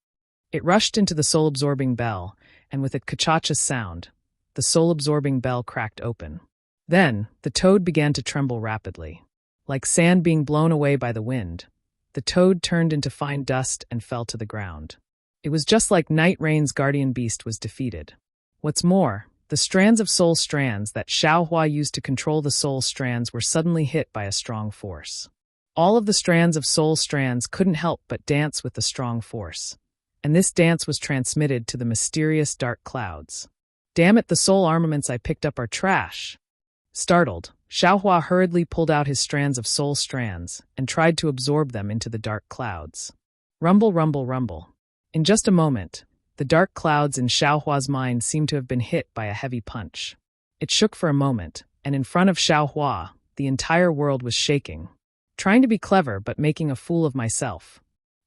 It rushed into the soul-absorbing bell, and with a ka-cha-cha sound, the soul-absorbing bell cracked open. Then, the toad began to tremble rapidly. Like sand being blown away by the wind, the toad turned into fine dust and fell to the ground. It was just like Night Rain's guardian beast was defeated. What's more, the strands of soul strands that Xiaohua used to control the soul strands were suddenly hit by a strong force. All of the strands of soul strands couldn't help but dance with the strong force, and this dance was transmitted to the mysterious dark clouds. Damn it, the soul armaments I picked up are trash. Startled, Xiaohua hurriedly pulled out his strands of soul strands and tried to absorb them into the dark clouds. Rumble, rumble, rumble. In just a moment, the dark clouds in Xiaohua's mind seemed to have been hit by a heavy punch. It shook for a moment, and in front of Xiaohua, the entire world was shaking. Trying to be clever but making a fool of myself.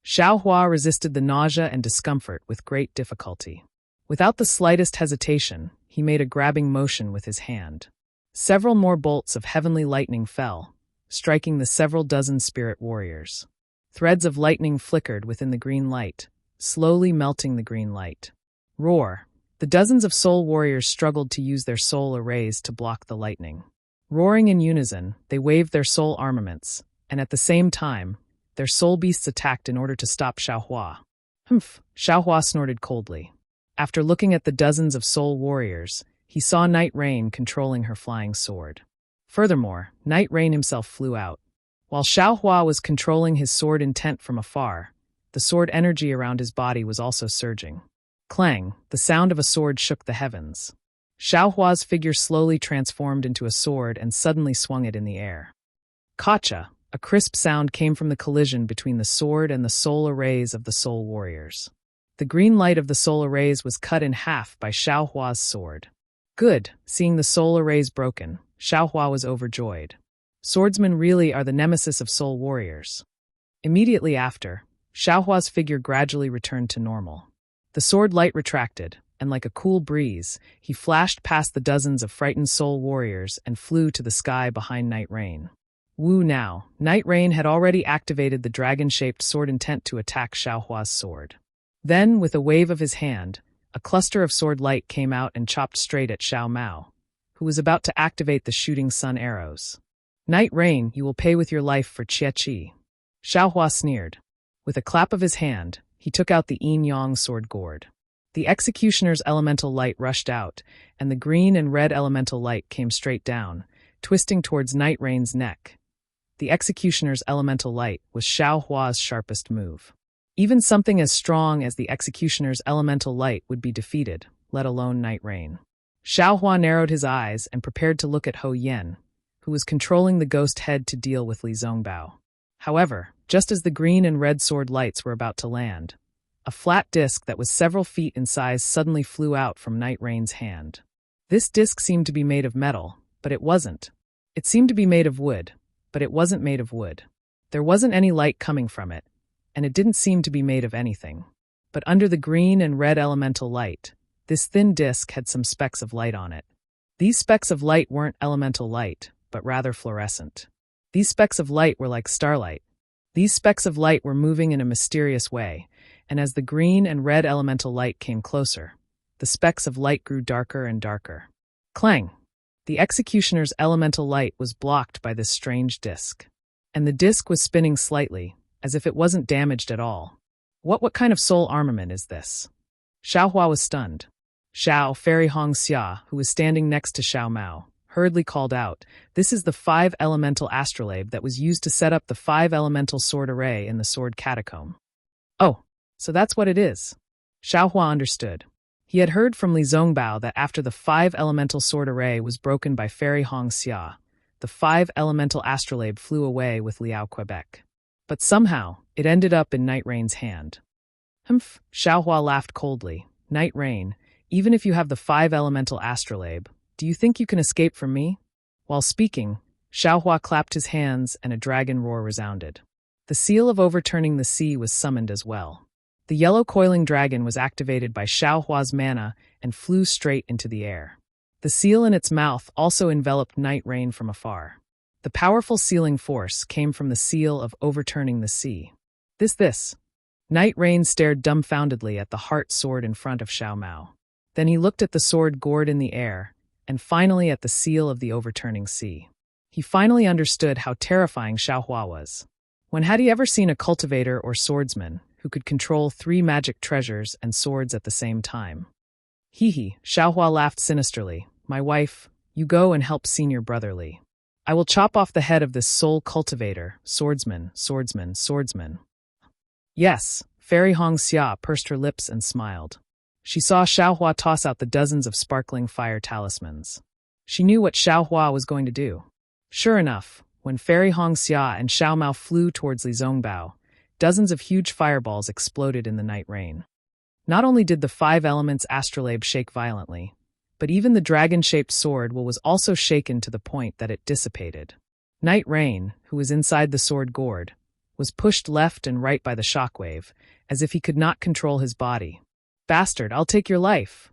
Xiaohua resisted the nausea and discomfort with great difficulty. Without the slightest hesitation, he made a grabbing motion with his hand. Several more bolts of heavenly lightning fell, striking the several dozen spirit warriors. Threads of lightning flickered within the green light, slowly melting the green light. Roar! The dozens of soul warriors struggled to use their soul arrays to block the lightning. Roaring in unison, they waved their soul armaments, and at the same time, their soul beasts attacked in order to stop Xiaohua. Humph! Xiaohua snorted coldly. After looking at the dozens of soul warriors, he saw Night Rain controlling her flying sword. Furthermore, Night Rain himself flew out. While Xiaohua was controlling his sword intent from afar, the sword energy around his body was also surging. Clang! The sound of a sword shook the heavens. Xiaohua's figure slowly transformed into a sword and suddenly swung it in the air. Kacha! A crisp sound came from the collision between the sword and the soul arrays of the soul warriors. The green light of the soul arrays was cut in half by Xiaohua's sword. Good, seeing the soul arrays broken, Xiaohua was overjoyed. Swordsmen really are the nemesis of soul warriors. Immediately after, Xiaohua's figure gradually returned to normal. The sword light retracted, and like a cool breeze, he flashed past the dozens of frightened soul warriors and flew to the sky behind Night Rain. Woo now, Night Rain had already activated the dragon-shaped sword intent to attack Xiaohua's sword. Then, with a wave of his hand, a cluster of sword light came out and chopped straight at Xiaomao, who was about to activate the shooting sun arrows. Night Rain, you will pay with your life for Qi. Xiaohua sneered. With a clap of his hand, he took out the yin-yang sword gourd. The executioner's elemental light rushed out, and the green and red elemental light came straight down, twisting towards Night Rain's neck. The executioner's elemental light was Xiaohua's sharpest move. Even something as strong as the executioner's elemental light would be defeated, let alone Night Rain. Xiaohua narrowed his eyes and prepared to look at Hou Yan, who was controlling the ghost head to deal with Li Zongbao. However, just as the green and red sword lights were about to land. A flat disc that was several feet in size suddenly flew out from Night Rain's hand. This disc seemed to be made of metal, but it wasn't. It seemed to be made of wood, but it wasn't made of wood. There wasn't any light coming from it, and it didn't seem to be made of anything. But under the green and red elemental light, this thin disc had some specks of light on it. These specks of light weren't elemental light, but rather fluorescent. These specks of light were like starlight. These specks of light were moving in a mysterious way, and as the green and red elemental light came closer, the specks of light grew darker and darker. Clang! The executioner's elemental light was blocked by this strange disc. And the disc was spinning slightly, as if it wasn't damaged at all. What kind of soul armament is this? Xiaohua was stunned. Xiao, Fairy Hong Xia, who was standing next to Xiao Mao, hurriedly called out, "This is the 5-elemental astrolabe that was used to set up the 5-elemental sword array in the sword catacomb." Oh, so that's what it is. Xiaohua understood. He had heard from Li Zongbao that after the 5-elemental sword array was broken by Fairy Hong Xia, the 5-elemental astrolabe flew away with Liao Quebec. But somehow, it ended up in Night Rain's hand. Humph, Xiaohua laughed coldly. Night Rain, even if you have the 5-elemental astrolabe, do you think you can escape from me? While speaking, Xiaohua clapped his hands and a dragon roar resounded. The seal of overturning the sea was summoned as well. The yellow coiling dragon was activated by Xiaohua's mana and flew straight into the air. The seal in its mouth also enveloped Night Rain from afar. The powerful sealing force came from the seal of overturning the sea. This. Night Rain stared dumbfoundedly at the heart sword in front of Xiao Mao. Then he looked at the sword gored in the air, and finally at the seal of the overturning sea. He finally understood how terrifying Xiaohua was. When had he ever seen a cultivator or swordsman who could control 3 magic treasures and swords at the same time? Hee, Xiaohua laughed sinisterly. My wife, you go and help senior brother Li. I will chop off the head of this soul cultivator, swordsman. Yes, Fairy Hong Xia pursed her lips and smiled. She saw Xiaohua toss out the dozens of sparkling fire talismans. She knew what Xiaohua was going to do. Sure enough, when Fairy Hong Xia and Xiao Mao flew towards Li Zongbao, dozens of huge fireballs exploded in the Night Rain. Not only did the 5 elements astrolabe shake violently, but even the dragon-shaped sword was also shaken to the point that it dissipated. Night Rain, who was inside the sword gourd, was pushed left and right by the shockwave, as if he could not control his body. Bastard, I'll take your life!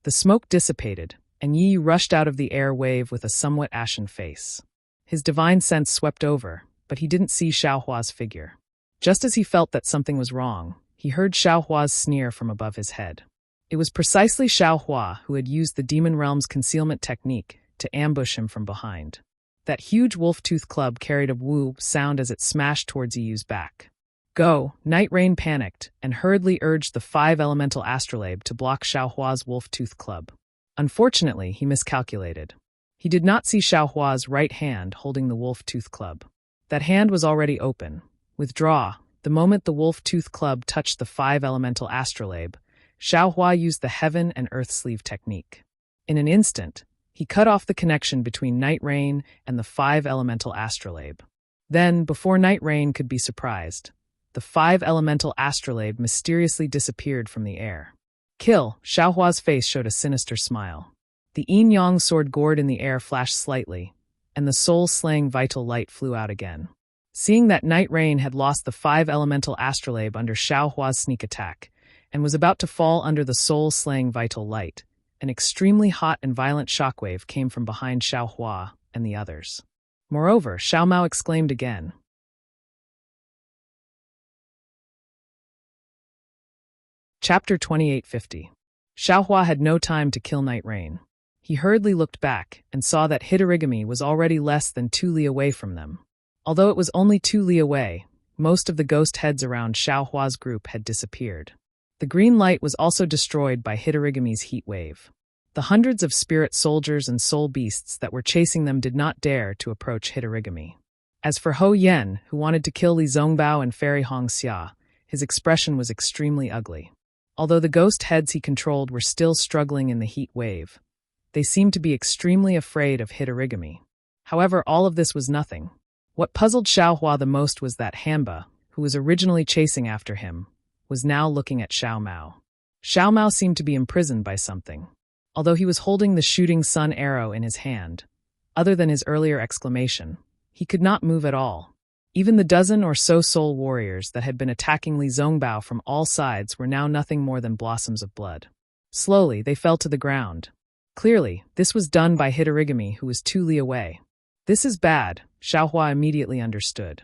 The smoke dissipated, and Yi rushed out of the air wave with a somewhat ashen face. His divine sense swept over, but he didn't see Xiaohua's figure. Just as he felt that something was wrong, he heard Xiaohua's sneer from above his head. It was precisely Xiaohua who had used the Demon Realm's concealment technique to ambush him from behind. That huge wolf-tooth club carried a woo sound as it smashed towards Yi's back. Go! Night Rain panicked and hurriedly urged the 5-elemental astrolabe to block Xiaohua's wolf-tooth club. Unfortunately, he miscalculated. He did not see Xiaohua's right hand holding the wolf-tooth club. That hand was already open. Withdraw. The moment the wolf-tooth club touched the 5-elemental astrolabe, Xiaohua used the heaven and earth sleeve technique. In an instant, he cut off the connection between Night Rain and the 5-elemental astrolabe. Then, before Night Rain could be surprised, the 5-elemental astrolabe mysteriously disappeared from the air. Kill! Xiaohua's face showed a sinister smile. The yin-yang sword gourd in the air flashed slightly, and the soul-slaying vital light flew out again. Seeing that Night Rain had lost the 5-elemental astrolabe under Xiaohua's sneak attack, and was about to fall under the soul-slaying vital light, an extremely hot and violent shockwave came from behind Xiaohua and the others. Moreover, Xiao Mao exclaimed again. Chapter 2850. Xiaohua had no time to kill Night Rain. He hurriedly looked back and saw that Hitorigami was already less than 2 li away from them. Although it was only 2 li away, most of the ghost heads around Xiaohua's group had disappeared. The green light was also destroyed by Hitorigami's heat wave. The hundreds of spirit soldiers and soul beasts that were chasing them did not dare to approach Hitorigami. As for Ho Yen, who wanted to kill Li Zongbao and Fairy Hong Xia, his expression was extremely ugly. Although the ghost heads he controlled were still struggling in the heat wave, they seemed to be extremely afraid of Hitorigami. However, all of this was nothing. What puzzled Xiaohua the most was that Hanba, who was originally chasing after him, was now looking at Xiao Mao. Xiao Mao seemed to be imprisoned by something. Although he was holding the shooting sun arrow in his hand, other than his earlier exclamation, he could not move at all. Even the dozen or so soul warriors that had been attacking Li Zongbao from all sides were now nothing more than blossoms of blood. Slowly, they fell to the ground. Clearly, this was done by Hitorigami, who was 2 li away. This is bad, Xiaohua immediately understood.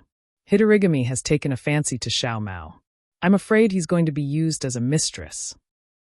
Hitorigami has taken a fancy to Xiao Mao. I'm afraid he's going to be used as a mistress.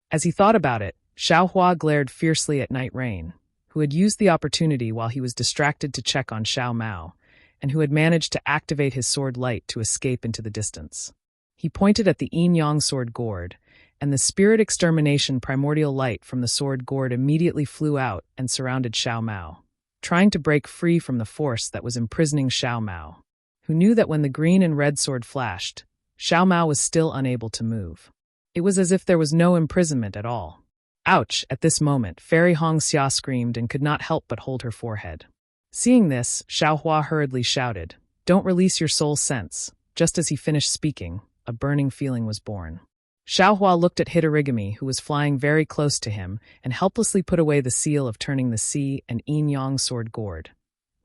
As he thought about it, Xiaohua glared fiercely at Night Rain, who had used the opportunity while he was distracted to check on Xiao Mao, and who had managed to activate his sword light to escape into the distance. He pointed at the yin-yang sword gourd, and the spirit extermination primordial light from the sword gourd immediately flew out and surrounded Xiao Mao, trying to break free from the force that was imprisoning Xiao Mao, who knew that when the green and red sword flashed, Xiao Mao was still unable to move. It was as if there was no imprisonment at all. Ouch! At this moment, Fairy Hongxia screamed and could not help but hold her forehead. Seeing this, Xiaohua hurriedly shouted, "Don't release your soul sense." Just as he finished speaking, a burning feeling was born. Xiaohua looked at Hitorigami, who was flying very close to him, and helplessly put away the seal of turning the sea and yin-yang sword gourd,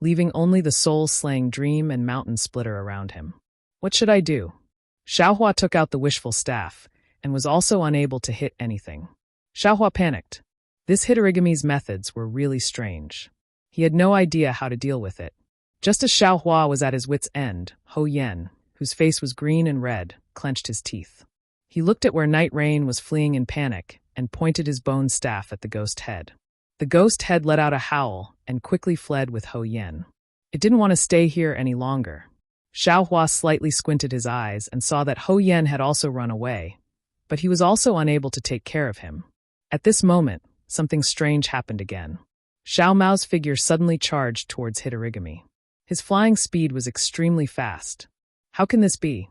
leaving only the soul-slaying dream and mountain splitter around him. What should I do? Xiaohua took out the wishful staff, and was also unable to hit anything. Xiaohua panicked. This Hitorigami's methods were really strange. He had no idea how to deal with it. Just as Xiaohua was at his wit's end, Ho Yen, whose face was green and red, clenched his teeth. He looked at where Night Rain was fleeing in panic and pointed his bone staff at the ghost head. The ghost head let out a howl and quickly fled with Ho Yen. It didn't want to stay here any longer. Xiaohua slightly squinted his eyes and saw that Ho Yen had also run away, but he was also unable to take care of him. At this moment, something strange happened again. Xiao Mao's figure suddenly charged towards Hitorigami. His flying speed was extremely fast. How can this be?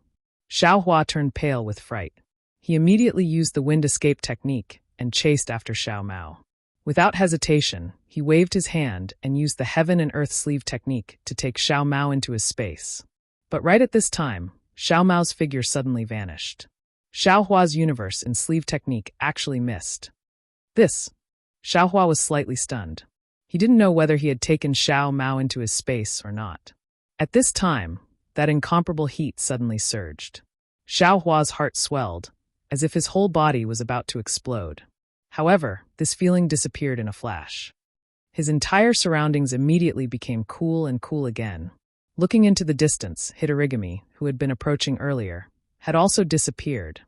Xiaohua turned pale with fright. He immediately used the wind escape technique and chased after Xiao Mao. Without hesitation, he waved his hand and used the heaven and earth sleeve technique to take Xiao Mao into his space. But right at this time, Xiao Mao's figure suddenly vanished. Xiaohua's universe in sleeve technique actually missed. Xiaohua was slightly stunned. He didn't know whether he had taken Xiao Mao into his space or not. At this time, that incomparable heat suddenly surged. Xiaohua's heart swelled, as if his whole body was about to explode. However, this feeling disappeared in a flash. His entire surroundings immediately became cool and cool again. Looking into the distance, Hitorigami, who had been approaching earlier, had also disappeared.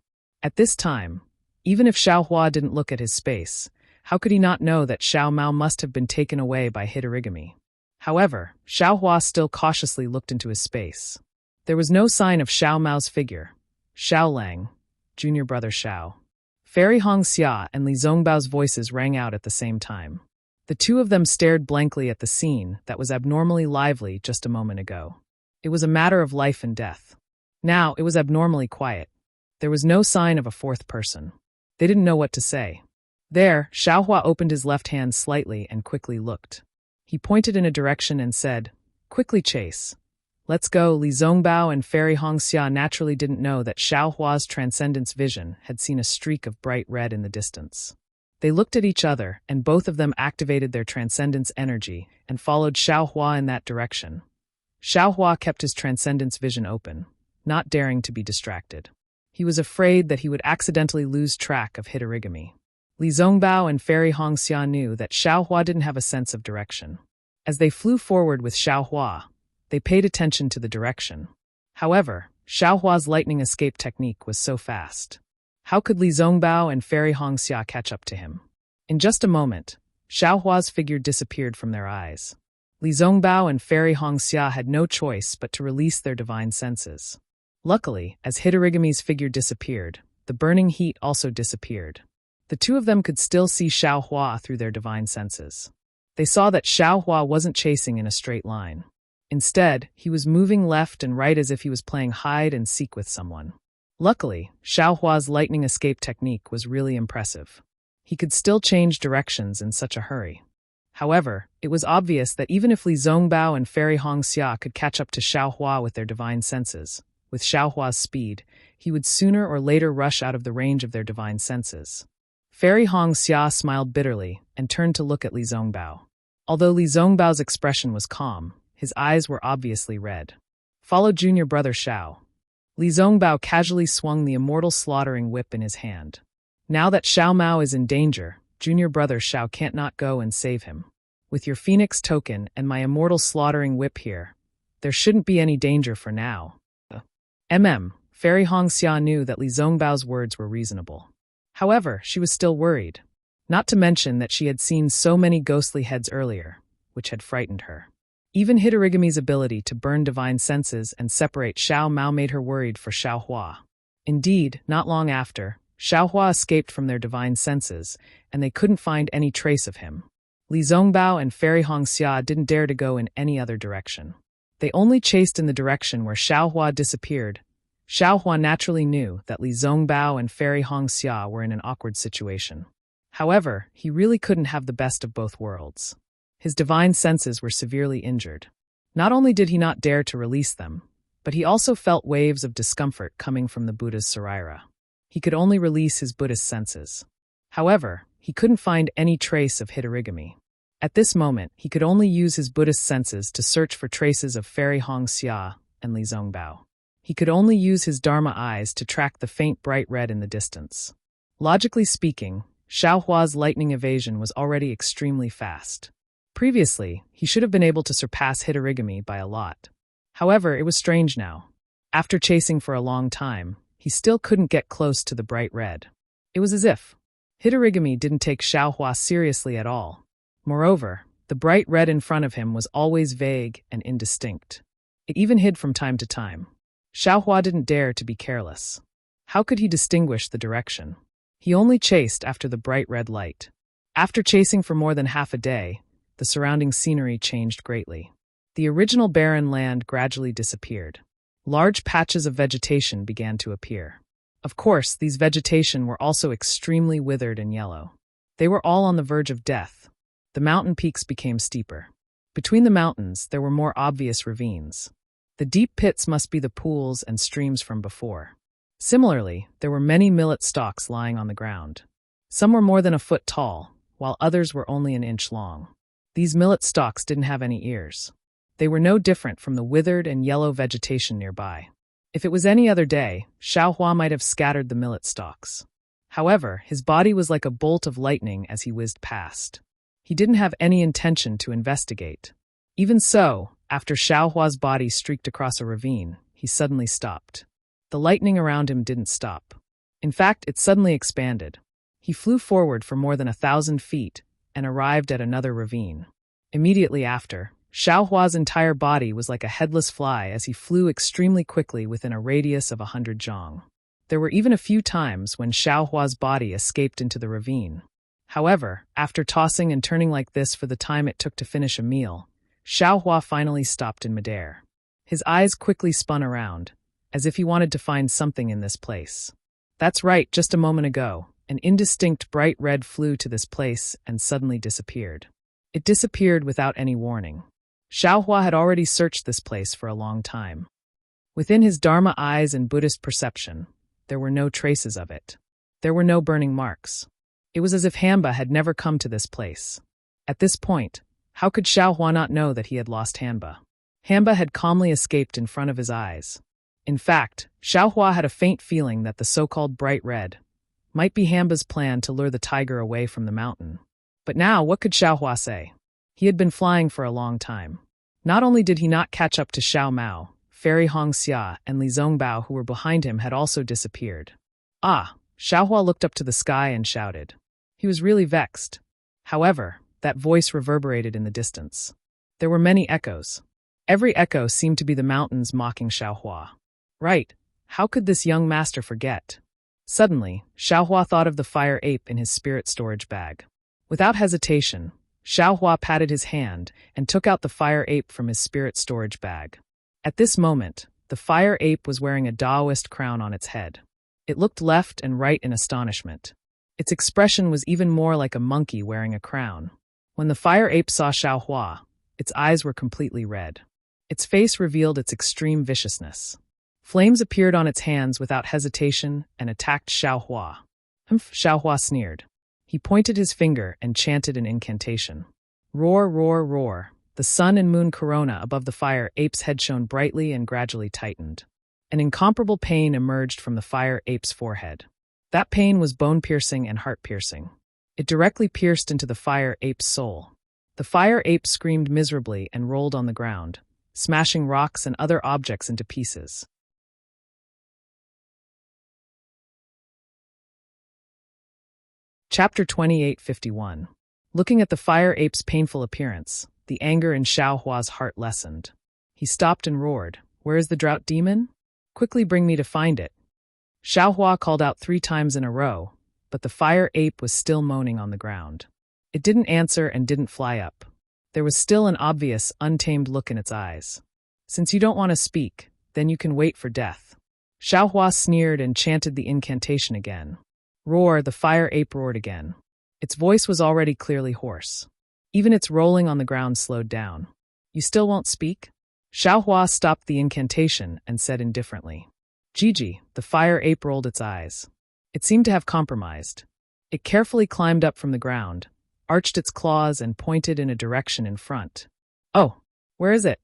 At this time, even if Xiaohua didn't look at his space, how could he not know that Xiao Mao must have been taken away by Hitorigami? However, Xiaohua still cautiously looked into his space. There was no sign of Xiao Mao's figure. Xiao Lang, junior brother Xiao. Fairy Hongxia and Li Zongbao's voices rang out at the same time. The two of them stared blankly at the scene that was abnormally lively just a moment ago. It was a matter of life and death. Now it was abnormally quiet. There was no sign of a fourth person. They didn't know what to say. There, Xiaohua opened his left hand slightly and quickly looked. He pointed in a direction and said, "Quickly chase. Let's go." Li Zongbao and Fairy Hongxia naturally didn't know that Xiaohua's transcendence vision had seen a streak of bright red in the distance. They looked at each other, and both of them activated their transcendence energy and followed Xiaohua in that direction. Xiaohua kept his transcendence vision open, not daring to be distracted. He was afraid that he would accidentally lose track of Hitorigami. Li Zongbao and Fairy Hongxia knew that Xiaohua didn't have a sense of direction. As they flew forward with Xiaohua, they paid attention to the direction. However, Xiaohua's lightning escape technique was so fast. How could Li Zongbao and Fairy Hongxia catch up to him? In just a moment, Xiaohua's figure disappeared from their eyes. Li Zongbao and Fairy Hongxia had no choice but to release their divine senses. Luckily, as Hitorigami's figure disappeared, the burning heat also disappeared. The two of them could still see Xiaohua through their divine senses. They saw that Xiaohua wasn't chasing in a straight line. Instead, he was moving left and right as if he was playing hide and seek with someone. Luckily, Xiaohua's lightning escape technique was really impressive. He could still change directions in such a hurry. However, it was obvious that even if Li Zongbao and Fairy Hongxia could catch up to Xiaohua with their divine senses, With Xiaohua's speed, he would sooner or later rush out of the range of their divine senses. Fairy Hong Xia smiled bitterly and turned to look at Li Zongbao. Although Li Zongbao's expression was calm, his eyes were obviously red. Follow junior brother Xiao. Li Zongbao casually swung the immortal slaughtering whip in his hand. Now that Xiao Mao is in danger, junior brother Xiao can't not go and save him. With your phoenix token and my immortal slaughtering whip here, there shouldn't be any danger for now. Fairy Hong Xia knew that Li Zongbao's words were reasonable. However, she was still worried. Not to mention that she had seen so many ghostly heads earlier, which had frightened her. Even Hitorigami's ability to burn divine senses and separate Xiao Mao made her worried for Xiao Hua. Indeed, not long after, Xiao Hua escaped from their divine senses, and they couldn't find any trace of him. Li Zongbao and Fairy Hong Xia didn't dare to go in any other direction. They only chased in the direction where Xiao Hua disappeared. Xiao Hua naturally knew that Li Zongbao and Fairy Hong Xia were in an awkward situation. However, he really couldn't have the best of both worlds. His divine senses were severely injured. Not only did he not dare to release them, but he also felt waves of discomfort coming from the Buddha's saraira. He could only release his Buddhist senses. However, he couldn't find any trace of Hitorigami. At this moment, he could only use his Buddhist senses to search for traces of Fairy Hong Xia and Li Zongbao. He could only use his Dharma eyes to track the faint bright red in the distance. Logically speaking, Xiao Hua's lightning evasion was already extremely fast. Previously, he should have been able to surpass Hitorigami by a lot. However, it was strange now. After chasing for a long time, he still couldn't get close to the bright red. It was as if Hitorigami didn't take Xiao Hua seriously at all. Moreover, the bright red in front of him was always vague and indistinct. It even hid from time to time. Xiao Hua didn't dare to be careless. How could he distinguish the direction? He only chased after the bright red light. After chasing for more than half a day, the surrounding scenery changed greatly. The original barren land gradually disappeared. Large patches of vegetation began to appear. Of course, these vegetation were also extremely withered and yellow. They were all on the verge of death. The mountain peaks became steeper. Between the mountains, there were more obvious ravines. The deep pits must be the pools and streams from before. Similarly, there were many millet stalks lying on the ground. Some were more than a foot tall, while others were only an inch long. These millet stalks didn't have any ears. They were no different from the withered and yellow vegetation nearby. If it was any other day, Xiao Hua might have scattered the millet stalks. However, his body was like a bolt of lightning as he whizzed past. He didn't have any intention to investigate. Even so, after Xiao Hua's body streaked across a ravine, he suddenly stopped. The lightning around him didn't stop. In fact, it suddenly expanded. He flew forward for more than 1,000 feet and arrived at another ravine. Immediately after, Xiao Hua's entire body was like a headless fly as he flew extremely quickly within a radius of 100 zhang. There were even a few times when Xiao Hua's body escaped into the ravine. However, after tossing and turning like this for the time it took to finish a meal, Xiao Hua finally stopped in midair. His eyes quickly spun around, as if he wanted to find something in this place. That's right, just a moment ago, an indistinct bright red flew to this place and suddenly disappeared. It disappeared without any warning. Xiao Hua had already searched this place for a long time. Within his Dharma eyes and Buddhist perception, there were no traces of it. There were no burning marks. It was as if Hamba had never come to this place. At this point, how could Xiao Hua not know that he had lost Hamba? Hamba had calmly escaped in front of his eyes. In fact, Xiao Hua had a faint feeling that the so-called bright red might be Hamba's plan to lure the tiger away from the mountain. But now, what could Xiao Hua say? He had been flying for a long time. Not only did he not catch up to Xiao Mao, Fairy Hong Xia and Li Zongbao who were behind him had also disappeared. Ah! Xiao Hua looked up to the sky and shouted. He was really vexed. However, that voice reverberated in the distance. There were many echoes. Every echo seemed to be the mountains mocking Xiao Hua. Right, how could this young master forget? Suddenly, Xiao Hua thought of the fire ape in his spirit storage bag. Without hesitation, Xiao Hua patted his hand and took out the fire ape from his spirit storage bag. At this moment, the fire ape was wearing a Taoist crown on its head. It looked left and right in astonishment. Its expression was even more like a monkey wearing a crown. When the fire ape saw Xiao Hua, its eyes were completely red. Its face revealed its extreme viciousness. Flames appeared on its hands without hesitation and attacked Xiaohua. Humph, Xiaohua sneered. He pointed his finger and chanted an incantation. Roar, roar, roar. The sun and moon corona above the fire ape's head shone brightly and gradually tightened. An incomparable pain emerged from the fire ape's forehead. That pain was bone-piercing and heart-piercing. It directly pierced into the fire ape's soul. The fire ape screamed miserably and rolled on the ground, smashing rocks and other objects into pieces. Chapter 2851. Looking at the fire ape's painful appearance, the anger in Xiaohua's heart lessened. He stopped and roared, "Where is the drought demon? Quickly bring me to find it." Xiaohua called out 3 times in a row, but the fire ape was still moaning on the ground. It didn't answer and didn't fly up. There was still an obvious, untamed look in its eyes. "Since you don't want to speak, then you can wait for death." Xiaohua sneered and chanted the incantation again. Roar, the fire ape roared again. Its voice was already clearly hoarse. Even its rolling on the ground slowed down. "You still won't speak?" Xiaohua stopped the incantation and said indifferently. "Gigi." The fire ape rolled its eyes. It seemed to have compromised. It carefully climbed up from the ground, arched its claws and pointed in a direction in front. "Oh, where is it?"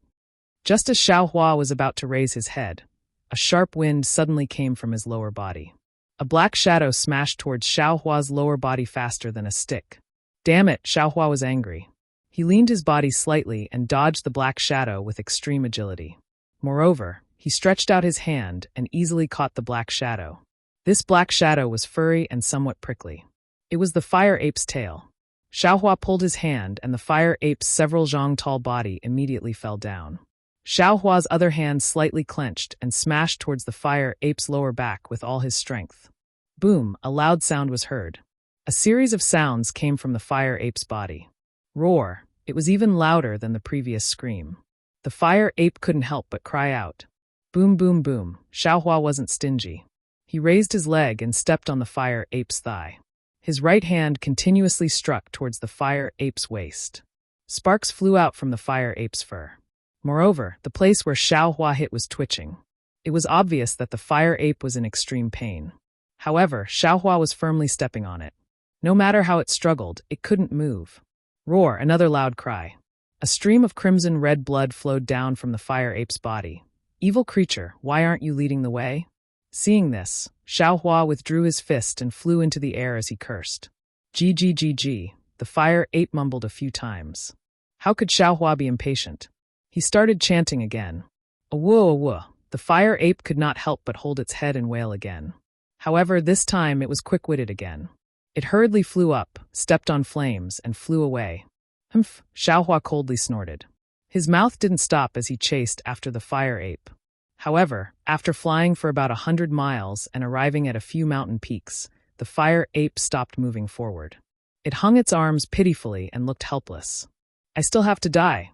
Just as Xiaohua was about to raise his head, a sharp wind suddenly came from his lower body. A black shadow smashed towards Xiaohua's lower body faster than a stick. Damn it, Xiaohua was angry. He leaned his body slightly and dodged the black shadow with extreme agility. Moreover, he stretched out his hand and easily caught the black shadow. This black shadow was furry and somewhat prickly. It was the fire ape's tail. Xiaohua pulled his hand and the fire ape's several zhang tall body immediately fell down. Xiaohua's other hand slightly clenched and smashed towards the fire ape's lower back with all his strength. Boom, a loud sound was heard. A series of sounds came from the fire ape's body. Roar, it was even louder than the previous scream. The fire ape couldn't help but cry out. Boom, boom, boom. Xiaohua wasn't stingy. He raised his leg and stepped on the fire ape's thigh. His right hand continuously struck towards the fire ape's waist. Sparks flew out from the fire ape's fur. Moreover, the place where Xiaohua hit was twitching. It was obvious that the fire ape was in extreme pain. However, Xiaohua was firmly stepping on it. No matter how it struggled, it couldn't move. Roar, another loud cry. A stream of crimson-red blood flowed down from the fire ape's body. Evil creature, why aren't you leading the way? Seeing this, Xiaohua withdrew his fist and flew into the air as he cursed. GGGG, the fire ape mumbled a few times. How could Xiaohua be impatient? He started chanting again. Awoo, awoo. The fire ape could not help but hold its head and wail again. However, this time it was quick-witted again. It hurriedly flew up, stepped on flames, and flew away. Humph, Xiaohua coldly snorted. His mouth didn't stop as he chased after the fire ape. However, after flying for about 100 miles and arriving at a few mountain peaks, the fire ape stopped moving forward. It hung its arms pitifully and looked helpless. I still have to die.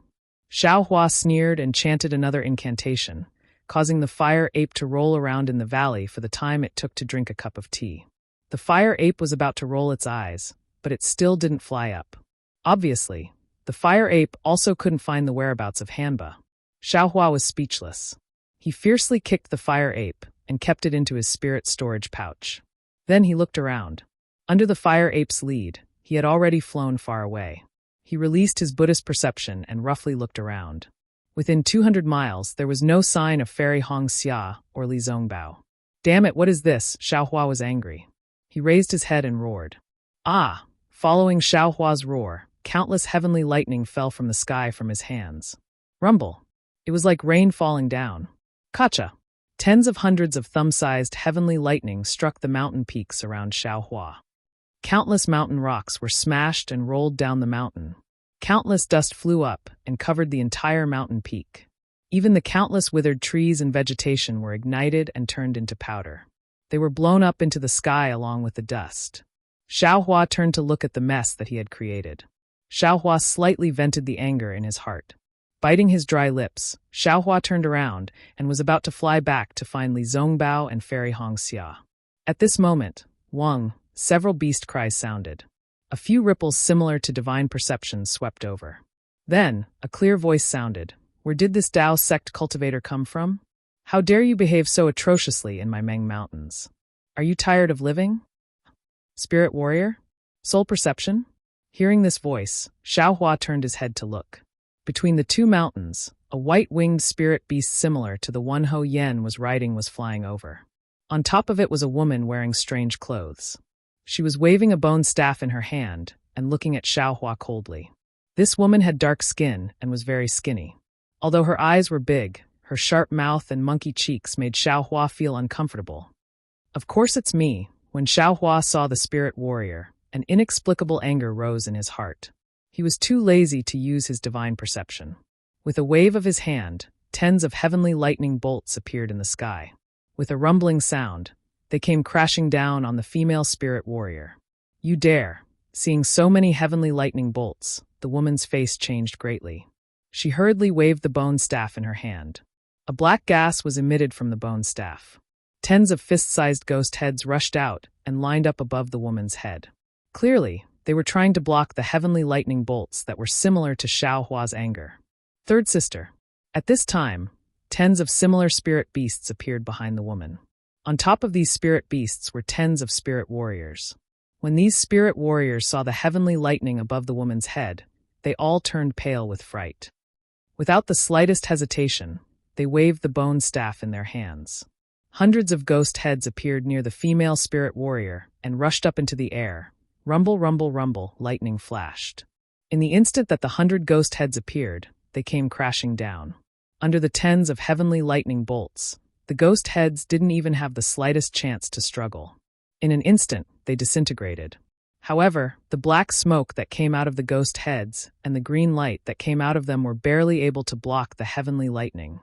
Xiaohua sneered and chanted another incantation, causing the fire ape to roll around in the valley for the time it took to drink a cup of tea. The fire ape was about to roll its eyes, but it still didn't fly up. Obviously, the fire ape also couldn't find the whereabouts of Hanba. Xiaohua was speechless. He fiercely kicked the fire ape and kept it into his spirit storage pouch. Then he looked around. Under the fire ape's lead, he had already flown far away. He released his Buddhist perception and roughly looked around. Within 200 miles, there was no sign of Fairy Hong Xia or Li Zongbao. Damn it, what is this? Xiaohua was angry. He raised his head and roared. Ah! Following Xiaohua's roar, countless heavenly lightning fell from the sky from his hands. Rumble. It was like rain falling down. Kacha. Tens of hundreds of thumb-sized heavenly lightning struck the mountain peaks around Xiaohua. Countless mountain rocks were smashed and rolled down the mountain. Countless dust flew up and covered the entire mountain peak. Even the countless withered trees and vegetation were ignited and turned into powder. They were blown up into the sky along with the dust. Xiaohua turned to look at the mess that he had created. Xiaohua slightly vented the anger in his heart. Biting his dry lips, Xiaohua turned around and was about to fly back to find Li Zongbao and Fairy Hong Xia. At this moment, Wang, several beast cries sounded. A few ripples similar to divine perceptions swept over. Then, a clear voice sounded. Where did this Tao sect cultivator come from? How dare you behave so atrociously in my Meng Mountains? Are you tired of living? Spirit warrior? Soul perception? Hearing this voice, Xiaohua turned his head to look. Between the two mountains, a white-winged spirit beast similar to the one Ho Yen was riding was flying over. On top of it was a woman wearing strange clothes. She was waving a bone staff in her hand and looking at Xiaohua coldly. This woman had dark skin and was very skinny. Although her eyes were big, her sharp mouth and monkey cheeks made Xiaohua feel uncomfortable. Of course it's me. When Xiaohua saw the spirit warrior, an inexplicable anger rose in his heart. He was too lazy to use his divine perception. With a wave of his hand, tens of heavenly lightning bolts appeared in the sky. With a rumbling sound, they came crashing down on the female spirit warrior. You dare! Seeing so many heavenly lightning bolts, the woman's face changed greatly. She hurriedly waved the bone staff in her hand. A black gas was emitted from the bone staff. Tens of fist-sized ghost heads rushed out and lined up above the woman's head. Clearly, they were trying to block the heavenly lightning bolts that were similar to Xiaohua's anger. Third sister. At this time, tens of similar spirit beasts appeared behind the woman. On top of these spirit beasts were tens of spirit warriors. When these spirit warriors saw the heavenly lightning above the woman's head, they all turned pale with fright. Without the slightest hesitation, they waved the bone staff in their hands. Hundreds of ghost heads appeared near the female spirit warrior and rushed up into the air. Rumble, rumble, rumble, lightning flashed. In the instant that the 100 ghost heads appeared, they came crashing down. Under the tens of heavenly lightning bolts, the ghost heads didn't even have the slightest chance to struggle. In an instant, they disintegrated. However, the black smoke that came out of the ghost heads and the green light that came out of them were barely able to block the heavenly lightning.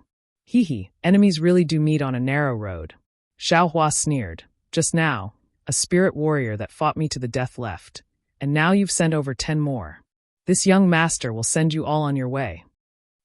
Hee, enemies really do meet on a narrow road. Xiaohua sneered. Just now, a spirit warrior that fought me to the death left, and now you've sent over 10 more. This young master will send you all on your way.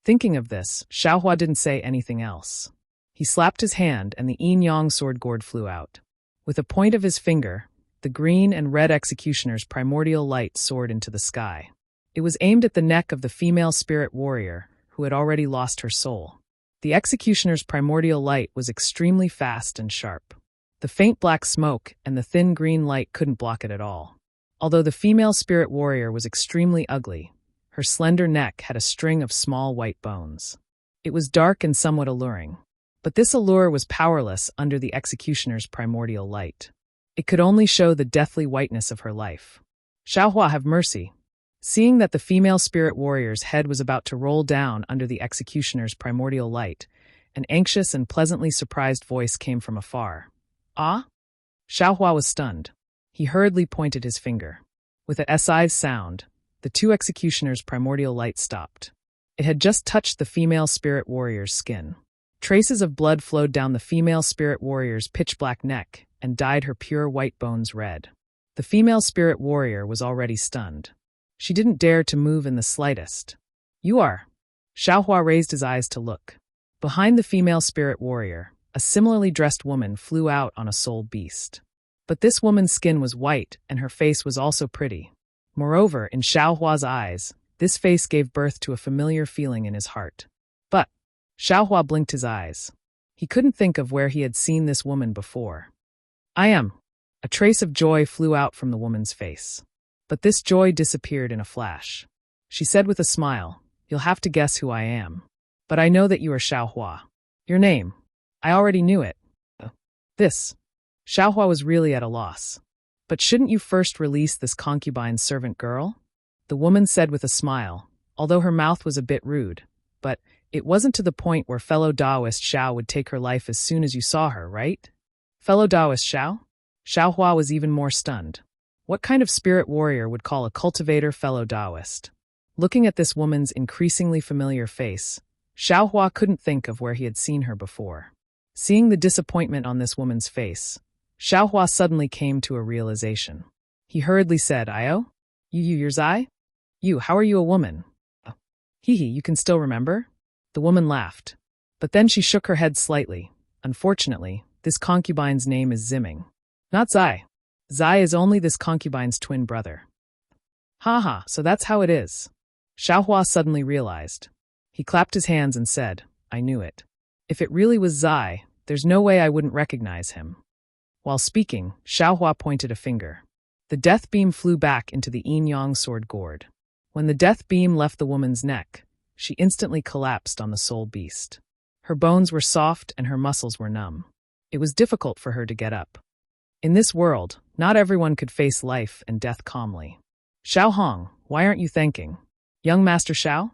Thinking of this, Xiaohua didn't say anything else. He slapped his hand and the yin-yang sword gourd flew out. With a point of his finger, the green and red executioner's primordial light soared into the sky. It was aimed at the neck of the female spirit warrior, who had already lost her soul. The executioner's primordial light was extremely fast and sharp. The faint black smoke and the thin green light couldn't block it at all. Although the female spirit warrior was extremely ugly, her slender neck had a string of small white bones. It was dark and somewhat alluring. But this allure was powerless under the executioner's primordial light. It could only show the deathly whiteness of her life. Xiaohua, have mercy. Seeing that the female spirit warrior's head was about to roll down under the executioner's primordial light, an anxious and pleasantly surprised voice came from afar. Ah? Xiaohua was stunned. He hurriedly pointed his finger. With a size sound, the two executioners' primordial light stopped. It had just touched the female spirit warrior's skin. Traces of blood flowed down the female spirit warrior's pitch-black neck and dyed her pure white bones red. The female spirit warrior was already stunned. She didn't dare to move in the slightest. You are. Xiaohua raised his eyes to look. Behind the female spirit warrior, a similarly dressed woman flew out on a soul beast. But this woman's skin was white and her face was also pretty. Moreover, in Xiaohua's eyes, this face gave birth to a familiar feeling in his heart. But Xiaohua blinked his eyes. He couldn't think of where he had seen this woman before. I am. A trace of joy flew out from the woman's face. But this joy disappeared in a flash. She said with a smile, You'll have to guess who I am. But I know that you are Xiaohua. Your name. I already knew it. This. Xiaohua was really at a loss. But shouldn't you first release this concubine's servant girl? The woman said with a smile, although her mouth was a bit rude. But it wasn't to the point where fellow Taoist Xiao would take her life as soon as you saw her, right? Fellow Taoist Xiao? Xiaohua was even more stunned. What kind of spirit warrior would call a cultivator fellow Taoist? Looking at this woman's increasingly familiar face, Xiaohua couldn't think of where he had seen her before. Seeing the disappointment on this woman's face, Xiaohua suddenly came to a realization. He hurriedly said, Io? You're Zai? You, how are you a woman? You can still remember? The woman laughed. But then she shook her head slightly. Unfortunately, this concubine's name is Ziming. Not Zai. Zai is only this concubine's twin brother. So that's how it is. Xiaohua suddenly realized. He clapped his hands and said, I knew it. If it really was Zai, there's no way I wouldn't recognize him. While speaking, Xiaohua pointed a finger. The death beam flew back into the yin-yang sword gourd. When the death beam left the woman's neck, she instantly collapsed on the soul beast. Her bones were soft and her muscles were numb. It was difficult for her to get up. In this world, not everyone could face life and death calmly. Xiao Hong, why aren't you thanking young Master Xiao?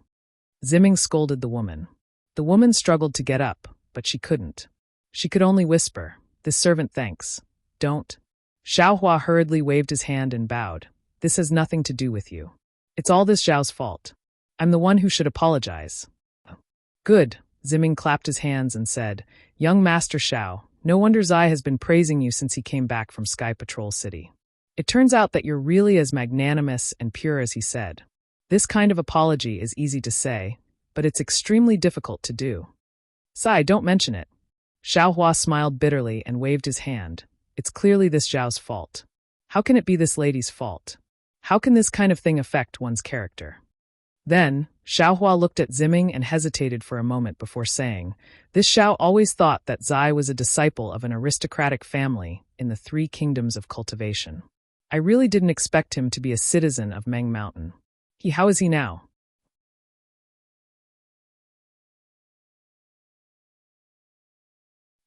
Ziming scolded the woman. The woman struggled to get up, but she couldn't. She could only whisper, "This servant thanks. Don't." Xiao Hua hurriedly waved his hand and bowed. "This has nothing to do with you. It's all this Xiao's fault. I'm the one who should apologize." "Good," Ziming clapped his hands and said, "Young Master Xiao, no wonder Zai has been praising you since he came back from Sky Patrol City. It turns out that you're really as magnanimous and pure as he said. This kind of apology is easy to say, but it's extremely difficult to do." "Sai, don't mention it." Xiao Hua smiled bitterly and waved his hand. "It's clearly this Zhao's fault. How can it be this lady's fault? How can this kind of thing affect one's character?" Then, Xiao Hua looked at Ziming and hesitated for a moment before saying, "This Xiao always thought that Zai was a disciple of an aristocratic family in the 3 kingdoms of cultivation. I really didn't expect him to be a citizen of Meng Mountain. How is he now?"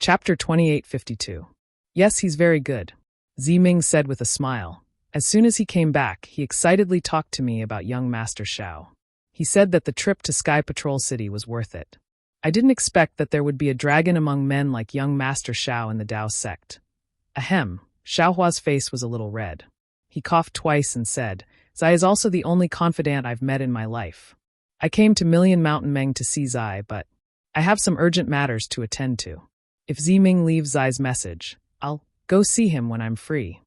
Chapter 2852. "Yes, he's very good," Ziming said with a smile. "As soon as he came back, he excitedly talked to me about young Master Xiao. He said that the trip to Sky Patrol City was worth it. I didn't expect that there would be a dragon among men like young Master Xiao in the Dao sect." Ahem, Xiao Hua's face was a little red. He coughed twice and said, "Zai is also the only confidant I've met in my life. I came to Million Mountain Meng to see Zai, but I have some urgent matters to attend to. If Ziming leaves Zai's message, I'll go see him when I'm free."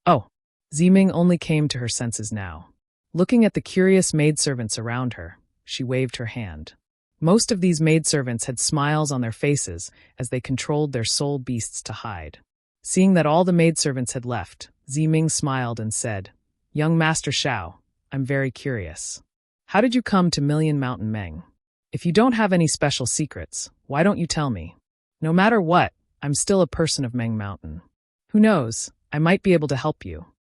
Oh, Ziming only came to her senses now. Looking at the curious maidservants around her, she waved her hand. Most of these maidservants had smiles on their faces as they controlled their soul beasts to hide. Seeing that all the maidservants had left, Ziming smiled and said, "Young Master Xiao, I'm very curious. How did you come to Million Mountain Meng? If you don't have any special secrets, why don't you tell me? No matter what, I'm still a person of Meng Mountain. Who knows, I might be able to help you."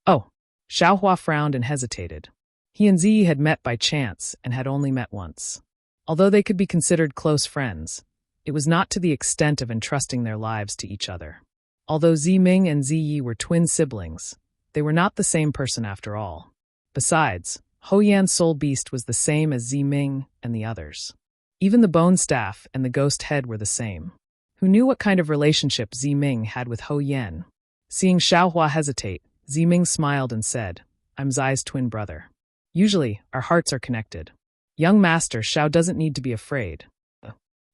Oh, Xiao Hua frowned and hesitated. He and Ziyi had met by chance and had only met once. Although they could be considered close friends, it was not to the extent of entrusting their lives to each other. Although Ziming and Ziyi were twin siblings, they were not the same person after all. Besides, Ho Yan's soul beast was the same as Ziming and the others. Even the bone staff and the ghost head were the same. Who knew what kind of relationship Ziming had with Ho Yan? Seeing Xiao Hua hesitate, Ziming smiled and said, "I'm Zai's twin brother. Usually, our hearts are connected. Young Master Xiao doesn't need to be afraid."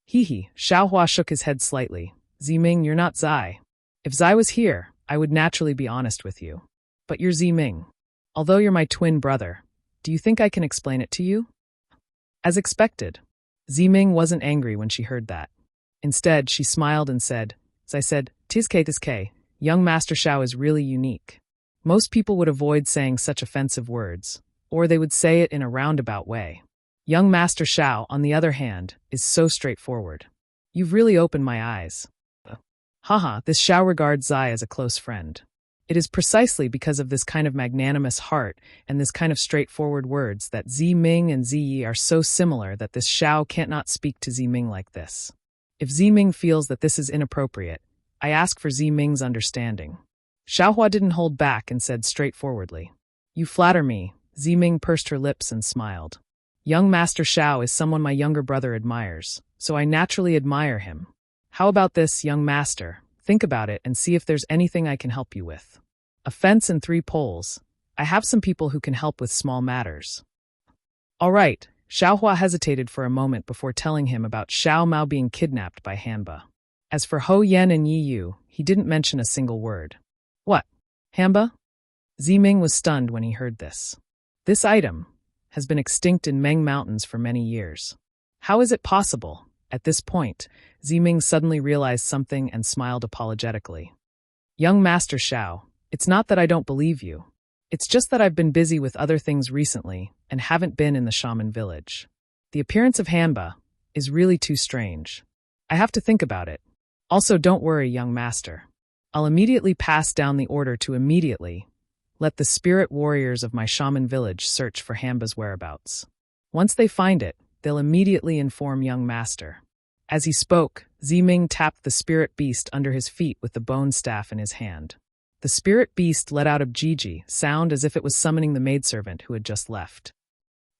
Xiao Hua shook his head slightly. "Ziming, you're not Zai. If Zai was here, I would naturally be honest with you. But you're Ziming. Although you're my twin brother, do you think I can explain it to you?" As expected, Ziming wasn't angry when she heard that. Instead, she smiled and said, "As I said, tis young Master Xiao is really unique. Most people would avoid saying such offensive words, or they would say it in a roundabout way. Young Master Xiao, on the other hand, is so straightforward. You've really opened my eyes." This Xiao regards Zai as a close friend. It is precisely because of this kind of magnanimous heart and this kind of straightforward words that Ziming and Ziyi are so similar that this Xiao can't not speak to Ziming like this. If Ziming feels that this is inappropriate, I ask for Ziming's understanding. Xiao Hua didn't hold back and said straightforwardly, "You flatter me." Ziming pursed her lips and smiled. "Young Master Xiao is someone my younger brother admires, so I naturally admire him. How about this, young master? Think about it and see if there's anything I can help you with. A fence and 3 poles. I have some people who can help with small matters." All right, Xiao Hua hesitated for a moment before telling him about Xiao Mao being kidnapped by Hanba. As for Ho Yan and Yi Yu, he didn't mention a single word. "What? Hanba?" Ziming was stunned when he heard this. "This item has been extinct in Meng Mountains for many years. How is it possible?" At this point, Ziming suddenly realized something and smiled apologetically. "Young Master Xiao, it's not that I don't believe you. It's just that I've been busy with other things recently and haven't been in the shaman village. The appearance of Hanba, is really too strange. I have to think about it. Also, don't worry, young master. I'll immediately pass down the order to immediately let the spirit warriors of my shaman village search for Hamba's whereabouts. Once they find it, they'll immediately inform young master. As he spoke, Ziming tapped the spirit beast under his feet with the bone staff in his hand. The spirit beast let out a jiji sound as if it was summoning the maidservant who had just left.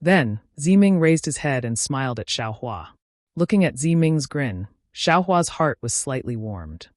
Then, Ziming raised his head and smiled at Xiaohua. Looking at Ziming's grin, Xiaohua's heart was slightly warmed.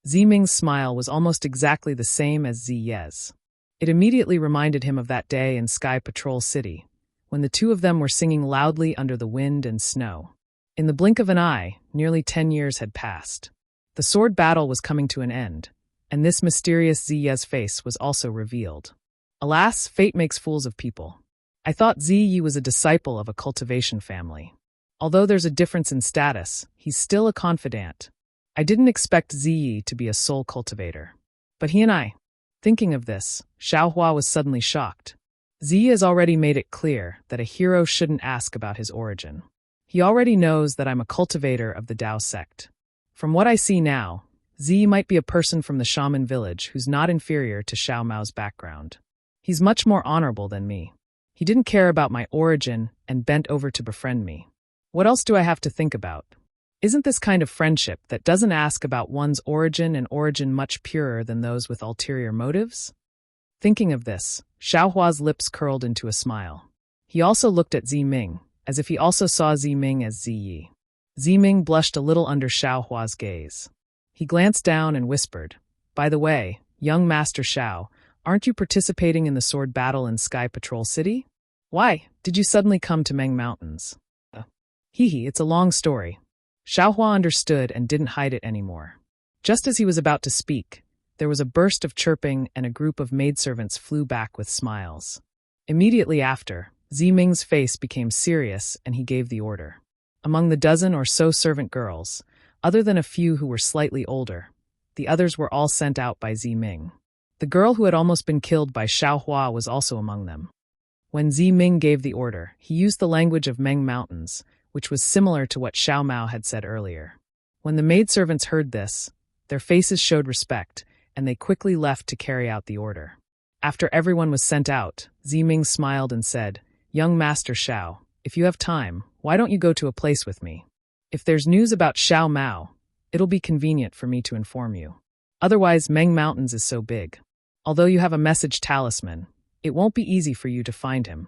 Ziming's smile was almost exactly the same as Ziye's. It immediately reminded him of that day in Sky Patrol City, when the two of them were singing loudly under the wind and snow. In the blink of an eye, nearly 10 years had passed. The sword battle was coming to an end, and this mysterious Ziye's face was also revealed. Alas, fate makes fools of people. I thought Ziyi was a disciple of a cultivation family. Although there's a difference in status, he's still a confidant. I didn't expect Ziyi to be a soul cultivator. But he and I. Thinking of this, Xiaohua was suddenly shocked. Ziyi has already made it clear that a hero shouldn't ask about his origin. He already knows that I'm a cultivator of the Dao sect. From what I see now, Ziyi might be a person from the shaman village who's not inferior to Xiao Mao's background. He's much more honorable than me. He didn't care about my origin and bent over to befriend me. What else do I have to think about? Isn't this kind of friendship that doesn't ask about one's origin and origin much purer than those with ulterior motives? Thinking of this, Xiaohua's lips curled into a smile. He also looked at Ziming, as if he also saw Ziming as Ziyi. Ziming blushed a little under Xiaohua's gaze. He glanced down and whispered, "By the way, young Master Xiao, aren't you participating in the sword battle in Sky Patrol City? Why did you suddenly come to Meng Mountains?" It's a long story. Xiaohua understood and didn't hide it anymore. Just as he was about to speak, there was a burst of chirping and a group of maidservants flew back with smiles. Immediately after, Ziming's face became serious and he gave the order. Among the dozen or so servant girls, other than a few who were slightly older, the others were all sent out by Ziming. The girl who had almost been killed by Xiaohua was also among them. When Ziming gave the order, he used the language of Meng Mountains, which was similar to what Xiao Mao had said earlier. When the maidservants heard this, their faces showed respect, and they quickly left to carry out the order. After everyone was sent out, Ziming smiled and said, "Young Master Xiao, if you have time, why don't you go to a place with me? If there's news about Xiao Mao, it'll be convenient for me to inform you. Otherwise, Meng Mountains is so big. Although you have a message talisman, it won't be easy for you to find him."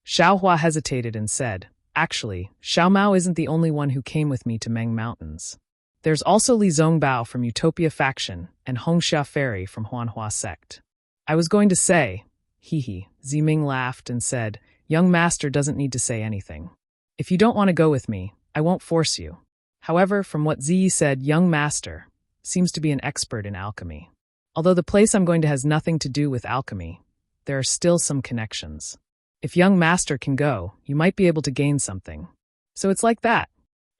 Xiaohua hesitated and said, "Actually, Xiao Mao isn't the only one who came with me to Meng Mountains. There's also Li Zongbao from Utopia faction and Hongxia Fairy from Huanhua sect." I was going to say, Ziming laughed and said, "Young master doesn't need to say anything. If you don't want to go with me, I won't force you." However, from what Ziyi said, young master seems to be an expert in alchemy. Although the place I'm going to has nothing to do with alchemy, there are still some connections. If young master can go, you might be able to gain something. So it's like that.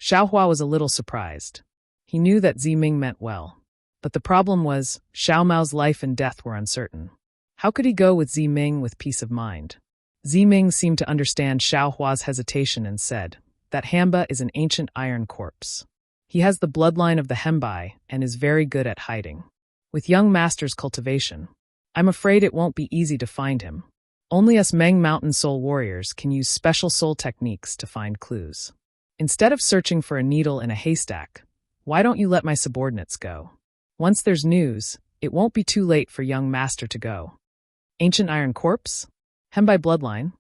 Xiaohua was a little surprised. He knew that Ziming meant well. But the problem was, Xiao Mao's life and death were uncertain. How could he go with Ziming with peace of mind? Ziming seemed to understand Xiaohua's hesitation and said, "That Hamba is an ancient iron corpse. He has the bloodline of the Hembai and is very good at hiding. With young master's cultivation, I'm afraid it won't be easy to find him. Only us Meng Mountain soul warriors can use special soul techniques to find clues. Instead of searching for a needle in a haystack, why don't you let my subordinates go? Once there's news, it won't be too late for young master to go." Ancient iron corpse? Hembai bloodline?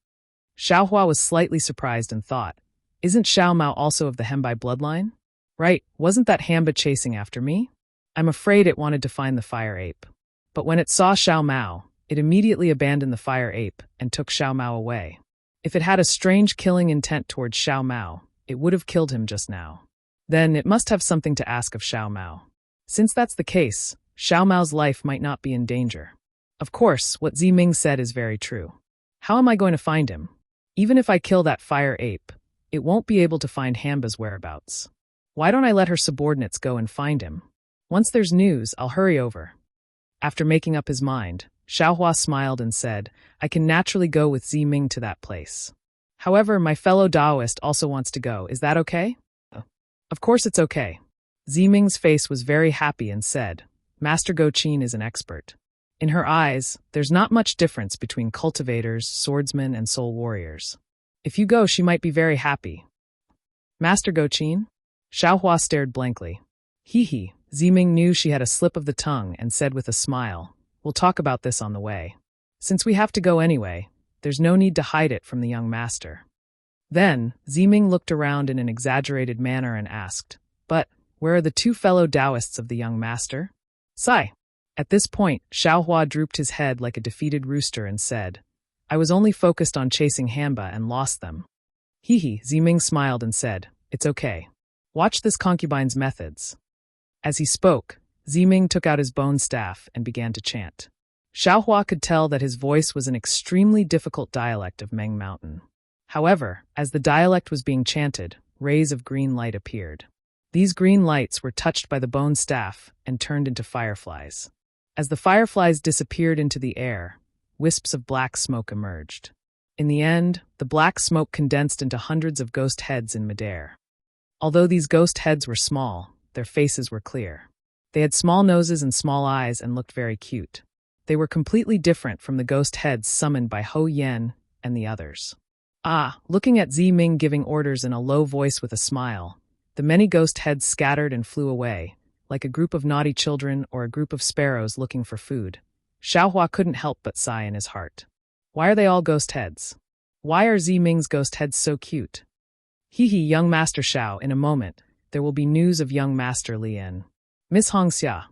Xiaohua was slightly surprised and thought, "Isn't Xiao Mao also of the Hembai bloodline? Right, wasn't that Hamba chasing after me? I'm afraid it wanted to find the fire ape. But when it saw Xiao Mao, it immediately abandoned the fire ape and took Xiao Mao away. If it had a strange killing intent towards Xiao Mao, it would have killed him just now. Then it must have something to ask of Xiao Mao. Since that's the case, Xiao Mao's life might not be in danger. Of course, what Ziming said is very true. How am I going to find him? Even if I kill that fire ape, it won't be able to find Hamba's whereabouts. Why don't I let her subordinates go and find him? Once there's news, I'll hurry over." After making up his mind, Xiaohua smiled and said, "I can naturally go with Ziming to that place. However, my fellow Taoist also wants to go. Is that okay? Of course it's okay. Ziming's face was very happy and said, Master Go-chin is an expert. In her eyes, there's not much difference between cultivators, swordsmen, and soul warriors. If you go, she might be very happy. Master Go-chin? Xiaohua stared blankly. Hee. Ziming knew she had a slip of the tongue and said with a smile, We'll talk about this on the way. Since we have to go anyway, there's no need to hide it from the young master. Then, Ziming looked around in an exaggerated manner and asked, But, where are the two fellow Taoists of the young master? Sigh. At this point, Xiaohua drooped his head like a defeated rooster and said, I was only focused on chasing Hamba and lost them. Hee. Ziming smiled and said, It's okay. Watch this concubine's methods. As he spoke, Ziming took out his bone staff and began to chant. Xiaohua could tell that his voice was an extremely difficult dialect of Meng Mountain. However, as the dialect was being chanted, rays of green light appeared. These green lights were touched by the bone staff and turned into fireflies. As the fireflies disappeared into the air, wisps of black smoke emerged. In the end, the black smoke condensed into hundreds of ghost heads in midair. Although these ghost heads were small, their faces were clear. They had small noses and small eyes and looked very cute. They were completely different from the ghost heads summoned by Ho Yen and the others. Looking at Ziming giving orders in a low voice with a smile, the many ghost heads scattered and flew away, like a group of naughty children or a group of sparrows looking for food. Xiaohua couldn't help but sigh in his heart. Why are they all ghost heads? Why are Ziming's ghost heads so cute? Hee, young Master Xiao, in a moment, there will be news of young Master Lian. Miss Hongxia.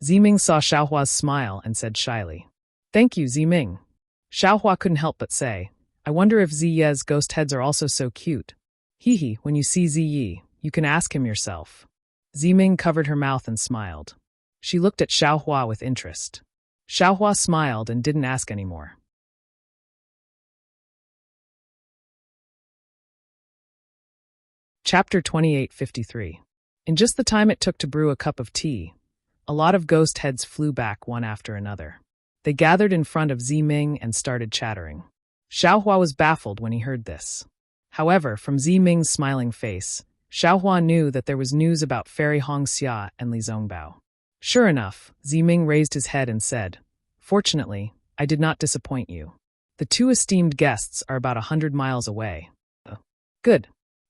Ziming saw Xiaohua's smile and said shyly, Thank you, Ziming. Xiaohua couldn't help but say, I wonder if Ziye's ghost heads are also so cute. Hee, when you see Ziyi, you can ask him yourself. Ziming covered her mouth and smiled. She looked at Xiaohua with interest. Xiaohua smiled and didn't ask any more. Chapter 2853. In just the time it took to brew a cup of tea, a lot of ghost heads flew back one after another. They gathered in front of Ziming and started chattering. Xiaohua was baffled when he heard this. However, from Ziming's smiling face, Xiaohua knew that there was news about Fairy Hongxia and Li Zongbao. Sure enough, Ziming raised his head and said, Fortunately, I did not disappoint you. The two esteemed guests are about 100 miles away. Good.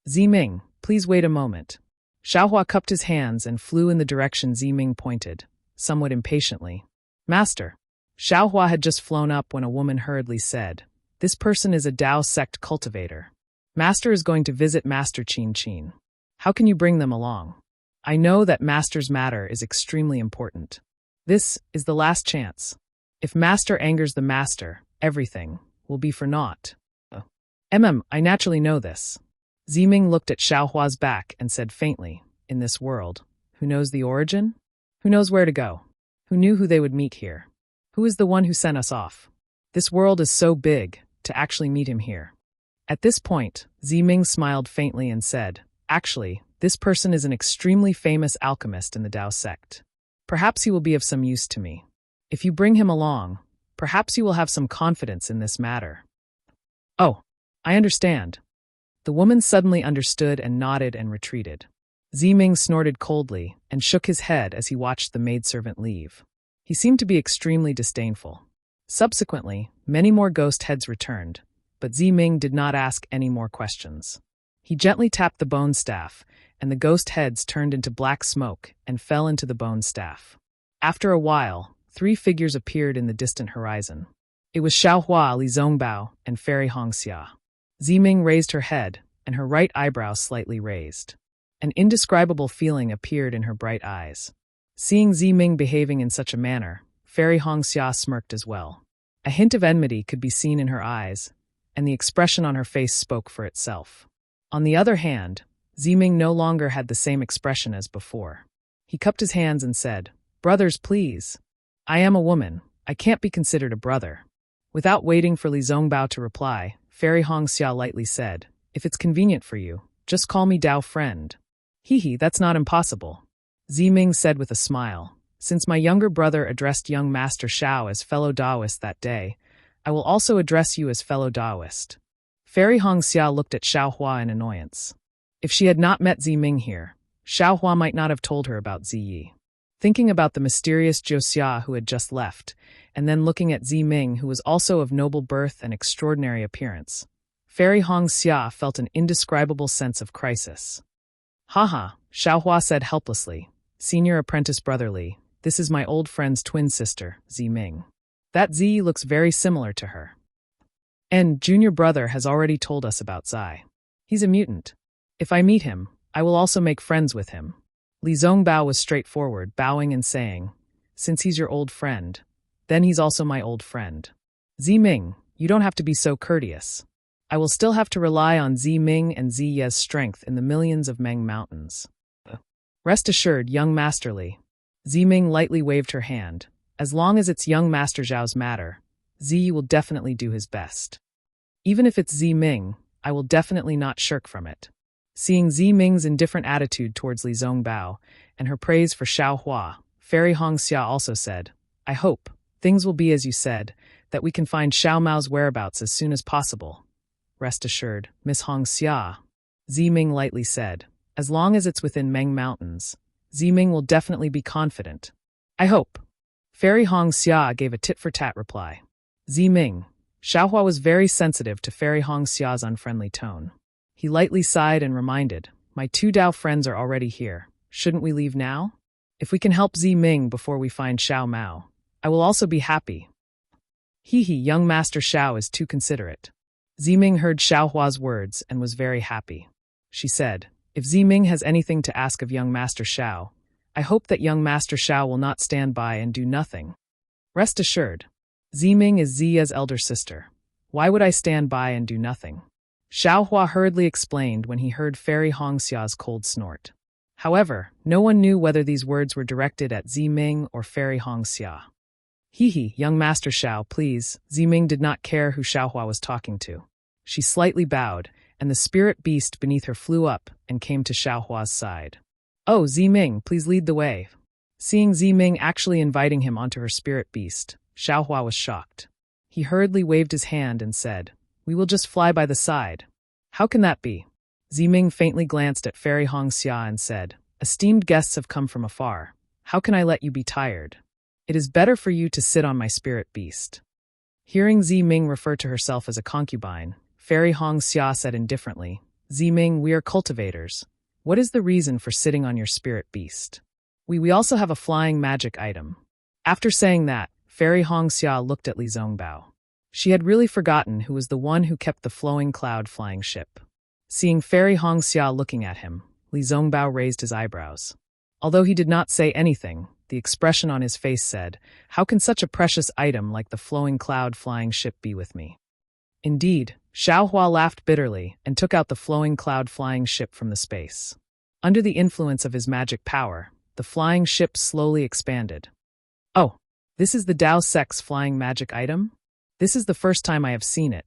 Ziming, please wait a moment. Xiaohua cupped his hands and flew in the direction Ziming pointed, somewhat impatiently. Master. Xiaohua had just flown up when a woman hurriedly said, This person is a Dao sect cultivator. Master is going to visit Master Qin. How can you bring them along? I know that Master's matter is extremely important. This is the last chance. If Master angers the Master, everything will be for naught. I naturally know this. Ziming looked at Xiaohua's back and said faintly, In this world, who knows the origin? Who knows where to go? Who knew who they would meet here? Who is the one who sent us off? This world is so big, to actually meet him here. At this point, Ziming smiled faintly and said, Actually, this person is an extremely famous alchemist in the Dao sect. Perhaps he will be of some use to me. If you bring him along, perhaps you will have some confidence in this matter. Oh, I understand. The woman suddenly understood and nodded and retreated. Ziming snorted coldly and shook his head as he watched the maidservant leave. He seemed to be extremely disdainful. Subsequently, many more ghost heads returned, but Ziming did not ask any more questions. He gently tapped the bone staff, and the ghost heads turned into black smoke and fell into the bone staff. After a while, 3 figures appeared in the distant horizon. It was Xiaohua, Li Zongbao, and Fairy Hongxia. Ziming raised her head, and her right eyebrow slightly raised. An indescribable feeling appeared in her bright eyes. Seeing Ziming behaving in such a manner, Fairy Hongxia smirked as well. A hint of enmity could be seen in her eyes, and the expression on her face spoke for itself. On the other hand, Ziming no longer had the same expression as before. He cupped his hands and said, Brothers, please. I am a woman. I can't be considered a brother. Without waiting for Li Zongbao to reply, Fairy Hongxia lightly said, If it's convenient for you, just call me Dao friend. That's not impossible. Ziming said with a smile, Since my younger brother addressed young Master Xiao as fellow Daoist that day, I will also address you as fellow Daoist. Fairy Hongxia looked at Xiaohua in annoyance. If she had not met Ziming here, Xiaohua might not have told her about Ziyi. Thinking about the mysterious Jioxia who had just left, and then looking at Ziming who was also of noble birth and extraordinary appearance, Fairy Hongxia felt an indescribable sense of crisis. "Haha," Xiaohua said helplessly. "Senior apprentice brotherly, this is my old friend's twin sister, Ziming. That Ziyi looks very similar to her. And junior brother has already told us about Zai. He's a mutant. If I meet him, I will also make friends with him." Li Zongbao was straightforward, bowing and saying, "Since he's your old friend, then he's also my old friend. Ziming, you don't have to be so courteous. I will still have to rely on Ziming and Ziye's strength in the millions of Meng Mountains. Rest assured, young Master Li." Ziming lightly waved her hand. "As long as it's young Master Zhao's matter, Ziyi will definitely do his best. Even if it's Ziming, I will definitely not shirk from it." Seeing Ziming's indifferent attitude towards Li Zongbao and her praise for Xiaohua, Fairy Hongxia also said, "I hope, things will be as you said, that we can find Xiao Mao's whereabouts as soon as possible." "Rest assured, Miss Hongxia," Ziming lightly said, "as long as it's within Meng Mountains, Ziming will definitely be confident." "I hope." Fairy Hongxia gave a tit-for-tat reply. Ziming. Xiaohua was very sensitive to Fairy Hongxia's unfriendly tone. He lightly sighed and reminded, "My two Dao friends are already here. Shouldn't we leave now? If we can help Ziming before we find Xiao Mao, I will also be happy." "Hee, young Master Xiao is too considerate." Ziming heard Xiaohua's words and was very happy. She said, "If Ziming has anything to ask of young Master Xiao, I hope that young Master Xiao will not stand by and do nothing. Rest assured, Ziming is Ziya's elder sister. Why would I stand by and do nothing?" Xiaohua hurriedly explained when he heard Fairy Hongxia's cold snort. However, no one knew whether these words were directed at Ziming or Fairy Hongxia. "Hee, young Master Xiao, please." Ziming did not care who Xiaohua was talking to. She slightly bowed, and the spirit beast beneath her flew up and came to Xiaohua's side. "Oh, Ziming, please lead the way." Seeing Ziming actually inviting him onto her spirit beast, Xiaohua was shocked. He hurriedly waved his hand and said, "We will just fly by the side." "How can that be?" Ziming faintly glanced at Fairy Hongxia and said, "Esteemed guests have come from afar. How can I let you be tired? It is better for you to sit on my spirit beast." Hearing Ziming refer to herself as a concubine, Fairy Hongxia said indifferently, "Ziming, we are cultivators. What is the reason for sitting on your spirit beast? We also have a flying magic item." After saying that, Fairy Hongxia looked at Li Zongbao. She had really forgotten who was the one who kept the flowing cloud flying ship. Seeing Fairy Hongxia looking at him, Li Zongbao raised his eyebrows. Although he did not say anything, the expression on his face said, "How can such a precious item like the flowing cloud flying ship be with me?" Indeed, Xiaohua laughed bitterly and took out the flowing cloud flying ship from the space. Under the influence of his magic power, the flying ship slowly expanded. "Oh, this is the Dao Sect's flying magic item? This is the first time I have seen it.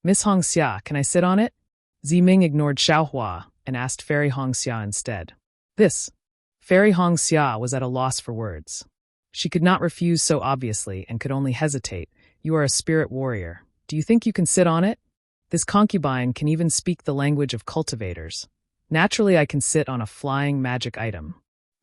Miss Hongxia, can I sit on it?" Ziming ignored Xiaohua and asked Fairy Hongxia instead. This. Fairy Hongxia was at a loss for words. She could not refuse so obviously and could only hesitate. "You are a spirit warrior. Do you think you can sit on it? This concubine can even speak the language of cultivators. Naturally, I can sit on a flying magic item,"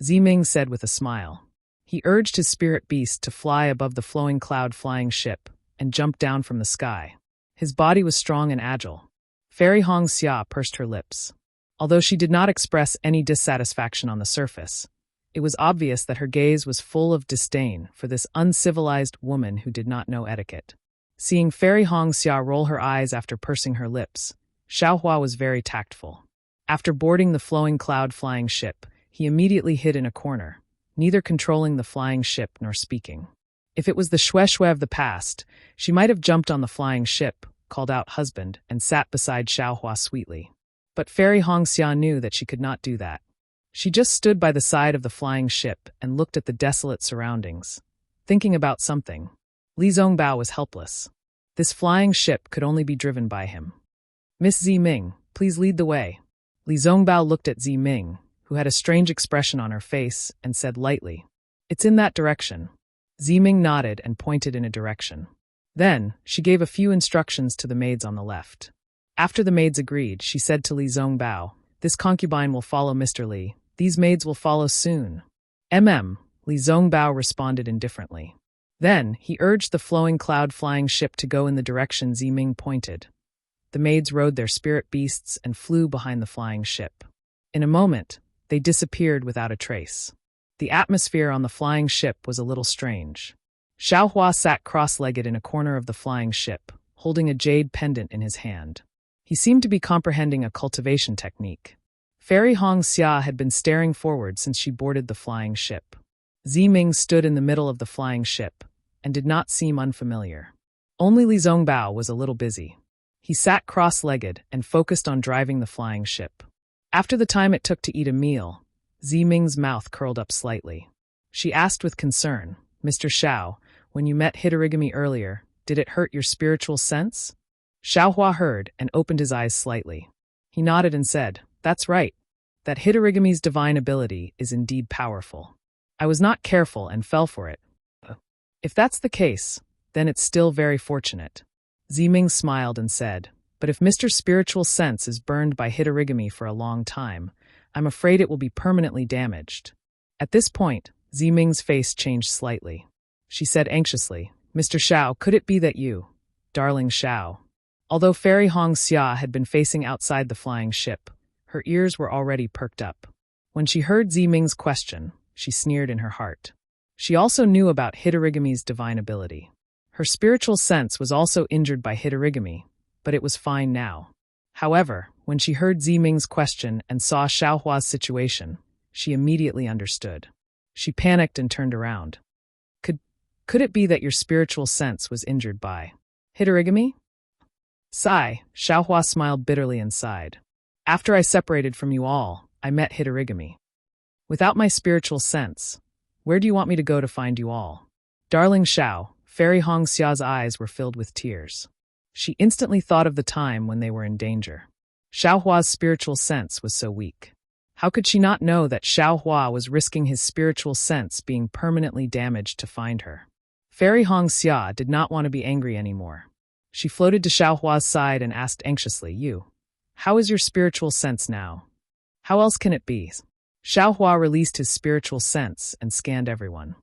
Ziming said with a smile. He urged his spirit beast to fly above the flowing cloud flying ship and jump down from the sky. His body was strong and agile. Fairy Hongxia pursed her lips. Although she did not express any dissatisfaction on the surface, it was obvious that her gaze was full of disdain for this uncivilized woman who did not know etiquette. Seeing Fairy Hongxia roll her eyes after pursing her lips, Xiaohua was very tactful. After boarding the flowing cloud flying ship, he immediately hid in a corner, neither controlling the flying ship nor speaking. If it was the Shui of the past, she might have jumped on the flying ship, called out husband, and sat beside Xiaohua sweetly. But Fairy Hongxia knew that she could not do that. She just stood by the side of the flying ship and looked at the desolate surroundings, thinking about something. Li Zongbao was helpless. This flying ship could only be driven by him. "Miss Ziming, please lead the way." Li Zongbao looked at Ziming, who had a strange expression on her face, and said lightly, "It's in that direction." Ziming nodded and pointed in a direction. Then, she gave a few instructions to the maids on the left. After the maids agreed, she said to Li Zongbao, "This concubine will follow Mr. Li. These maids will follow soon." Li Zongbao responded indifferently. Then, he urged the flowing cloud-flying ship to go in the direction Ziming pointed. The maids rode their spirit beasts and flew behind the flying ship. In a moment, they disappeared without a trace. The atmosphere on the flying ship was a little strange. Xiaohua sat cross-legged in a corner of the flying ship, holding a jade pendant in his hand. He seemed to be comprehending a cultivation technique. Fairy Hong Xia had been staring forward since she boarded the flying ship. Ziming stood in the middle of the flying ship, and did not seem unfamiliar. Only Li Zongbao was a little busy. He sat cross-legged and focused on driving the flying ship. After the time it took to eat a meal, Ziming's mouth curled up slightly. She asked with concern, "Mr. Xiao, when you met Hitorigami earlier, did it hurt your spiritual sense?" Xiaohua heard and opened his eyes slightly. He nodded and said, "That's right. That Hitorigami's divine ability is indeed powerful. I was not careful and fell for it." "If that's the case, then it's still very fortunate." Ziming smiled and said, "But if Mr. Spiritual Sense is burned by Hitorigami for a long time, I'm afraid it will be permanently damaged." At this point, Ziming's face changed slightly. She said anxiously, "Mr. Xiao, could it be that you, darling Xiao?" Although Fairy Hong Xia had been facing outside the flying ship, her ears were already perked up. When she heard Ziming's question, she sneered in her heart. She also knew about Hitorigami's divine ability. Her spiritual sense was also injured by Hitorigami, but it was fine now. However, when she heard Ziming's question and saw Xiaohua's situation, she immediately understood. She panicked and turned around. Could it be that your spiritual sense was injured by Hitorigami?" Sigh, Xiaohua smiled bitterly and sighed. "After I separated from you all, I met Hitorigami. Without my spiritual sense, where do you want me to go to find you all?" Darling Xiao, Fairy Hong Xia's eyes were filled with tears. She instantly thought of the time when they were in danger. Xiaohua's spiritual sense was so weak. How could she not know that Xiaohua was risking his spiritual sense being permanently damaged to find her? Fairy Hong Xia did not want to be angry anymore. She floated to Xiaohua's side and asked anxiously, How is your spiritual sense now? How else can it be?" Xiaohua released his spiritual sense and scanned everyone.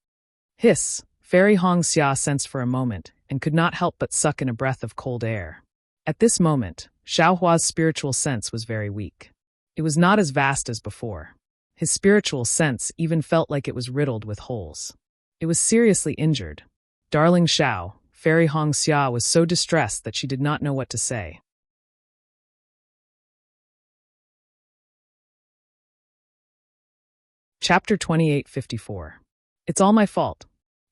Hiss, Fairy Hong Xia sensed for a moment and could not help but suck in a breath of cold air. At this moment, Xiaohua's spiritual sense was very weak. It was not as vast as before. His spiritual sense even felt like it was riddled with holes. It was seriously injured. Darling Xiao, Fairy Hong Xia was so distressed that she did not know what to say. Chapter 2854. It's all my fault.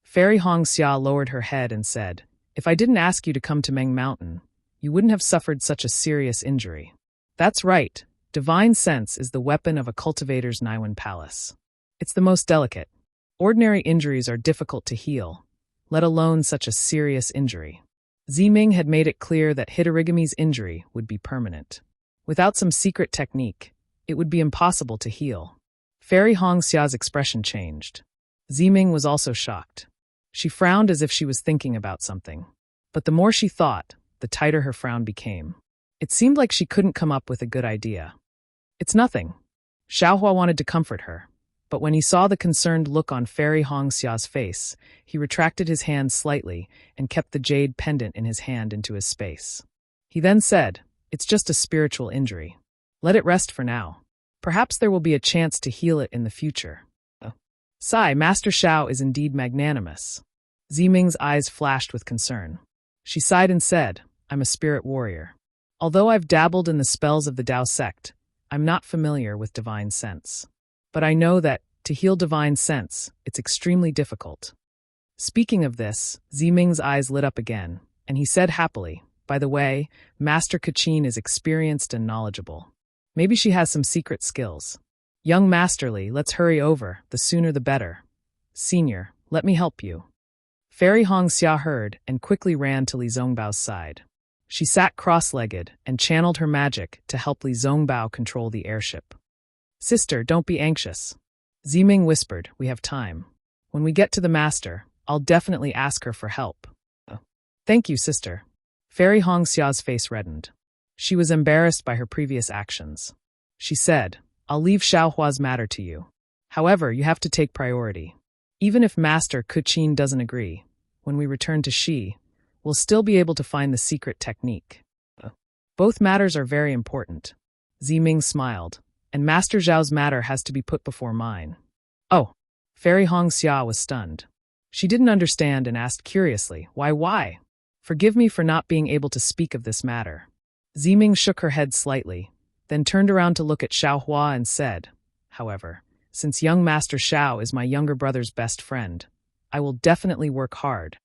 Fairy Hong Xia lowered her head and said, "If I didn't ask you to come to Meng Mountain, you wouldn't have suffered such a serious injury." That's right. Divine sense is the weapon of a cultivator's Naiwan palace. It's the most delicate. Ordinary injuries are difficult to heal, let alone such a serious injury. Ziming had made it clear that Hitorigami's injury would be permanent. Without some secret technique, it would be impossible to heal. Fairy Hong Xia's expression changed. Ziming was also shocked. She frowned as if she was thinking about something. But the more she thought, the tighter her frown became. It seemed like she couldn't come up with a good idea. "It's nothing." Xiaohua wanted to comfort her, but when he saw the concerned look on Fairy Hong Xia's face, he retracted his hand slightly and kept the jade pendant in his hand into his space. He then said, "It's just a spiritual injury. Let it rest for now. Perhaps there will be a chance to heal it in the future." Sigh, Master Xiao is indeed magnanimous. Ziming's eyes flashed with concern. She sighed and said, "I'm a spirit warrior. Although I've dabbled in the spells of the Dao sect, I'm not familiar with divine sense. But I know that, to heal divine sense, it's extremely difficult." Speaking of this, Ziming's eyes lit up again, and he said happily, "By the way, Master Kachin is experienced and knowledgeable. Maybe she has some secret skills. Young Masterly, let's hurry over, the sooner the better. Senior, let me help you." Fairy Hong Xia heard and quickly ran to Li Zongbao's side. She sat cross-legged and channeled her magic to help Li Zongbao control the airship. "Sister, don't be anxious." Ziming whispered, "We have time. When we get to the master, I'll definitely ask her for help." "Thank you, sister." Fairy Hong Xia's face reddened. She was embarrassed by her previous actions. She said, "I'll leave Xiaohua's matter to you. However, you have to take priority. Even if Master Kuqin doesn't agree, when we return to Shi, we'll still be able to find the secret technique. Both matters are very important." Ziming smiled, "And Master Zhao's matter has to be put before mine." Oh, Fairy Hongxia was stunned. She didn't understand and asked curiously, Why? Forgive me for not being able to speak of this matter." Ziming shook her head slightly, then turned around to look at Xiaohua and said, "However, since young Master Xiao is my younger brother's best friend, I will definitely work hard."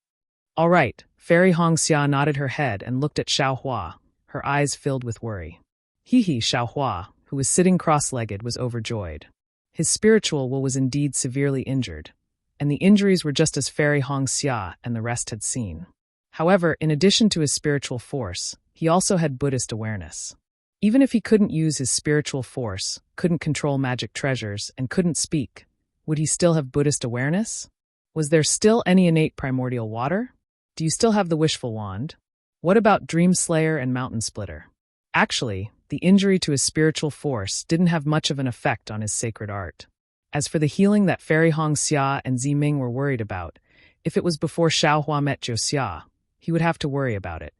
"All right," Fairy Hongxia nodded her head and looked at Xiaohua, her eyes filled with worry. Xiaohua, who was sitting cross-legged, was overjoyed. His spiritual will was indeed severely injured, and the injuries were just as Fairy Hongxia and the rest had seen. However, in addition to his spiritual force, he also had Buddhist awareness. Even if he couldn't use his spiritual force, couldn't control magic treasures, and couldn't speak, would he still have Buddhist awareness? Was there still any innate primordial water? Do you still have the wishful wand? What about Dream Slayer and Mountain Splitter? Actually, the injury to his spiritual force didn't have much of an effect on his sacred art. As for the healing that Fairy Hongxia and Ziming were worried about, if it was before Xiaohua met Jiuxia, he would have to worry about it.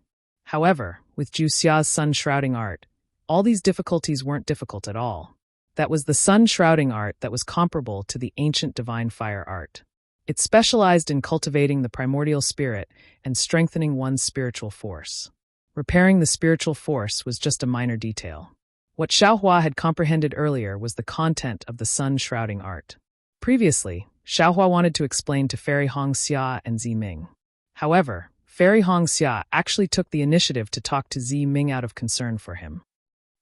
However, with Jiuxia's sun-shrouding art, all these difficulties weren't difficult at all. That was the sun-shrouding art that was comparable to the ancient divine fire art. It specialized in cultivating the primordial spirit and strengthening one's spiritual force. Repairing the spiritual force was just a minor detail. What Xiaohua had comprehended earlier was the content of the sun-shrouding art. Previously, Xiaohua wanted to explain to Fairy Hongxia and Ziming. However, Fairy Hongxia actually took the initiative to talk to Ziming out of concern for him.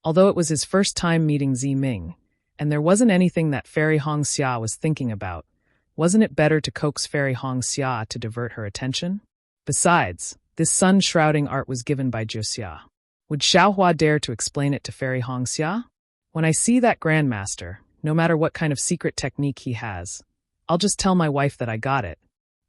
Although it was his first time meeting Ziming, and there wasn't anything that Fairy Hongxia was thinking about, wasn't it better to coax Fairy Hongxia to divert her attention? Besides, this sun-shrouding art was given by Jiuxia. Would Xiaohua dare to explain it to Fairy Hongxia? When I see that Grandmaster, no matter what kind of secret technique he has, I'll just tell my wife that I got it.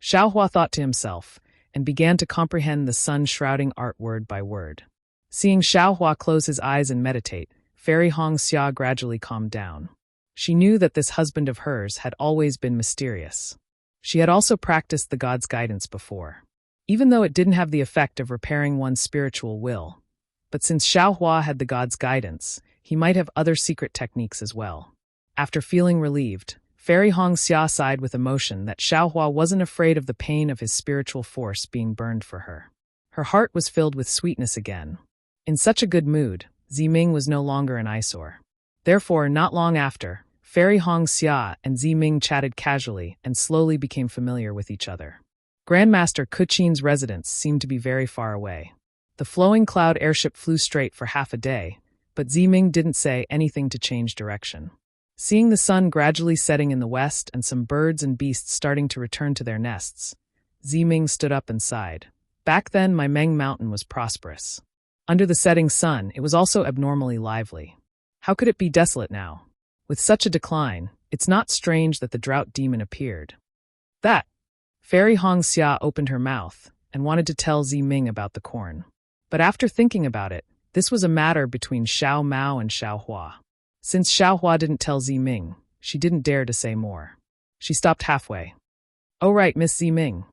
Xiaohua thought to himself, and began to comprehend the sun-shrouding art word by word. Seeing Xiaohua close his eyes and meditate, Fairy Hongxia gradually calmed down. She knew that this husband of hers had always been mysterious. She had also practiced the god's guidance before, even though it didn't have the effect of repairing one's spiritual will. But since Xiaohua had the god's guidance, he might have other secret techniques as well. After feeling relieved, Fairy Hongxia sighed with emotion that Xiaohua wasn't afraid of the pain of his spiritual force being burned for her. Her heart was filled with sweetness again. In such a good mood, Ziming was no longer an eyesore. Therefore, not long after, Fairy Hongxia and Ziming chatted casually and slowly became familiar with each other. Grandmaster Kuqin's residence seemed to be very far away. The flowing cloud airship flew straight for half a day, but Ziming didn't say anything to change direction. Seeing the sun gradually setting in the west and some birds and beasts starting to return to their nests, Ziming stood up and sighed. Back then, my Meng Mountain was prosperous. Under the setting sun, it was also abnormally lively. How could it be desolate now? With such a decline, it's not strange that the drought demon appeared. That! Fairy Hongxia opened her mouth and wanted to tell Ziming about the corn. But after thinking about it, this was a matter between Xiao Mao and Xiaohua. Since Xiaohua didn't tell Ziming, she didn't dare to say more. She stopped halfway. "Oh right, Miss Ziming."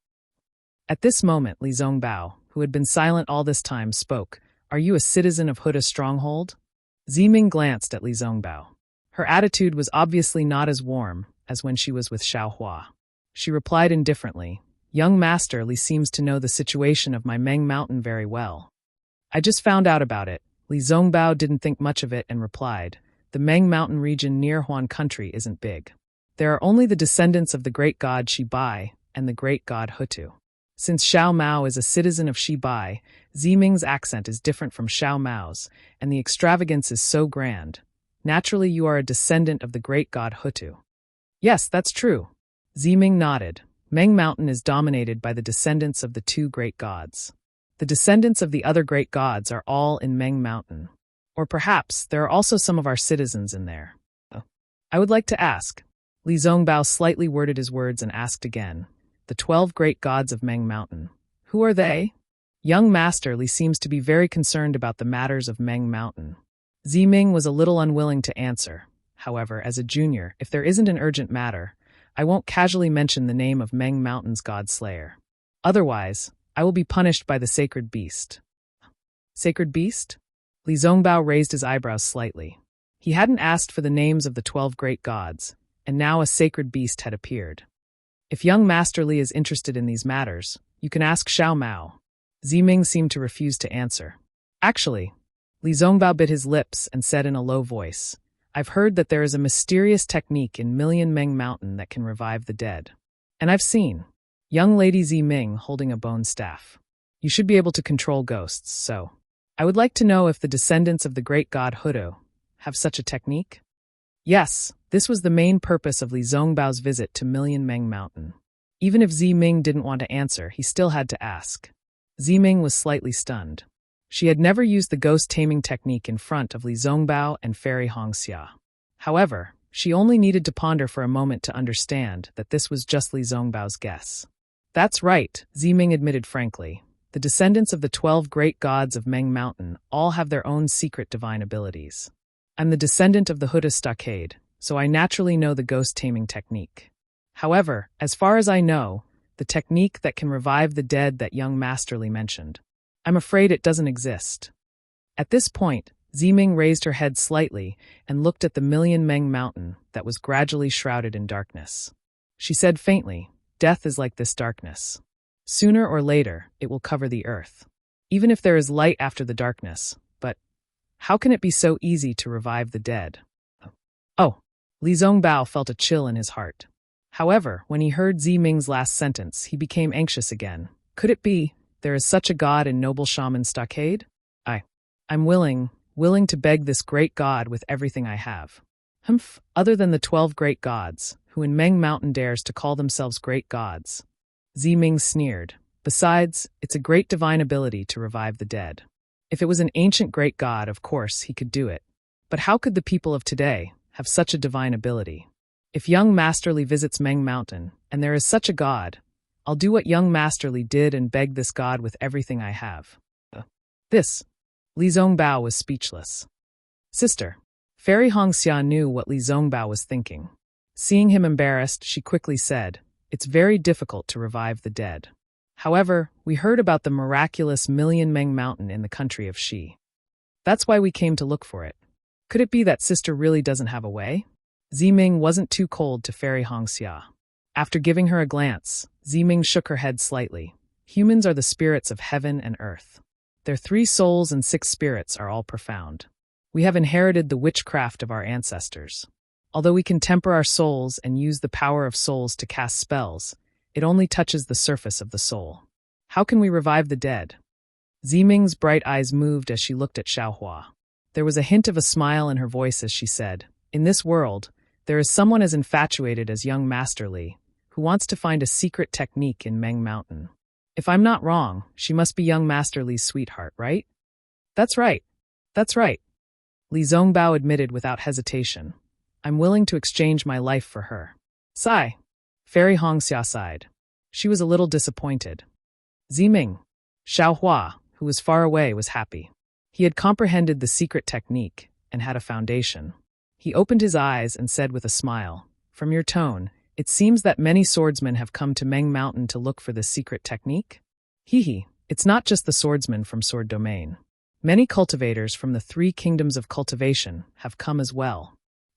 At this moment, Li Zongbao, who had been silent all this time, spoke. "Are you a citizen of Huda's stronghold?" Ziming glanced at Li Zongbao. Her attitude was obviously not as warm as when she was with Xiaohua. She replied indifferently, "Young Master Li seems to know the situation of my Meng Mountain very well." "I just found out about it." Li Zongbao didn't think much of it and replied, "The Meng Mountain region near Huan country isn't big. There are only the descendants of the great god Shibai and the great god Hutu. Since Xiao Mao is a citizen of Shibai, Ziming's accent is different from Xiao Mao's, and the extravagance is so grand. Naturally, you are a descendant of the great god Hutu." "Yes, that's true." Ziming nodded. Meng Mountain is dominated by the descendants of the two great gods. The descendants of the other great gods are all in Meng Mountain. Or perhaps there are also some of our citizens in there. I would like to ask. Li Zongbao slightly worded his words and asked again. "The 12 great gods of Meng Mountain. Who are they?" Young Master Li seems to be very concerned about the matters of Meng Mountain. Ziming was a little unwilling to answer. However, as a junior, if there isn't an urgent matter, I won't casually mention the name of Meng Mountain's god slayer. Otherwise, I will be punished by the sacred beast. Sacred beast? Li Zongbao raised his eyebrows slightly. He hadn't asked for the names of the 12 great gods, and now a sacred beast had appeared. If young Master Li is interested in these matters, you can ask Xiao Mao. Ziming seemed to refuse to answer. Actually, Li Zongbao bit his lips and said in a low voice, I've heard that there is a mysterious technique in Million Meng Mountain that can revive the dead. And I've seen young lady Ziming holding a bone staff. You should be able to control ghosts, so I would like to know if the descendants of the great god Hudo have such a technique? Yes, this was the main purpose of Li Zongbao's visit to Million Meng Mountain. Even if Ziming didn't want to answer, he still had to ask. Ziming was slightly stunned. She had never used the ghost taming technique in front of Li Zongbao and Fairy Hongxia. However, she only needed to ponder for a moment to understand that this was just Li Zongbao's guess. That's right, Ziming admitted frankly. The descendants of the 12 great gods of Meng Mountain all have their own secret divine abilities. I'm the descendant of the Huda stockade, so I naturally know the ghost taming technique. However, as far as I know, the technique that can revive the dead that young Master Li mentioned, I'm afraid it doesn't exist. At this point, Ziming raised her head slightly and looked at the Million Meng Mountain that was gradually shrouded in darkness. She said faintly, Death is like this darkness. Sooner or later, it will cover the earth. Even if there is light after the darkness, but how can it be so easy to revive the dead? Oh, Li Zongbao felt a chill in his heart. However, when he heard Ziming's last sentence, he became anxious again. Could it be, there is such a god in noble shaman stockade? I'm willing to beg this great god with everything I have. Other than the 12 great gods, who in Meng Mountain dares to call themselves great gods. Ziming sneered. Besides, it's a great divine ability to revive the dead. If it was an ancient great god, of course, he could do it. But how could the people of today have such a divine ability? If young Master Li visits Meng Mountain, and there is such a god, I'll do what young Master Li did and beg this god with everything I have. Li Zongbao was speechless. Sister. Fairy Hongxia knew what Li Zongbao was thinking. Seeing him embarrassed, she quickly said, It's very difficult to revive the dead. However, we heard about the miraculous Million Meng Mountain in the country of Shi. That's why we came to look for it. Could it be that sister really doesn't have a way? Ziming wasn't too cold to Fairy Hongxia. After giving her a glance, Ziming shook her head slightly. Humans are the spirits of heaven and earth. Their 3 souls and 6 spirits are all profound. We have inherited the witchcraft of our ancestors. Although we can temper our souls and use the power of souls to cast spells, it only touches the surface of the soul. How can we revive the dead? Ziming's bright eyes moved as she looked at Xiaohua. There was a hint of a smile in her voice as she said, In this world, there is someone as infatuated as young Master Li, who wants to find a secret technique in Meng Mountain. If I'm not wrong, she must be young Master Li's sweetheart, right? That's right. Li Zongbao admitted without hesitation. I'm willing to exchange my life for her. Sigh. Fairy Hongxia sighed. She was a little disappointed. Ziming. Xiaohua, who was far away, was happy. He had comprehended the secret technique and had a foundation. He opened his eyes and said with a smile, From your tone, it seems that many swordsmen have come to Meng Mountain to look for this secret technique? It's not just the swordsmen from Sword Domain. Many cultivators from the 3 kingdoms of cultivation have come as well.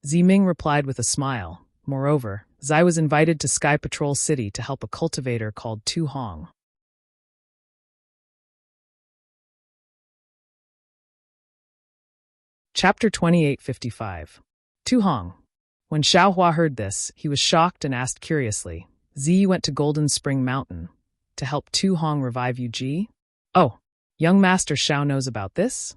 Ziming replied with a smile. Moreover, Zai was invited to Sky Patrol City to help a cultivator called Tu Hong. Chapter 2855. Tu Hong. When Xiaohua heard this, he was shocked and asked curiously, Z went to Golden Spring Mountain to help Tu Hong revive Yu. Oh, young Master Xiao knows about this?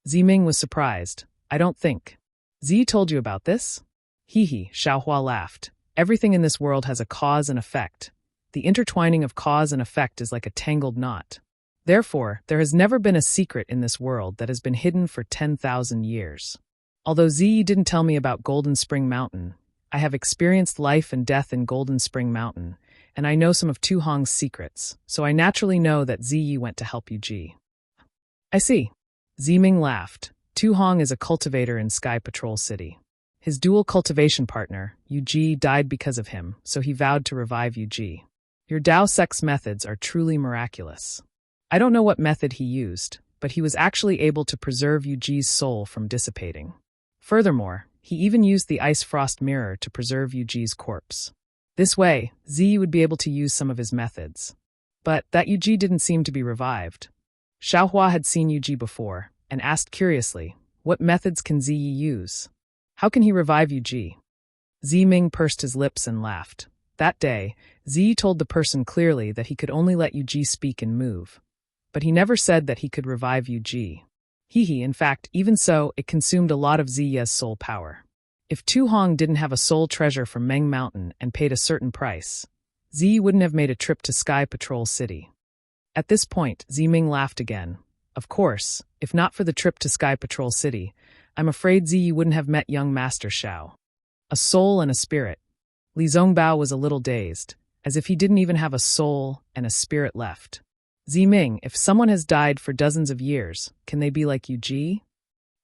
Ziming was surprised. I don't think. Z told you about this? Xiaohua laughed. Everything in this world has a cause and effect. The intertwining of cause and effect is like a tangled knot. Therefore, there has never been a secret in this world that has been hidden for 10,000 years. Although Z didn't tell me about Golden Spring Mountain, I have experienced life and death in Golden Spring Mountain, and I know some of Tu Hong's secrets, so I naturally know that Ziyi went to help Yuji. I see. Ziming laughed. Tu Hong is a cultivator in Sky Patrol City. His dual cultivation partner, Yuji, died because of him, so he vowed to revive Yuji. Your Dao Sec's methods are truly miraculous. I don't know what method he used, but he was actually able to preserve Yuji's soul from dissipating. Furthermore, he even used the ice frost mirror to preserve Yuji's corpse. This way, Ziyi would be able to use some of his methods. But that Yuji didn't seem to be revived. Xiaohua had seen Yuji before, and asked curiously, what methods can Ziyi use? How can he revive Yuji? Ziming pursed his lips and laughed. That day, Ziyi told the person clearly that he could only let Yuji speak and move. But he never said that he could revive Yuji. In fact, even so, it consumed a lot of Ziya's soul power. If Tu Hong didn't have a soul treasure from Meng Mountain and paid a certain price, Ziyi wouldn't have made a trip to Sky Patrol City. At this point, Ziming laughed again. Of course, if not for the trip to Sky Patrol City, I'm afraid Ziyi wouldn't have met young Master Xiao. A soul and a spirit. Li Zongbao was a little dazed, as if he didn't even have a soul and a spirit left. Ziming, if someone has died for dozens of years, can they be like Yuji?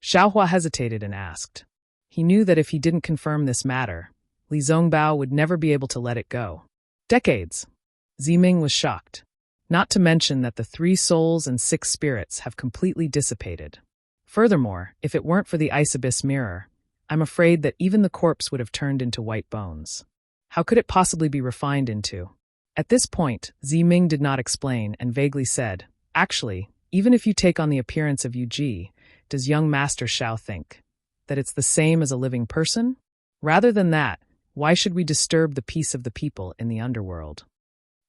Xiaohua hesitated and asked. He knew that if he didn't confirm this matter, Li Zongbao would never be able to let it go. Decades. Ziming was shocked. Not to mention that the 3 souls and 6 spirits have completely dissipated. Furthermore, if it weren't for the Ice Abyss mirror, I'm afraid that even the corpse would have turned into white bones. How could it possibly be refined into? At this point, Ziming did not explain and vaguely said, actually, even if you take on the appearance of Yuji, does young Master Xiao think that it's the same as a living person? Rather than that, why should we disturb the peace of the people in the underworld?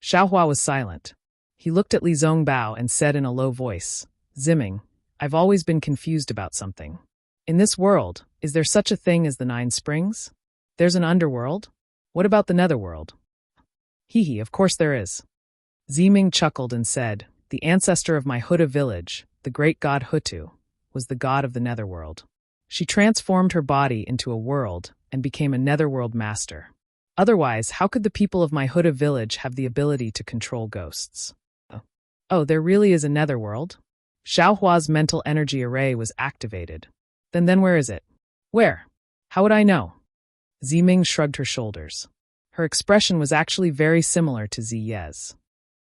Xiaohua was silent. He looked at Li Zongbao and said in a low voice, Ziming, I've always been confused about something. In this world, is there such a thing as the 9 springs? There's an underworld? What about the netherworld? Of course there is. Ziming chuckled and said, the ancestor of my Huda village, the great god Hutu, was the god of the netherworld. She transformed her body into a world and became a netherworld master. Otherwise, how could the people of my Huda village have the ability to control ghosts? Oh, there really is a netherworld? Xiaohua's mental energy array was activated. Then where is it? Where? How would I know? Ziming shrugged her shoulders. Her expression was actually very similar to Ziye's.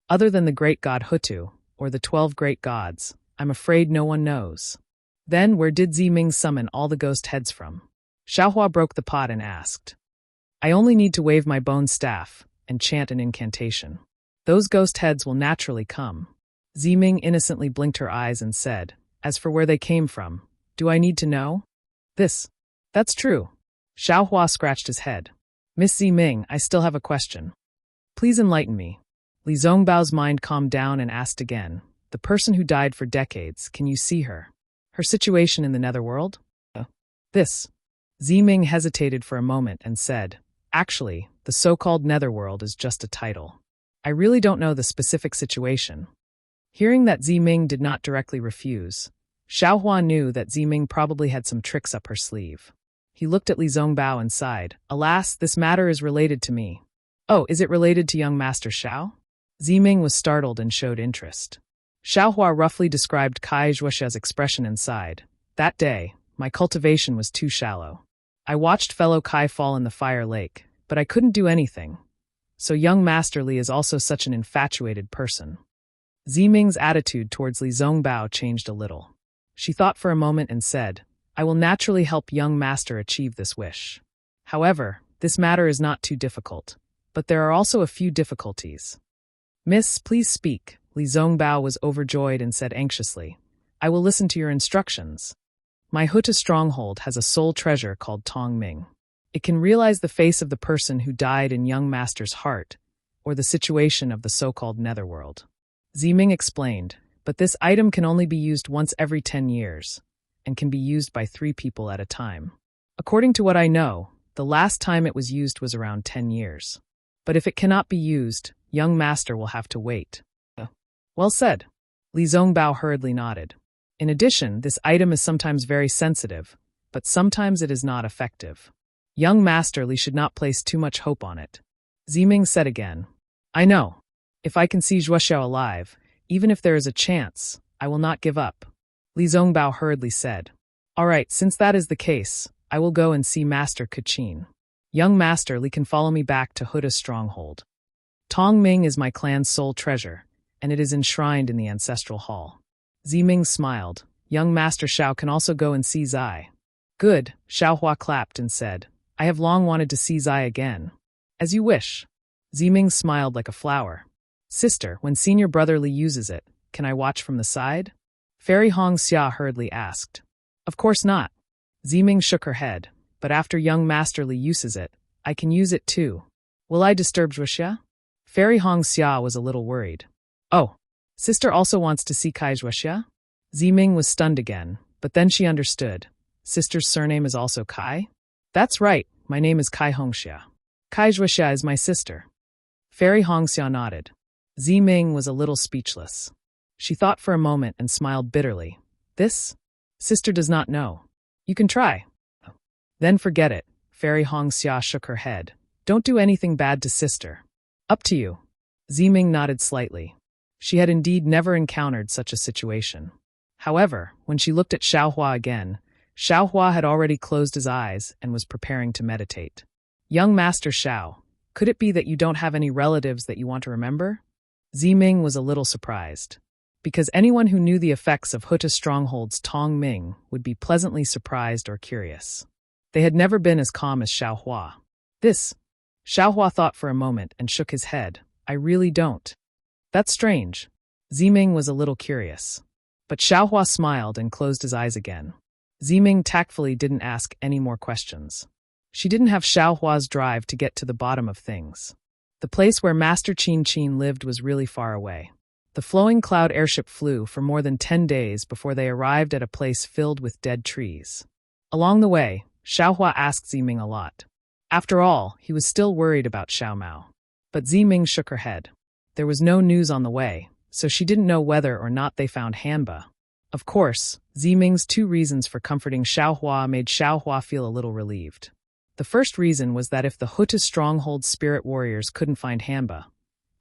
Other than the great god Hutu, or the 12 great gods, I'm afraid no one knows. Then where did Ziming summon all the ghost heads from? Xiaohua broke the pot and asked. I only need to wave my bone staff and chant an incantation. Those ghost heads will naturally come. Ziming innocently blinked her eyes and said, as for where they came from, do I need to know? That's true. Xiaohua scratched his head. Miss Ziming, I still have a question. Please enlighten me. Li Zongbao's mind calmed down and asked again, the person who died for decades, can you see her? Her situation in the netherworld? Ziming hesitated for a moment and said, actually, the so-called netherworld is just a title. I really don't know the specific situation. Hearing that Ziming did not directly refuse, Xiaohua knew that Ziming probably had some tricks up her sleeve. He looked at Li Zongbao and sighed, alas, this matter is related to me. Oh, is it related to young Master Xiao? Ziming was startled and showed interest. Xiaohua roughly described Kai Zhuoxia's expression and sighed. That day, my cultivation was too shallow. I watched fellow Kai fall in the fire lake, but I couldn't do anything. So young Master Li is also such an infatuated person. Ziming's attitude towards Li Zongbao changed a little. She thought for a moment and said, I will naturally help young Master achieve this wish. However, this matter is not too difficult, but there are also a few difficulties. Miss, please speak. Li Zongbao was overjoyed and said anxiously, I will listen to your instructions. My Huta stronghold has a soul treasure called Tong Ming. It can realize the face of the person who died in young Master's heart, or the situation of the so-called netherworld. Ziming explained, but this item can only be used once every 10 years, and can be used by 3 people at a time. According to what I know, the last time it was used was around 10 years. But if it cannot be used, young Master will have to wait. Well said. Li Zongbao hurriedly nodded. In addition, this item is sometimes very sensitive, but sometimes it is not effective. Young Master Li should not place too much hope on it. Ziming said again, I know. If I can see Zhuoxiao alive, even if there is a chance, I will not give up. Li Zongbao hurriedly said. All right, since that is the case, I will go and see Master Kachin. Young Master Li can follow me back to Huda's stronghold. Tong Ming is my clan's sole treasure, and it is enshrined in the ancestral hall. Ziming smiled. Young Master Xiao can also go and see Zai. Good, Xiaohua clapped and said. I have long wanted to see Zai again. As you wish. Ziming smiled like a flower. Sister, when senior brother Li uses it, can I watch from the side? Fairy Hong Xia hurriedly asked. Of course not. Ziming shook her head, but after young Master Li uses it, I can use it too. Will I disturb Zhuoxia? Fairy Hong Xia was a little worried. Oh, sister also wants to see Kai Zhuoxia? Ziming was stunned again, but then she understood. Sister's surname is also Kai? That's right, my name is Kai Hongxia. Kai Zhuoxia is my sister. Fairy Hongxia nodded. Ziming was a little speechless. She thought for a moment and smiled bitterly. This? Sister does not know. You can try. Then forget it. Fairy Hongxia shook her head. Don't do anything bad to sister. Up to you. Ziming nodded slightly. She had indeed never encountered such a situation. However, when she looked at Xiaohua again, Xiaohua had already closed his eyes and was preparing to meditate. Young Master Xiao, could it be that you don't have any relatives that you want to remember? Ziming was a little surprised. Because anyone who knew the effects of Huta Stronghold's Tong Ming would be pleasantly surprised or curious. They had never been as calm as Xiaohua. Xiaohua thought for a moment and shook his head. I really don't. That's strange. Ziming was a little curious. But Xiaohua smiled and closed his eyes again. Ziming tactfully didn't ask any more questions. She didn't have Xiaohua's drive to get to the bottom of things. The place where Master Qin Qin lived was really far away. The flowing cloud airship flew for more than 10 days before they arrived at a place filled with dead trees. Along the way, Xiaohua asked Ziming a lot. After all, he was still worried about Xiao Mao. But Ziming shook her head. There was no news on the way, so she didn't know whether or not they found Hanba. Of course, Ziming's 2 reasons for comforting Xiaohua made Xiaohua feel a little relieved. The first reason was that if the Huta Stronghold's spirit warriors couldn't find Hanba,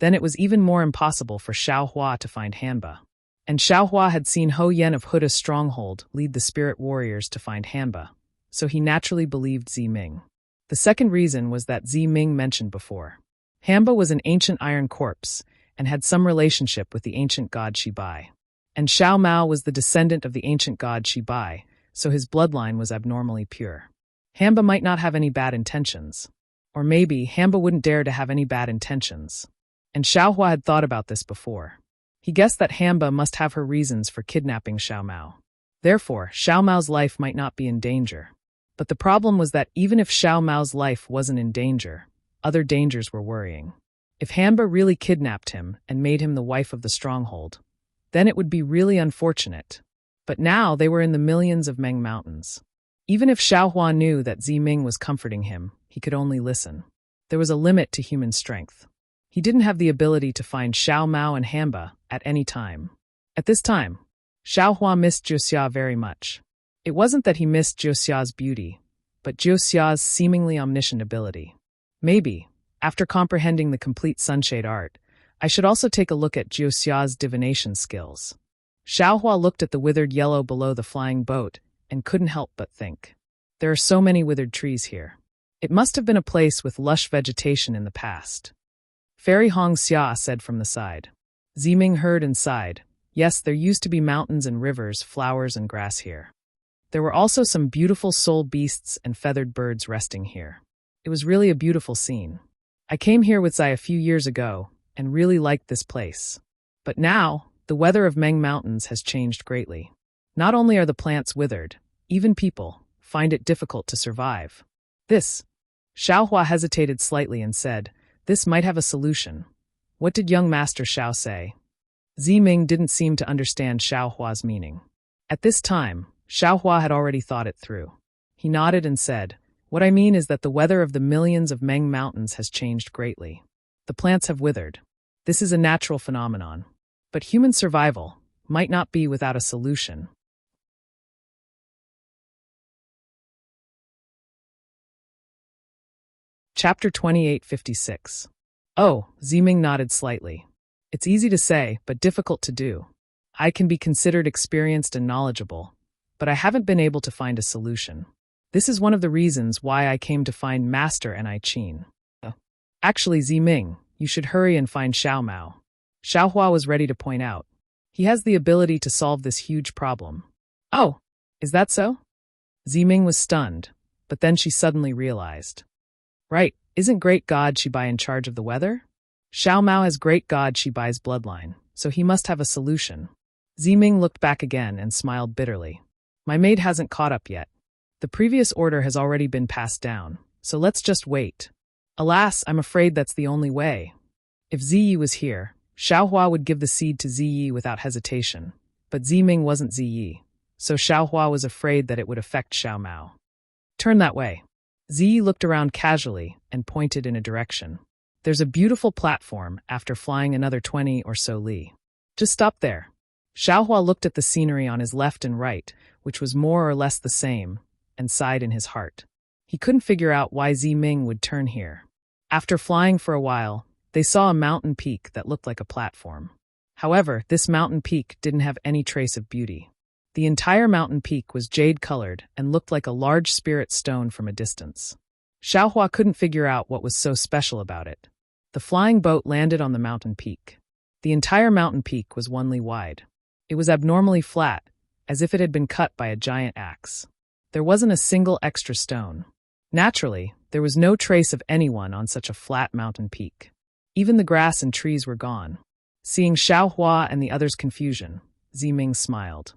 then it was even more impossible for Xiaohua to find Hanba. And Xiaohua had seen Ho Yen of Huta's Stronghold lead the spirit warriors to find Hanba, so he naturally believed Ziming. The second reason was that Ziming mentioned before. Hanba was an ancient iron corpse and had some relationship with the ancient god Shibai. And Xiao Mao was the descendant of the ancient god Shibai, so his bloodline was abnormally pure. Hanba might not have any bad intentions. Or maybe Hanba wouldn't dare to have any bad intentions. And Xiaohua had thought about this before. He guessed that Hanba must have her reasons for kidnapping Xiao Mao. Therefore, Xiao Mao's life might not be in danger. But the problem was that even if Xiao Mao's life wasn't in danger, other dangers were worrying. If Hanba really kidnapped him and made him the wife of the stronghold, then it would be really unfortunate. But now they were in the millions of Meng Mountains. Even if Xiaohua knew that Ziming was comforting him, he could only listen. There was a limit to human strength. He didn't have the ability to find Xiao Mao and Hanba at any time. At this time, Xiaohua missed Zhuoxia very much. It wasn't that he missed Zhuoxia's beauty, but Zhuoxia's seemingly omniscient ability. Maybe, after comprehending the complete sunshade art, I should also take a look at Zhuoxia's divination skills. Xiaohua looked at the withered yellow below the flying boat and couldn't help but think. There are so many withered trees here. It must have been a place with lush vegetation in the past. Fairy Hongxia said from the side. Ziming heard and sighed. Yes, there used to be mountains and rivers, flowers and grass here. There were also some beautiful soul beasts and feathered birds resting here. It was really a beautiful scene. I came here with Zai a few years ago and really liked this place. But now, the weather of Meng Mountains has changed greatly. Not only are the plants withered, even people find it difficult to survive. Xiaohua hesitated slightly and said, this might have a solution. What did young Master Xiao say? Ziming didn't seem to understand Xiaohua's meaning. At this time, Xiaohua had already thought it through. He nodded and said, what I mean is that the weather of the millions of Meng Mountains has changed greatly. The plants have withered. This is a natural phenomenon. But human survival might not be without a solution. Chapter 2856. Oh, Ziming nodded slightly. It's easy to say, but difficult to do. I can be considered experienced and knowledgeable, but I haven't been able to find a solution. This is one of the reasons why I came to find Master and I Qin. Actually, Ziming, you should hurry and find Xiao Mao. Xiao Hua was ready to point out. He has the ability to solve this huge problem. Oh, is that so? Ziming was stunned, but then she suddenly realized. Right, isn't Great God Shibai in charge of the weather? Xiao Mao has Great God Shibai's bloodline, so he must have a solution. Ziming looked back again and smiled bitterly. My maid hasn't caught up yet. The previous order has already been passed down, so let's just wait. Alas, I'm afraid that's the only way. If Ziyi was here, Xiao Hua would give the seed to Ziyi without hesitation, but Ziming wasn't Ziyi, so Xiao Hua was afraid that it would affect Xiao Mao. Turn that way. Ziyi looked around casually and pointed in a direction. There's a beautiful platform after flying another 20 or so li. Just stop there. Xiao Hua looked at the scenery on his left and right, which was more or less the same, and sighed in his heart. He couldn't figure out why Ziming would turn here. After flying for a while, they saw a mountain peak that looked like a platform. However, this mountain peak didn't have any trace of beauty. The entire mountain peak was jade-colored and looked like a large spirit stone from a distance. Xiao Hua couldn't figure out what was so special about it. The flying boat landed on the mountain peak. The entire mountain peak was 1 li wide. It was abnormally flat, as if it had been cut by a giant axe. There wasn't a single extra stone. Naturally, there was no trace of anyone on such a flat mountain peak. Even the grass and trees were gone. Seeing Xiao Hua and the others' confusion, Ziming smiled.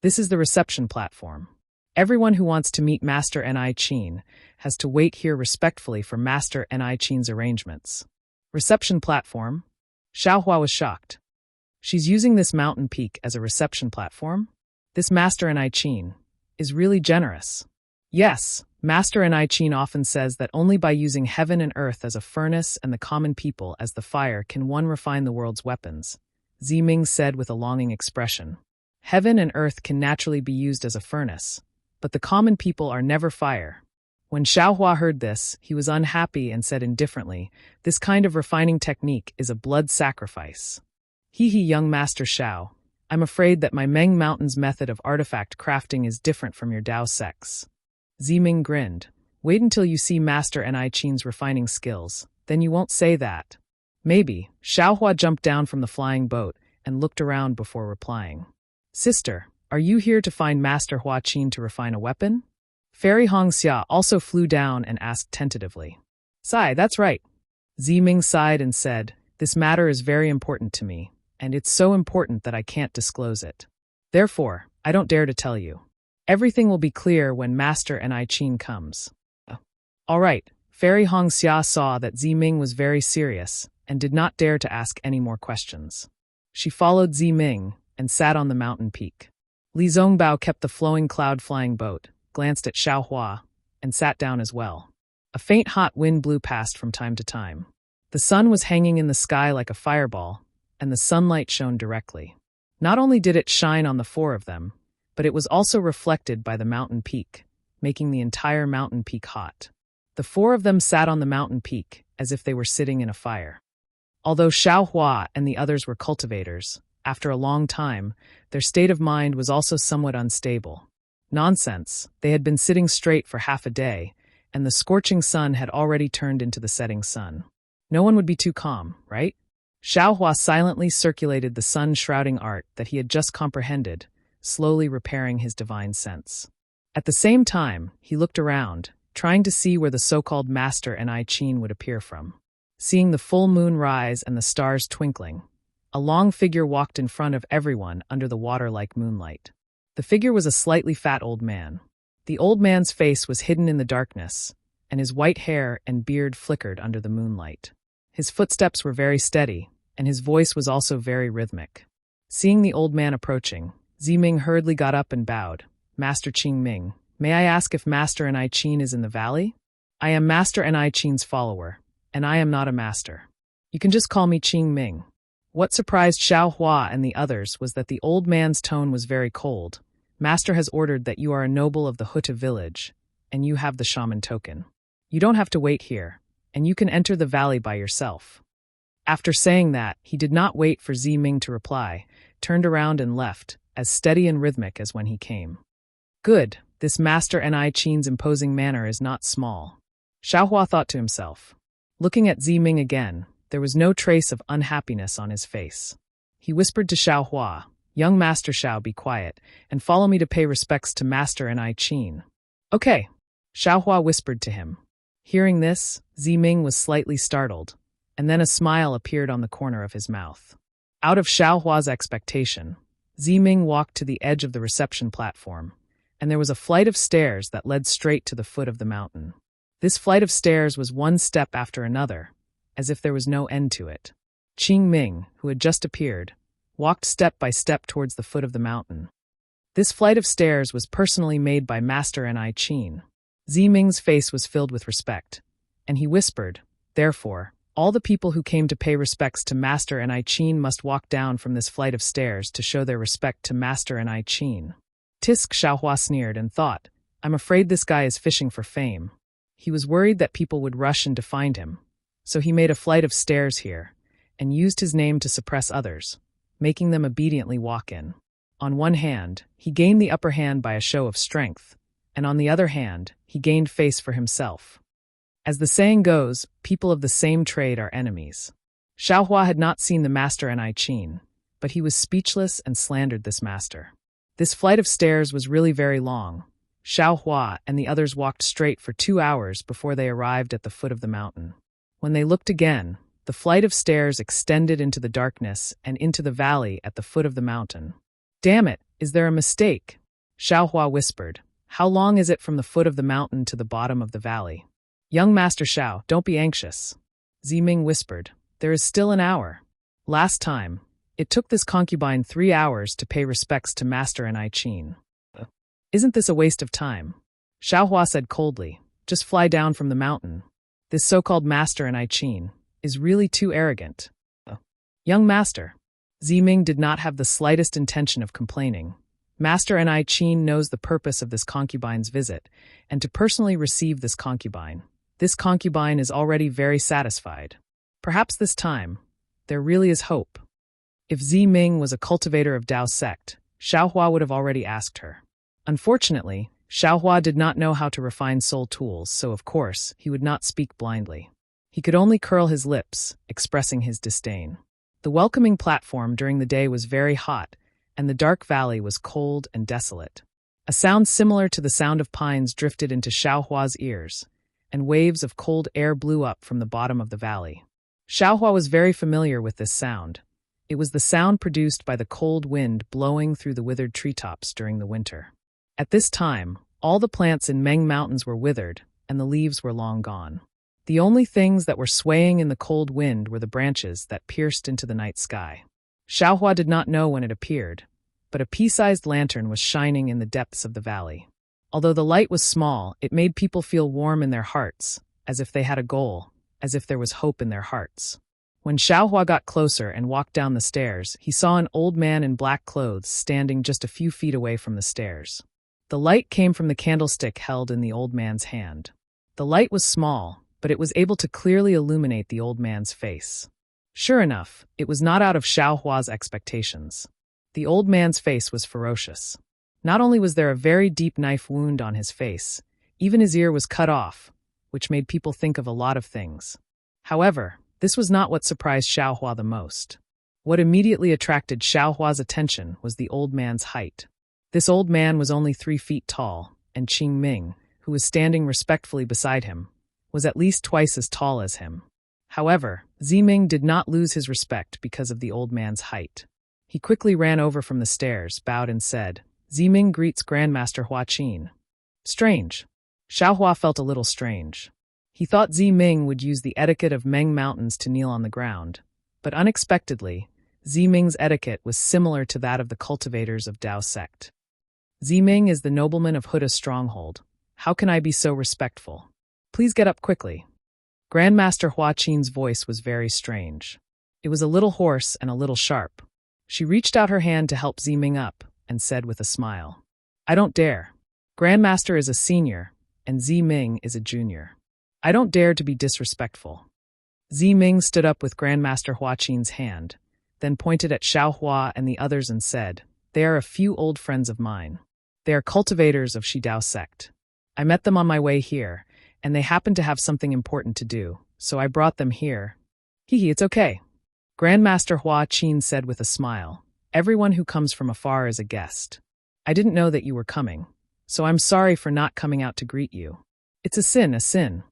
This is the reception platform. Everyone who wants to meet Master Ni Qin has to wait here respectfully for Master Ni Qin's arrangements. Reception platform? Xiao Hua was shocked. She's using this mountain peak as a reception platform? This Master Ni Qin is really generous. Yes, Master Ni Qin often says that only by using heaven and earth as a furnace and the common people as the fire can one refine the world's weapons, Ziming said with a longing expression. Heaven and earth can naturally be used as a furnace, but the common people are never fire. When Xiao Hua heard this, he was unhappy and said indifferently, this kind of refining technique is a blood sacrifice. Hee, young Master Xiao, I'm afraid that my Meng Mountain's method of artifact crafting is different from your Dao Sec's. Ziming grinned. Wait until you see Master Ni Qin's refining skills, then you won't say that. Maybe. Xiao Hua jumped down from the flying boat and looked around before replying. Sister, are you here to find Master Hua Qin to refine a weapon? Fairy Hong Xia also flew down and asked tentatively. Sigh, that's right. Ziming sighed and said, this matter is very important to me, and it's so important that I can't disclose it. Therefore, I don't dare to tell you. Everything will be clear when Master Ni Qin comes. All right, Fairy Hong Xia saw that Ziming was very serious and did not dare to ask any more questions. She followed Ziming and sat on the mountain peak. Li Zongbao kept the flowing cloud-flying boat, glanced at Xiao Hua, and sat down as well. A faint hot wind blew past from time to time. The sun was hanging in the sky like a fireball, and the sunlight shone directly. Not only did it shine on the 4 of them, but it was also reflected by the mountain peak, making the entire mountain peak hot. The 4 of them sat on the mountain peak as if they were sitting in a fire. Although Xiao Hua and the others were cultivators, after a long time, their state of mind was also somewhat unstable. Nonsense, they had been sitting straight for half a day, and the scorching sun had already turned into the setting sun. No one would be too calm, right? Xiao Hua silently circulated the sun-shrouding art that he had just comprehended, slowly repairing his divine sense. At the same time, he looked around, trying to see where the so-called Master Ni Qin would appear from. Seeing the full moon rise and the stars twinkling, a long figure walked in front of everyone under the water like moonlight. The figure was a slightly fat old man. The old man's face was hidden in the darkness, and his white hair and beard flickered under the moonlight. His footsteps were very steady, and his voice was also very rhythmic. Seeing the old man approaching, Ziming hurriedly got up and bowed. Master Qing Ming, may I ask if Master Ni Qin is in the valley? I am Master Ni Qin's follower, and I am not a master. You can just call me Qing Ming. What surprised Xiao Hua and the others was that the old man's tone was very cold. Master has ordered that you are a noble of the Huta village, and you have the shaman token. You don't have to wait here, and you can enter the valley by yourself. After saying that, he did not wait for Ziming to reply, turned around and left, as steady and rhythmic as when he came. Good, this Master Ni Qin's imposing manner is not small. Xiaohua thought to himself. Looking at Ziming again, there was no trace of unhappiness on his face. He whispered to Xiaohua, "Young Master Xiao, be quiet, and follow me to pay respects to Master Ni Qin." "Okay," Xiaohua whispered to him. Hearing this, Ziming was slightly startled, and then a smile appeared on the corner of his mouth. Out of Xiaohua's expectation, Ziming walked to the edge of the reception platform, and there was a flight of stairs that led straight to the foot of the mountain. This flight of stairs was one step after another, as if there was no end to it. Qing Ming, who had just appeared, walked step by step towards the foot of the mountain. This flight of stairs was personally made by Master Ni Qin. Ziming's face was filled with respect, and he whispered, "Therefore, all the people who came to pay respects to Master Ni Qin must walk down from this flight of stairs to show their respect to Master Ni Qin." Tisk Xiaohua sneered and thought, "I'm afraid this guy is fishing for fame." He was worried that people would rush in to find him, so he made a flight of stairs here, and used his name to suppress others, making them obediently walk in. On one hand, he gained the upper hand by a show of strength, and on the other hand, he gained face for himself. As the saying goes, people of the same trade are enemies. Xiaohua had not seen the Master Ni Qin, but he was speechless and slandered this master. This flight of stairs was really very long. Xiaohua and the others walked straight for 2 hours before they arrived at the foot of the mountain. When they looked again, the flight of stairs extended into the darkness and into the valley at the foot of the mountain. "Damn it, is there a mistake?" Xiaohua whispered. "How long is it from the foot of the mountain to the bottom of the valley?" "Young Master Xiao, don't be anxious," Ziming whispered. "There is still an hour. Last time, it took this concubine 3 hours to pay respects to Master Ni Qin. Isn't this a waste of time?" Xiaohua said coldly. "Just fly down from the mountain. This so-called Master Ni Qin is really too arrogant." "Young Master." Ziming did not have the slightest intention of complaining. Master Ni Qin knows the purpose of this concubine's visit, and to personally receive this concubine is already very satisfied. Perhaps this time, there really is hope. If Ziming was a cultivator of Dao sect, Xiaohua would have already asked her. Unfortunately, Xiaohua did not know how to refine soul tools, so of course, he would not speak blindly. He could only curl his lips, expressing his disdain. The welcoming platform during the day was very hot, and the dark valley was cold and desolate. A sound similar to the sound of pines drifted into Xiaohua's ears, and waves of cold air blew up from the bottom of the valley. Xiaohua was very familiar with this sound. It was the sound produced by the cold wind blowing through the withered treetops during the winter. At this time, all the plants in Meng Mountains were withered, and the leaves were long gone. The only things that were swaying in the cold wind were the branches that pierced into the night sky. Xiaohua did not know when it appeared, but a pea-sized lantern was shining in the depths of the valley. Although the light was small, it made people feel warm in their hearts, as if they had a goal, as if there was hope in their hearts. When Xiaohua got closer and walked down the stairs, he saw an old man in black clothes standing just a few feet away from the stairs. The light came from the candlestick held in the old man's hand. The light was small, but it was able to clearly illuminate the old man's face. Sure enough, it was not out of Xiaohua's expectations. The old man's face was ferocious. Not only was there a very deep knife wound on his face, even his ear was cut off, which made people think of a lot of things. However, this was not what surprised Xiaohua the most. What immediately attracted Xiaohua's attention was the old man's height. This old man was only 3 feet tall, and Qing Ming, who was standing respectfully beside him, was at least twice as tall as him. However, Ziming did not lose his respect because of the old man's height. He quickly ran over from the stairs, bowed and said, "Ziming greets Grandmaster Hua Qin." Strange. Xiaohua felt a little strange. He thought Ziming would use the etiquette of Meng Mountains to kneel on the ground, but unexpectedly, Ziming's etiquette was similar to that of the cultivators of Dao sect. "Ziming is the nobleman of Huda's stronghold. How can I be so respectful? Please get up quickly." Grandmaster Hua Qin's voice was very strange. It was a little hoarse and a little sharp. She reached out her hand to help Ziming up and said with a smile, "I don't dare. Grandmaster is a senior, and Ziming is a junior. I don't dare to be disrespectful." Ming stood up with Grandmaster Hua Qin's hand, then pointed at Xiao Hua and the others and said, "They are a few old friends of mine. They are cultivators of Shidao sect. I met them on my way here, and they happened to have something important to do, so I brought them here." "Hee, it's okay," Grandmaster Hua Qin said with a smile. "Everyone who comes from afar is a guest. I didn't know that you were coming, so I'm sorry for not coming out to greet you. It's a sin, a sin."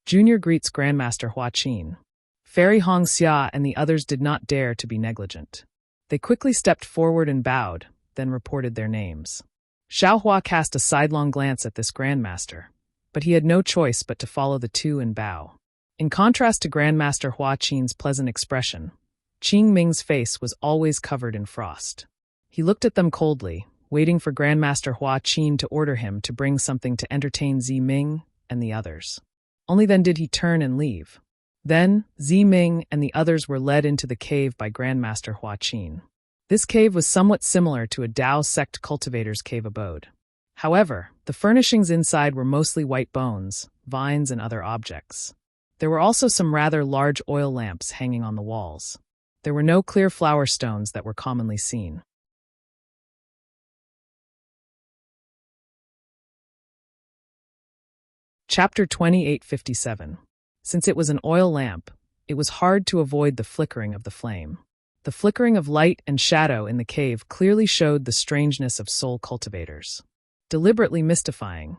Junior greets Grandmaster Hua Qin. Fairy Hong Xia and the others did not dare to be negligent. They quickly stepped forward and bowed, then reported their names. Xiao Hua cast a sidelong glance at this Grandmaster, but he had no choice but to follow the two and bow. In contrast to Grandmaster Hua Qin's pleasant expression, Qing Ming's face was always covered in frost. He looked at them coldly, waiting for Grandmaster Hua Qin to order him to bring something to entertain Ming and the others. Only then did he turn and leave. Then, Ming and the others were led into the cave by Grandmaster Hua Qin. This cave was somewhat similar to a Dao sect cultivator's cave abode. However, the furnishings inside were mostly white bones, vines, and other objects. There were also some rather large oil lamps hanging on the walls. There were no clear flower stones that were commonly seen. Chapter 2857. Since it was an oil lamp, it was hard to avoid the flickering of the flame. The flickering of light and shadow in the cave clearly showed the strangeness of soul cultivators. Deliberately mystifying.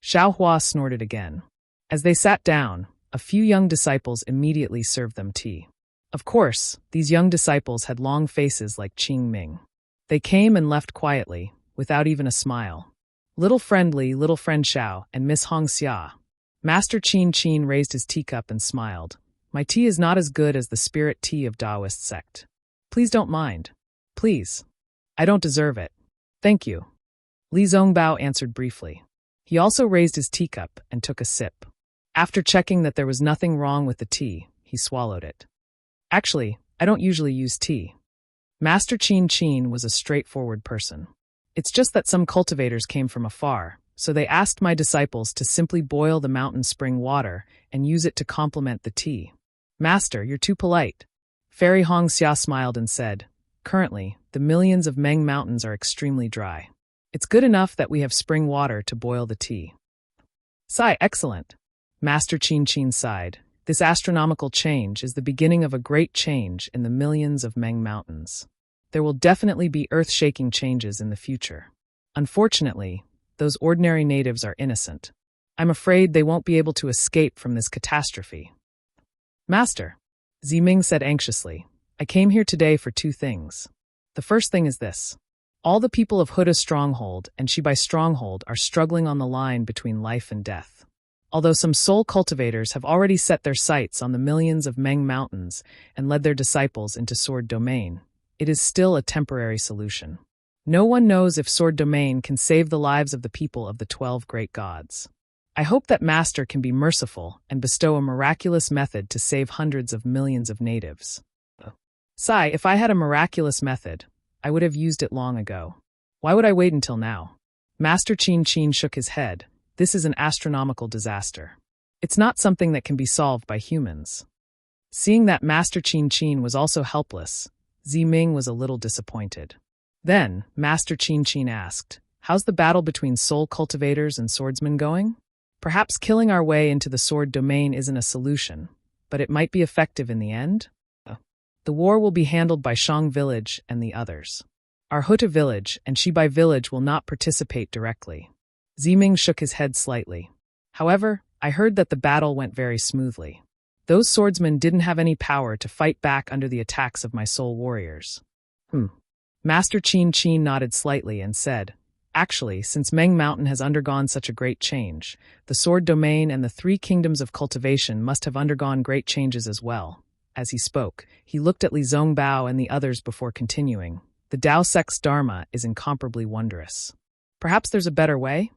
Xiao Hua snorted again. As they sat down, a few young disciples immediately served them tea. Of course, these young disciples had long faces like Qing Ming. They came and left quietly, without even a smile. Little friend Xiao, and Miss Hong Xia. Master Qin raised his teacup and smiled. "My tea is not as good as the spirit tea of Taoist sect. Please don't mind. Please. I don't deserve it. Thank you." Li Zongbao answered briefly. He also raised his teacup and took a sip. After checking that there was nothing wrong with the tea, he swallowed it. "Actually, I don't usually use tea." Master Qin was a straightforward person. "It's just that some cultivators came from afar, so they asked my disciples to simply boil the mountain spring water and use it to complement the tea." "Master, you're too polite." Fairy Hong Xia smiled and said, "Currently, the millions of Meng mountains are extremely dry. It's good enough that we have spring water to boil the tea." "Sigh, excellent." Master Qin sighed. "This astronomical change is the beginning of a great change in the millions of Meng mountains. There will definitely be earth-shaking changes in the future. Unfortunately, those ordinary natives are innocent. I'm afraid they won't be able to escape from this catastrophe." "Master," Ming said anxiously, "I came here today for two things. The first thing is this. All the people of Huda Stronghold and Shibai Stronghold are struggling on the line between life and death. Although some soul cultivators have already set their sights on the millions of Meng mountains and led their disciples into Sword Domain, it is still a temporary solution. No one knows if Sword Domain can save the lives of the people of the 12 great gods. I hope that Master can be merciful and bestow a miraculous method to save hundreds of millions of natives." "Sigh, if I had a miraculous method, I would have used it long ago. Why would I wait until now?" Master Qin shook his head. "This is an astronomical disaster. It's not something that can be solved by humans." Seeing that Master Qin was also helpless, Ming was a little disappointed. Then, Master Qin asked, "How's the battle between soul cultivators and swordsmen going? Perhaps killing our way into the Sword Domain isn't a solution, but it might be effective in the end? The war will be handled by Shang Village and the others. Our Huta Village and Shibai Village will not participate directly." Ming shook his head slightly. "However, I heard that the battle went very smoothly. Those swordsmen didn't have any power to fight back under the attacks of my soul warriors." Master Qin nodded slightly and said, "Actually, since Meng Mountain has undergone such a great change, the Sword Domain and the 3 kingdoms of cultivation must have undergone great changes as well." As he spoke, he looked at Li Zongbao and the others before continuing. "The Dao sect's dharma is incomparably wondrous. Perhaps there's a better way?"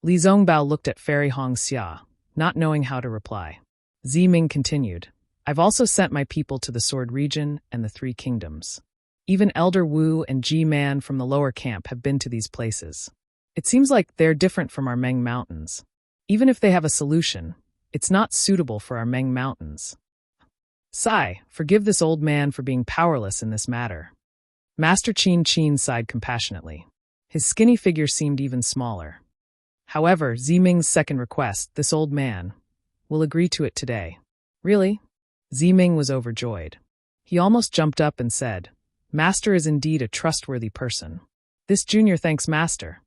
Li Zongbao looked at Fairy Hong Xia, not knowing how to reply. Ming continued, "I've also sent my people to the Sword region and the 3 kingdoms. Even Elder Wu and Ji-Man from the lower camp have been to these places. It seems like they're different from our Meng mountains. Even if they have a solution, it's not suitable for our Meng mountains. Sigh, forgive this old man for being powerless in this matter. Master Qin sighed compassionately. His skinny figure seemed even smaller. However, Ziming's second request, this old man, will agree to it today. Really? Ziming was overjoyed. He almost jumped up and said, Master is indeed a trustworthy person. This junior thanks Master.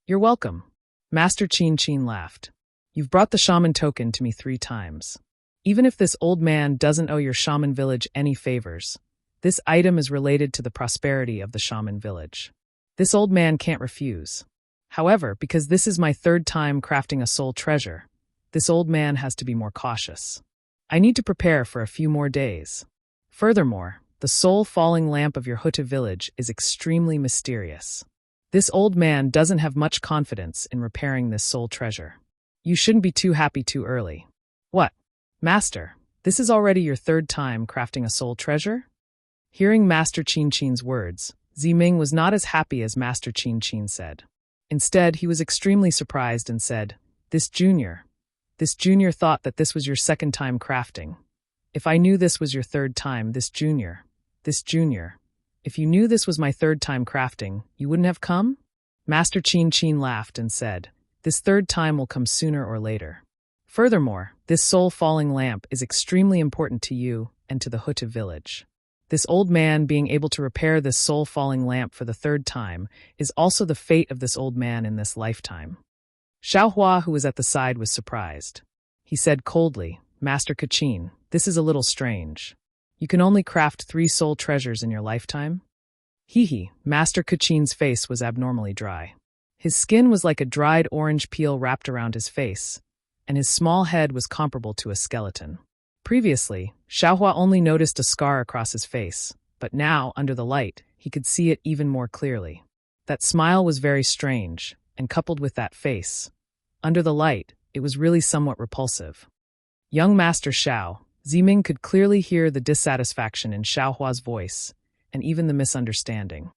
You're welcome. Master Qin laughed. You've brought the shaman token to me 3 times. Even if this old man doesn't owe your shaman village any favors, this item is related to the prosperity of the shaman village. This old man can't refuse. However, because this is my 3rd time crafting a soul treasure, this old man has to be more cautious. I need to prepare for a few more days. Furthermore, the soul falling lamp of your Huta village is extremely mysterious. This old man doesn't have much confidence in repairing this soul treasure. You shouldn't be too happy too early. What? Master, this is already your 3rd time crafting a soul treasure? Hearing Master Qin's words, Ziming was not as happy as Master Qin said. Instead, he was extremely surprised and said, This junior thought that this was your 2nd time crafting. If I knew this was your 3rd time, this junior, if you knew this was my 3rd time crafting, you wouldn't have come? Master Qin laughed and said, This 3rd time will come sooner or later. Furthermore, this soul-falling lamp is extremely important to you and to the Huta village. This old man being able to repair this soul-falling lamp for the 3rd time is also the fate of this old man in this lifetime. Xiaohua, who was at the side, was surprised. He said coldly, Master Qin, this is a little strange. You can only craft 3 soul treasures in your lifetime? Master Qin's face was abnormally dry. His skin was like a dried orange peel wrapped around his face, and his small head was comparable to a skeleton. Previously, Xiaohua only noticed a scar across his face, but now, under the light, he could see it even more clearly. That smile was very strange, and coupled with that face, under the light, it was really somewhat repulsive. Young Master Xiao, Ziming could clearly hear the dissatisfaction in Xiaohua's voice, and even the misunderstanding.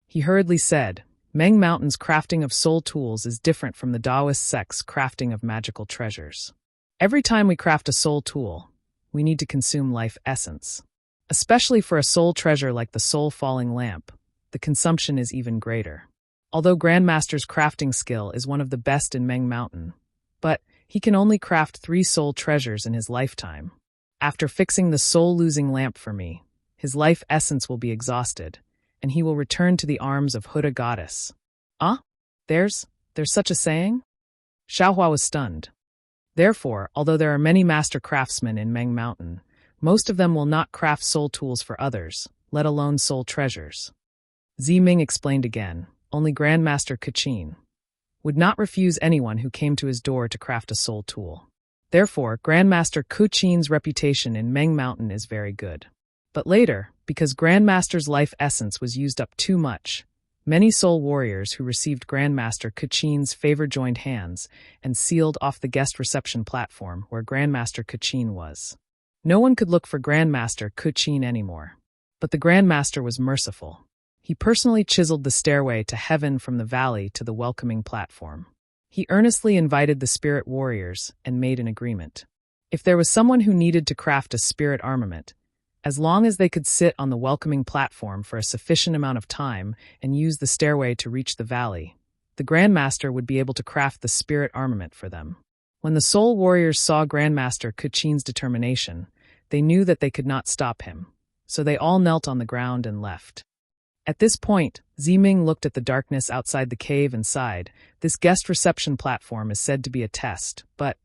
He hurriedly said, Meng Mountain's crafting of soul tools is different from the Taoist sect's crafting of magical treasures. Every time we craft a soul tool, we need to consume life essence. Especially for a soul treasure like the soul-falling lamp, the consumption is even greater. Although Grandmaster's crafting skill is one of the best in Meng Mountain, but he can only craft 3 soul treasures in his lifetime. After fixing the soul-losing lamp for me, his life essence will be exhausted, and he will return to the arms of Huta goddess. There's such a saying? Xiaohua was stunned. Therefore, although there are many master craftsmen in Meng Mountain, most of them will not craft soul tools for others, let alone soul treasures. Ziming explained again, only Grandmaster Qin would not refuse anyone who came to his door to craft a soul tool. Therefore, Grandmaster Qin's reputation in Meng Mountain is very good. But later, because Grandmaster's life essence was used up too much, many soul warriors who received Grandmaster Qin's favor joined hands and sealed off the guest reception platform where Grandmaster Qin was. No one could look for Grandmaster Qin anymore. But the Grandmaster was merciful. He personally chiseled the stairway to heaven from the valley to the welcoming platform. He earnestly invited the spirit warriors and made an agreement. If there was someone who needed to craft a spirit armament, as long as they could sit on the welcoming platform for a sufficient amount of time and use the stairway to reach the valley, the Grandmaster would be able to craft the spirit armament for them. When the soul warriors saw Grandmaster Qin's determination, they knew that they could not stop him, so they all knelt on the ground and left. At this point, Ziming looked at the darkness outside the cave and sighed. This guest reception platform is said to be a test, but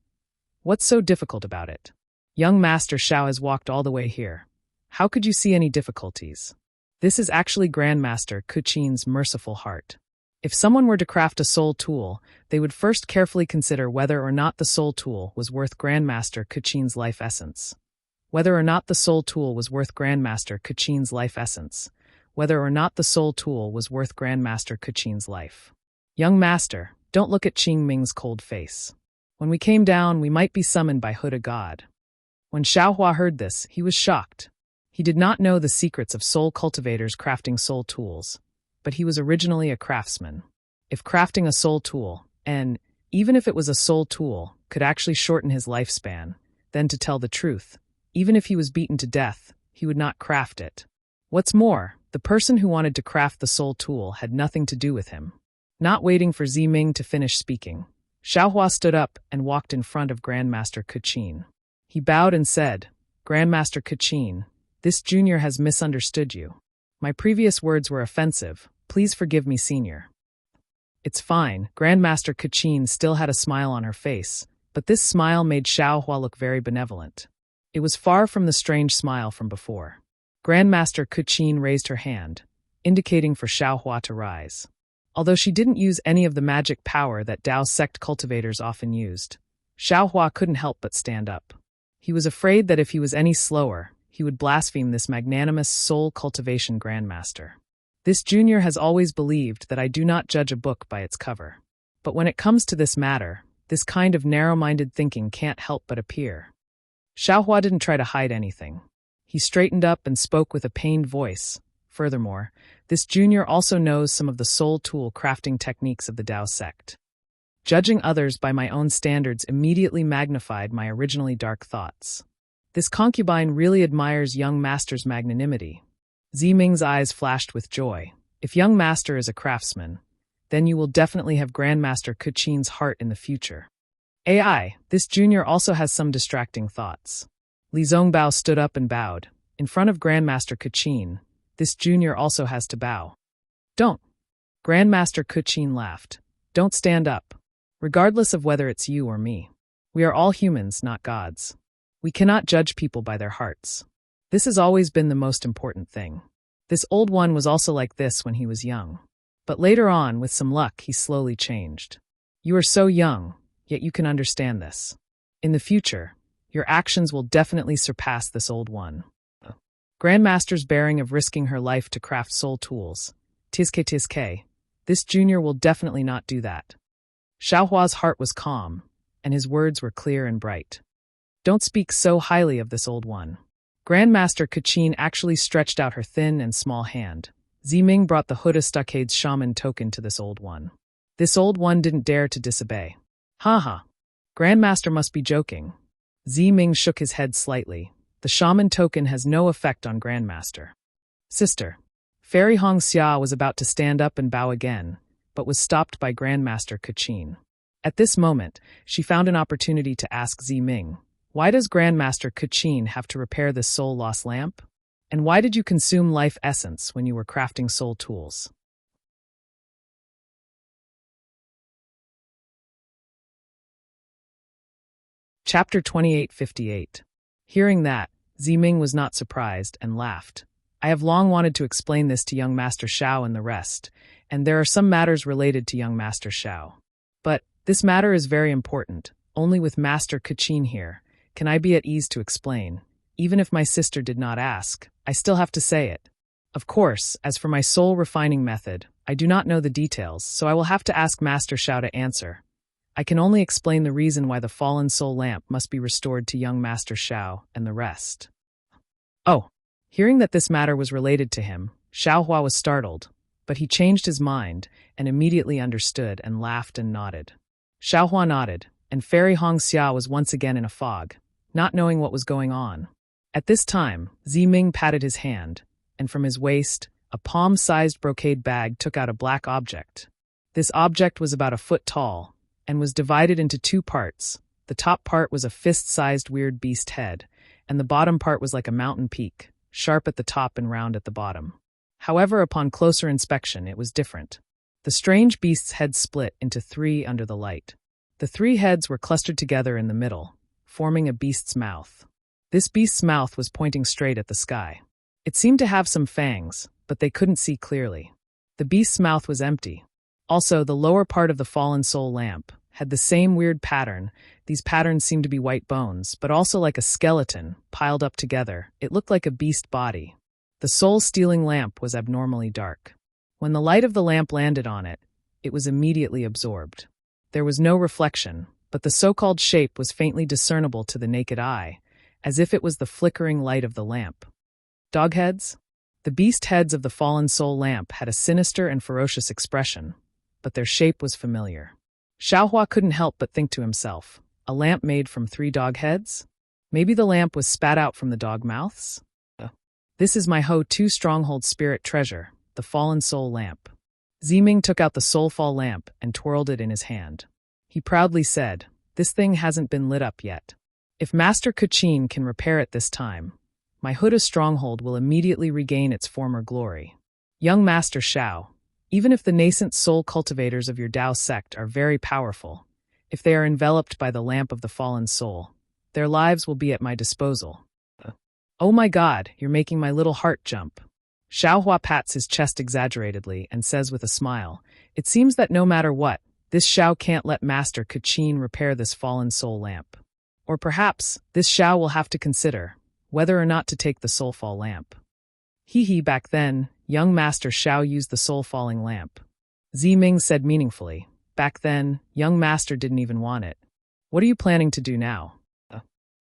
what's so difficult about it? Young Master Xiao has walked all the way here. How could you see any difficulties? This is actually Grandmaster Qin's merciful heart. If someone were to craft a soul tool, they would first carefully consider whether or not the soul tool was worth Grandmaster Qin's life essence. Whether or not the soul tool was worth Grandmaster Qin's life essence. Whether or not the soul tool was worth Grandmaster Qin's life. Young Master, don't look at Qing Ming's cold face. When we came down, we might be summoned by Huta God. When Xiaohua heard this, he was shocked. He did not know the secrets of soul cultivators crafting soul tools, but he was originally a craftsman. If crafting a soul tool, and even if it was a soul tool, could actually shorten his lifespan, then to tell the truth, Even if he was beaten to death, he would not craft it. What's more, the person who wanted to craft the soul tool had nothing to do with him. Not waiting for Ziming to finish speaking, Xiaohua stood up and walked in front of Grandmaster Keqin. He bowed and said, "Grandmaster Keqin, this junior has misunderstood you. My previous words were offensive. Please forgive me, senior." "It's fine." Grandmaster Keqin still had a smile on her face, but this smile made Xiaohua look very benevolent. It was far from the strange smile from before. Grandmaster Keqin raised her hand, indicating for Xiaohua to rise. Although she didn't use any of the magic power that Dao sect cultivators often used, Xiaohua couldn't help but stand up. He was afraid that if he was any slower, he would blaspheme this magnanimous soul cultivation grandmaster. This junior has always believed that I do not judge a book by its cover. But when it comes to this matter, this kind of narrow-minded thinking can't help but appear. Xiaohua didn't try to hide anything. He straightened up and spoke with a pained voice. Furthermore, this junior also knows some of the soul tool crafting techniques of the Dao sect. Judging others by my own standards immediately magnified my originally dark thoughts. This concubine really admires young master's magnanimity. Ziming's eyes flashed with joy. If young master is a craftsman, then you will definitely have Grandmaster Keqin's heart in the future. AI, this junior also has some distracting thoughts. Li Zongbao stood up and bowed. In front of Grandmaster Keqin, this junior also has to bow. "Don't." Grandmaster Keqin laughed. "Don't stand up. Regardless of whether it's you or me. We are all humans, not gods. We cannot judge people by their hearts. This has always been the most important thing. This old one was also like this when he was young. But later on, with some luck, he slowly changed. You are so young, yet you can understand this. In the future, your actions will definitely surpass this old one." Grandmaster's bearing of risking her life to craft soul tools. Tizke. This junior will definitely not do that. Xiaohua's heart was calm, and his words were clear and bright. "Don't speak so highly of this old one." Grandmaster Keqin actually stretched out her thin and small hand. Ziming brought the Huda Stockade's shaman token to this old one. This old one didn't dare to disobey. Haha. Grandmaster must be joking. Ziming shook his head slightly. The shaman token has no effect on Grandmaster. "Sister." Fairy Hongxia was about to stand up and bow again, but was stopped by Grandmaster Keqin. At this moment, she found an opportunity to ask Ziming, "Why does Grandmaster Keqin have to repair this soul-loss lamp? And why did you consume life essence when you were crafting soul tools?" Chapter 2858. Hearing that, Ziming was not surprised and laughed. "I have long wanted to explain this to young Master Xiao and the rest, and there are some matters related to young Master Xiao. But this matter is very important. Only with Master Keqin here can I be at ease to explain. Even if my sister did not ask, I still have to say it. Of course, as for my soul refining method, I do not know the details, so I will have to ask Master Xiao to answer. I can only explain the reason why the fallen soul lamp must be restored to young Master Xiao and the rest." Oh, hearing that this matter was related to him, Xiaohua was startled, but he changed his mind and immediately understood and laughed and nodded. Xiaohua nodded, and Fairy Hongxia was once again in a fog, not knowing what was going on. At this time, Ziming patted his hand, and from his waist, a palm-sized brocade bag took out a black object. This object was about a foot tall, and was divided into two parts. The top part was a fist-sized weird beast head, and the bottom part was like a mountain peak, sharp at the top and round at the bottom. However, upon closer inspection, it was different. The strange beast's head split into three under the light. The three heads were clustered together in the middle, forming a beast's mouth. This beast's mouth was pointing straight at the sky. It seemed to have some fangs, but they couldn't see clearly. The beast's mouth was empty. Also, the lower part of the fallen soul lamp had the same weird pattern. These patterns seemed to be white bones, but also like a skeleton, piled up together. It looked like a beast body. The soul-stealing lamp was abnormally dark. When the light of the lamp landed on it, it was immediately absorbed. There was no reflection, but the so-called shape was faintly discernible to the naked eye, as if it was the flickering light of the lamp. Dog heads? The beast heads of the fallen soul lamp had a sinister and ferocious expression, but their shape was familiar. Xiaohua couldn't help but think to himself, a lamp made from 3 dog heads? Maybe the lamp was spat out from the dog mouths? This is my Ho-2 stronghold spirit treasure, the fallen soul lamp. Ziming took out the soulfall lamp and twirled it in his hand. He proudly said, "This thing hasn't been lit up yet. If Master Kuchin can repair it this time, my Huda stronghold will immediately regain its former glory. Young Master Shao, even if the nascent soul cultivators of your Dao sect are very powerful, if they are enveloped by the lamp of the fallen soul, their lives will be at my disposal." Oh my God, you're making my little heart jump. Xiaohua pats his chest exaggeratedly and says with a smile, "It seems that no matter what, this Xiao can't let Master Kuchin repair this fallen soul lamp. Or perhaps, this Xiao will have to consider whether or not to take the soulfall lamp." Back then, young Master Xiao used the soul-falling lamp. Ziming said meaningfully, "Back then, young Master didn't even want it. What are you planning to do now?"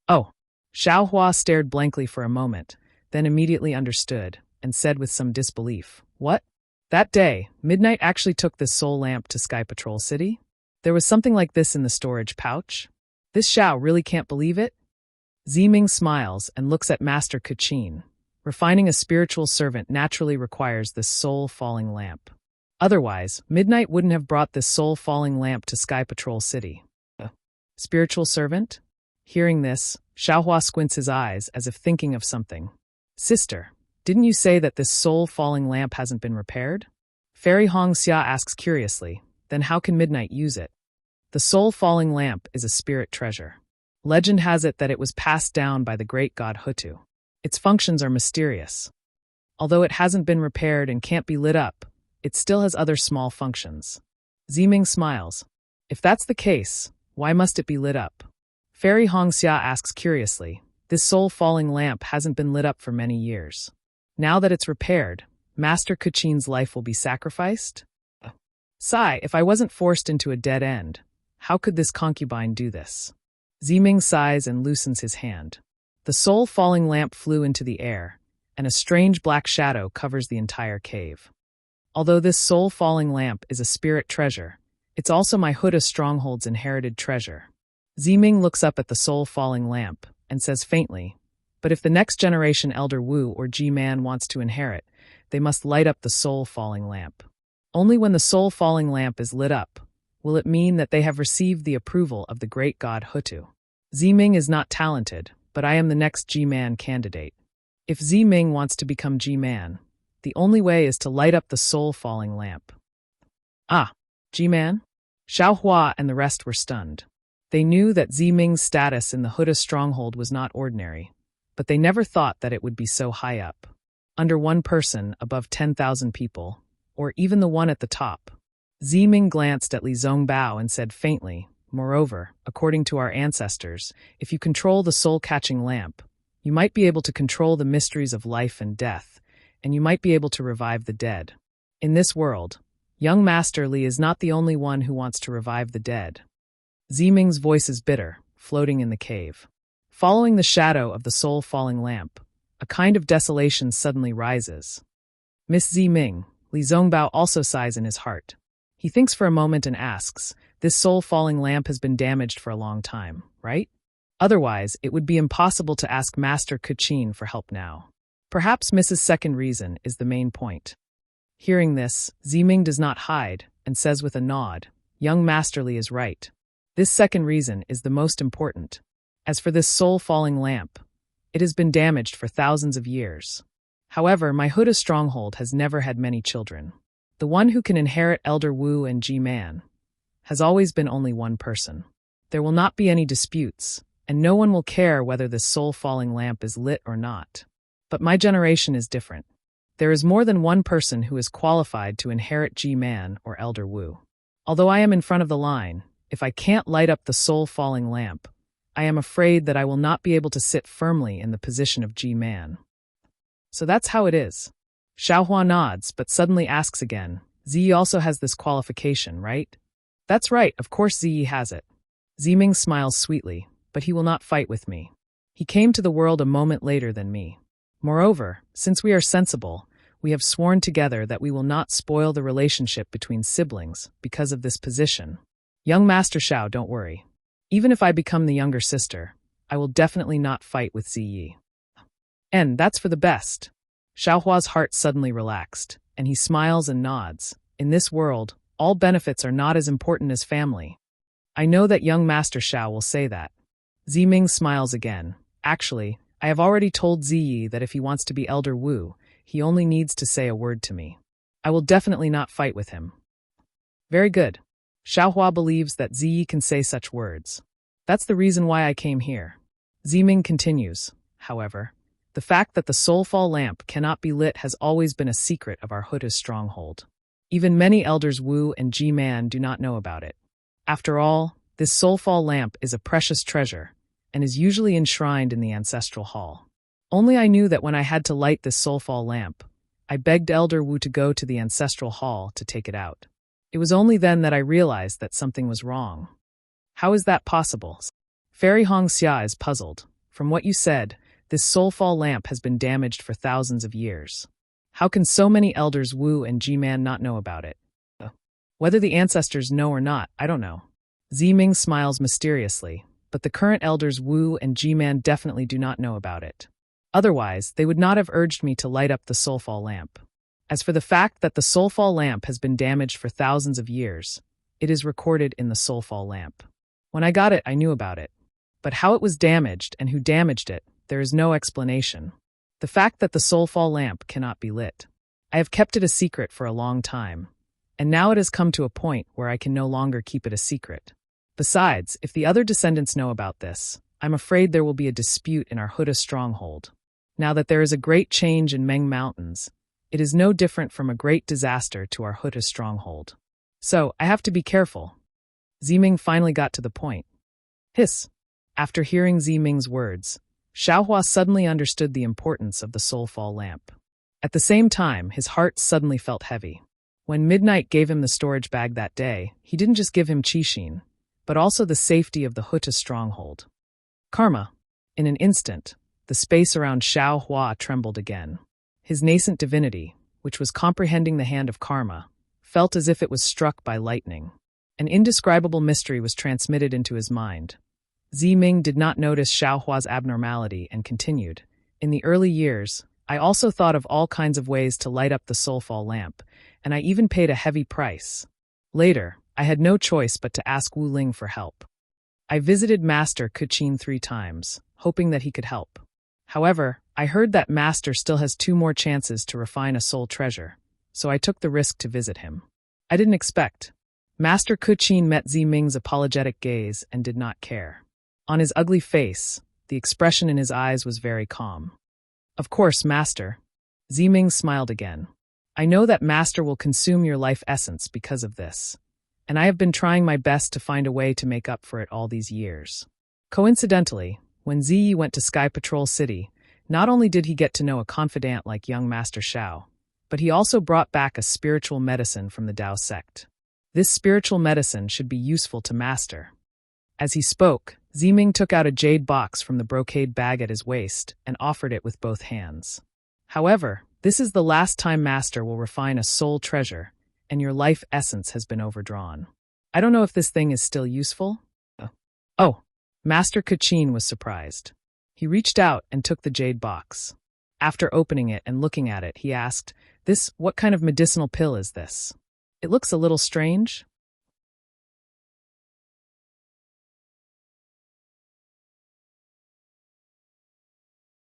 Oh. Xiaohua stared blankly for a moment, then immediately understood, and said with some disbelief, "What? That day, Midnight actually took this soul lamp to Sky Patrol City? There was something like this in the storage pouch? This Xiao really can't believe it?" Ziming smiles and looks at Master Kuchin. Refining a spiritual servant naturally requires this soul-falling lamp. Otherwise, Midnight wouldn't have brought this soul-falling lamp to Sky Patrol City. Spiritual servant? Hearing this, Xiaohua squints his eyes as if thinking of something. "Sister, didn't you say that this soul-falling lamp hasn't been repaired?" Fairy Hong Xia asks curiously, "Then how can Midnight use it?" The soul-falling lamp is a spirit treasure. Legend has it that it was passed down by the great god Hutu. Its functions are mysterious. Although it hasn't been repaired and can't be lit up, it still has other small functions. Ziming smiles. "If that's the case, why must it be lit up?" Fairy Hong Xia asks curiously, "This soul-falling lamp hasn't been lit up for many years. Now that it's repaired, Master Kuchin's life will be sacrificed?" Sigh, if I wasn't forced into a dead end, how could this concubine do this? Ziming sighs and loosens his hand. The soul-falling lamp flew into the air, and a strange black shadow covers the entire cave. Although this soul-falling lamp is a spirit treasure, it's also my Huda stronghold's inherited treasure. Ziming looks up at the soul-falling lamp and says faintly, "But if the next generation Elder Wu or G-Man wants to inherit, they must light up the soul-falling lamp. Only when the soul-falling lamp is lit up will it mean that they have received the approval of the great god Hutu. Ziming is not talented, but I am the next G-Man candidate. If Ziming wants to become G-Man, the only way is to light up the soul-falling lamp." Ah, G-Man? Xiaohua and the rest were stunned. They knew that Ziming's status in the Huda stronghold was not ordinary, but they never thought that it would be so high up. Under one person, above 10,000 people, or even the one at the top. Ziming glanced at Li Zongbao and said faintly, "Moreover, according to our ancestors, if you control the soul-catching lamp, you might be able to control the mysteries of life and death, and you might be able to revive the dead. In this world, young Master Li is not the only one who wants to revive the dead." Ziming's voice is bitter, floating in the cave. Following the shadow of the soul-falling lamp, a kind of desolation suddenly rises. "Miss Ziming," Li Zongbao also sighs in his heart. He thinks for a moment and asks, "This soul-falling lamp has been damaged for a long time, right? Otherwise, it would be impossible to ask Master Kuchin for help now. Perhaps Mrs. Second Reason is the main point." Hearing this, Ziming does not hide and says with a nod, "Young Master Li is right. This second reason is the most important. As for this soul-falling lamp, it has been damaged for thousands of years. However, my Huda stronghold has never had many children. The one who can inherit Elder Wu and G-Man has always been only one person. There will not be any disputes, and no one will care whether this soul-falling lamp is lit or not. But my generation is different. There is more than one person who is qualified to inherit G-Man or Elder Wu. Although I am in front of the line, if I can't light up the soul-falling lamp, I am afraid that I will not be able to sit firmly in the position of G-Man." So that's how it is. Xiaohua nods, but suddenly asks again, "Ziyi also has this qualification, right?" "That's right, of course Ziyi has it." Ziming smiles sweetly, "But he will not fight with me. He came to the world a moment later than me. Moreover, since we are sensible, we have sworn together that we will not spoil the relationship between siblings because of this position. Young Master Xiao, don't worry. Even if I become the younger sister, I will definitely not fight with Ziyi. And that's for the best. Xiaohua's heart suddenly relaxed, and he smiles and nods. In this world, all benefits are not as important as family. I know that young Master Xiao will say that. Ziming smiles again. Actually, I have already told Ziyi that if he wants to be Elder Wu, he only needs to say a word to me. I will definitely not fight with him. Very good. Xiaohua believes that Ziyi can say such words. That's the reason why I came here. Ziming continues, however. The fact that the soulfall lamp cannot be lit has always been a secret of our Huda's stronghold. Even many elders Wu and Ji-Man do not know about it. After all, this soulfall lamp is a precious treasure, and is usually enshrined in the ancestral hall. Only I knew that when I had to light this soulfall lamp, I begged Elder Wu to go to the ancestral hall to take it out. It was only then that I realized that something was wrong. How is that possible? Fairy Hongxia is puzzled. From what you said, this soulfall lamp has been damaged for thousands of years. How can so many elders Wu and Ji-Man not know about it? Whether the ancestors know or not, I don't know. Ziming smiles mysteriously, but the current elders Wu and Ji-Man definitely do not know about it. Otherwise, they would not have urged me to light up the soulfall lamp. As for the fact that the soulfall lamp has been damaged for thousands of years, it is recorded in the soulfall lamp. When I got it, I knew about it. But how it was damaged and who damaged it, there is no explanation. The fact that the soulfall lamp cannot be lit. I have kept it a secret for a long time, and now it has come to a point where I can no longer keep it a secret. Besides, if the other descendants know about this, I'm afraid there will be a dispute in our Huda stronghold. Now that there is a great change in Meng Mountains, it is no different from a great disaster to our Huda stronghold. So, I have to be careful. Ziming finally got to the point. Hiss. After hearing Ziming's words, Xiaohua suddenly understood the importance of the soulfall lamp. At the same time, his heart suddenly felt heavy. When Midnight gave him the storage bag that day, he didn't just give him Qixin, but also the safety of the Huta stronghold. Karma. In an instant, the space around Xiaohua trembled again. His nascent divinity, which was comprehending the hand of karma, felt as if it was struck by lightning. An indescribable mystery was transmitted into his mind. Ziming did not notice Xiaohua's abnormality and continued. In the early years, I also thought of all kinds of ways to light up the soulfall lamp, and I even paid a heavy price. Later, I had no choice but to ask Wu Ling for help. I visited Master Kuqin 3 times, hoping that he could help. However, I heard that Master still has 2 more chances to refine a soul treasure, so I took the risk to visit him. I didn't expect. Master Kuqin met Ziming's apologetic gaze and did not care. On his ugly face, the expression in his eyes was very calm. Of course, Master. Ziming smiled again. I know that Master will consume your life essence because of this, and I have been trying my best to find a way to make up for it all these years. Coincidentally, when Ziyi went to Sky Patrol City, not only did he get to know a confidant like young Master Xiao, but he also brought back a spiritual medicine from the Dao sect. This spiritual medicine should be useful to Master. As he spoke, Ziming took out a jade box from the brocade bag at his waist and offered it with both hands. However, this is the last time Master will refine a soul treasure, and your life essence has been overdrawn. I don't know if this thing is still useful. Oh, Master Kuqin was surprised. He reached out and took the jade box. After opening it and looking at it, he asked, what kind of medicinal pill is this? It looks a little strange.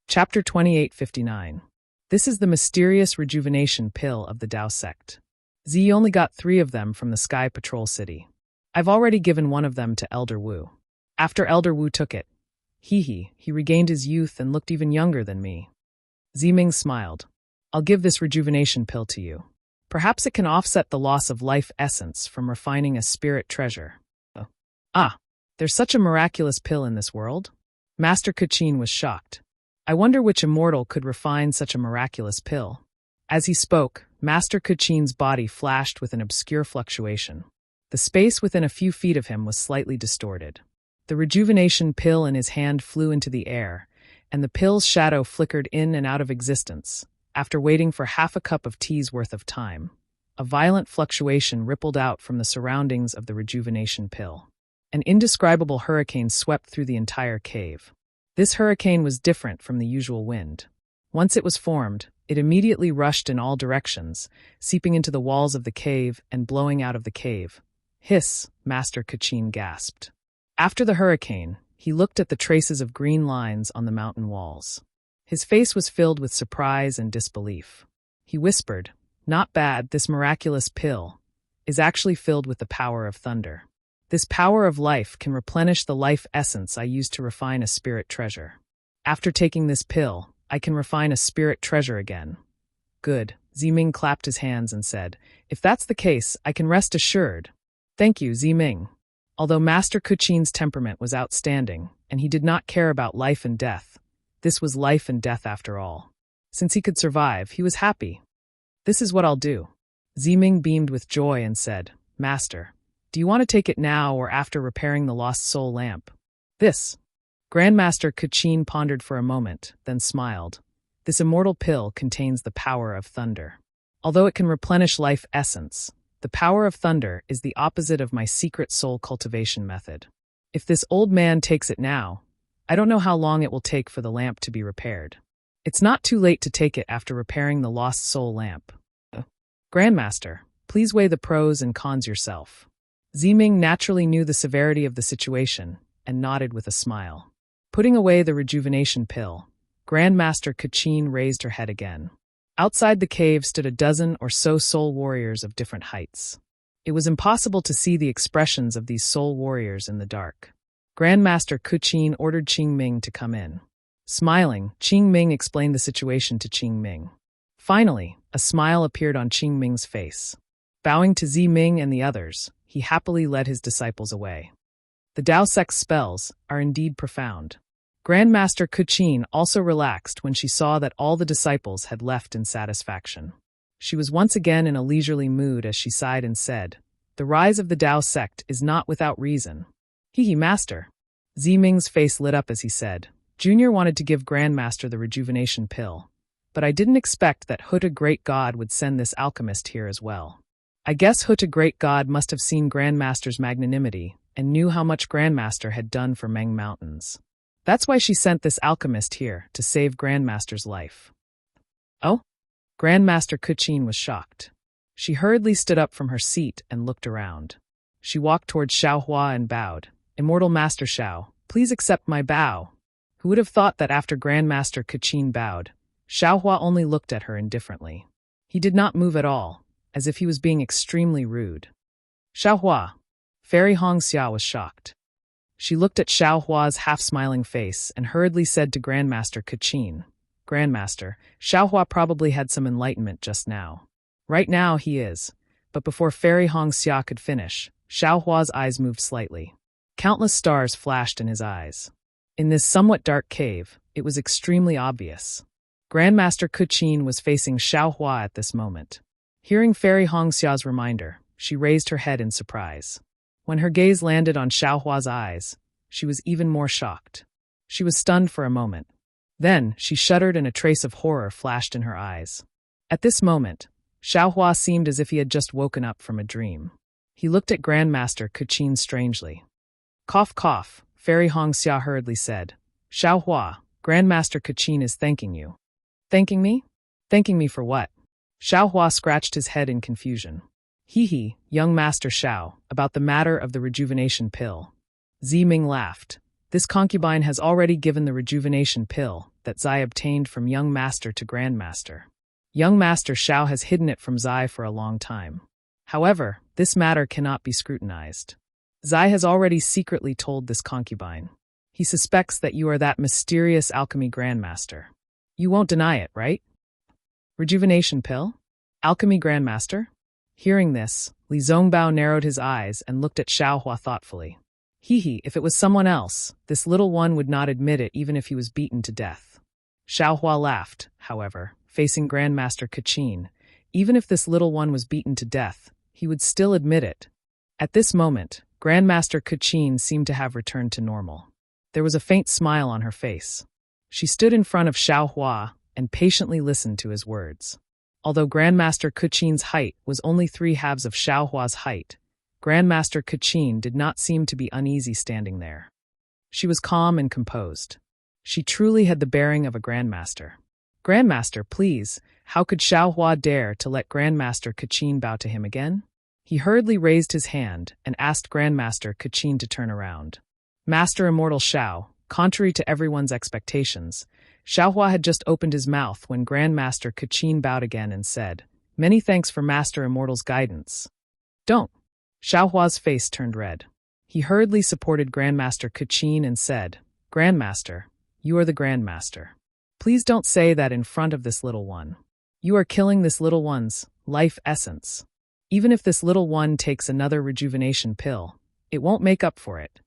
Chapter 2859. This is the mysterious rejuvenation pill of the Dao sect. Z only got 3 of them from the Sky Patrol City. I've already given one of them to Elder Wu. After Elder Wu took it, he regained his youth and looked even younger than me. Ziming smiled. I'll give this rejuvenation pill to you. Perhaps it can offset the loss of life essence from refining a spirit treasure. There's such a miraculous pill in this world? Master Kuqin was shocked. I wonder which immortal could refine such a miraculous pill. As he spoke, Master Kuqin's body flashed with an obscure fluctuation. The space within a few feet of him was slightly distorted. The rejuvenation pill in his hand flew into the air, and the pill's shadow flickered in and out of existence. After waiting for half a cup of tea's worth of time, a violent fluctuation rippled out from the surroundings of the rejuvenation pill. An indescribable hurricane swept through the entire cave. This hurricane was different from the usual wind. Once it was formed, it immediately rushed in all directions, seeping into the walls of the cave and blowing out of the cave. Hiss, Master Kachin gasped. After the hurricane, he looked at the traces of green lines on the mountain walls. His face was filled with surprise and disbelief. He whispered, "Not bad, this miraculous pill is actually filled with the power of thunder. This power of life can replenish the life essence I used to refine a spirit treasure. After taking this pill, I can refine a spirit treasure again." Good. Ziming clapped his hands and said, "If that's the case, I can rest assured." Thank you, Ziming. Although Master Kuchin's temperament was outstanding, and he did not care about life and death, this was life and death after all. Since he could survive, he was happy. "This is what I'll do." Ziming beamed with joy and said, "Master, do you want to take it now or after repairing the lost soul lamp?" This. Grandmaster Kuchin pondered for a moment, then smiled. This immortal pill contains the power of thunder. Although it can replenish life essence, the power of thunder is the opposite of my secret soul cultivation method. If this old man takes it now, I don't know how long it will take for the lamp to be repaired. It's not too late to take it after repairing the lost soul lamp. Grandmaster, please weigh the pros and cons yourself. Ziming naturally knew the severity of the situation and nodded with a smile. Putting away the rejuvenation pill, Grandmaster Kachin raised her head again. Outside the cave stood a dozen or so soul warriors of different heights. It was impossible to see the expressions of these soul warriors in the dark. Grandmaster Kuchin ordered Qing Ming to come in. Smiling, Qing Ming explained the situation to Qing Ming. Finally, a smile appeared on Qing Ming's face. Bowing to Zi Ming and the others, he happily led his disciples away. The Dao sect's spells are indeed profound. Grandmaster Kuchin also relaxed when she saw that all the disciples had left in satisfaction. She was once again in a leisurely mood as she sighed and said, "The rise of the Dao sect is not without reason." "Hee, master." Zi Ming's face lit up as he said, "Junior wanted to give Grandmaster the rejuvenation pill, but I didn't expect that Huta Great God would send this alchemist here as well. I guess Huta Great God must have seen Grandmaster's magnanimity and knew how much Grandmaster had done for Meng Mountains. That's why she sent this alchemist here to save Grandmaster's life." "Oh?" Grandmaster Kuchin was shocked. She hurriedly stood up from her seat and looked around. She walked towards Xiao Hua and bowed. "Immortal Master Xiao, please accept my bow." Who would have thought that after Grandmaster Kuchin bowed, Xiao Hua only looked at her indifferently. He did not move at all, as if he was being extremely rude. "Xiao Hua." Fairy Hong Xia was shocked. She looked at Xiao Hua's half-smiling face and hurriedly said to Grandmaster Kuchin, "Grandmaster, Xiao Hua probably had some enlightenment just now. Right now he is." But before Fairy Hong Xia could finish, Xiao Hua's eyes moved slightly. Countless stars flashed in his eyes. In this somewhat dark cave, it was extremely obvious. Grandmaster Kuchin was facing Xiao Hua at this moment. Hearing Fairy Hong Xia's reminder, she raised her head in surprise. When her gaze landed on Xiao Hua's eyes, she was even more shocked. She was stunned for a moment. Then, she shuddered and a trace of horror flashed in her eyes. At this moment, Xiao Hua seemed as if he had just woken up from a dream. He looked at Grandmaster Kuchin strangely. "Cough, cough," Fairy Hong Xia hurriedly said. "Xiao Hua, Grandmaster Kuchin is thanking you." "Thanking me? Thanking me for what?" Xiao Hua scratched his head in confusion. "Hee, young Master Xiao, about the matter of the rejuvenation pill." Zi Ming laughed. "This concubine has already given the rejuvenation pill that Zai obtained from young Master to Grandmaster. Young Master Xiao has hidden it from Zai for a long time. However, this matter cannot be scrutinized. Zai has already secretly told this concubine. He suspects that you are that mysterious alchemy Grandmaster. You won't deny it, right?" "Rejuvenation pill? Alchemy Grandmaster?" Hearing this, Li Zongbao narrowed his eyes and looked at Xiao Hua thoughtfully. Hee, if it was someone else, this little one would not admit it even if he was beaten to death. Xiao Hua laughed, however, facing Grandmaster Kuchin. Even if this little one was beaten to death, he would still admit it. At this moment, Grandmaster Kuchin seemed to have returned to normal. There was a faint smile on her face. She stood in front of Xiao Hua and patiently listened to his words. Although Grandmaster Kuchin's height was only 3/2 of Xiao Hua's height, Grandmaster Kuchin did not seem to be uneasy standing there. She was calm and composed. She truly had the bearing of a grandmaster. "Grandmaster, please, how could Xiao Hua dare to let Grandmaster Kachin bow to him again?" He hurriedly raised his hand and asked Grandmaster Kachin to turn around. Master Immortal Xiao, contrary to everyone's expectations, Xiao Hua had just opened his mouth when Grandmaster Kachin bowed again and said, "Many thanks for Master Immortal's guidance." "Don't." Xiao Hua's face turned red. He hurriedly supported Grandmaster Kachin and said, "Grandmaster, you are the Grandmaster. Please don't say that in front of this little one. You are killing this little one's life essence. Even if this little one takes another rejuvenation pill, it won't make up for it."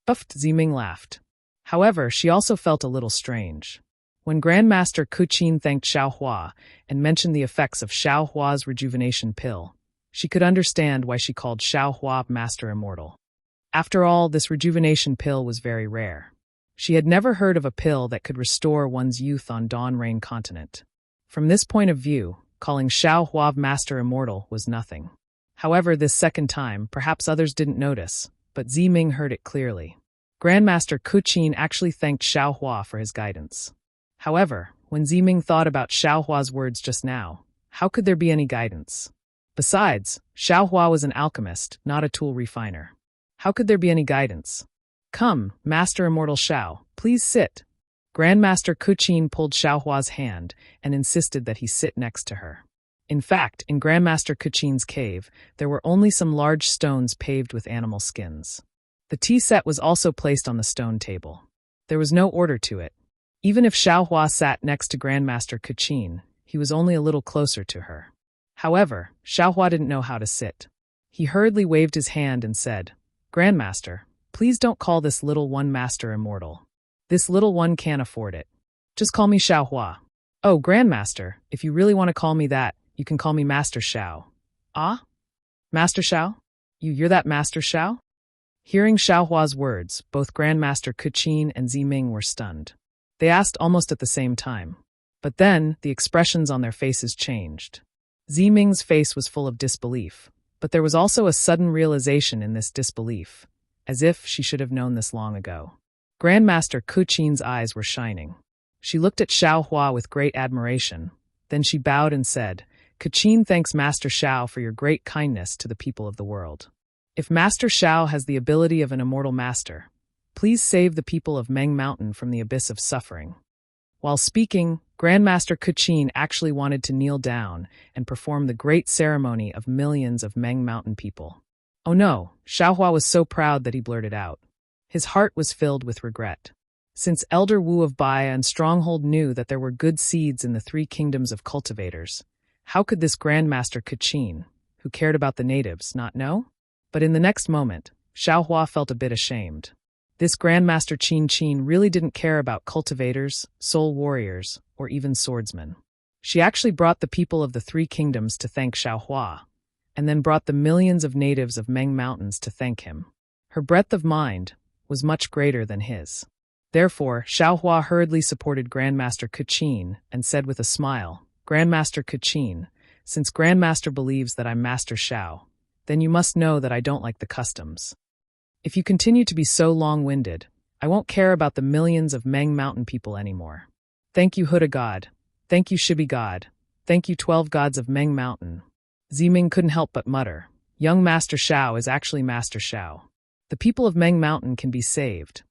Buffed Ziming laughed. However, she also felt a little strange. When Grandmaster Kachin thanked Xiao Hua and mentioned the effects of Xiao Hua's rejuvenation pill, she could understand why she called Xiao Hua Master Immortal. After all, this rejuvenation pill was very rare. She had never heard of a pill that could restore one's youth on Dawn Rain Continent. From this point of view, calling Xiao Hua Master Immortal was nothing. However, this second time, perhaps others didn't notice, but Ziming heard it clearly. Grandmaster Kachin actually thanked Xiao Hua for his guidance. However, when Ziming thought about Xiao Hua's words just now, how could there be any guidance? Besides, Xiao Hua was an alchemist, not a tool refiner. How could there be any guidance? "Come, Master Immortal Xiao, please sit." Grandmaster Kachin pulled Xiao Hua's hand and insisted that he sit next to her. In fact, in Grandmaster Kachin's cave, there were only some large stones paved with animal skins. The tea set was also placed on the stone table. There was no order to it. Even if Xiao Hua sat next to Grandmaster Kachin, he was only a little closer to her. However, Xiao Hua didn't know how to sit. He hurriedly waved his hand and said, "Grandmaster, please don't call this little one Master Immortal. This little one can't afford it. Just call me Xiao Hua." "Oh, Grandmaster, if you really want to call me that, you can call me Master Xiao." "Ah? Master Xiao? You're that Master Xiao?" Hearing Xiao Hua's words, both Grandmaster Kachin and Ziming were stunned. They asked almost at the same time. But then, the expressions on their faces changed. Ziming's face was full of disbelief, but there was also a sudden realization in this disbelief, as if she should have known this long ago. Grandmaster Kachin's eyes were shining. She looked at Xiao Hua with great admiration. Then she bowed and said, "Kachin thanks Master Xiao for your great kindness to the people of the world. If Master Xiao has the ability of an immortal master, please save the people of Meng Mountain from the abyss of suffering." While speaking, Grandmaster Kachin actually wanted to kneel down and perform the great ceremony of millions of Meng Mountain people. Oh no, Xiao Hua was so proud that he blurted out. His heart was filled with regret. Since Elder Wu of Baya and Stronghold knew that there were good seeds in the 3 kingdoms of cultivators, how could this Grandmaster Kachin, who cared about the natives, not know? But in the next moment, Xiao Hua felt a bit ashamed. This Grandmaster Qin really didn't care about cultivators, soul warriors, or even swordsmen. She actually brought the people of the 3 kingdoms to thank Xiao Hua, and then brought the millions of natives of Meng Mountains to thank him. Her breadth of mind was much greater than his. Therefore, Xiao Hua hurriedly supported Grandmaster Kachin and said with a smile, "Grandmaster Kachin, since Grandmaster believes that I'm Master Xiao, then you must know that I don't like the customs. If you continue to be so long-winded, I won't care about the millions of Meng Mountain people anymore. Thank you, Huda God. Thank you, Shibi God. Thank you, 12 gods of Meng Mountain." Ziming couldn't help but mutter, "Young Master Xiao is actually Master Xiao. The people of Meng Mountain can be saved."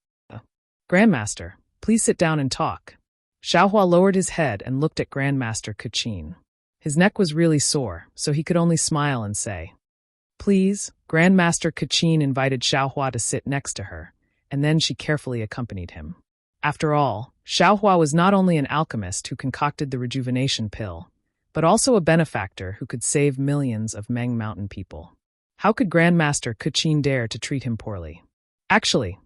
"Grandmaster, please sit down and talk." Xiao Hua lowered his head and looked at Grandmaster Kachin. His neck was really sore, so he could only smile and say, "Please." Grandmaster Kachin invited Xiao Hua to sit next to her, and then she carefully accompanied him. After all, Xiao Hua was not only an alchemist who concocted the rejuvenation pill, but also a benefactor who could save millions of Meng Mountain people. How could Grandmaster Kachin dare to treat him poorly? Actually,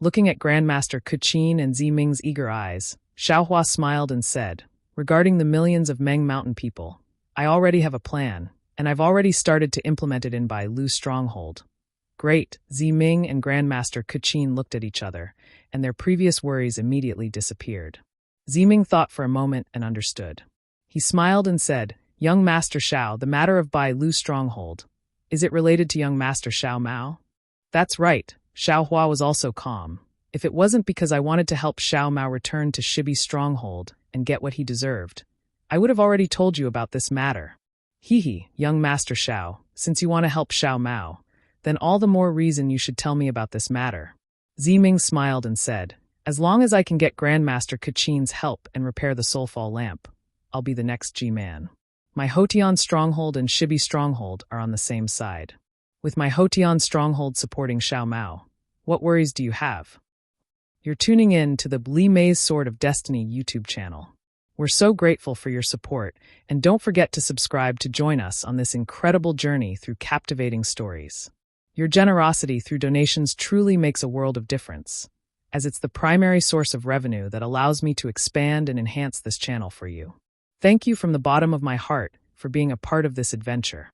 looking at Grandmaster Kachin and Ziming's eager eyes, Xiao Hua smiled and said, "Regarding the millions of Meng Mountain people, I already have a plan, and I've already started to implement it in Bai Lu Stronghold." "Great." Ziming and Grandmaster Kachin looked at each other, and their previous worries immediately disappeared. Ziming thought for a moment and understood. He smiled and said, "Young Master Xiao, the matter of Bai Lu Stronghold, is it related to young Master Xiao Mao?" "That's right." Xiao Hua was also calm. If it wasn't because I wanted to help Xiao Mao return to Shibi's stronghold and get what he deserved, I would have already told you about this matter. Hee, young Master Xiao, since you want to help Xiao Mao, then all the more reason you should tell me about this matter. Ziming smiled and said, as long as I can get Grandmaster Kachin's help and repair the Soulfall lamp, I'll be the next G-Man. My Hotian stronghold and Shibi stronghold are on the same side. With my Hotian stronghold supporting Xiao Mao, what worries do you have? You're tuning in to the Li Mei's Sword of Destiny YouTube channel. We're so grateful for your support, and don't forget to subscribe to join us on this incredible journey through captivating stories. Your generosity through donations truly makes a world of difference, as it's the primary source of revenue that allows me to expand and enhance this channel for you. Thank you from the bottom of my heart for being a part of this adventure.